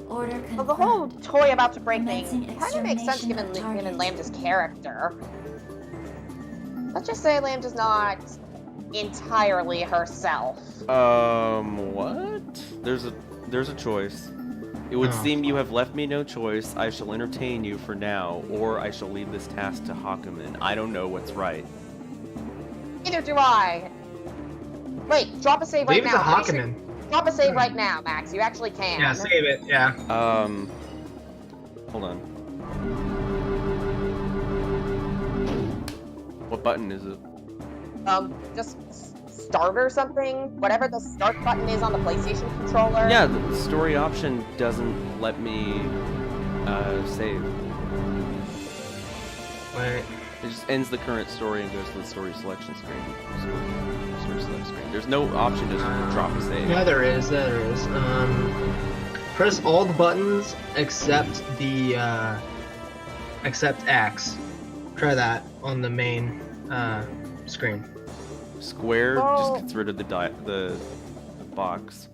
Speaker 10: Order
Speaker 2: Well, the whole toy about to break thing
Speaker 10: Commencing
Speaker 2: kind of makes sense given,
Speaker 10: extermination of
Speaker 2: given
Speaker 10: targets.
Speaker 2: Lambda's character. Let's just say Lambda's not entirely herself.
Speaker 1: What? There's a choice. It would seem you have left me no choice. I shall entertain you for now, or I shall leave this task to Hakumen. I don't know what's right.
Speaker 2: Neither do I. Wait, drop a save right now.
Speaker 3: Leave it to Hakumen.
Speaker 2: Drop a save right now, Max. You actually can.
Speaker 3: Yeah, save it. Yeah.
Speaker 1: Hold on. What button is it?
Speaker 2: Just start or something. Whatever the start button is on the PlayStation controller.
Speaker 1: Yeah, the story option doesn't let me save.
Speaker 3: Wait.
Speaker 1: It just ends the current story and goes to the story selection screen. Story select screen. There's no option to drop a save.
Speaker 3: Yeah, there is. There is. Press all the buttons except the except X. Try that on the main screen.
Speaker 1: Square just gets rid of the box.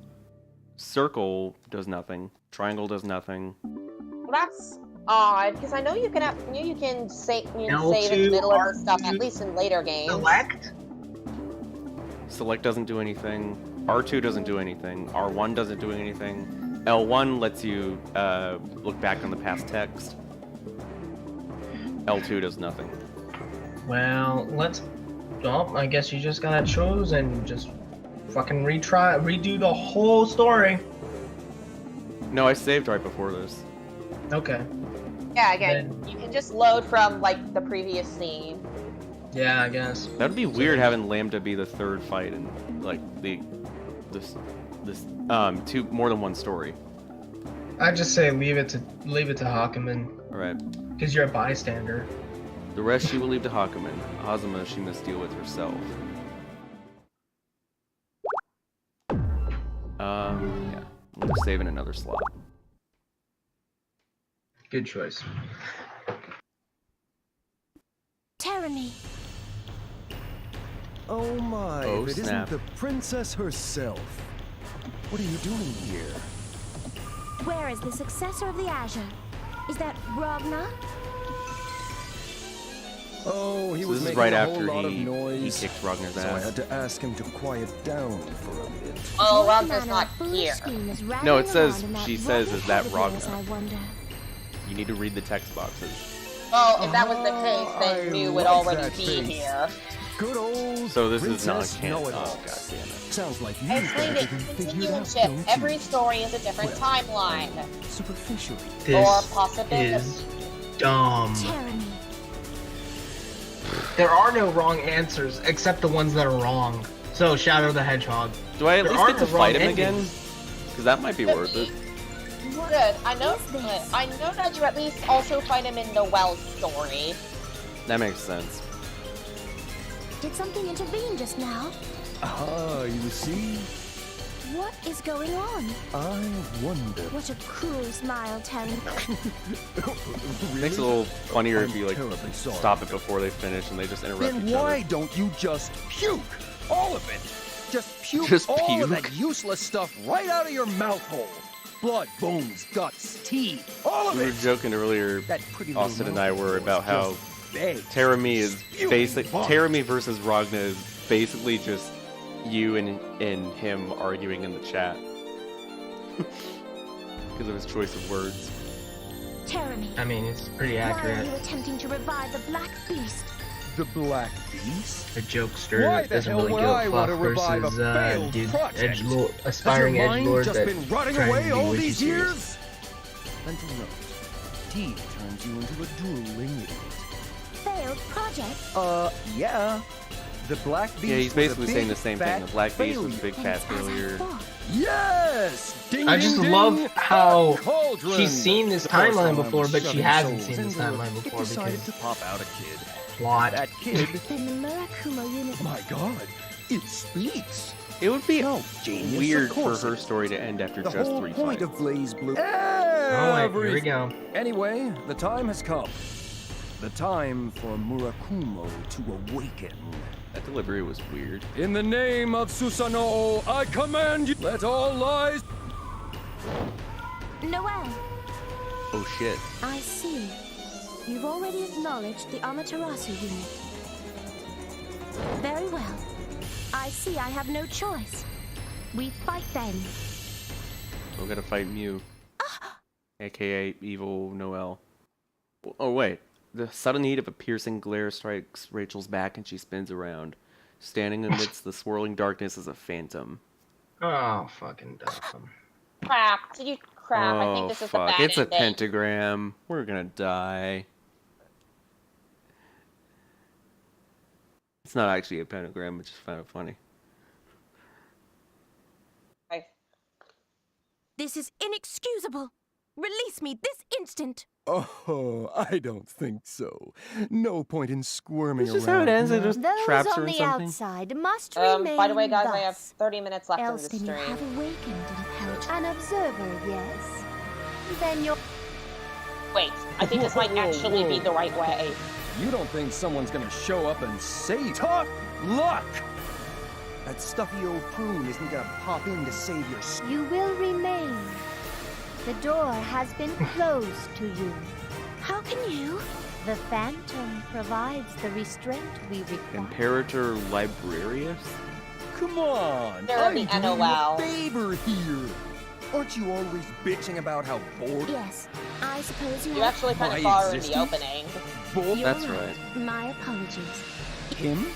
Speaker 1: Circle does nothing. Triangle does nothing.
Speaker 2: Well, that's odd because I know you can save in
Speaker 3: L2,
Speaker 2: the middle of the
Speaker 3: R2,
Speaker 2: stuff, at least in later games.
Speaker 1: Select doesn't do anything. R2 doesn't do anything. R1 doesn't do anything. L1 lets you look back on the past text. L2 does nothing.
Speaker 3: Well, I guess you just gotta choose and just fucking redo the whole story.
Speaker 1: No, I saved right before this.
Speaker 3: Okay.
Speaker 2: Yeah, again, you can just load from like the previous scene.
Speaker 3: Yeah, I guess.
Speaker 1: That'd be weird having Lambda be the third fight in like this more than one story.
Speaker 3: I just say leave it to Hakumen.
Speaker 1: All right.
Speaker 3: Because you're a bystander.
Speaker 1: The rest she will leave to Hakumen. Azuma she must deal with herself. Yeah. I'm gonna save in another slot.
Speaker 3: Good choice.
Speaker 8: Tyranny.
Speaker 11: Oh my,
Speaker 1: Oh,
Speaker 11: if it
Speaker 1: snap.
Speaker 11: isn't the princess herself. What are you doing here?
Speaker 8: Where is the successor of the Azure? Is that Ragnar?
Speaker 11: Oh, he
Speaker 1: So
Speaker 11: was
Speaker 1: this is
Speaker 11: making
Speaker 1: right
Speaker 11: a
Speaker 1: after
Speaker 11: whole lot of
Speaker 1: he
Speaker 11: noise.
Speaker 1: kicked Ragnar's
Speaker 11: So I
Speaker 1: ass.
Speaker 11: had to ask him to quiet down for a bit.
Speaker 2: Oh, Ragnar's not here.
Speaker 1: No, it says she says is that Ragnar.
Speaker 8: I wonder.
Speaker 1: You need to read the text boxes.
Speaker 2: Well, if that was the case, then you would already be here.
Speaker 11: Good old
Speaker 1: So this is not
Speaker 11: Princess
Speaker 1: canon.
Speaker 11: Know-it-all.
Speaker 1: Oh god damn it.
Speaker 11: Sounds like you
Speaker 2: I explained it. Continuum ship. Every story is a different timeline.
Speaker 11: Superficially.
Speaker 2: Or possibly.
Speaker 3: Is dumb.
Speaker 8: Tyranny.
Speaker 3: There are no wrong answers except the ones that are wrong. So Shadow the Hedgehog.
Speaker 1: Do I at
Speaker 3: There
Speaker 1: least
Speaker 3: are
Speaker 1: get to
Speaker 3: no
Speaker 1: fight
Speaker 3: wrong
Speaker 1: him again?
Speaker 3: endings.
Speaker 1: Because that might be worth it.
Speaker 2: Good. I know that you at least also find him in Noel's story.
Speaker 1: That makes sense.
Speaker 8: Did something intervene just now?
Speaker 11: Ah, you see?
Speaker 8: What is going on?
Speaker 11: I wonder.
Speaker 8: What a cruel smile, Tyranny.
Speaker 1: Makes it a little funnier if you like
Speaker 11: terribly sorry.
Speaker 1: stop it before they finish and they just interrupt
Speaker 11: Then
Speaker 1: each
Speaker 11: why
Speaker 1: other.
Speaker 11: don't you just puke? All of it. Just puke
Speaker 1: Just
Speaker 11: all of
Speaker 1: puke?
Speaker 11: that useless stuff right out of your mouth hole. Blood, bones, guts, teeth, all of
Speaker 1: We were
Speaker 11: it.
Speaker 1: joking earlier,
Speaker 11: That pretty little
Speaker 1: Austin and I were
Speaker 11: mouth
Speaker 1: about how
Speaker 11: begs
Speaker 1: Terami is
Speaker 11: spewing
Speaker 1: basic.
Speaker 11: vomit.
Speaker 1: Terami versus Ragna is basically just you and him arguing in the chat because of his choice of words.
Speaker 8: Tyranny.
Speaker 3: I mean, it's pretty
Speaker 8: Why are
Speaker 3: accurate.
Speaker 8: you attempting to revive the Black Beast?
Speaker 11: The Black Beast?
Speaker 3: A jokester
Speaker 11: Why the
Speaker 3: doesn't
Speaker 11: hell
Speaker 3: really
Speaker 11: would
Speaker 3: give
Speaker 11: I
Speaker 3: a
Speaker 11: want
Speaker 3: fuck
Speaker 11: to revive a
Speaker 3: versus
Speaker 11: failed
Speaker 3: dude,
Speaker 11: project?
Speaker 3: aspiring
Speaker 11: Has your mind
Speaker 3: edgelord
Speaker 11: just
Speaker 3: that
Speaker 11: been rotting
Speaker 3: trying
Speaker 11: away
Speaker 3: to be
Speaker 11: all
Speaker 3: way too
Speaker 11: these
Speaker 3: serious.
Speaker 11: years? Mental note. Tea turns you into a drooling idiot.
Speaker 8: Failed project?
Speaker 11: Yeah. The Black Beast
Speaker 1: Yeah, he's
Speaker 11: was a
Speaker 1: basically
Speaker 11: big,
Speaker 1: saying the same thing.
Speaker 11: fat
Speaker 1: The Black Beast was a
Speaker 11: failure.
Speaker 1: big fat failure.
Speaker 11: Yes! Ding,
Speaker 3: I
Speaker 11: ding,
Speaker 3: just
Speaker 11: ding.
Speaker 3: love how
Speaker 11: Cauldron.
Speaker 3: she's seen this
Speaker 11: The first
Speaker 3: timeline
Speaker 11: time
Speaker 3: before,
Speaker 11: I'm
Speaker 3: but she
Speaker 11: shoving
Speaker 3: hasn't
Speaker 11: souls
Speaker 3: seen this
Speaker 11: into it,
Speaker 3: timeline
Speaker 11: it
Speaker 3: before
Speaker 11: decided
Speaker 3: because
Speaker 11: to pop out a kid.
Speaker 3: plot.
Speaker 11: That kid,
Speaker 8: Then the Murakumo unit.
Speaker 11: my God, it speaks.
Speaker 1: It would be
Speaker 11: Genius,
Speaker 1: weird
Speaker 11: of
Speaker 1: for
Speaker 11: course
Speaker 1: her
Speaker 11: it is.
Speaker 1: story to end after
Speaker 11: The
Speaker 1: just
Speaker 11: whole
Speaker 1: 3
Speaker 11: point
Speaker 1: fights.
Speaker 11: of BlazBlue.
Speaker 3: Oh wait, here we go.
Speaker 11: Anyway, the time has come. The time for Murakumo to awaken.
Speaker 1: That delivery was weird.
Speaker 11: In the name of Susanoo, I command you, let all lies...
Speaker 8: Noel,
Speaker 1: Oh shit.
Speaker 8: I see. You've already acknowledged the Amaterasu unit. Very well. I see I have no choice. We fight then.
Speaker 1: We gotta fight Mew.
Speaker 8: Ah!
Speaker 1: aka Evil Noel. Oh wait, the sudden heat of a piercing glare strikes Rachel's back and she spins around. Standing amidst the swirling darkness is a phantom.
Speaker 3: Oh, fucking dumb.
Speaker 2: Crap. Crap. I think
Speaker 1: Oh
Speaker 2: this is the
Speaker 1: fuck,
Speaker 2: bad
Speaker 1: it's a
Speaker 2: ending.
Speaker 1: pentagram. We're gonna die. It's not actually a pentagram, which is kind of funny.
Speaker 8: This is inexcusable. Release me this instant.
Speaker 11: Oh, I don't think so. No point in squirming
Speaker 1: This is
Speaker 11: around.
Speaker 1: how it ends. It just
Speaker 8: Those
Speaker 1: traps
Speaker 8: on
Speaker 1: her in
Speaker 8: the
Speaker 1: something.
Speaker 8: outside must remain
Speaker 2: By the way, guys, I have
Speaker 8: thus.
Speaker 2: 30 minutes left
Speaker 8: Else
Speaker 2: of the
Speaker 8: then you
Speaker 2: stream.
Speaker 8: have awakened and perished. An observer, yes? Then you're...
Speaker 2: Wait, I think this might actually be the right way.
Speaker 11: You don't think someone's gonna show up and save? Tough luck! That stuffy old prune isn't gonna pop in to save your...
Speaker 8: You will remain. The door has been closed to you. How can you? The Phantom provides the restraint we require.
Speaker 1: Imperator Librarius?
Speaker 11: Come on!
Speaker 2: They're
Speaker 11: I'm
Speaker 2: the
Speaker 11: doing
Speaker 2: NOL.
Speaker 11: a favor here! Aren't you always bitching about how bored...
Speaker 8: Yes, I suppose you
Speaker 2: You
Speaker 8: have...
Speaker 2: actually kind of
Speaker 11: My
Speaker 2: far in the
Speaker 11: existence?
Speaker 2: opening.
Speaker 8: You're
Speaker 1: That's right.
Speaker 8: My apologies.
Speaker 11: Him?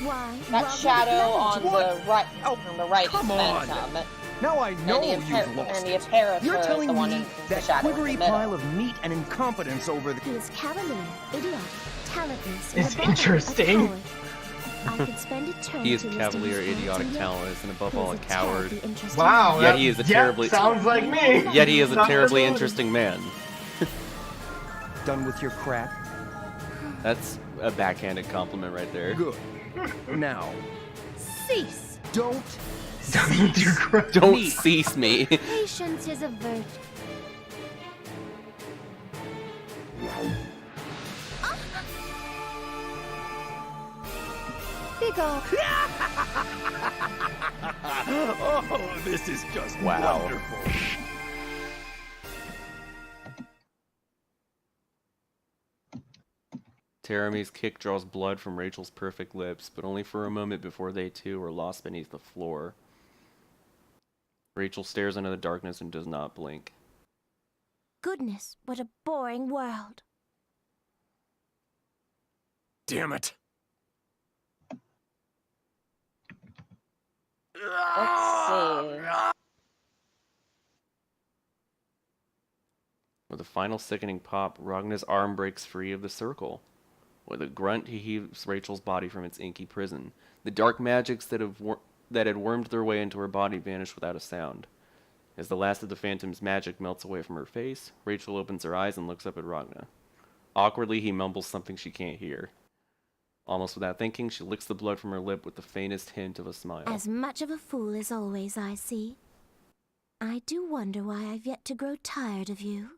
Speaker 8: Why?
Speaker 2: That shadow on
Speaker 11: What?
Speaker 2: the right,
Speaker 11: Oh,
Speaker 2: on the right
Speaker 11: come
Speaker 2: is
Speaker 11: on.
Speaker 2: Phantom.
Speaker 11: Now I know
Speaker 2: And
Speaker 11: you've
Speaker 2: the
Speaker 11: lost it.
Speaker 2: Imperator
Speaker 11: You're
Speaker 2: is
Speaker 11: telling
Speaker 2: the one
Speaker 11: me
Speaker 2: in the
Speaker 11: that
Speaker 2: shadow in the
Speaker 11: quivery
Speaker 2: middle.
Speaker 11: pile of meat and incompetence over the...
Speaker 8: He is cavalier, idiotic, talentless,
Speaker 3: It's
Speaker 8: and above all, a
Speaker 3: interesting.
Speaker 8: coward. I could spend eternity
Speaker 1: He is
Speaker 8: listing
Speaker 1: cavalier,
Speaker 8: his faults,
Speaker 1: idiotic,
Speaker 8: and yet
Speaker 1: talentless, and above
Speaker 8: he
Speaker 1: all a
Speaker 8: is
Speaker 1: coward.
Speaker 8: terribly interesting
Speaker 3: Wow.
Speaker 8: man.
Speaker 1: Yet he is a terribly...
Speaker 3: sounds like me.
Speaker 1: Yet he is a
Speaker 3: Not
Speaker 1: terribly
Speaker 3: really.
Speaker 1: interesting man.
Speaker 11: Done with your crap?
Speaker 1: That's a backhanded compliment right there.
Speaker 11: Good. Now,
Speaker 8: Cease.
Speaker 11: don't...
Speaker 1: Don't cease me.
Speaker 8: Patience is a virtue. Big ol'.
Speaker 11: Oh, this is just
Speaker 1: Wow.
Speaker 11: wonderful.
Speaker 1: Terami's kick draws blood from Rachel's perfect lips, but only for a moment before they too are lost beneath the floor. Rachel stares into the darkness and does not blink.
Speaker 8: Goodness, what a boring world.
Speaker 11: Damn it.
Speaker 2: Let's see.
Speaker 1: With a final sickening pop, Ragna's arm breaks free of the circle. With a grunt, he heaves Rachel's body from its inky prison. The dark magics that had wormed their way into her body vanish without a sound. As the last of the Phantom's magic melts away from her face, Rachel opens her eyes and looks up at Ragna. Awkwardly, he mumbles something she can't hear. Almost without thinking, she licks the blood from her lip with the faintest hint of a smile.
Speaker 8: As much of a fool as always, I see. I do wonder why I've yet to grow tired of you.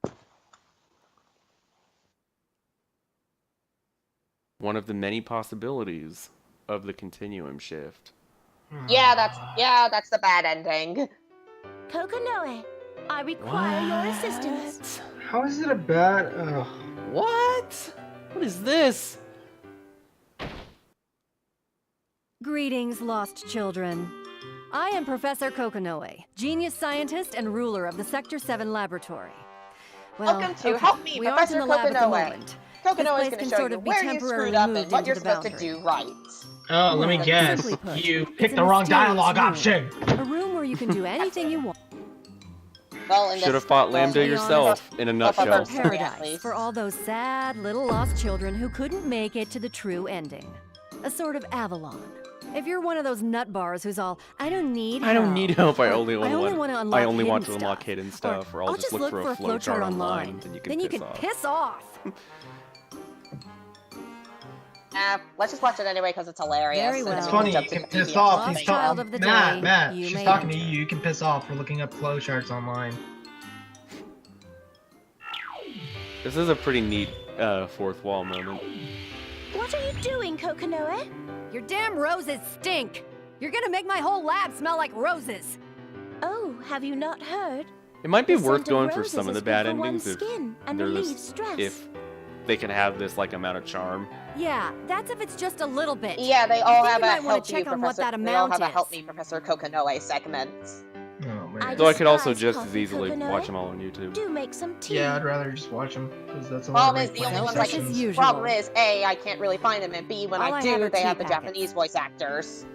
Speaker 1: One of the many possibilities of the Continuum shift.
Speaker 2: Yeah, that's the bad ending.
Speaker 8: Kokonoe, I require your assistance.
Speaker 3: How is it a bad... Ugh.
Speaker 1: What? What is this?
Speaker 9: Greetings, lost children. I am Professor Kokonoe, genius scientist and ruler of the Sector 7 laboratory. Well,
Speaker 2: Welcome to Help Me,
Speaker 9: we aren't in
Speaker 2: Professor
Speaker 9: the lab at the
Speaker 2: Kokonoe.
Speaker 9: moment.
Speaker 2: Kokonoe is
Speaker 9: This place
Speaker 2: going
Speaker 9: can
Speaker 2: to show
Speaker 9: sort
Speaker 2: you
Speaker 9: of be
Speaker 2: where you
Speaker 9: temporarily
Speaker 2: screwed up
Speaker 9: moved
Speaker 2: and what
Speaker 9: into
Speaker 2: you're
Speaker 9: the
Speaker 2: supposed to
Speaker 9: boundary.
Speaker 2: do right.
Speaker 3: Oh, let me
Speaker 9: Well,
Speaker 3: guess.
Speaker 9: simply put,
Speaker 3: You
Speaker 9: it's
Speaker 3: picked
Speaker 9: a
Speaker 3: the wrong
Speaker 9: mysterious
Speaker 3: dialogue
Speaker 9: room.
Speaker 3: option.
Speaker 9: A room where you can do anything you want.
Speaker 2: Well, in
Speaker 1: Should have
Speaker 2: this-
Speaker 1: fought Lambda
Speaker 9: be
Speaker 1: yourself, in a nutshell.
Speaker 2: first- At
Speaker 9: Paradise
Speaker 2: least.
Speaker 9: for all those sad little lost children who couldn't make it to the true ending. A sort of Avalon. If you're one of those nut bars who's all, I don't need help.
Speaker 1: I don't need help. I
Speaker 9: or,
Speaker 1: only want
Speaker 9: to unlock
Speaker 1: I only want to
Speaker 9: hidden
Speaker 1: unlock
Speaker 9: stuff,"
Speaker 1: hidden stuff, or I'll just look for a flowchart online. Then you can piss off.
Speaker 2: Let's just watch it anyway because it's hilarious.
Speaker 9: Very
Speaker 2: and
Speaker 9: well.
Speaker 2: then
Speaker 3: It's
Speaker 2: we can
Speaker 3: funny, you
Speaker 2: jump to
Speaker 3: can
Speaker 2: the
Speaker 3: piss
Speaker 2: PDF
Speaker 3: off.
Speaker 2: thing.
Speaker 3: He's
Speaker 9: Child
Speaker 3: talking,
Speaker 9: of the
Speaker 3: Matt,
Speaker 9: day,
Speaker 3: Matt,
Speaker 9: you
Speaker 3: she's
Speaker 9: may
Speaker 3: talking to
Speaker 9: enter.
Speaker 3: you. You can piss off for looking up flowcharts online.
Speaker 1: This is a pretty neat fourth wall moment.
Speaker 8: What are you doing, Kokonoe?
Speaker 9: Your damn roses stink. You're gonna make my whole lab smell like roses.
Speaker 8: Oh, have you not heard?
Speaker 1: It might be
Speaker 8: The
Speaker 1: worth
Speaker 8: scent of
Speaker 1: going for
Speaker 8: roses
Speaker 1: some of the
Speaker 8: is
Speaker 1: bad
Speaker 8: good for one's
Speaker 1: endings
Speaker 8: skin and
Speaker 1: they're
Speaker 8: relieves
Speaker 1: this-
Speaker 8: stress.
Speaker 1: if they can have this like amount of charm.
Speaker 9: Yeah, that's if it's just a little bit.
Speaker 2: Yeah, they
Speaker 9: I
Speaker 2: all
Speaker 9: think
Speaker 2: have
Speaker 9: you
Speaker 2: a
Speaker 9: might wanna
Speaker 2: help
Speaker 9: check
Speaker 2: you,
Speaker 9: on what
Speaker 2: Professor.
Speaker 9: that
Speaker 2: They all
Speaker 9: amount
Speaker 2: have a
Speaker 9: is.
Speaker 2: help me, Professor Kokonoe segment.
Speaker 3: Oh man.
Speaker 1: Though I could also
Speaker 5: despise
Speaker 1: just as
Speaker 5: coffee,
Speaker 1: easily
Speaker 5: Kokonoe.
Speaker 1: watch them all on YouTube.
Speaker 5: Do make some tea.
Speaker 3: Yeah, I'd rather just watch them because that's a lot
Speaker 2: Problem
Speaker 3: of
Speaker 2: is, the only ones I can.
Speaker 9: Usual.
Speaker 2: Problem is, A, I can't really find them, and B, when
Speaker 9: All
Speaker 2: I
Speaker 9: I
Speaker 2: do,
Speaker 9: have are
Speaker 2: they have
Speaker 9: tea
Speaker 2: the
Speaker 9: packets.
Speaker 2: Japanese voice actors.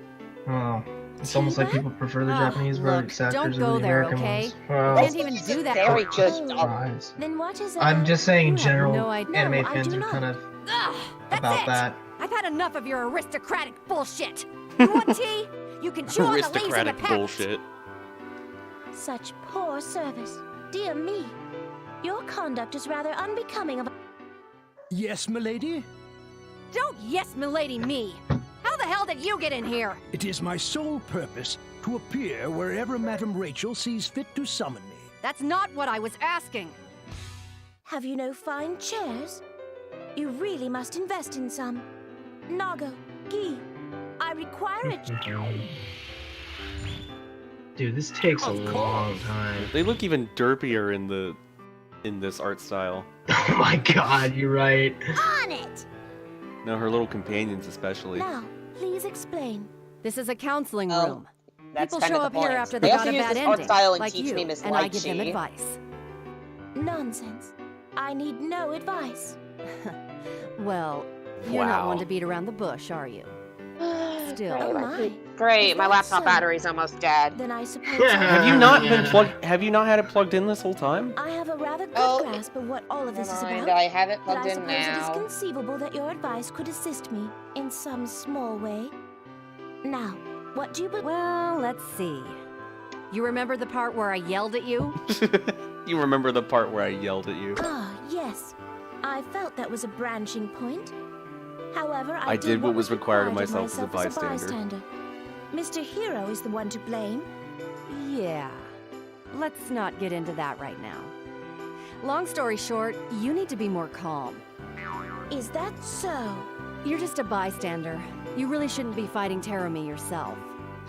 Speaker 3: Oh, it's almost like people prefer the Japanese
Speaker 9: look,
Speaker 3: voice actors
Speaker 9: don't
Speaker 3: over
Speaker 9: go
Speaker 3: the
Speaker 9: there,
Speaker 3: American
Speaker 9: okay?
Speaker 3: ones.
Speaker 9: You
Speaker 3: Well,
Speaker 9: can't even do that.
Speaker 2: Very just.
Speaker 3: surprise.
Speaker 5: Then what is
Speaker 3: I'm just saying,
Speaker 9: You have
Speaker 3: general
Speaker 9: no idea.
Speaker 3: anime
Speaker 5: No, I
Speaker 3: fans
Speaker 5: do
Speaker 3: are
Speaker 5: not.
Speaker 3: kind of
Speaker 9: Ugh, that's
Speaker 3: about
Speaker 9: it.
Speaker 3: that.
Speaker 9: I've had enough of your aristocratic bullshit. You want tea? You can chew on the leaves in the
Speaker 1: Aristocratic
Speaker 9: packet.
Speaker 1: bullshit.
Speaker 5: Such poor service. Dear me. Your conduct is rather unbecoming of a...
Speaker 11: Yes, milady?
Speaker 9: Don't yes, milady me. How the hell did you get in here?
Speaker 11: It is my sole purpose to appear wherever Madame Rachel sees fit to summon me.
Speaker 9: That's not what I was asking.
Speaker 5: Have you no fine chairs? You really must invest in some. Nago, Gi, I require it.
Speaker 3: Dude, this takes a long time.
Speaker 1: They look even derpier in this art style.
Speaker 3: Oh my god, you're right.
Speaker 5: On it!
Speaker 1: No, her little companions especially.
Speaker 5: Now, please explain.
Speaker 9: This is a counseling
Speaker 2: Oh,
Speaker 9: room.
Speaker 2: That's
Speaker 9: People
Speaker 2: kind
Speaker 9: show
Speaker 2: of
Speaker 9: up
Speaker 2: the
Speaker 9: here
Speaker 2: point.
Speaker 9: after they
Speaker 2: They
Speaker 9: got
Speaker 2: also
Speaker 9: a
Speaker 2: use
Speaker 9: bad
Speaker 2: this art
Speaker 9: ending,
Speaker 2: style and
Speaker 9: like
Speaker 2: teach
Speaker 9: you,
Speaker 2: me Miss
Speaker 9: and I give them
Speaker 2: Lychee.
Speaker 9: advice.
Speaker 5: Nonsense. I need no advice.
Speaker 9: Well, you're not
Speaker 1: Wow.
Speaker 9: one to beat around the bush, are you? Still.
Speaker 5: Oh my.
Speaker 2: Great,
Speaker 5: Is
Speaker 2: my
Speaker 5: that
Speaker 2: laptop
Speaker 5: so?
Speaker 2: battery's almost dead.
Speaker 5: Then I suppose
Speaker 1: Have you not been plugged? Have you not had it plugged in this whole time?
Speaker 5: I have a rather good
Speaker 2: Oh,
Speaker 5: grasp of what all of this is
Speaker 2: Never mind,
Speaker 5: about.
Speaker 2: I have it
Speaker 5: But
Speaker 2: plugged
Speaker 5: I
Speaker 2: in
Speaker 5: suppose it is
Speaker 2: now.
Speaker 5: conceivable that your advice could assist me in some small way. Now, what do you believe?
Speaker 9: Well, let's see. You remember the part where I yelled at you?
Speaker 1: You remember the part where I yelled at you?
Speaker 5: Ah, yes. I felt that was a branching point. However,
Speaker 1: I did what was required of myself as a
Speaker 5: bystander.
Speaker 1: bystander.
Speaker 5: Mr. Hero is the one to blame.
Speaker 9: Yeah. Let's not get into that right now. Long story short, you need to be more calm.
Speaker 5: Is that so?
Speaker 9: You're just a bystander. You really shouldn't be fighting Terumi yourself.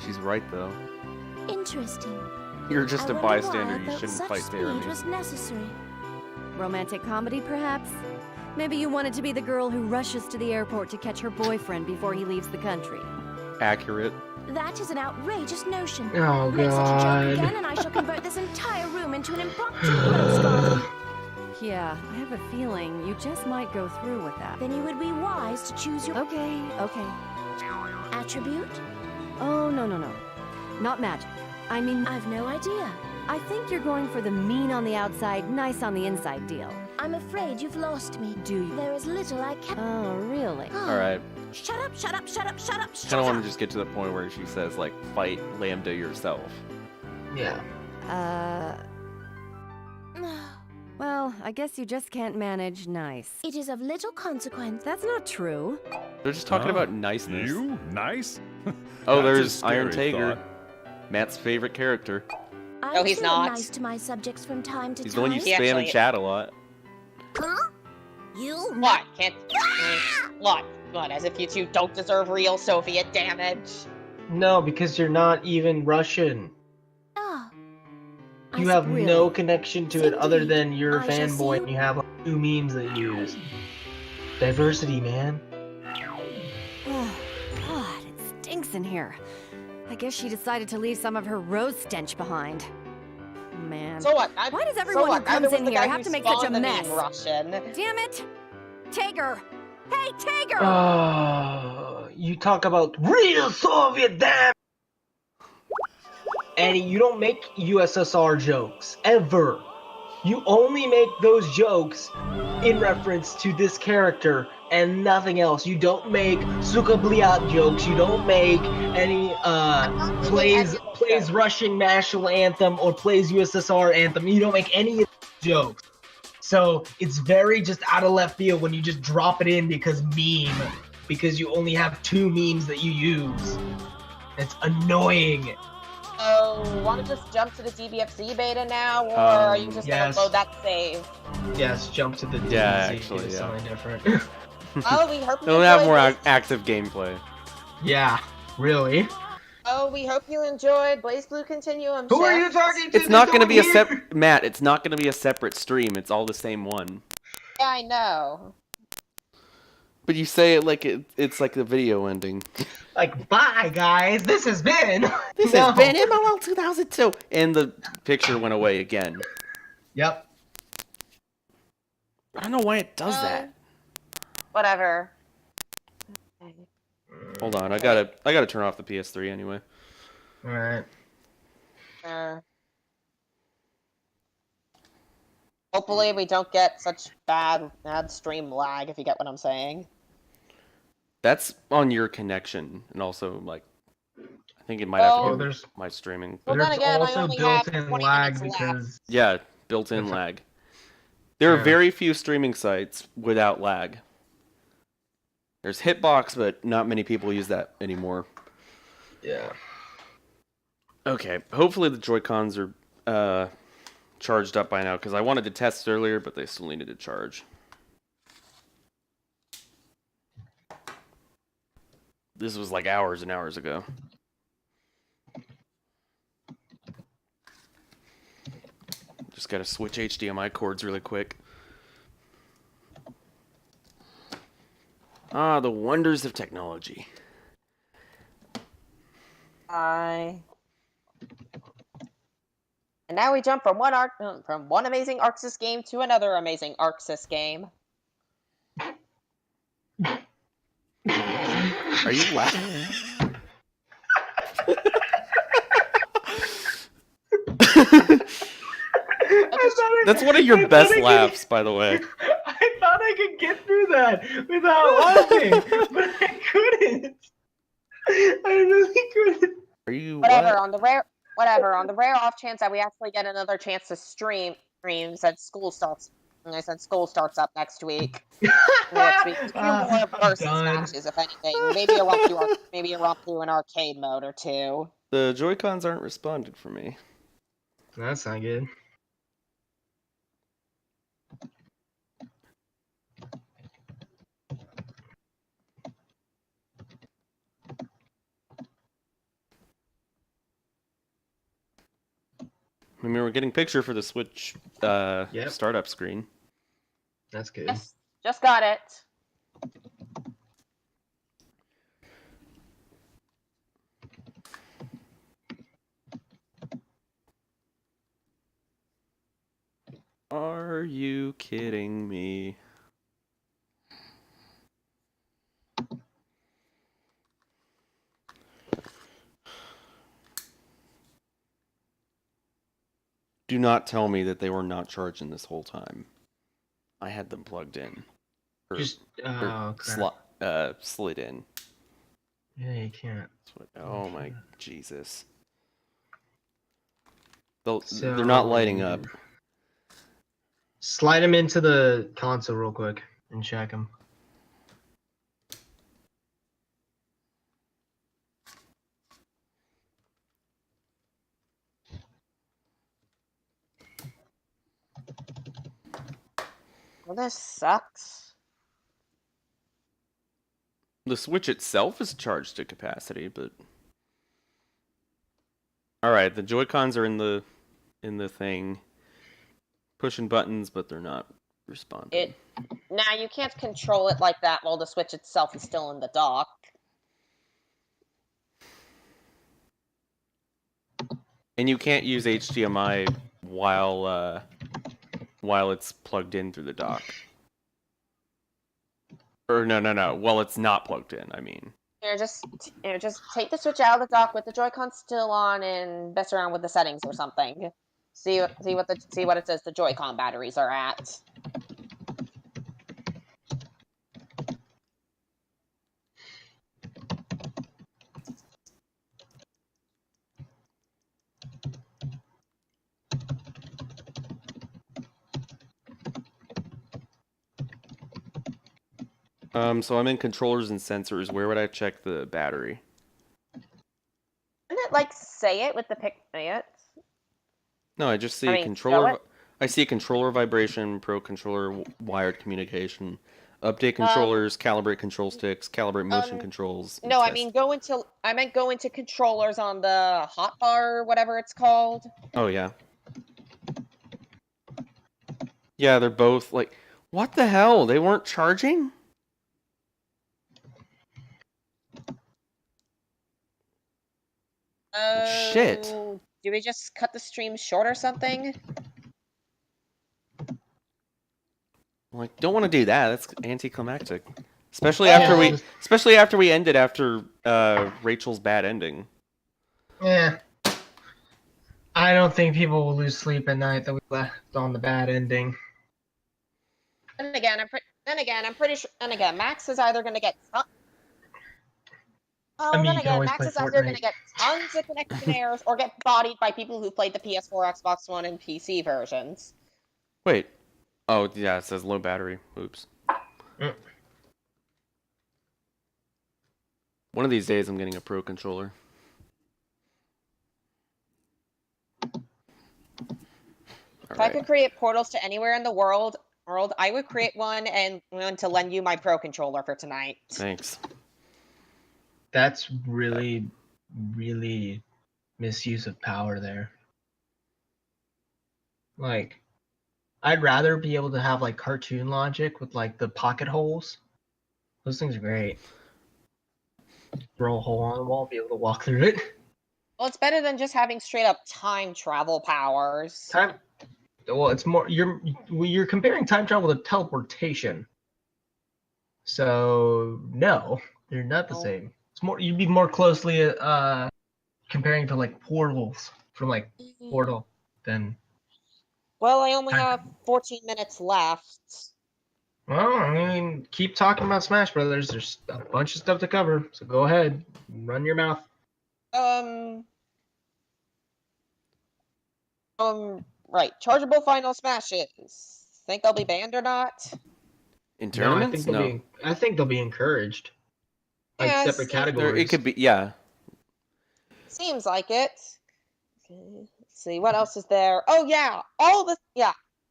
Speaker 1: She's right though.
Speaker 5: Interesting.
Speaker 1: You're just
Speaker 5: I
Speaker 1: a
Speaker 5: wonder why
Speaker 1: bystander.
Speaker 5: I
Speaker 1: You
Speaker 5: felt
Speaker 1: shouldn't
Speaker 5: such
Speaker 1: fight
Speaker 5: speed
Speaker 1: Terumi.
Speaker 5: was necessary.
Speaker 9: Romantic comedy, perhaps? Maybe you wanted to be the girl who rushes to the airport to catch her boyfriend before he leaves the country.
Speaker 1: Accurate.
Speaker 5: That is an outrageous notion.
Speaker 3: Oh
Speaker 5: Make such a
Speaker 3: god.
Speaker 5: joke again, and I shall convert this entire room into an impromptu rose garden.
Speaker 9: Yeah, I have a feeling you just might go through with that.
Speaker 5: Then you would be wise to choose your
Speaker 9: Okay.
Speaker 5: attribute.
Speaker 9: Oh, no. Not magic. I mean,
Speaker 5: I've no idea.
Speaker 9: I think you're going for the mean on the outside, nice on the inside deal.
Speaker 5: I'm afraid you've lost me.
Speaker 9: Do you?
Speaker 5: There is little I can.
Speaker 9: Oh, really?
Speaker 1: Alright.
Speaker 5: Shut up, shut up, shut up, shut up, shut
Speaker 1: I don't
Speaker 5: up.
Speaker 1: want to just get to the point where she says, like, fight Lambda yourself.
Speaker 3: Yeah.
Speaker 9: Well, I guess you just can't manage nice.
Speaker 5: It is of little consequence.
Speaker 9: That's not true.
Speaker 1: They're just talking about niceness.
Speaker 7: You? Nice?
Speaker 1: Oh,
Speaker 7: That's a
Speaker 1: there's
Speaker 7: scary
Speaker 1: Iron Tager.
Speaker 7: thought.
Speaker 1: Matt's favorite character.
Speaker 5: I
Speaker 2: No, he's
Speaker 5: too
Speaker 2: not.
Speaker 5: am nice to my subjects from time to
Speaker 1: He's the
Speaker 5: time.
Speaker 1: one you
Speaker 2: He
Speaker 1: spam in
Speaker 2: actually-
Speaker 1: chat a lot.
Speaker 5: Huh? You?
Speaker 2: What? Can't. What? What? As if you two don't deserve real Soviet damage.
Speaker 3: No, because you're not even Russian.
Speaker 5: Ah.
Speaker 3: You
Speaker 5: I
Speaker 3: have
Speaker 5: see.
Speaker 3: no connection to it other than you're a
Speaker 5: I shall see
Speaker 3: fanboy
Speaker 5: you-
Speaker 3: and you have like 2 memes that you use. Diversity, man.
Speaker 9: God, it stinks in here. I guess she decided to leave some of her rose stench behind. Man.
Speaker 2: So what?
Speaker 9: Why does everyone who comes in here have to make such a mess?
Speaker 2: Russian.
Speaker 9: Damn it! Tager! Hey, Tager!
Speaker 3: You talk about real Soviet damn. Eddie, you don't make USSR jokes ever. You only make those jokes in reference to this character and nothing else. You don't make suka bliat jokes. You don't make any plays Russian national anthem or plays USSR anthem. You don't make any of those jokes. So it's very just out of left field when you just drop it in because you only have 2 memes that you use. It's annoying.
Speaker 2: So, want to just jump to the DBFC beta now, or are you just
Speaker 3: yes.
Speaker 2: gonna load that save?
Speaker 3: Yes, jump to the DBZ.
Speaker 1: Yeah, actually,
Speaker 3: do
Speaker 1: yeah.
Speaker 3: something different.
Speaker 2: Oh, we hope you
Speaker 1: They'll have
Speaker 2: enjoyed
Speaker 1: more
Speaker 2: this.
Speaker 1: active gameplay.
Speaker 3: Yeah, really.
Speaker 2: Oh, we hope you enjoyed BlazBlue Continuum.
Speaker 3: Who are
Speaker 2: Chef.
Speaker 3: you talking to?
Speaker 1: It's not going to be a
Speaker 3: There's no one
Speaker 1: separate Matt. It's not going to be a separate stream. It's all the same one.
Speaker 2: Yeah, I know.
Speaker 1: But you say it like it's like the video ending.
Speaker 3: Like, bye guys, this has been.
Speaker 1: This has been MLL 2002, and the picture went away again.
Speaker 3: Yep.
Speaker 1: I don't know why it does that.
Speaker 2: Whatever.
Speaker 1: Hold on, I gotta turn off the PS3 anyway.
Speaker 3: All right.
Speaker 2: Hopefully we don't get such bad stream lag, if you get what I'm saying.
Speaker 1: That's on your connection, and also like, I think it might have to do with my streaming.
Speaker 2: Well, then again, I only have 20
Speaker 3: lag
Speaker 2: minutes
Speaker 3: because
Speaker 1: yeah, built-in lag. There are very few streaming sites without lag. There's Hitbox, but not many people use that anymore.
Speaker 3: Yeah.
Speaker 1: Okay, hopefully the Joy-Cons are charged up by now, because I wanted to test earlier, but they still needed to charge. This was like hours and hours ago. Just gotta switch HDMI cords really quick. Ah, the wonders of technology.
Speaker 2: And now we jump from one amazing Arxis game to another amazing Arxis game.
Speaker 1: Are you laughing? That's one of your best laughs, by the way.
Speaker 3: I thought I could get through that without laughing, but I couldn't. I really couldn't.
Speaker 1: Are you
Speaker 2: whatever on the rare off chance that we actually get another chance to stream since school starts up next week. Next week, a few more versus matches, if anything. Maybe a run through an arcade mode or two.
Speaker 1: The Joy-Cons aren't responded for me.
Speaker 3: That's not good.
Speaker 1: I mean, we're getting picture for the Switch startup screen.
Speaker 3: That's good.
Speaker 2: Yes, just got it.
Speaker 1: Are you kidding me? Do not tell me that they were not charging this whole time. I had them plugged in. Slid in.
Speaker 3: Yeah, you can't.
Speaker 1: Oh my Jesus. They're not lighting up.
Speaker 3: Slide them into the console real quick and check them.
Speaker 2: Well, this sucks.
Speaker 1: The Switch itself is charged to capacity, but all right, the Joy-Cons are in the thing, pushing buttons, but they're not responding.
Speaker 2: Now you can't control it like that while the Switch itself is still in the dock.
Speaker 1: And you can't use HDMI while it's plugged in through the dock. Or no. Well, it's not plugged in, I mean.
Speaker 2: Just take the Switch out of the dock with the Joy-Con still on and mess around with the settings or something. See what it says the Joy-Con batteries are at.
Speaker 1: So I'm in controllers and sensors. Where would I check the battery?
Speaker 2: Didn't it like say it with the pick?
Speaker 1: No, I just see a controller. I see a controller vibration, pro controller wired communication, update controllers, calibrate control sticks, calibrate motion controls.
Speaker 2: No, I meant go into controllers on the hotbar or whatever it's called.
Speaker 1: Oh yeah. Yeah, they're both like, what the hell? They weren't charging? Shit.
Speaker 2: Do we just cut the stream short or something?
Speaker 1: Well, I don't want to do that. That's anticlimactic. Especially after we ended after Rachel's bad ending.
Speaker 3: Yeah. I don't think people will lose sleep at night that we left on the bad ending.
Speaker 2: And again, I'm pretty sure. And again, Max is either going to get. Max is either going to get tons of connection errors or get bodied by people who played the PS4, Xbox One, and PC versions.
Speaker 1: Wait. Oh, yeah, it says low battery. Oops. One of these days, I'm getting a Pro controller.
Speaker 2: If I could create portals to anywhere in the world, I would create one and to lend you my Pro controller for tonight.
Speaker 1: Thanks.
Speaker 3: That's really, really misuse of power there. Like, I'd rather be able to have like cartoon logic with like the pocket holes. Those things are great. Throw a hole on the wall, be able to walk through it.
Speaker 2: Well, it's better than just having straight up time travel powers.
Speaker 3: Well, it's more you're comparing time travel to teleportation. So no, they're not the same. It's more you'd be more closely comparing to like portals from like Portal than.
Speaker 2: Well, I only have 14 minutes left.
Speaker 3: Well, I mean, keep talking about Smash Brothers. There's a bunch of stuff to cover, so go ahead, run your mouth.
Speaker 2: Right. Chargeable final smashes. Think they'll be banned or not?
Speaker 1: In tournaments? No.
Speaker 3: I think they'll be encouraged. Like separate categories.
Speaker 1: It could be, yeah.
Speaker 2: Seems like it. Okay, let's see, what else is there? Oh, yeah.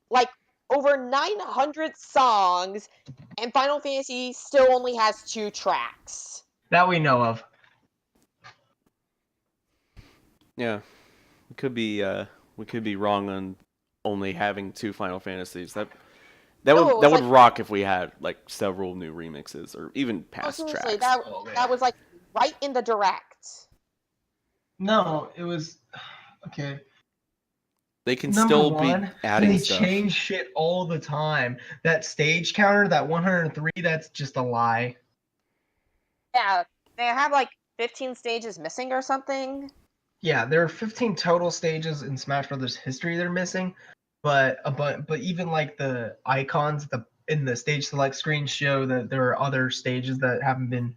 Speaker 2: Like over 900 songs, and Final Fantasy still only has 2 tracks.
Speaker 3: That we know of.
Speaker 1: Yeah. We could be wrong on only having 2 Final Fantasies. That would rock if we had like several new remixes or even past tracks.
Speaker 2: That was like right in the direct.
Speaker 3: No, it was okay.
Speaker 1: They can still be adding stuff.
Speaker 3: They change shit all the time. That stage counter, that 103, that's just a lie.
Speaker 2: Yeah, they have like 15 stages missing or something.
Speaker 3: Yeah, there are 15 total stages in Smash Brothers history they're missing, but even like the icons in the stage select screen show that there are other stages that haven't been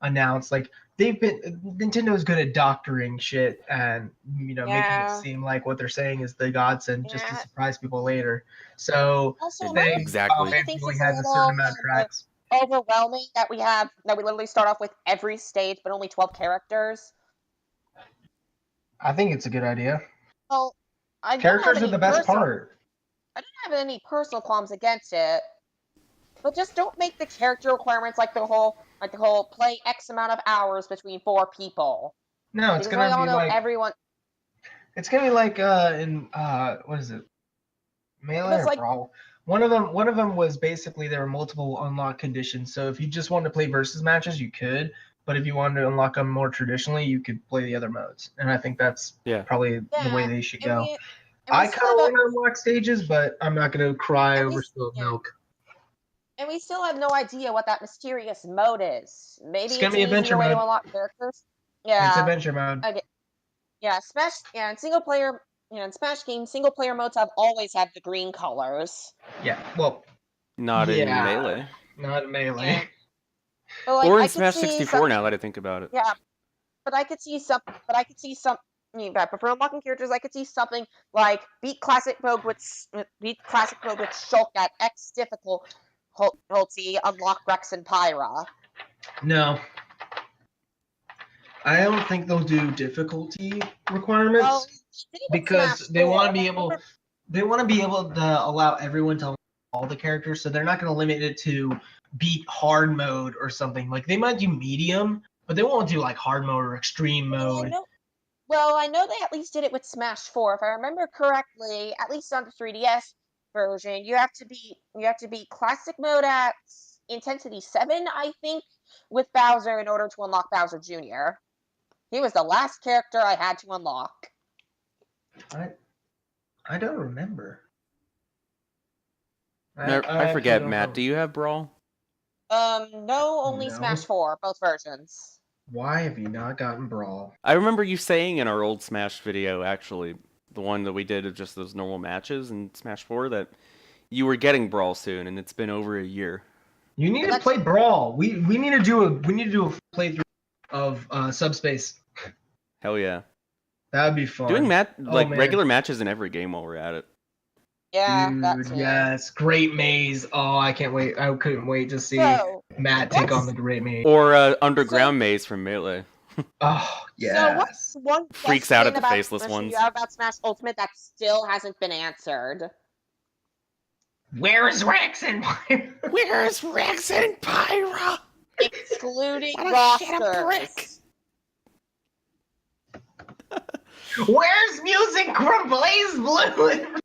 Speaker 3: announced. Like Nintendo's good at doctoring shit and making it seem like what they're saying is the godsend just to surprise people later. So
Speaker 2: also,
Speaker 1: exactly
Speaker 3: really has a certain amount of tracks.
Speaker 2: Overwhelming that we literally start off with every stage but only 12 characters.
Speaker 3: I think it's a good idea.
Speaker 2: Well,
Speaker 3: characters are the best part.
Speaker 2: I don't have any personal qualms against it, but just don't make the character requirements like the whole play X amount of hours between 4 people.
Speaker 3: No, it's gonna be like
Speaker 2: everyone.
Speaker 3: It's gonna be like in what is it? Melee or Brawl? One of them was basically there were multiple unlock conditions. So if you just wanted to play versus matches, you could. But if you wanted to unlock them more traditionally, you could play the other modes. And I think that's probably the way they should go. I kind of want to unlock stages, but I'm not going to cry over spilled milk.
Speaker 2: And we still have no idea what that mysterious mode is. Maybe it's
Speaker 3: an easier
Speaker 2: way to unlock characters. Yeah.
Speaker 3: It's adventure mode.
Speaker 2: Yeah, in single player, in Smash games, single player modes have always had the green colors.
Speaker 3: Yeah, well,
Speaker 1: not in Melee.
Speaker 3: Not in Melee.
Speaker 2: Yeah. But,
Speaker 1: or in Smash 64 now that I think about it.
Speaker 2: Yeah, but I could see some. But for unlocking characters, I could see something like beat classic mode with Shulk at X difficulty, unlock Rex and Pyra.
Speaker 3: No, I don't think they'll do difficulty requirements because they want to be able. They want to be able to allow everyone to unlock all the characters, so they're not going to limit it to beat hard mode or something. Like they might do medium, but they won't do like hard mode or extreme mode.
Speaker 2: I know they at least did it with Smash 4. If I remember correctly, at least on the 3DS version, you have to be classic mode at intensity 7, I think, with Bowser in order to unlock Bowser Jr. He was the last character I had to unlock.
Speaker 3: I don't remember.
Speaker 1: I forget, Matt. Do you have Brawl?
Speaker 2: No, only
Speaker 3: No.
Speaker 2: Smash 4, both versions.
Speaker 3: Why have you not gotten Brawl?
Speaker 1: I remember you saying in our old Smash video, actually, the one that we did of just those normal matches in Smash 4, that you were getting Brawl soon, and it's been over a year.
Speaker 3: You need to play Brawl. We need to do a playthrough of Subspace.
Speaker 1: Hell yeah.
Speaker 3: That'd be fun.
Speaker 1: Doing regular matches in every game while we're at it.
Speaker 2: Yeah,
Speaker 3: dude, yes, Great Maze. Oh, I can't wait. I couldn't wait to see Matt take on the Great Maze.
Speaker 1: Or Underground Maze from Melee.
Speaker 3: Oh, yeah.
Speaker 2: So what's one
Speaker 1: Freaks out at the faceless
Speaker 2: question
Speaker 1: ones.
Speaker 2: you have about Smash Ultimate that still hasn't been answered?
Speaker 3: Where's Rex and Pyra?
Speaker 1: Where's Rex and Pyra?
Speaker 2: Excluding rosters.
Speaker 3: Where's music from BlazBlue?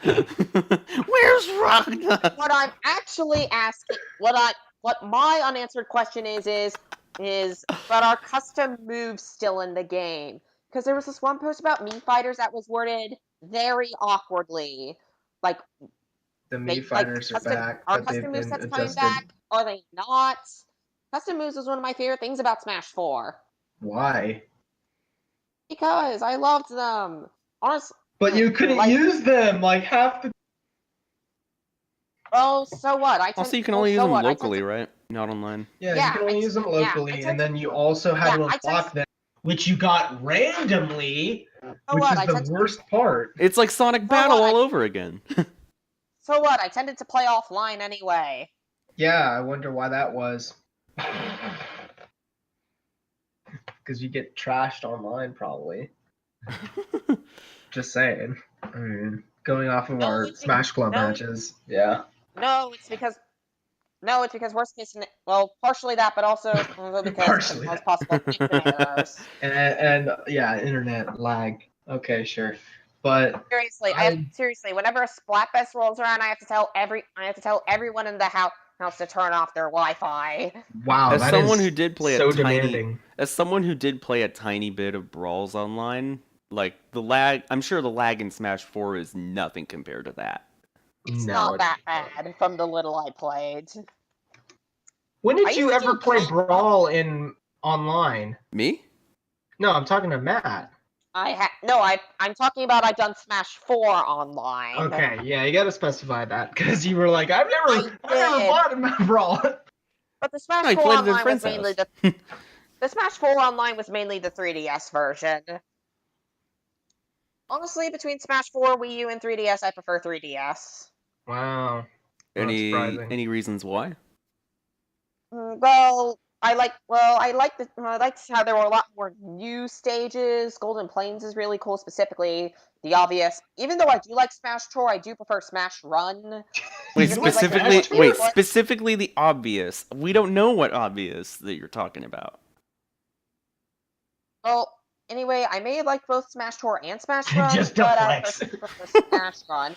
Speaker 1: Where's Ragnar?
Speaker 2: What I'm actually asking, what my unanswered question is but are custom moves still in the game? Because there was this one post about Mii Fighters that was worded very awkwardly, like
Speaker 3: the Mii Fighters are back.
Speaker 2: Are custom movesets coming back? Are they not? Custom moves was one of my favorite things about Smash 4.
Speaker 3: Why?
Speaker 2: Because I loved them. Honestly.
Speaker 3: But you couldn't use them like half the.
Speaker 2: Oh, so what?
Speaker 1: Also, you can only use them locally, right? Not online.
Speaker 3: Yeah, you can only use them locally, and then you also have to unlock them, which you got randomly, which is the worst part.
Speaker 1: It's like Sonic Battle all over again.
Speaker 2: So what? I tended to play offline anyway.
Speaker 3: Yeah, I wonder why that was. Because you get trashed online, probably. Just saying. I mean, going off of our Smash Club matches, yeah.
Speaker 2: No, it's because worst case, well, partially that, but also because it was possible internet errors.
Speaker 3: And yeah, internet lag. Okay, sure. But
Speaker 2: seriously, whenever a Splatfest rolls around, I have to tell everyone in the house to turn off their Wi-Fi.
Speaker 3: Wow,
Speaker 1: as someone who did play a tiny bit of Brawls online, like the lag, I'm sure the lag in Smash 4 is nothing compared to that.
Speaker 2: It's not that bad from the little I played.
Speaker 3: When did you ever play Brawl in online?
Speaker 1: Me?
Speaker 3: No, I'm talking to Matt.
Speaker 2: I'm talking about I've done Smash 4 online.
Speaker 3: Okay, yeah, you gotta specify that because you were like, I've never bought a Brawl.
Speaker 2: But the Smash 4 online was mainly the Smash 4 online was mainly the 3DS version. Honestly, between Smash 4, Wii U, and 3DS, I prefer 3DS.
Speaker 3: Wow.
Speaker 1: Any reasons why?
Speaker 2: Well, I liked how there were a lot more new stages. Golden Plains is really cool, specifically the obvious. Even though I do like Smash Tour, I do prefer Smash Run.
Speaker 1: Specifically the obvious. We don't know what obvious that you're talking about.
Speaker 2: Well, anyway, I may like both Smash Tour and Smash Run,
Speaker 3: but
Speaker 2: I prefer Smash Run.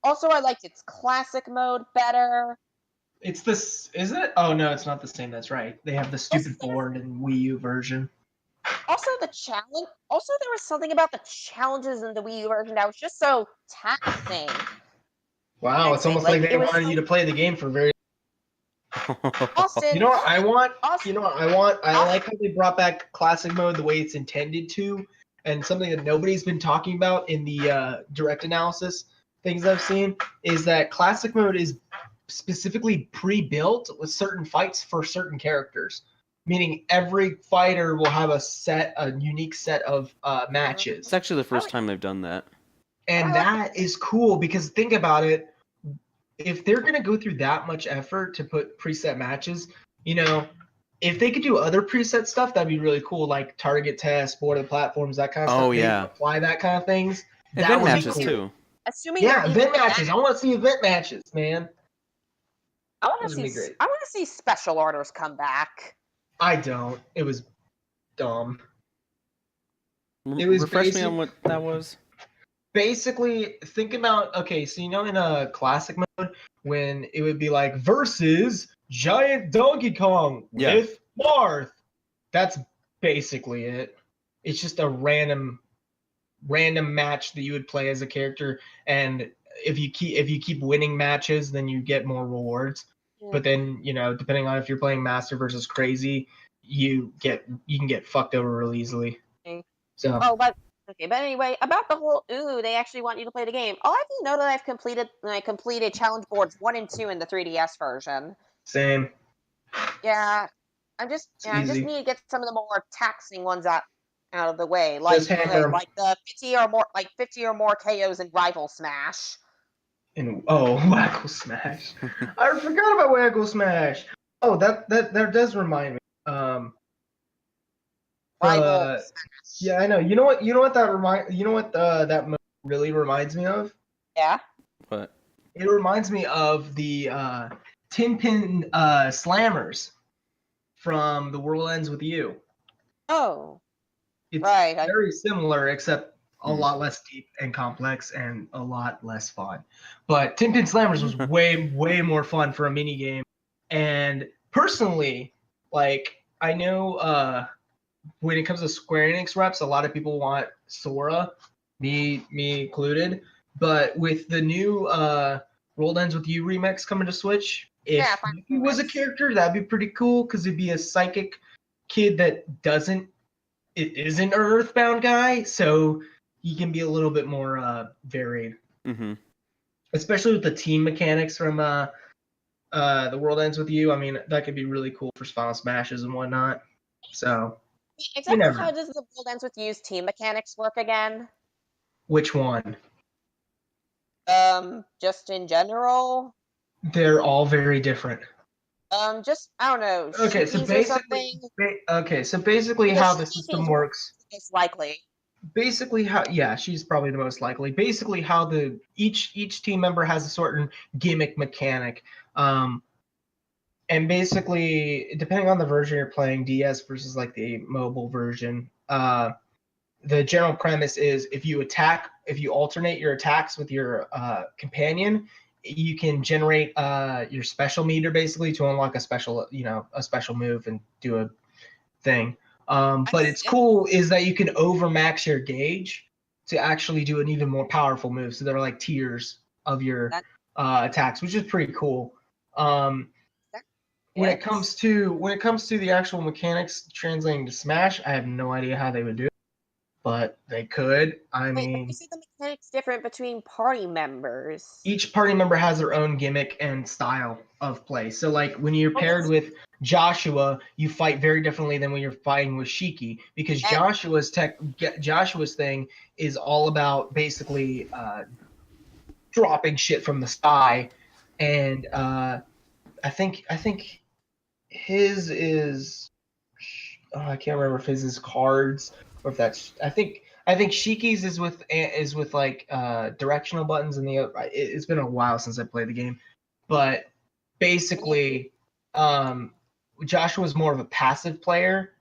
Speaker 2: Also, I liked its classic mode better.
Speaker 3: It's this, is it? Oh no, it's not the same. That's right. They have the stupid board and Wii U version.
Speaker 2: Also, there was something about the challenges in the Wii U version that was just so taxing.
Speaker 3: Wow, it's almost like they wanted you to play the game for very.
Speaker 2: Austin,
Speaker 3: you know what I want? I like how they brought back classic mode the way it's intended to, and something that nobody's been talking about in the direct analysis things I've seen is that classic mode is specifically pre-built with certain fights for certain characters, meaning every fighter will have a unique set of matches.
Speaker 1: It's actually the first time they've done that,
Speaker 3: and that is cool because think about it. If they're going to go through that much effort to put preset matches, if they could do other preset stuff, that'd be really cool, like target tests, border platforms, that kind of stuff.
Speaker 1: Oh, yeah.
Speaker 3: Apply that kind of things.
Speaker 1: Event matches, too.
Speaker 3: Event matches. I want to see event matches, man.
Speaker 2: I want to see special orders come back.
Speaker 3: I don't. It was dumb.
Speaker 1: Refresh me on what that was.
Speaker 3: Basically, think about, so in a classic mode, when it would be like, versus Giant Donkey Kong with Marth. That's basically it. It's just a random match that you would play as a character, and if you keep winning matches, then you get more rewards.
Speaker 2: Yeah.
Speaker 3: But then, depending on if you're playing Master versus Crazy, you can get fucked over real easily.
Speaker 2: Okay.
Speaker 3: So.
Speaker 2: Oh, but anyway, about the whole they actually want you to play the game. I'll have you know that I completed challenge boards 1 and 2 in the 3DS version.
Speaker 3: Same.
Speaker 2: Yeah, I just need to get some of the more taxing ones out of the way, like the 50 or more KOs in Rival Smash.
Speaker 3: And Waggle Smash. I forgot about Waggle Smash. Oh, that does remind me.
Speaker 2: Rival Smash.
Speaker 3: Yeah, I know. You know what that move really reminds me of?
Speaker 2: Yeah.
Speaker 1: What?
Speaker 3: It reminds me of the 10-pin slammers from The World Ends With You.
Speaker 2: Oh.
Speaker 3: It's
Speaker 2: right.
Speaker 3: very similar, except a lot less deep and complex and a lot less fun. But 10-pin slammers was way more fun for a mini game. And personally, I know when it comes to Square Enix reps, a lot of people want Sora, me included. But with the new World Ends With You remix coming to Switch, if he was a character, that'd be pretty cool because it'd be a psychic kid that isn't an Earthbound guy, so he can be a little bit more varied.
Speaker 1: Mm-hmm.
Speaker 3: Especially with the team mechanics from The World Ends With You. I mean, that could be really cool for Final Smashes and whatnot. So.
Speaker 2: Exactly how does the World Ends With You's team mechanics work again?
Speaker 3: Which one?
Speaker 2: Just in general?
Speaker 3: They're all very different.
Speaker 2: Just, I don't know,
Speaker 3: okay, so basically how the system works.
Speaker 2: It's likely.
Speaker 3: Basically she's probably the most likely. Basically how each team member has a certain gimmick mechanic. And basically, depending on the version you're playing, DS versus the mobile version, the general premise is if you alternate your attacks with your companion, you can generate your special meter basically to unlock a special move and do a thing. But it's cool is that you can overmax your gauge to actually do an even more powerful move. So there are tiers of your attacks, which is pretty cool. When it comes to the actual mechanics translating to Smash, I have no idea how they would do it, but they could. I mean,
Speaker 2: you see the mechanics different between party members.
Speaker 3: Each party member has their own gimmick and style of play. So when you're paired with Joshua, you fight very differently than when you're fighting with Shiki, because Joshua's thing is all about basically dropping shit from the sky, and I think his is I can't remember if his is cards or if that's I think Shiki's is with directional buttons, and it's been a while since I played the game, but basically Joshua's more of a passive player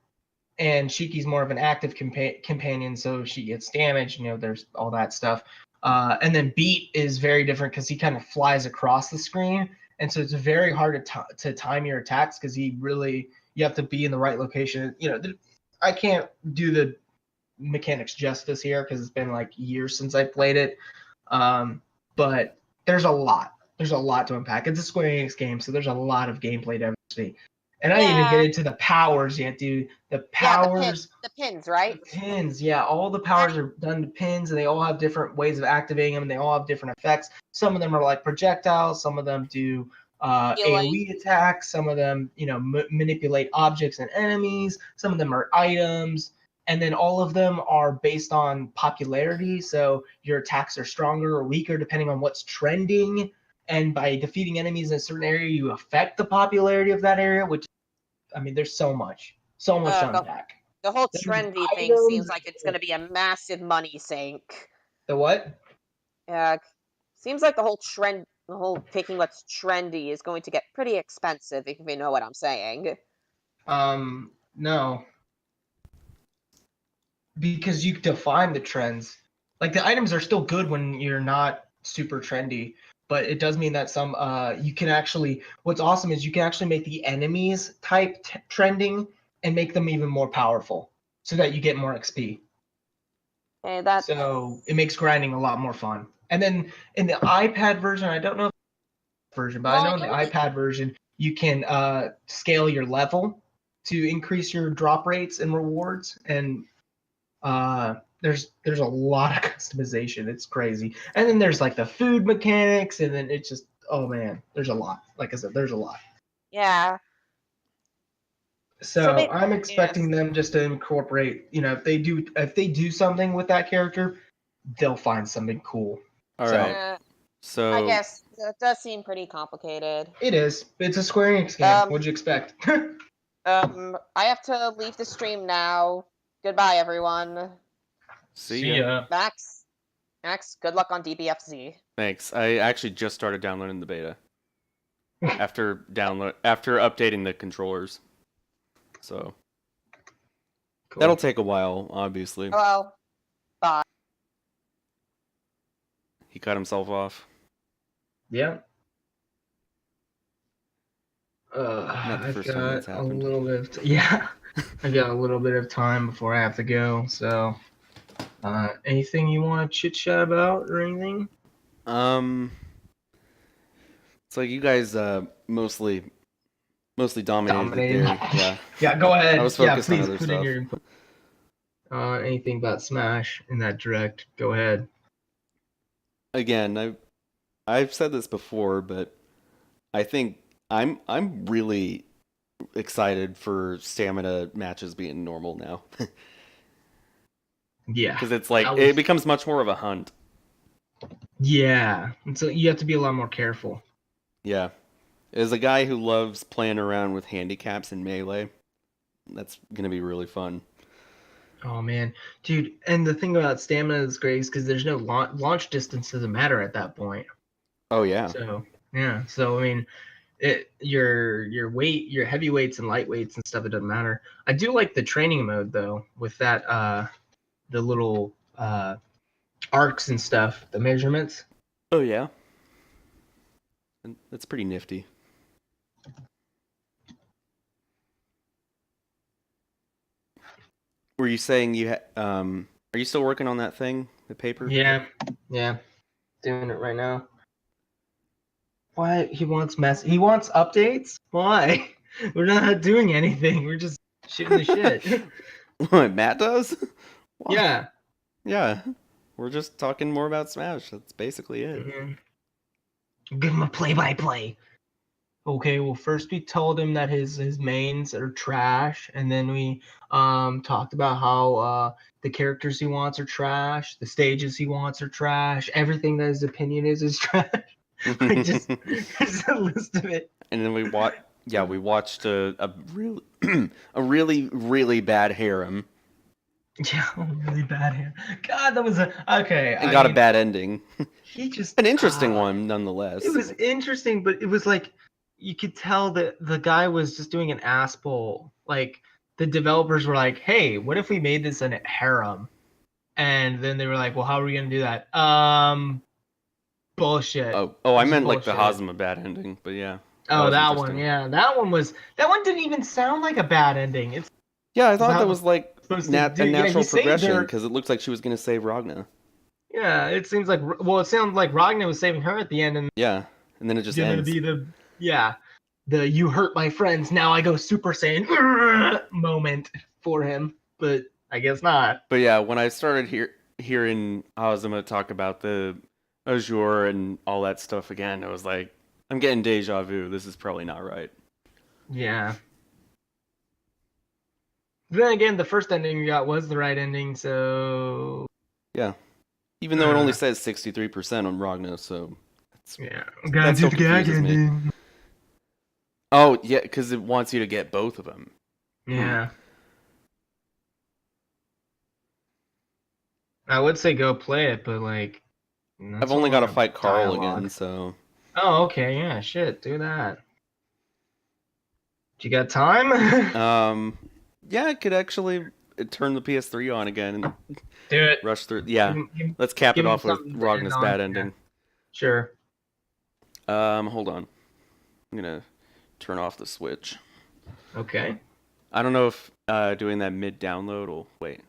Speaker 3: and Shiki's more of an active companion, so she gets damage, there's all that stuff. And then Beat is very different because he kind of flies across the screen. And so it's very hard to time your attacks because you have to be in the right location. I can't do the mechanics justice here because it's been years since I played it. But there's a lot to unpack. It's a Square Enix game, so there's a lot of gameplay diversity. And I didn't even get into the powers yet, dude. The powers.
Speaker 2: The pins, right?
Speaker 3: The pins, yeah. All the powers are done to pins, and they all have different ways of activating them, and they all have different effects. Some of them are like projectiles. Some of them do AoE attacks. Some of them, manipulate objects and enemies. Some of them are items. And then all of them are based on popularity. So your attacks are stronger or weaker depending on what's trending. And by defeating enemies in a certain area, you affect the popularity of that area, which, there's so much to unpack.
Speaker 2: The whole trendy thing seems like it's going to be a massive money sink.
Speaker 3: The what?
Speaker 2: Yeah, seems like the whole picking what's trendy is going to get pretty expensive, if you know what I'm saying.
Speaker 3: No. Because you define the trends. The items are still good when you're not super trendy. But it does mean that some you can actually. What's awesome is you can actually make the enemies type trending and make them even more powerful so that you get more XP.
Speaker 2: Okay,
Speaker 3: So it makes grinding a lot more fun. And then in the iPad version, I don't know if version, but I know in the iPad version you can scale your level to increase your drop rates and rewards, and there's a lot of customization. It's crazy. And then there's like the food mechanics, and then it's just, oh man, there's a lot. Like I said, there's a lot.
Speaker 2: Yeah.
Speaker 3: So I'm expecting them just to incorporate, if they do something with that character, they'll find something cool.
Speaker 1: All right. So
Speaker 2: I guess that does seem pretty complicated.
Speaker 3: It is. It's a Square Enix game. What'd you expect?
Speaker 2: I have to leave the stream now. Goodbye, everyone.
Speaker 1: See ya.
Speaker 2: Max, good luck on DBFZ.
Speaker 1: Thanks. I actually just started downloading the beta after updating the controllers. So that'll take a while, obviously.
Speaker 2: Well, bye.
Speaker 1: He cut himself off.
Speaker 3: Yeah.
Speaker 1: Not the first time that's happened.
Speaker 3: I got a little bit of time before I have to go. So, anything you want to chit chat about or anything?
Speaker 1: It's like you guys mostly dominated. Yeah.
Speaker 3: Yeah. Go ahead.
Speaker 1: I was focused
Speaker 3: please
Speaker 1: on other
Speaker 3: put
Speaker 1: stuff.
Speaker 3: in your input. Anything about Smash in that direct? Go ahead.
Speaker 1: Again, I've said this before, but I think I'm really excited for stamina matches being normal now.
Speaker 3: Yeah,
Speaker 1: because it's like it becomes much more of a hunt.
Speaker 3: Yeah, and so you have to be a lot more careful.
Speaker 1: Yeah, as a guy who loves playing around with handicaps in Melee, that's gonna be really fun.
Speaker 3: Oh man, dude! And the thing about stamina is great because there's no launch distance doesn't matter at that point.
Speaker 1: Oh yeah.
Speaker 3: So yeah, so I mean, your weight, your heavyweights and lightweights and stuff, it doesn't matter. I do like the training mode though, with that the little arcs and stuff, the measurements.
Speaker 1: Oh yeah, that's pretty nifty. Were you saying are you still working on that thing, the paper?
Speaker 3: Yeah, doing it right now. Why he wants He wants updates? Why? We're not doing anything. We're just shooting the shit.
Speaker 1: What Matt does? Why?
Speaker 3: Yeah.
Speaker 1: Yeah. We're just talking more about Smash. That's basically it.
Speaker 3: Mm-hmm. Give him a play-by-play. Okay, well, first we told him that his mains are trash, and then we talked about how the characters he wants are trash, the stages he wants are trash, everything that his opinion is trash. Like just a list of it.
Speaker 1: And then we watched a really really bad harem.
Speaker 3: Yeah, really bad harem. God, that was
Speaker 1: And got a bad ending.
Speaker 3: He just
Speaker 1: an interesting one nonetheless.
Speaker 3: It was interesting, but it was like you could tell that the guy was just doing an ass bowl. Like the developers were like, "Hey, what if we made this a harem?" And then they were like, "Well, how are we gonna do that?" Bullshit.
Speaker 1: Oh, I meant like the Hazama bad ending, but yeah.
Speaker 3: Oh, that one, yeah. That one didn't even sound like a bad ending.
Speaker 1: I thought that was like a natural
Speaker 3: progression
Speaker 1: because it looked like she was gonna save Ragna.
Speaker 3: Yeah, it seems like it sounds like Ragna was saving her at the end, and
Speaker 1: and then it just ends.
Speaker 3: Be the you hurt my friends, now I go Super Saiyan moment for him, but I guess not.
Speaker 1: But yeah, when I started hearing Hazama talk about the Azure and all that stuff again, I was like, I'm getting deja vu. This is probably not right.
Speaker 3: Yeah. Then again, the first ending you got was the right ending, so
Speaker 1: yeah. Even though it only says 63% on Ragna, so
Speaker 3: gotta do the gag ending.
Speaker 1: Oh yeah, because it wants you to get both of them.
Speaker 3: Yeah. I would say go play it, but like.
Speaker 1: I've only got to fight Carl again, so.
Speaker 3: Oh, okay, yeah, shit, do that. You got time?
Speaker 1: Yeah, I could actually turn the PS3 on again and
Speaker 3: do it.
Speaker 1: Rush through. Yeah, let's cap it off with Ragna's bad ending.
Speaker 3: Yeah. Sure.
Speaker 1: Hold on. I'm gonna turn off the Switch.
Speaker 3: Okay.
Speaker 1: I don't know if doing that mid download will wait.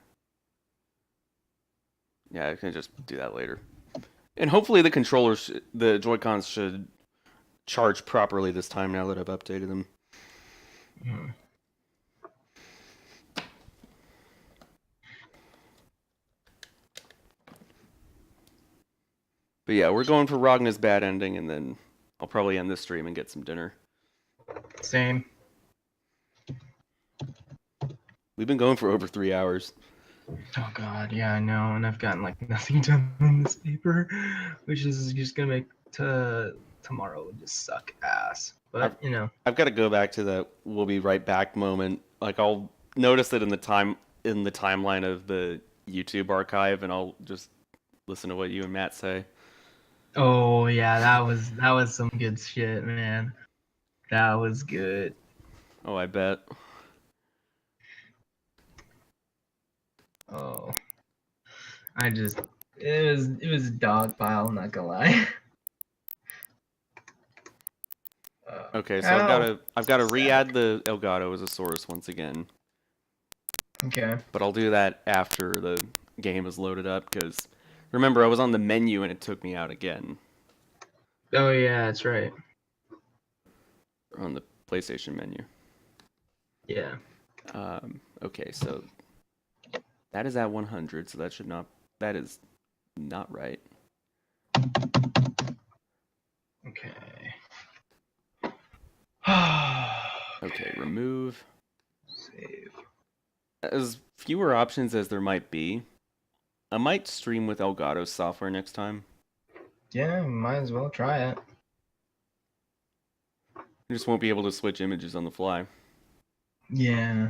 Speaker 1: Yeah, I can just do that later. And hopefully the controllers, the Joy-Cons should charge properly this time now that I've updated them. But yeah, we're going for Ragna's bad ending, and then I'll probably end this stream and get some dinner.
Speaker 3: Same.
Speaker 1: We've been going for over 3 hours.
Speaker 3: Oh god, yeah, I know, and I've gotten like nothing done on this paper, which is just gonna make tomorrow just suck ass. But you know,
Speaker 1: I've got to go back to the "we'll be right back" moment. Like I'll notice it in the timeline of the YouTube archive, and I'll just listen to what you and Matt say.
Speaker 3: oh yeah, that was some good shit, man. That was good.
Speaker 1: Oh, I bet.
Speaker 3: Oh, it was a dog pile. I'm not gonna lie.
Speaker 1: Okay, so I've got to re-add the Elgato as a source once again.
Speaker 3: Okay.
Speaker 1: But I'll do that after the game is loaded up, because remember I was on the menu and it took me out again.
Speaker 3: Oh yeah, that's right.
Speaker 1: On the PlayStation menu.
Speaker 3: Yeah.
Speaker 1: Okay, so that is at 100, so that is not right.
Speaker 3: Okay.
Speaker 1: Okay, remove.
Speaker 3: Save.
Speaker 1: As fewer options as there might be, I might stream with Elgato software next time.
Speaker 3: Yeah, might as well try it.
Speaker 1: I just won't be able to switch images on the fly.
Speaker 3: Yeah.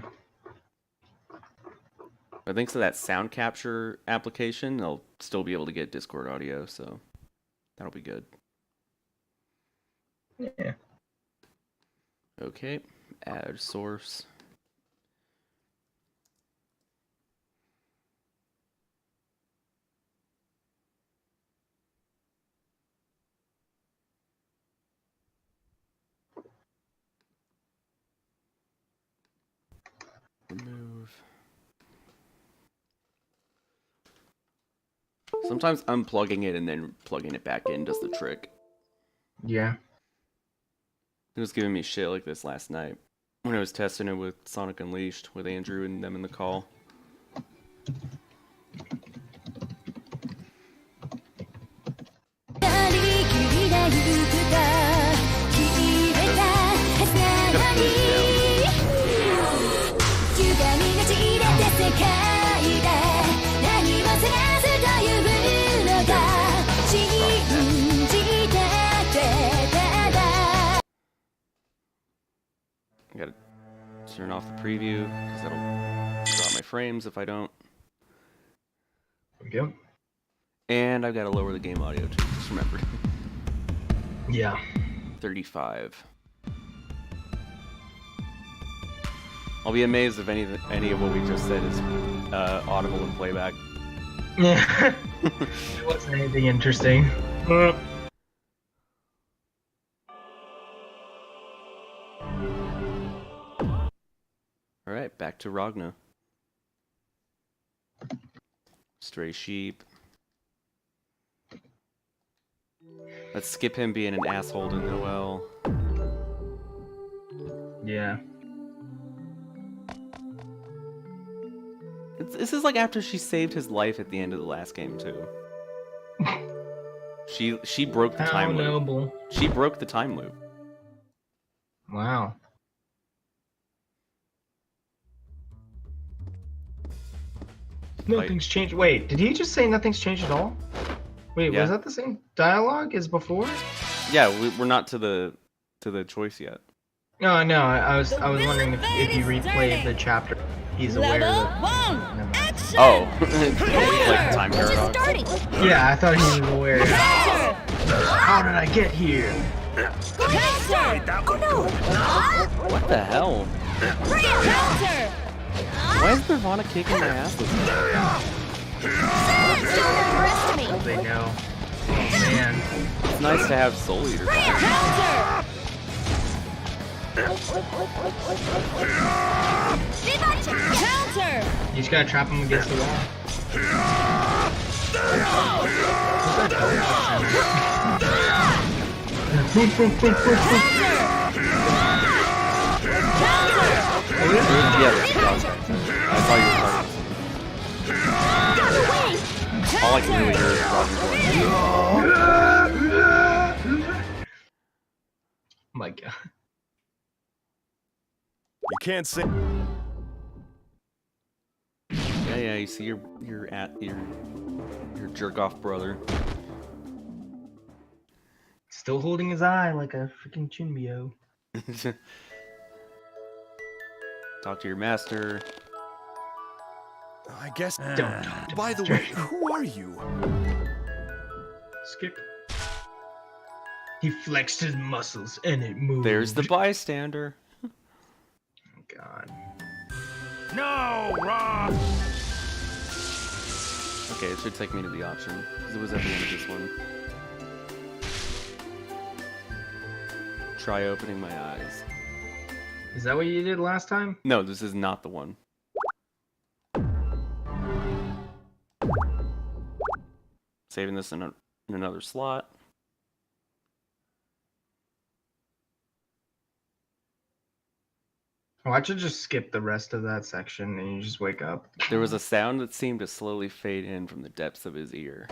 Speaker 1: But thanks to that sound capture application, I'll still be able to get Discord audio, so that'll be good.
Speaker 3: Yeah.
Speaker 1: Okay, add source. Remove. Sometimes unplugging it and then plugging it back in does the trick.
Speaker 3: Yeah.
Speaker 1: It was giving me shit like this last night when I was testing it with Sonic Unleashed with Andrew and them in the call. I gotta turn off the preview because that'll drop my frames if I don't.
Speaker 3: Yep.
Speaker 1: And I've got to lower the game audio too, just remembered.
Speaker 3: Yeah.
Speaker 1: 35. I'll be amazed if any of what we just said is audible in playback.
Speaker 3: Yeah. It wasn't anything interesting.
Speaker 1: Alright, back to Ragna. Stray sheep. Let's skip him being an asshole to Noel.
Speaker 3: Yeah.
Speaker 1: This is like after she saved his life at the end of the last game too. She broke the time loop.
Speaker 3: Noble.
Speaker 1: She broke the time loop.
Speaker 3: Wow. Nothing's changed. Wait, did he just say nothing's changed at all? Wait,
Speaker 1: Yeah.
Speaker 3: was that the same dialogue as before?
Speaker 1: Yeah, we're not to the choice yet.
Speaker 3: No, I was wondering if you replayed the chapter. He's aware that.
Speaker 1: Oh, like time paradox.
Speaker 3: Yeah, I thought he was aware. How did I get here?
Speaker 1: What the hell? Why is Nirvana kicking my ass this time?
Speaker 3: They know. Man.
Speaker 1: It's nice to have Soul Eater.
Speaker 2: Counter!
Speaker 3: You just gotta trap him against the wall.
Speaker 1: I thought you were talking. All I can really hear is Roger's voice.
Speaker 3: Oh my god.
Speaker 4: You can't say.
Speaker 1: Yeah, you see your jerk off brother.
Speaker 3: Still holding his eye like a freaking Chinbio.
Speaker 1: Talk to your master.
Speaker 4: I guess.
Speaker 3: Don't.
Speaker 4: By the way, who are you?
Speaker 3: Skip. He flexed his muscles and it moved.
Speaker 1: There's the bystander.
Speaker 3: Oh god.
Speaker 7: No, Rob!
Speaker 1: Okay, it should take me to the option, because it was at the end of this one. Try opening my eyes.
Speaker 3: Is that what you did last time?
Speaker 1: No, this is not the one. Saving this in another slot.
Speaker 3: Why don't you just skip the rest of that section and you just wake up?
Speaker 1: There was a sound that seemed to slowly fade in from the depths of his ear.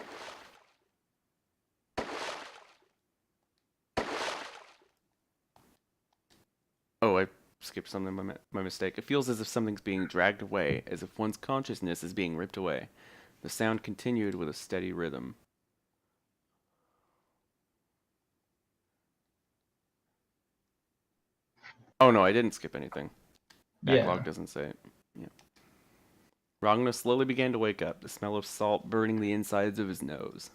Speaker 1: Oh, I skipped something, my mistake. It feels as if something's being dragged away, as if one's consciousness is being ripped away. The sound continued with a steady rhythm. Oh no, I didn't skip anything. Backlog doesn't say it. Yeah. Ragnar slowly began to wake up, the smell of salt burning the insides of his nose.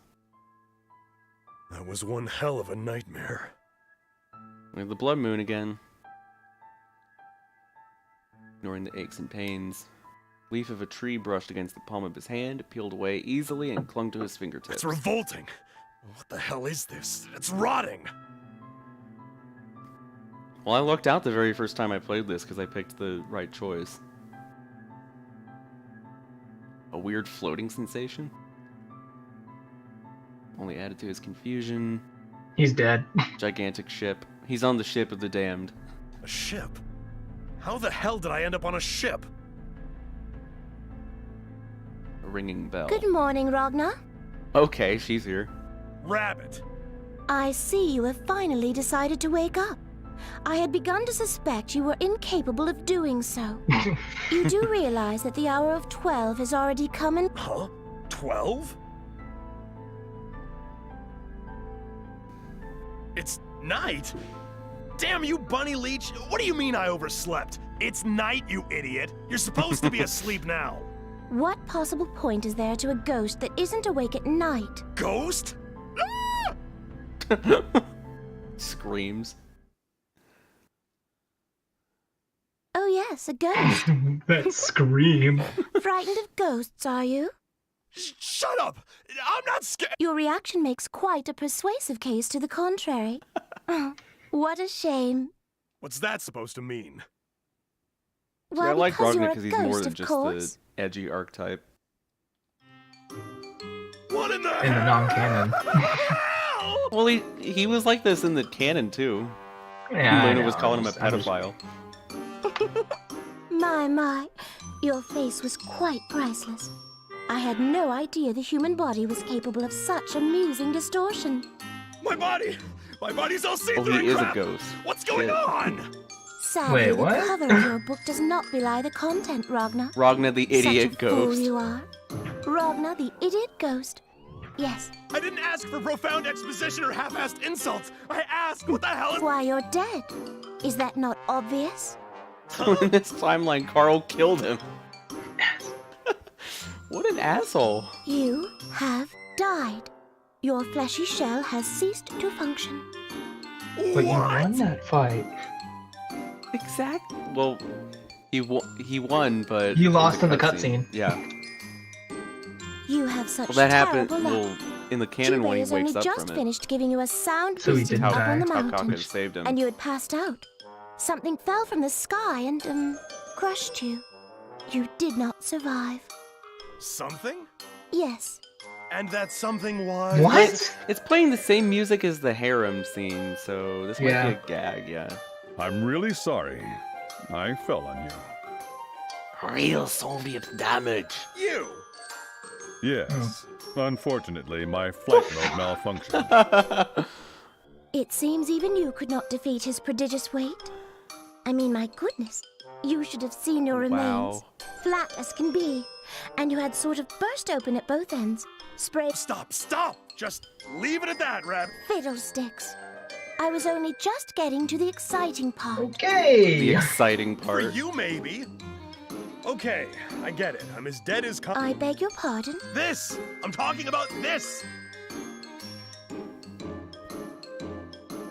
Speaker 4: That was one hell of a nightmare.
Speaker 1: We have the blood moon again. Ignoring the aches and pains. Leaf of a tree brushed against the palm of his hand, peeled away easily, and clung to his fingertips.
Speaker 4: It's revolting. What the hell is this? It's rotting.
Speaker 1: Well, I lucked out the very first time I played this because I picked the right choice. A weird floating sensation. Only added to his confusion.
Speaker 3: He's dead.
Speaker 1: Gigantic ship. He's on the ship of the damned.
Speaker 4: A ship? How the hell did I end up on a ship?
Speaker 1: A ringing bell.
Speaker 5: Good morning, Ragnar.
Speaker 1: Okay, she's here.
Speaker 4: Rabbit.
Speaker 5: I see you have finally decided to wake up. I had begun to suspect you were incapable of doing so. You do realize that the hour of 12 has already come and...
Speaker 4: Huh? 12? It's night? Damn you, Bunny Leech! What do you mean I overslept? It's night, you idiot! You're supposed to be asleep now!
Speaker 5: What possible point is there to a ghost that isn't awake at night?
Speaker 4: Ghost?
Speaker 1: Screams.
Speaker 5: Oh yes, a ghost.
Speaker 3: That scream.
Speaker 5: Frightened of ghosts, are you?
Speaker 4: Shut up! I'm not scared!
Speaker 5: Your reaction makes quite a persuasive case to the contrary. Oh, what a shame.
Speaker 4: What's that supposed to mean?
Speaker 5: Well,
Speaker 1: yeah, I like
Speaker 5: because
Speaker 1: Ragnar
Speaker 5: you're a
Speaker 1: because he's more
Speaker 5: ghost,
Speaker 1: than
Speaker 5: of
Speaker 1: just
Speaker 5: course.
Speaker 1: the edgy archetype.
Speaker 4: What in the
Speaker 3: In the non-canon.
Speaker 1: Well, he was like this in the canon too.
Speaker 3: Yeah,
Speaker 1: Luna was calling him a pedophile.
Speaker 5: My, your face was quite priceless. I had no idea the human body was capable of such amusing distortion.
Speaker 4: My body's all see-through.
Speaker 1: Oh, he is a
Speaker 4: crap.
Speaker 1: ghost.
Speaker 4: What's going on?
Speaker 5: Sadly,
Speaker 3: Wait,
Speaker 5: the
Speaker 3: what?
Speaker 5: cover of your book does not belie the content, Ragnar.
Speaker 1: Ragnar the idiot
Speaker 5: Such a fool
Speaker 1: ghost.
Speaker 5: you are. Ragnar the idiot ghost. Yes.
Speaker 4: I didn't ask for profound exposition or half-assed insults. I asked what the hell is...
Speaker 5: Why, you're dead. Is that not obvious?
Speaker 1: In this timeline, Carl killed him. What an asshole.
Speaker 5: You have died. Your fleshy shell has ceased to function.
Speaker 3: But you won that fight.
Speaker 1: Exactly. Well, he won, but
Speaker 3: You lost in the cutscene.
Speaker 1: Yeah.
Speaker 5: You have such
Speaker 1: Well, that happened.
Speaker 5: terrible luck.
Speaker 1: Well, in the canon when he
Speaker 5: Jubei has
Speaker 1: wakes
Speaker 5: only
Speaker 1: up
Speaker 5: just
Speaker 1: from it.
Speaker 5: finished giving you a sound
Speaker 3: So he
Speaker 5: boosting
Speaker 3: didn't
Speaker 5: up on the
Speaker 3: die.
Speaker 1: How
Speaker 5: mountain,
Speaker 1: Kaka saved him.
Speaker 5: and you had passed out. Something fell from the sky and, crushed you. You did not survive.
Speaker 4: Something?
Speaker 5: Yes.
Speaker 4: And that something was...
Speaker 3: What?
Speaker 1: It's playing the same music as the harem scene, so this might be a gag, yeah.
Speaker 15: I'm really sorry. I fell on you.
Speaker 6: Real Soviet damage.
Speaker 4: You!
Speaker 15: Yes. Unfortunately, my flight mode malfunctioned.
Speaker 5: It seems even you could not defeat his prodigious weight. I mean, my goodness. You should have seen your remains. Flat as can be. And you had sort of burst open at both ends. Sprayed...
Speaker 4: Stop! Just leave it at that, Rabbit.
Speaker 5: Fiddlesticks. I was only just getting to the exciting part.
Speaker 3: Okay.
Speaker 1: The exciting part.
Speaker 4: For you, maybe. Okay, I get it. I'm as dead as...
Speaker 5: I beg your pardon?
Speaker 4: This! I'm talking about this!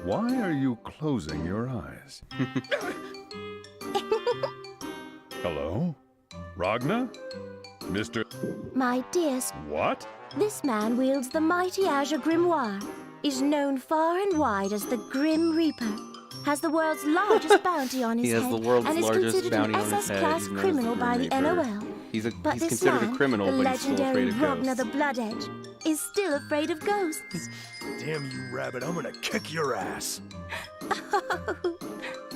Speaker 15: Why are you closing your eyes? Hello? Ragna? Mr.
Speaker 5: My dear...
Speaker 15: What?
Speaker 5: This man wields the mighty Azure Grimoire, is known far and wide as the Grim Reaper, has the world's largest bounty on his head, and is considered an SS-class criminal by the NOL.
Speaker 1: He's
Speaker 5: But
Speaker 1: he's
Speaker 5: this
Speaker 1: considered
Speaker 5: man,
Speaker 1: a criminal,
Speaker 5: the
Speaker 1: but he's still
Speaker 5: legendary
Speaker 1: afraid of
Speaker 5: Ragnar
Speaker 1: ghosts.
Speaker 5: the Blood Edge, is still afraid of ghosts.
Speaker 4: Damn you, Rabbit, I'm gonna kick your ass.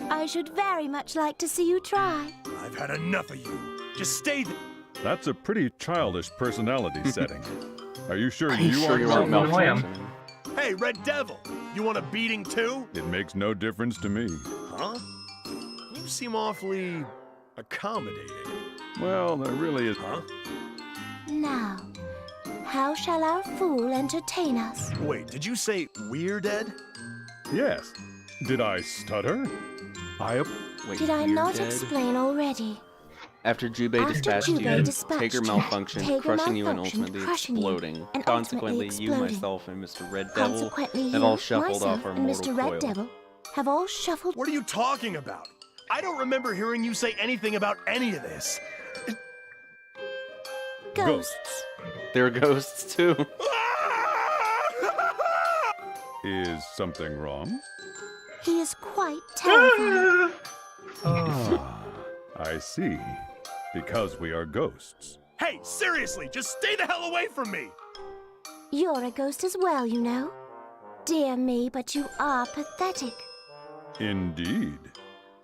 Speaker 5: I should very much like to see you try.
Speaker 4: I've had enough of you. Just stay there.
Speaker 15: That's a pretty childish personality setting. Are you sure
Speaker 1: Are you sure you aren't malfunctioning?
Speaker 4: Hey, Red Devil, you want a beating too?
Speaker 15: It makes no difference to me.
Speaker 4: Huh? You seem awfully accommodating.
Speaker 15: Well, there really is...
Speaker 4: Huh?
Speaker 5: Now, how shall our fool entertain us?
Speaker 4: Wait, did you say we're dead?
Speaker 15: Yes. Did I stutter?
Speaker 1: Wait,
Speaker 5: Did I
Speaker 1: you're
Speaker 5: not
Speaker 1: dead?
Speaker 5: explain already?
Speaker 1: After Jubei dispatched you, Taker malfunctioned, crushing you and ultimately exploding. Consequently, you, myself, and Mr. Red Devil have all shuffled off our
Speaker 5: and
Speaker 1: mortal
Speaker 5: Mr. Red
Speaker 1: coil.
Speaker 5: Devil have all shuffled...
Speaker 4: What are you talking about? I don't remember hearing you say anything about any of this.
Speaker 5: Ghosts.
Speaker 1: There are ghosts, too.
Speaker 15: Is something wrong?
Speaker 5: He is quite terrified.
Speaker 15: Ah, I see. Because we are ghosts.
Speaker 4: Hey, seriously, just stay the hell away from me!
Speaker 5: You're a ghost as well, you know. Dear me, but you are pathetic.
Speaker 15: Indeed.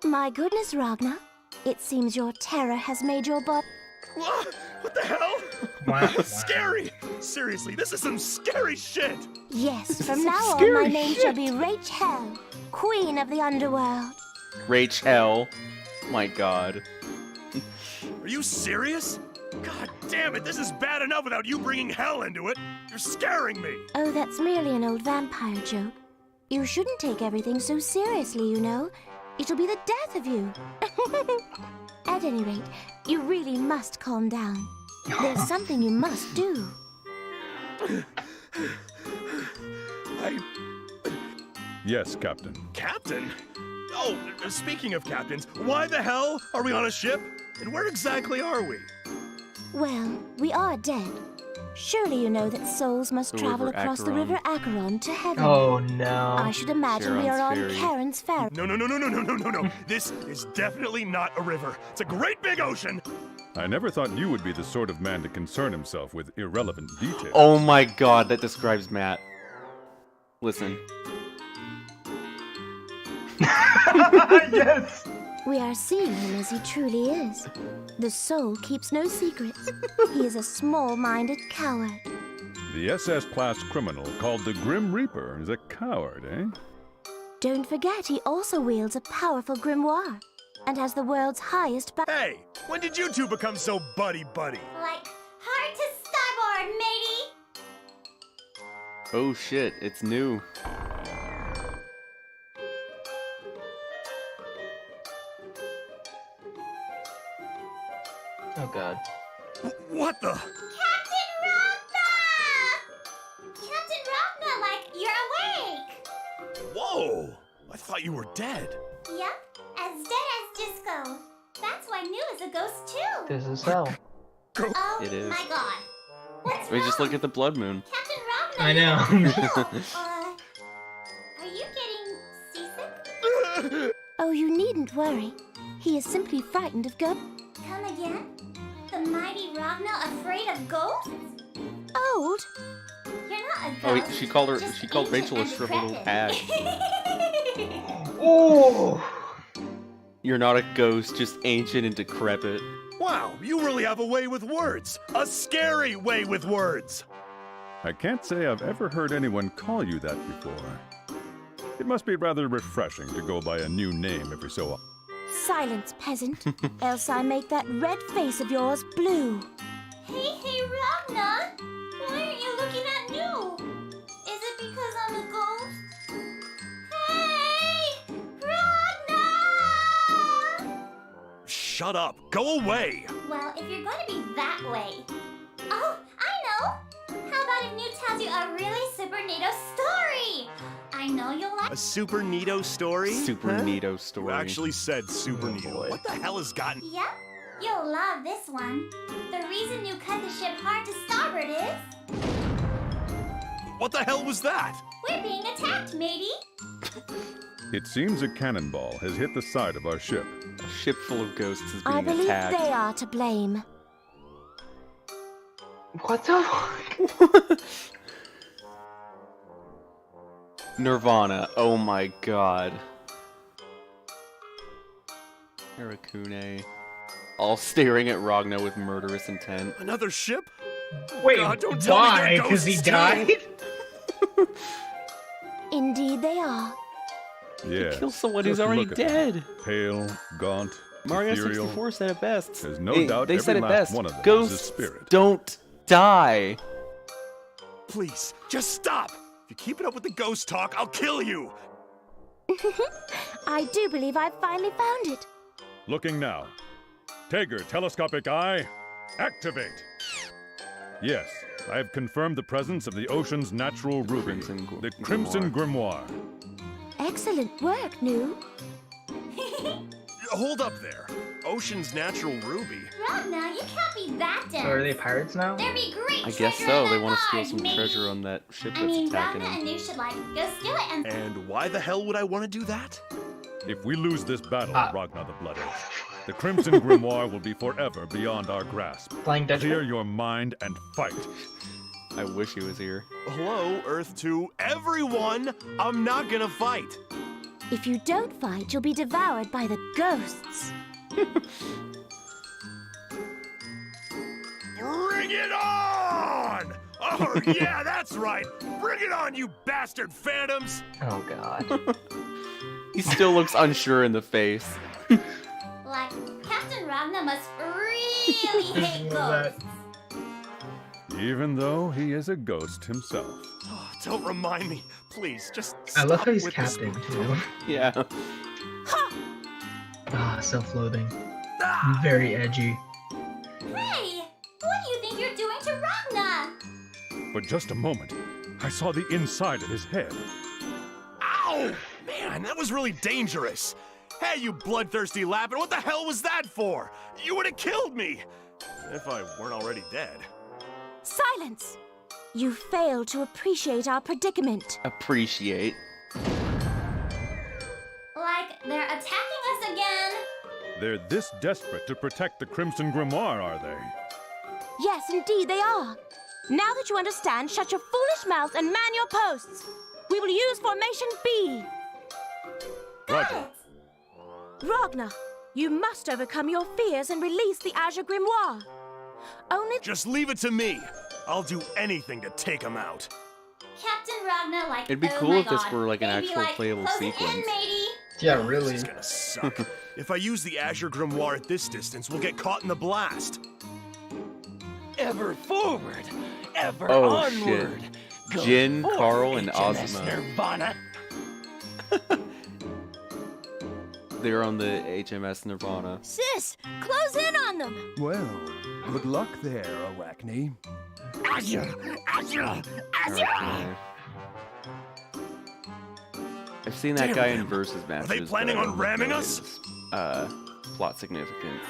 Speaker 5: My goodness, Ragnar. It seems your terror has made your body...
Speaker 4: What the hell?
Speaker 3: Wow.
Speaker 4: Scary! Seriously, this is some scary shit!
Speaker 5: Yes, from now on my name shall be Rachel, Queen of the Underworld.
Speaker 1: Rachel. My god.
Speaker 4: Are you serious? God damn it, this is bad enough without you bringing hell into it. You're scaring me.
Speaker 5: Oh, that's merely an old vampire joke. You shouldn't take everything so seriously, you know. It'll be the death of you. At any rate, you really must calm down. There's something you must do.
Speaker 15: Yes, Captain.
Speaker 4: Captain? Oh, speaking of captains, why the hell are we on a ship? And where exactly are we?
Speaker 5: Well, we are dead. Surely you know that souls must travel across the river Acheron to heaven.
Speaker 3: Oh no.
Speaker 5: I should imagine we are on
Speaker 1: Ferry.
Speaker 5: Charon's Ferry.
Speaker 4: No. This is definitely not a river. It's a great big ocean.
Speaker 15: I never thought you would be the sort of man to concern himself with irrelevant details.
Speaker 1: Oh my god, that describes Matt. Listen.
Speaker 3: Yes.
Speaker 5: We are seeing him as he truly is. The soul keeps no secrets. He is a small-minded coward.
Speaker 15: The SS-class criminal called the Grim Reaper is a coward, eh?
Speaker 5: Don't forget, he also wields a powerful grimoire and has the world's highest
Speaker 4: Hey, when did you two become so buddy-buddy?
Speaker 10: Like, hard to starboard, matey!
Speaker 1: Oh shit, it's new.
Speaker 3: Oh god.
Speaker 4: What the?
Speaker 10: Captain Ragnar! Captain Ragnar, like, you're awake!
Speaker 4: Whoa! I thought you were dead.
Speaker 10: Yep, as dead as disco. That's why New is a ghost too.
Speaker 3: This is hell.
Speaker 10: Oh
Speaker 1: It is.
Speaker 10: my god. What's
Speaker 1: We
Speaker 10: wrong?
Speaker 1: just look at the blood moon.
Speaker 10: Captain Ragnar!
Speaker 3: I know.
Speaker 10: Are you getting seasick?
Speaker 5: Oh, you needn't worry. He is simply frightened of ghosts.
Speaker 10: Come again? The mighty Ragna afraid of ghosts?
Speaker 5: Old?
Speaker 10: You're not a ghost.
Speaker 1: Oh, she called Rachel a
Speaker 10: and
Speaker 1: shriveled old hag.
Speaker 3: Oh!
Speaker 1: You're not a ghost, just ancient and decrepit.
Speaker 4: Wow, you really have a way with words. A scary way with words.
Speaker 15: I can't say I've ever heard anyone call you that before. It must be rather refreshing to go by a new name every so often.
Speaker 5: Silence, peasant, else I make that red face of yours blue.
Speaker 10: Hey, Ragna! Why aren't you looking at New? Is it because I'm a ghost? Hey! Ragna!
Speaker 4: Shut up. Go away.
Speaker 10: Well, if you're going to be that way... Oh, I know! How about if New tells you a really super neato story? I know you'll like...
Speaker 4: A super neato story?
Speaker 1: Super neato story.
Speaker 4: You actually said super neato. What the hell has gotten...
Speaker 10: Yep, you'll love this one. The reason you cut the ship hard to starboard is...
Speaker 4: What the hell was that?
Speaker 10: We're being attacked, matey.
Speaker 15: It seems a cannonball has hit the side of our ship.
Speaker 1: A ship full of ghosts is being
Speaker 5: I believe
Speaker 1: attacked.
Speaker 5: they are to blame.
Speaker 3: What the?
Speaker 1: Nirvana. Oh my god. Harakune. All staring at Ragna with murderous intent.
Speaker 4: Another ship?
Speaker 3: Wait,
Speaker 4: God, don't tell
Speaker 3: why?
Speaker 4: me they're
Speaker 3: Because he
Speaker 4: ghosts,
Speaker 3: died?
Speaker 5: Indeed they are.
Speaker 15: Yes.
Speaker 1: Kill someone who's
Speaker 15: just
Speaker 1: already
Speaker 15: look at them.
Speaker 1: dead.
Speaker 15: Pale, gaunt,
Speaker 1: Mario
Speaker 15: ethereal.
Speaker 1: 64 said it best.
Speaker 15: There's no doubt
Speaker 1: they
Speaker 15: every
Speaker 1: said it
Speaker 15: last
Speaker 1: best.
Speaker 15: one of them is a
Speaker 1: Ghosts
Speaker 15: spirit.
Speaker 1: don't die.
Speaker 4: Please, just stop. If you keep it up with the ghost talk, I'll kill you.
Speaker 5: I do believe I've finally found it.
Speaker 15: Looking now. Tager, telescopic eye, activate. Yes, I have confirmed the presence of the ocean's natural ruby, the Crimson Grimoire.
Speaker 5: Excellent work, New.
Speaker 4: Hold up there. Ocean's natural ruby.
Speaker 10: Ragna, you can't be that dense.
Speaker 3: So are they pirates now?
Speaker 10: There'd be great
Speaker 1: I guess
Speaker 10: treasure
Speaker 1: so.
Speaker 10: in
Speaker 1: They
Speaker 10: that
Speaker 1: want to steal
Speaker 10: barge,
Speaker 1: some
Speaker 10: matey.
Speaker 1: treasure on that ship
Speaker 10: I
Speaker 1: that's
Speaker 10: mean,
Speaker 1: attacking
Speaker 10: Ragna and
Speaker 1: them.
Speaker 10: New should go steal it and...
Speaker 4: And why the hell would I want to do that?
Speaker 15: If we lose this battle, Ragnar the Bloody, the Crimson Grimoire will be forever beyond our grasp.
Speaker 3: Flying Dutchman?
Speaker 15: Clear your mind and fight.
Speaker 1: I wish he was here.
Speaker 4: Hello, Earth 2, everyone! I'm not gonna fight.
Speaker 5: If you don't fight, you'll be devoured by the ghosts.
Speaker 4: Bring it on! Oh, yeah, that's right. Bring it on, you bastard phantoms!
Speaker 3: Oh, God.
Speaker 1: He still looks unsure in the face.
Speaker 10: Like, Captain Ragna must really hate ghosts.
Speaker 15: Even though he is a ghost himself.
Speaker 4: Oh, don't remind me. Please, just
Speaker 3: I love
Speaker 4: stop
Speaker 3: how he's
Speaker 4: with this-
Speaker 3: captain, too.
Speaker 1: Yeah.
Speaker 3: Ah, self-loathing. Very edgy.
Speaker 10: Hey, what do you think you're doing to Ragna?
Speaker 15: For just a moment, I saw the inside of his head.
Speaker 4: Ow! Man, that was really dangerous. Hey, you bloodthirsty lappin', what the hell was that for? You would have killed me! If I weren't already dead.
Speaker 5: Silence! You fail to appreciate our predicament.
Speaker 1: Appreciate.
Speaker 10: Like, they're attacking us again.
Speaker 15: They're this desperate to protect the Crimson Grimoire, are they?
Speaker 5: Yes, indeed they are. Now that you understand, shut your foolish mouth and man your posts. We will use formation B.
Speaker 15: Roger.
Speaker 5: Ragnar, you must overcome your fears and release the Azure Grimoire. Only...
Speaker 4: Just leave it to me. I'll do anything to take him out.
Speaker 10: Captain Ragna, like,
Speaker 1: It'd be
Speaker 10: oh
Speaker 1: cool
Speaker 10: my
Speaker 1: if this
Speaker 10: God.
Speaker 1: were like an
Speaker 10: Maybe,
Speaker 1: actual
Speaker 10: like,
Speaker 1: playable
Speaker 10: close it in,
Speaker 1: sequence.
Speaker 10: matey.
Speaker 3: Yeah, really.
Speaker 4: This is gonna suck. If I use the Azure Grimoire at this distance, we'll get caught in the blast.
Speaker 6: Ever forward, ever
Speaker 1: Oh,
Speaker 6: onward.
Speaker 1: shit.
Speaker 6: Go
Speaker 1: Jin,
Speaker 6: forth,
Speaker 1: Carl, and
Speaker 6: HMS
Speaker 1: Ozma.
Speaker 6: Nirvana.
Speaker 1: They're on the HMS Nirvana.
Speaker 5: Sis, close in on them.
Speaker 11: Well, good luck there, Arachne.
Speaker 6: Azure, Azure, Azure.
Speaker 1: Okay. I've seen that
Speaker 4: Damn
Speaker 1: guy
Speaker 4: them.
Speaker 1: in versus matches.
Speaker 4: they planning
Speaker 1: but I
Speaker 4: on
Speaker 1: don't think
Speaker 4: ramming
Speaker 1: that
Speaker 4: us?
Speaker 1: is, plot significant.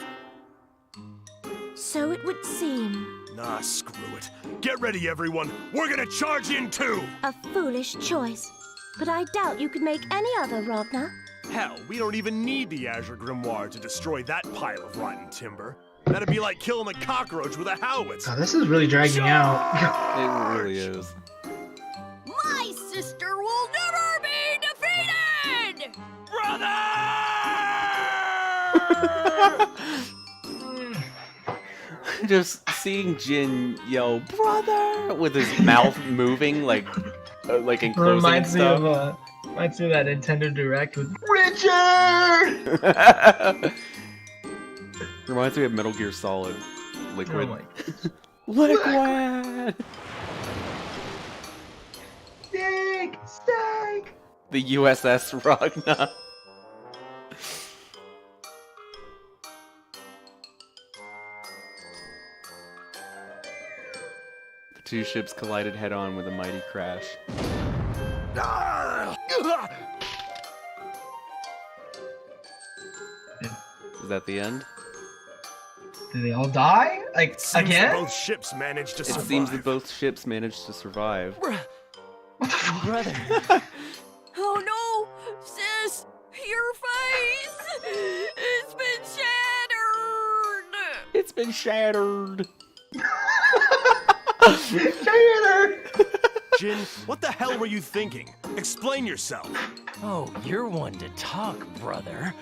Speaker 5: So it would seem.
Speaker 4: Nah, screw it. Get ready, everyone. We're gonna charge in too.
Speaker 5: A foolish choice. But I doubt you could make any other, Ragnar.
Speaker 4: Hell, we don't even need the Azure Grimoire to destroy that pile of rotten timber. That'd be like killing a cockroach with a howitzer.
Speaker 3: Oh, this is really dragging out.
Speaker 1: It really is.
Speaker 14: My sister will never be defeated!
Speaker 1: Just seeing Jin yell "brother" with his mouth moving like enclosing
Speaker 3: Reminds me
Speaker 1: stuff.
Speaker 3: of that Nintendo Direct with Richard.
Speaker 1: Reminds me of Metal Gear Solid. Liquid.
Speaker 3: Oh my.
Speaker 1: Liquid.
Speaker 3: Steak.
Speaker 1: The USS Ragna. The two ships collided head-on with a mighty crash. Is that the end?
Speaker 3: Did they all die? Like,
Speaker 4: Seems
Speaker 3: again?
Speaker 4: Both ships managed to survive.
Speaker 1: It seems that both ships managed to survive.
Speaker 6: Brother.
Speaker 14: Oh no! Sis! Your face! It's been shattered!
Speaker 1: It's been shattered.
Speaker 4: Jin, what the hell were you thinking? Explain yourself.
Speaker 6: Oh, you're one to talk, brother.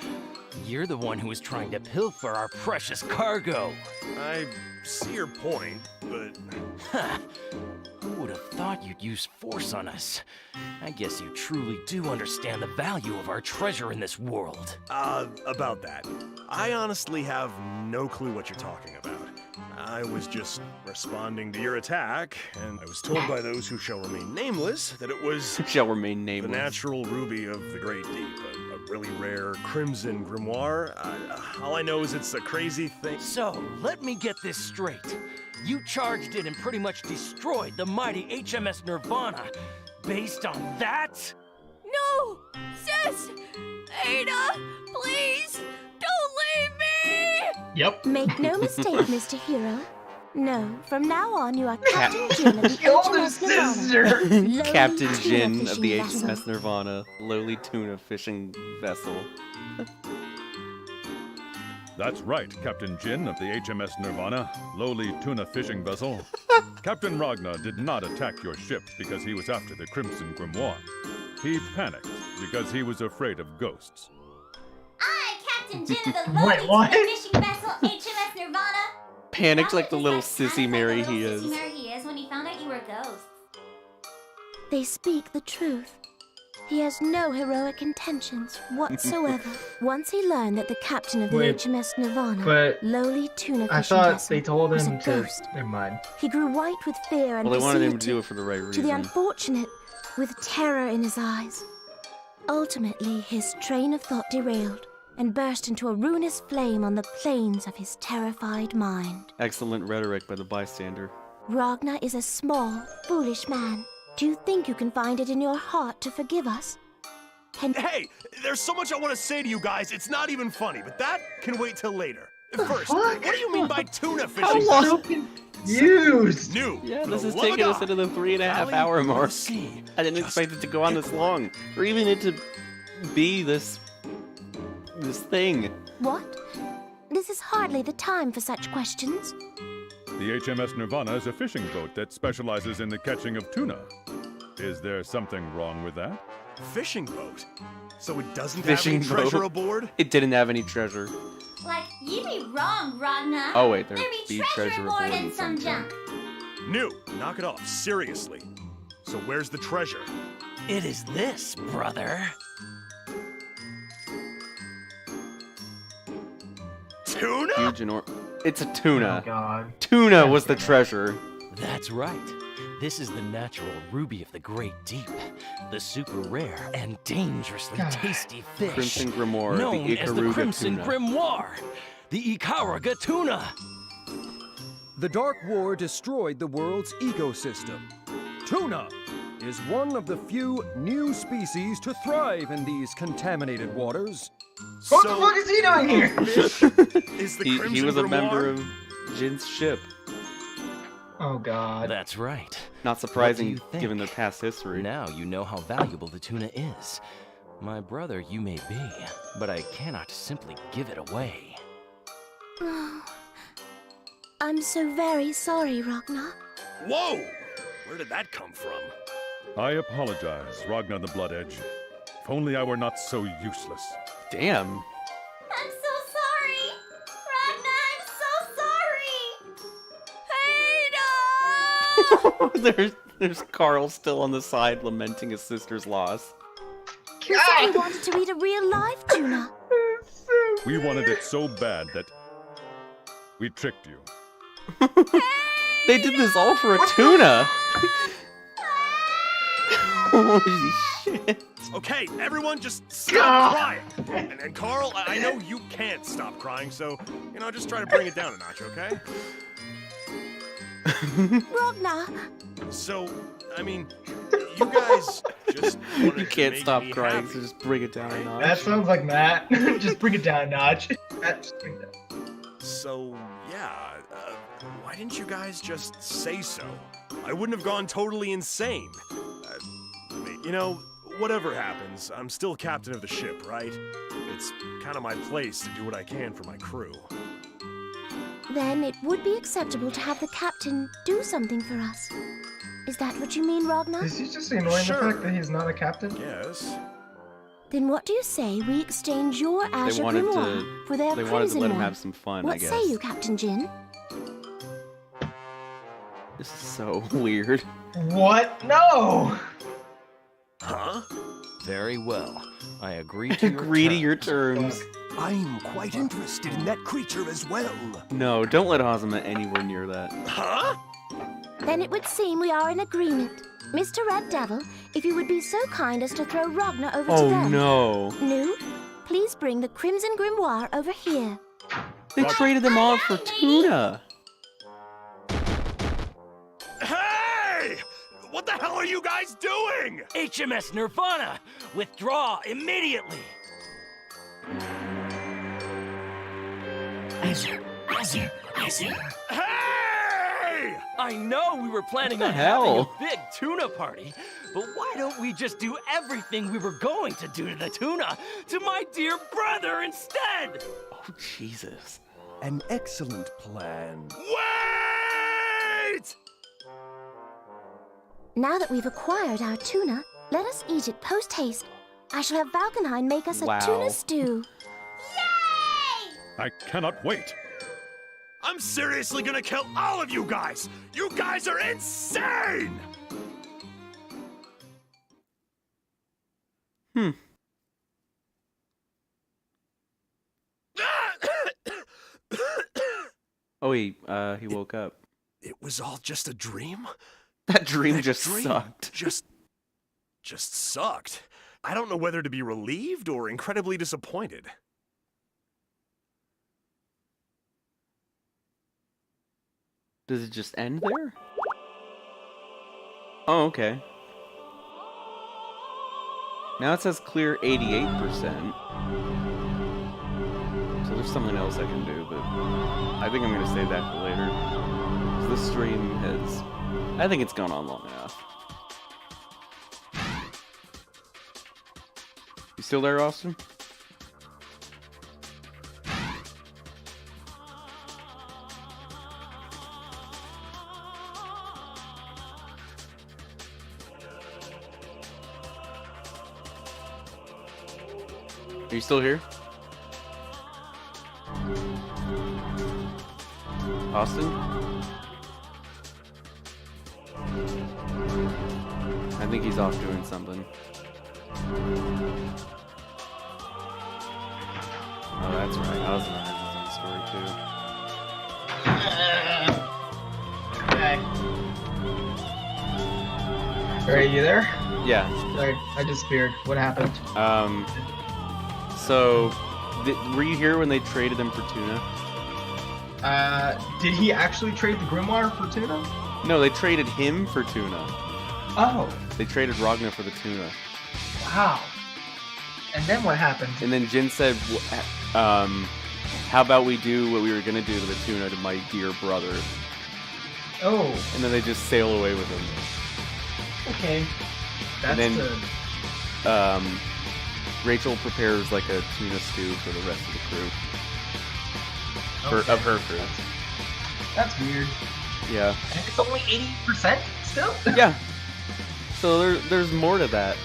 Speaker 6: You're the one who was trying to pilfer our precious cargo.
Speaker 4: I see your point, but...
Speaker 6: Who would have thought you'd use force on us? I guess you truly do understand the value of our treasure in this world.
Speaker 4: About that. I honestly have no clue what you're talking about. I was just responding to your attack, and I was told by those who shall remain nameless that it was...
Speaker 1: Shall remain
Speaker 4: the
Speaker 1: nameless.
Speaker 4: natural ruby of the Great Deep, a really rare crimson grimoire. All I know is it's a crazy thing.
Speaker 6: So, let me get this straight. You charged in and pretty much destroyed the mighty HMS Nirvana based on that?
Speaker 14: No! Sis! Ada! Please! Don't leave me!
Speaker 3: Yep.
Speaker 5: Make no mistake, Mr. Hero. No, from now on you are Captain Jin of the HMS Nirvana. Lowly
Speaker 1: Captain
Speaker 5: tuna
Speaker 1: Jin of
Speaker 5: fishing
Speaker 1: the
Speaker 5: vessel.
Speaker 1: HMS Nirvana, lowly tuna fishing vessel.
Speaker 15: That's right, Captain Jin of the HMS Nirvana, lowly tuna fishing vessel. Captain Ragna did not attack your ship because he was after the Crimson Grimoire. He panicked because he was afraid of ghosts.
Speaker 10: I, Captain Jin of the lowly
Speaker 3: what?
Speaker 10: fishing vessel HMS Nirvana.
Speaker 1: Panicked like the
Speaker 10: Found
Speaker 1: little
Speaker 10: this like
Speaker 1: sissy Mary he
Speaker 10: little
Speaker 1: is.
Speaker 10: Sissy Mary he is when he found out you were ghosts.
Speaker 5: They speak the truth. He has no heroic intentions whatsoever. Once he learned that the captain of the
Speaker 3: Wait,
Speaker 5: HMS Nirvana,
Speaker 3: but
Speaker 5: lowly tuna
Speaker 3: I
Speaker 5: fishing
Speaker 3: thought
Speaker 5: vessel,
Speaker 3: they told
Speaker 5: was a
Speaker 3: him to.
Speaker 5: ghost.
Speaker 3: Never mind.
Speaker 5: He grew white with fear and
Speaker 1: Well, they wanted him to
Speaker 5: proceeded
Speaker 1: do it for the right
Speaker 5: to the
Speaker 1: reason.
Speaker 5: unfortunate with terror in his eyes. Ultimately, his train of thought derailed and burst into a ruinous flame on the plains of his terrified mind.
Speaker 1: Excellent rhetoric by the bystander.
Speaker 5: Ragnar is a small, foolish man. Do you think you can find it in your heart to forgive us?
Speaker 4: Hey, there's so much I want to say to you guys, it's not even funny, but that can wait till later. First, what do you mean by tuna fishing?
Speaker 3: So confused.
Speaker 4: New.
Speaker 1: Yeah,
Speaker 4: for
Speaker 1: this
Speaker 4: the
Speaker 1: is
Speaker 4: love of
Speaker 1: taking us
Speaker 4: God.
Speaker 1: into the 3.5 hour mark. I didn't expect it to go on this long, or even it to be this thing.
Speaker 5: What? This is hardly the time for such questions.
Speaker 15: The HMS Nirvana is a fishing boat that specializes in the catching of tuna. Is there something wrong with that?
Speaker 4: Fishing boat? So it doesn't
Speaker 1: Fishing
Speaker 4: have any treasure
Speaker 1: boat.
Speaker 4: aboard?
Speaker 1: It didn't have any treasure.
Speaker 10: Like, you be wrong, Ragna.
Speaker 1: Oh wait, there
Speaker 10: be treasure aboard and some junk.
Speaker 4: New. Knock it off. Seriously. So where's the treasure?
Speaker 6: It is this, brother.
Speaker 4: Tuna?
Speaker 1: Huge and it's a tuna.
Speaker 3: Oh God.
Speaker 1: Tuna was the treasure.
Speaker 6: That's right. This is the natural ruby of the Great Deep, the super rare and dangerously tasty fish
Speaker 1: Crimson Grimoire,
Speaker 6: known
Speaker 1: the
Speaker 6: as the
Speaker 1: Ikaruga
Speaker 6: Crimson
Speaker 1: tuna.
Speaker 6: Grimoire, the Ikaruga tuna.
Speaker 11: The Dark War destroyed the world's ecosystem. Tuna is one of the few new species to thrive in these contaminated waters.
Speaker 3: What the fuck is he doing here?
Speaker 4: Is the
Speaker 1: He
Speaker 4: Crimson
Speaker 1: was a
Speaker 4: Grimoire?
Speaker 1: member of Jin's ship.
Speaker 3: Oh God.
Speaker 6: That's right.
Speaker 1: Not
Speaker 6: What do
Speaker 1: surprising
Speaker 6: you think?
Speaker 1: given their past history.
Speaker 6: Now you know how valuable the tuna is. My brother you may be, but I cannot simply give it away.
Speaker 5: Oh, I'm so very sorry, Ragnar.
Speaker 4: Whoa! Where did that come from?
Speaker 15: I apologize, Ragnar the Blood Edge. If only I were not so useless.
Speaker 1: Damn.
Speaker 10: I'm so sorry! Ragnar, I'm so sorry!
Speaker 1: There's Carl still on the side lamenting his sister's loss.
Speaker 5: You said we wanted to eat a real live tuna.
Speaker 15: We wanted it so bad that we tricked you.
Speaker 1: They did this all for a tuna. Holy shit.
Speaker 4: Okay, everyone just stop crying. And Carl, I know you can't stop crying, so, just try to bring it down a notch, okay?
Speaker 5: Ragnar.
Speaker 4: So, I mean, you guys just
Speaker 1: You can't stop crying, so just bring it down a notch.
Speaker 3: That sounds like Matt. Just bring it down a notch.
Speaker 4: So, yeah, why didn't you guys just say so? I wouldn't have gone totally insane. Whatever happens, I'm still captain of the ship, right? It's kind of my place to do what I can for my crew.
Speaker 5: Then it would be acceptable to have the captain do something for us. Is that what you mean, Ragnar?
Speaker 3: Is he just ignoring the fact that he's not a captain?
Speaker 4: Yes.
Speaker 5: Then what do you say we exchange your Azure Grimoire for their
Speaker 1: They
Speaker 5: crimson
Speaker 1: wanted to let him
Speaker 5: one?
Speaker 1: have some fun,
Speaker 5: What
Speaker 1: I guess.
Speaker 5: say you, Captain Jin?
Speaker 1: This is so weird.
Speaker 3: What? No!
Speaker 4: Huh?
Speaker 6: Very well. I agree to
Speaker 1: your terms.
Speaker 11: I'm quite interested in that creature as well.
Speaker 1: No, don't let Hazama anywhere near that.
Speaker 4: Huh?
Speaker 5: Then it would seem we are in agreement. Mr. Red Devil, if you would be so kind as to throw Ragnar over to them.
Speaker 1: Oh no.
Speaker 5: Nu, please bring the Crimson Grimoire over here.
Speaker 1: They traded them off for tuna.
Speaker 4: Hey! What the hell are you guys doing?
Speaker 6: HMS Nirvana! Withdraw immediately! Azure!
Speaker 4: Hey!
Speaker 6: I know we were planning on having a big tuna party, but why don't we just do everything we were going to do to the tuna to my dear brother instead?
Speaker 1: Oh, Jesus.
Speaker 11: An excellent plan.
Speaker 4: Wait!
Speaker 5: Now that we've acquired our tuna, let us eat it post-haste. I shall have Valkenheim make us a tuna stew.
Speaker 15: I cannot wait.
Speaker 4: I'm seriously gonna kill all of you guys! You guys are insane!
Speaker 1: Oh, he woke up.
Speaker 4: It was all just a dream?
Speaker 1: That dream
Speaker 4: That
Speaker 1: just
Speaker 4: dream
Speaker 1: sucked.
Speaker 4: Just sucked. I don't know whether to be relieved or incredibly disappointed.
Speaker 1: Does it just end there? Oh, okay. Now it says clear 88%. So there's something else I can do, but I think I'm going to save that for later. 'Cause this stream has... I think it's gone on long enough. You still there, Austin? Are you still here? Austin? I think he's off doing something. Oh, that's right. Austin has his own story too.
Speaker 3: Okay. Are you there?
Speaker 1: Yeah.
Speaker 3: Sorry, I disappeared. What happened?
Speaker 1: So, were you here when they traded them for tuna?
Speaker 3: Did he actually trade the Grimoire for tuna?
Speaker 1: No, they traded him for tuna.
Speaker 3: Oh.
Speaker 1: They traded Ragnar for the tuna.
Speaker 3: Wow. And then what happened?
Speaker 1: And then Jin said, how about we do what we were gonna do to the tuna to my dear brother?
Speaker 3: Oh.
Speaker 1: And then they just sail away with him.
Speaker 3: Okay. That's
Speaker 1: and then,
Speaker 3: the...
Speaker 1: Rachel prepares like a tuna stew for the rest of the crew.
Speaker 3: Okay.
Speaker 1: Of her crew.
Speaker 3: That's weird.
Speaker 1: Yeah.
Speaker 3: And it's only 80% still?
Speaker 1: Yeah. So there's more to that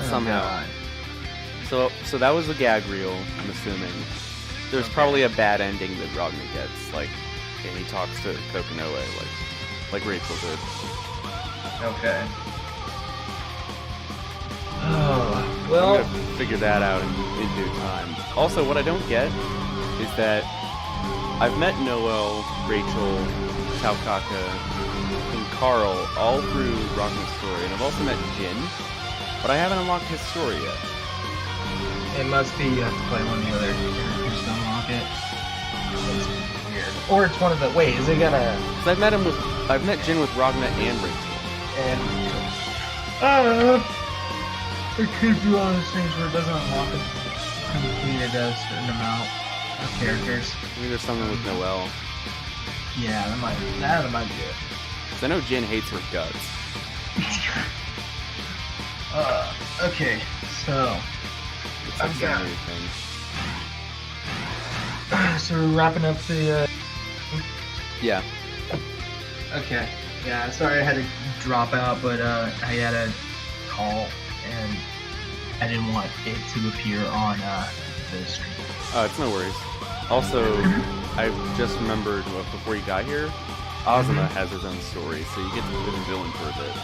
Speaker 1: somehow.
Speaker 3: God.
Speaker 1: So that was the gag reel, I'm assuming. There's probably a bad ending that Ragna gets, like, and he talks to Kokonoe, like Rachel did.
Speaker 3: Okay. Oh, well...
Speaker 1: I'm gonna figure that out in due time. Also, what I don't get is that I've met Noel, Rachel, Taukaka, and Carl all through Ragna's story, and I've also met Jin, but I haven't unlocked his story yet.
Speaker 3: It must be you have to play one of the other characters to unlock it. It's weird. Or it's one of the... Wait, is it gonna...
Speaker 1: So I've met Jin with Ragna and Rachel.
Speaker 3: And... it could be one of those things where it doesn't unlock it completed a certain amount of characters.
Speaker 1: Maybe there's something with Noelle.
Speaker 3: Yeah, that might be it.
Speaker 1: Because I know Jin hates her guts.
Speaker 3: Okay, so... I've got... So we're wrapping up the,
Speaker 1: Yeah.
Speaker 3: Okay. Yeah, sorry I had to drop out, but I had a call, and I didn't want it to appear on the stream.
Speaker 1: Oh, it's no worries. Also, I just remembered before you got here, Ozma has his own story, so you get to live in villain for a bit.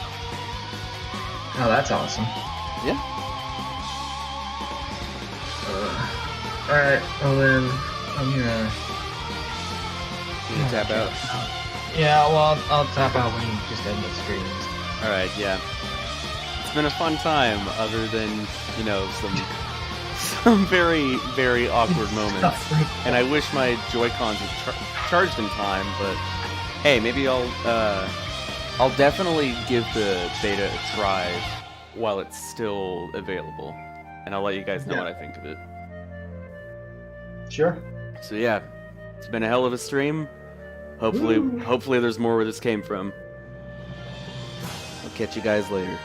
Speaker 3: Oh, that's awesome.
Speaker 1: Yeah.
Speaker 3: Alright, well then, I'm gonna...
Speaker 1: You can tap out?
Speaker 3: Yeah, well, I'll tap out when you just end the streams.
Speaker 1: Alright, yeah. It's been a fun time, other than, you know, some very, very awkward moments. And I wish my Joy-Cons were charged in time, but hey, maybe I'll definitely give the beta a try while it's still available. And I'll let you guys know what I think of it.
Speaker 3: Sure.
Speaker 1: So yeah, it's been a hell of a stream. Hopefully there's more where this came from. I'll catch you guys later.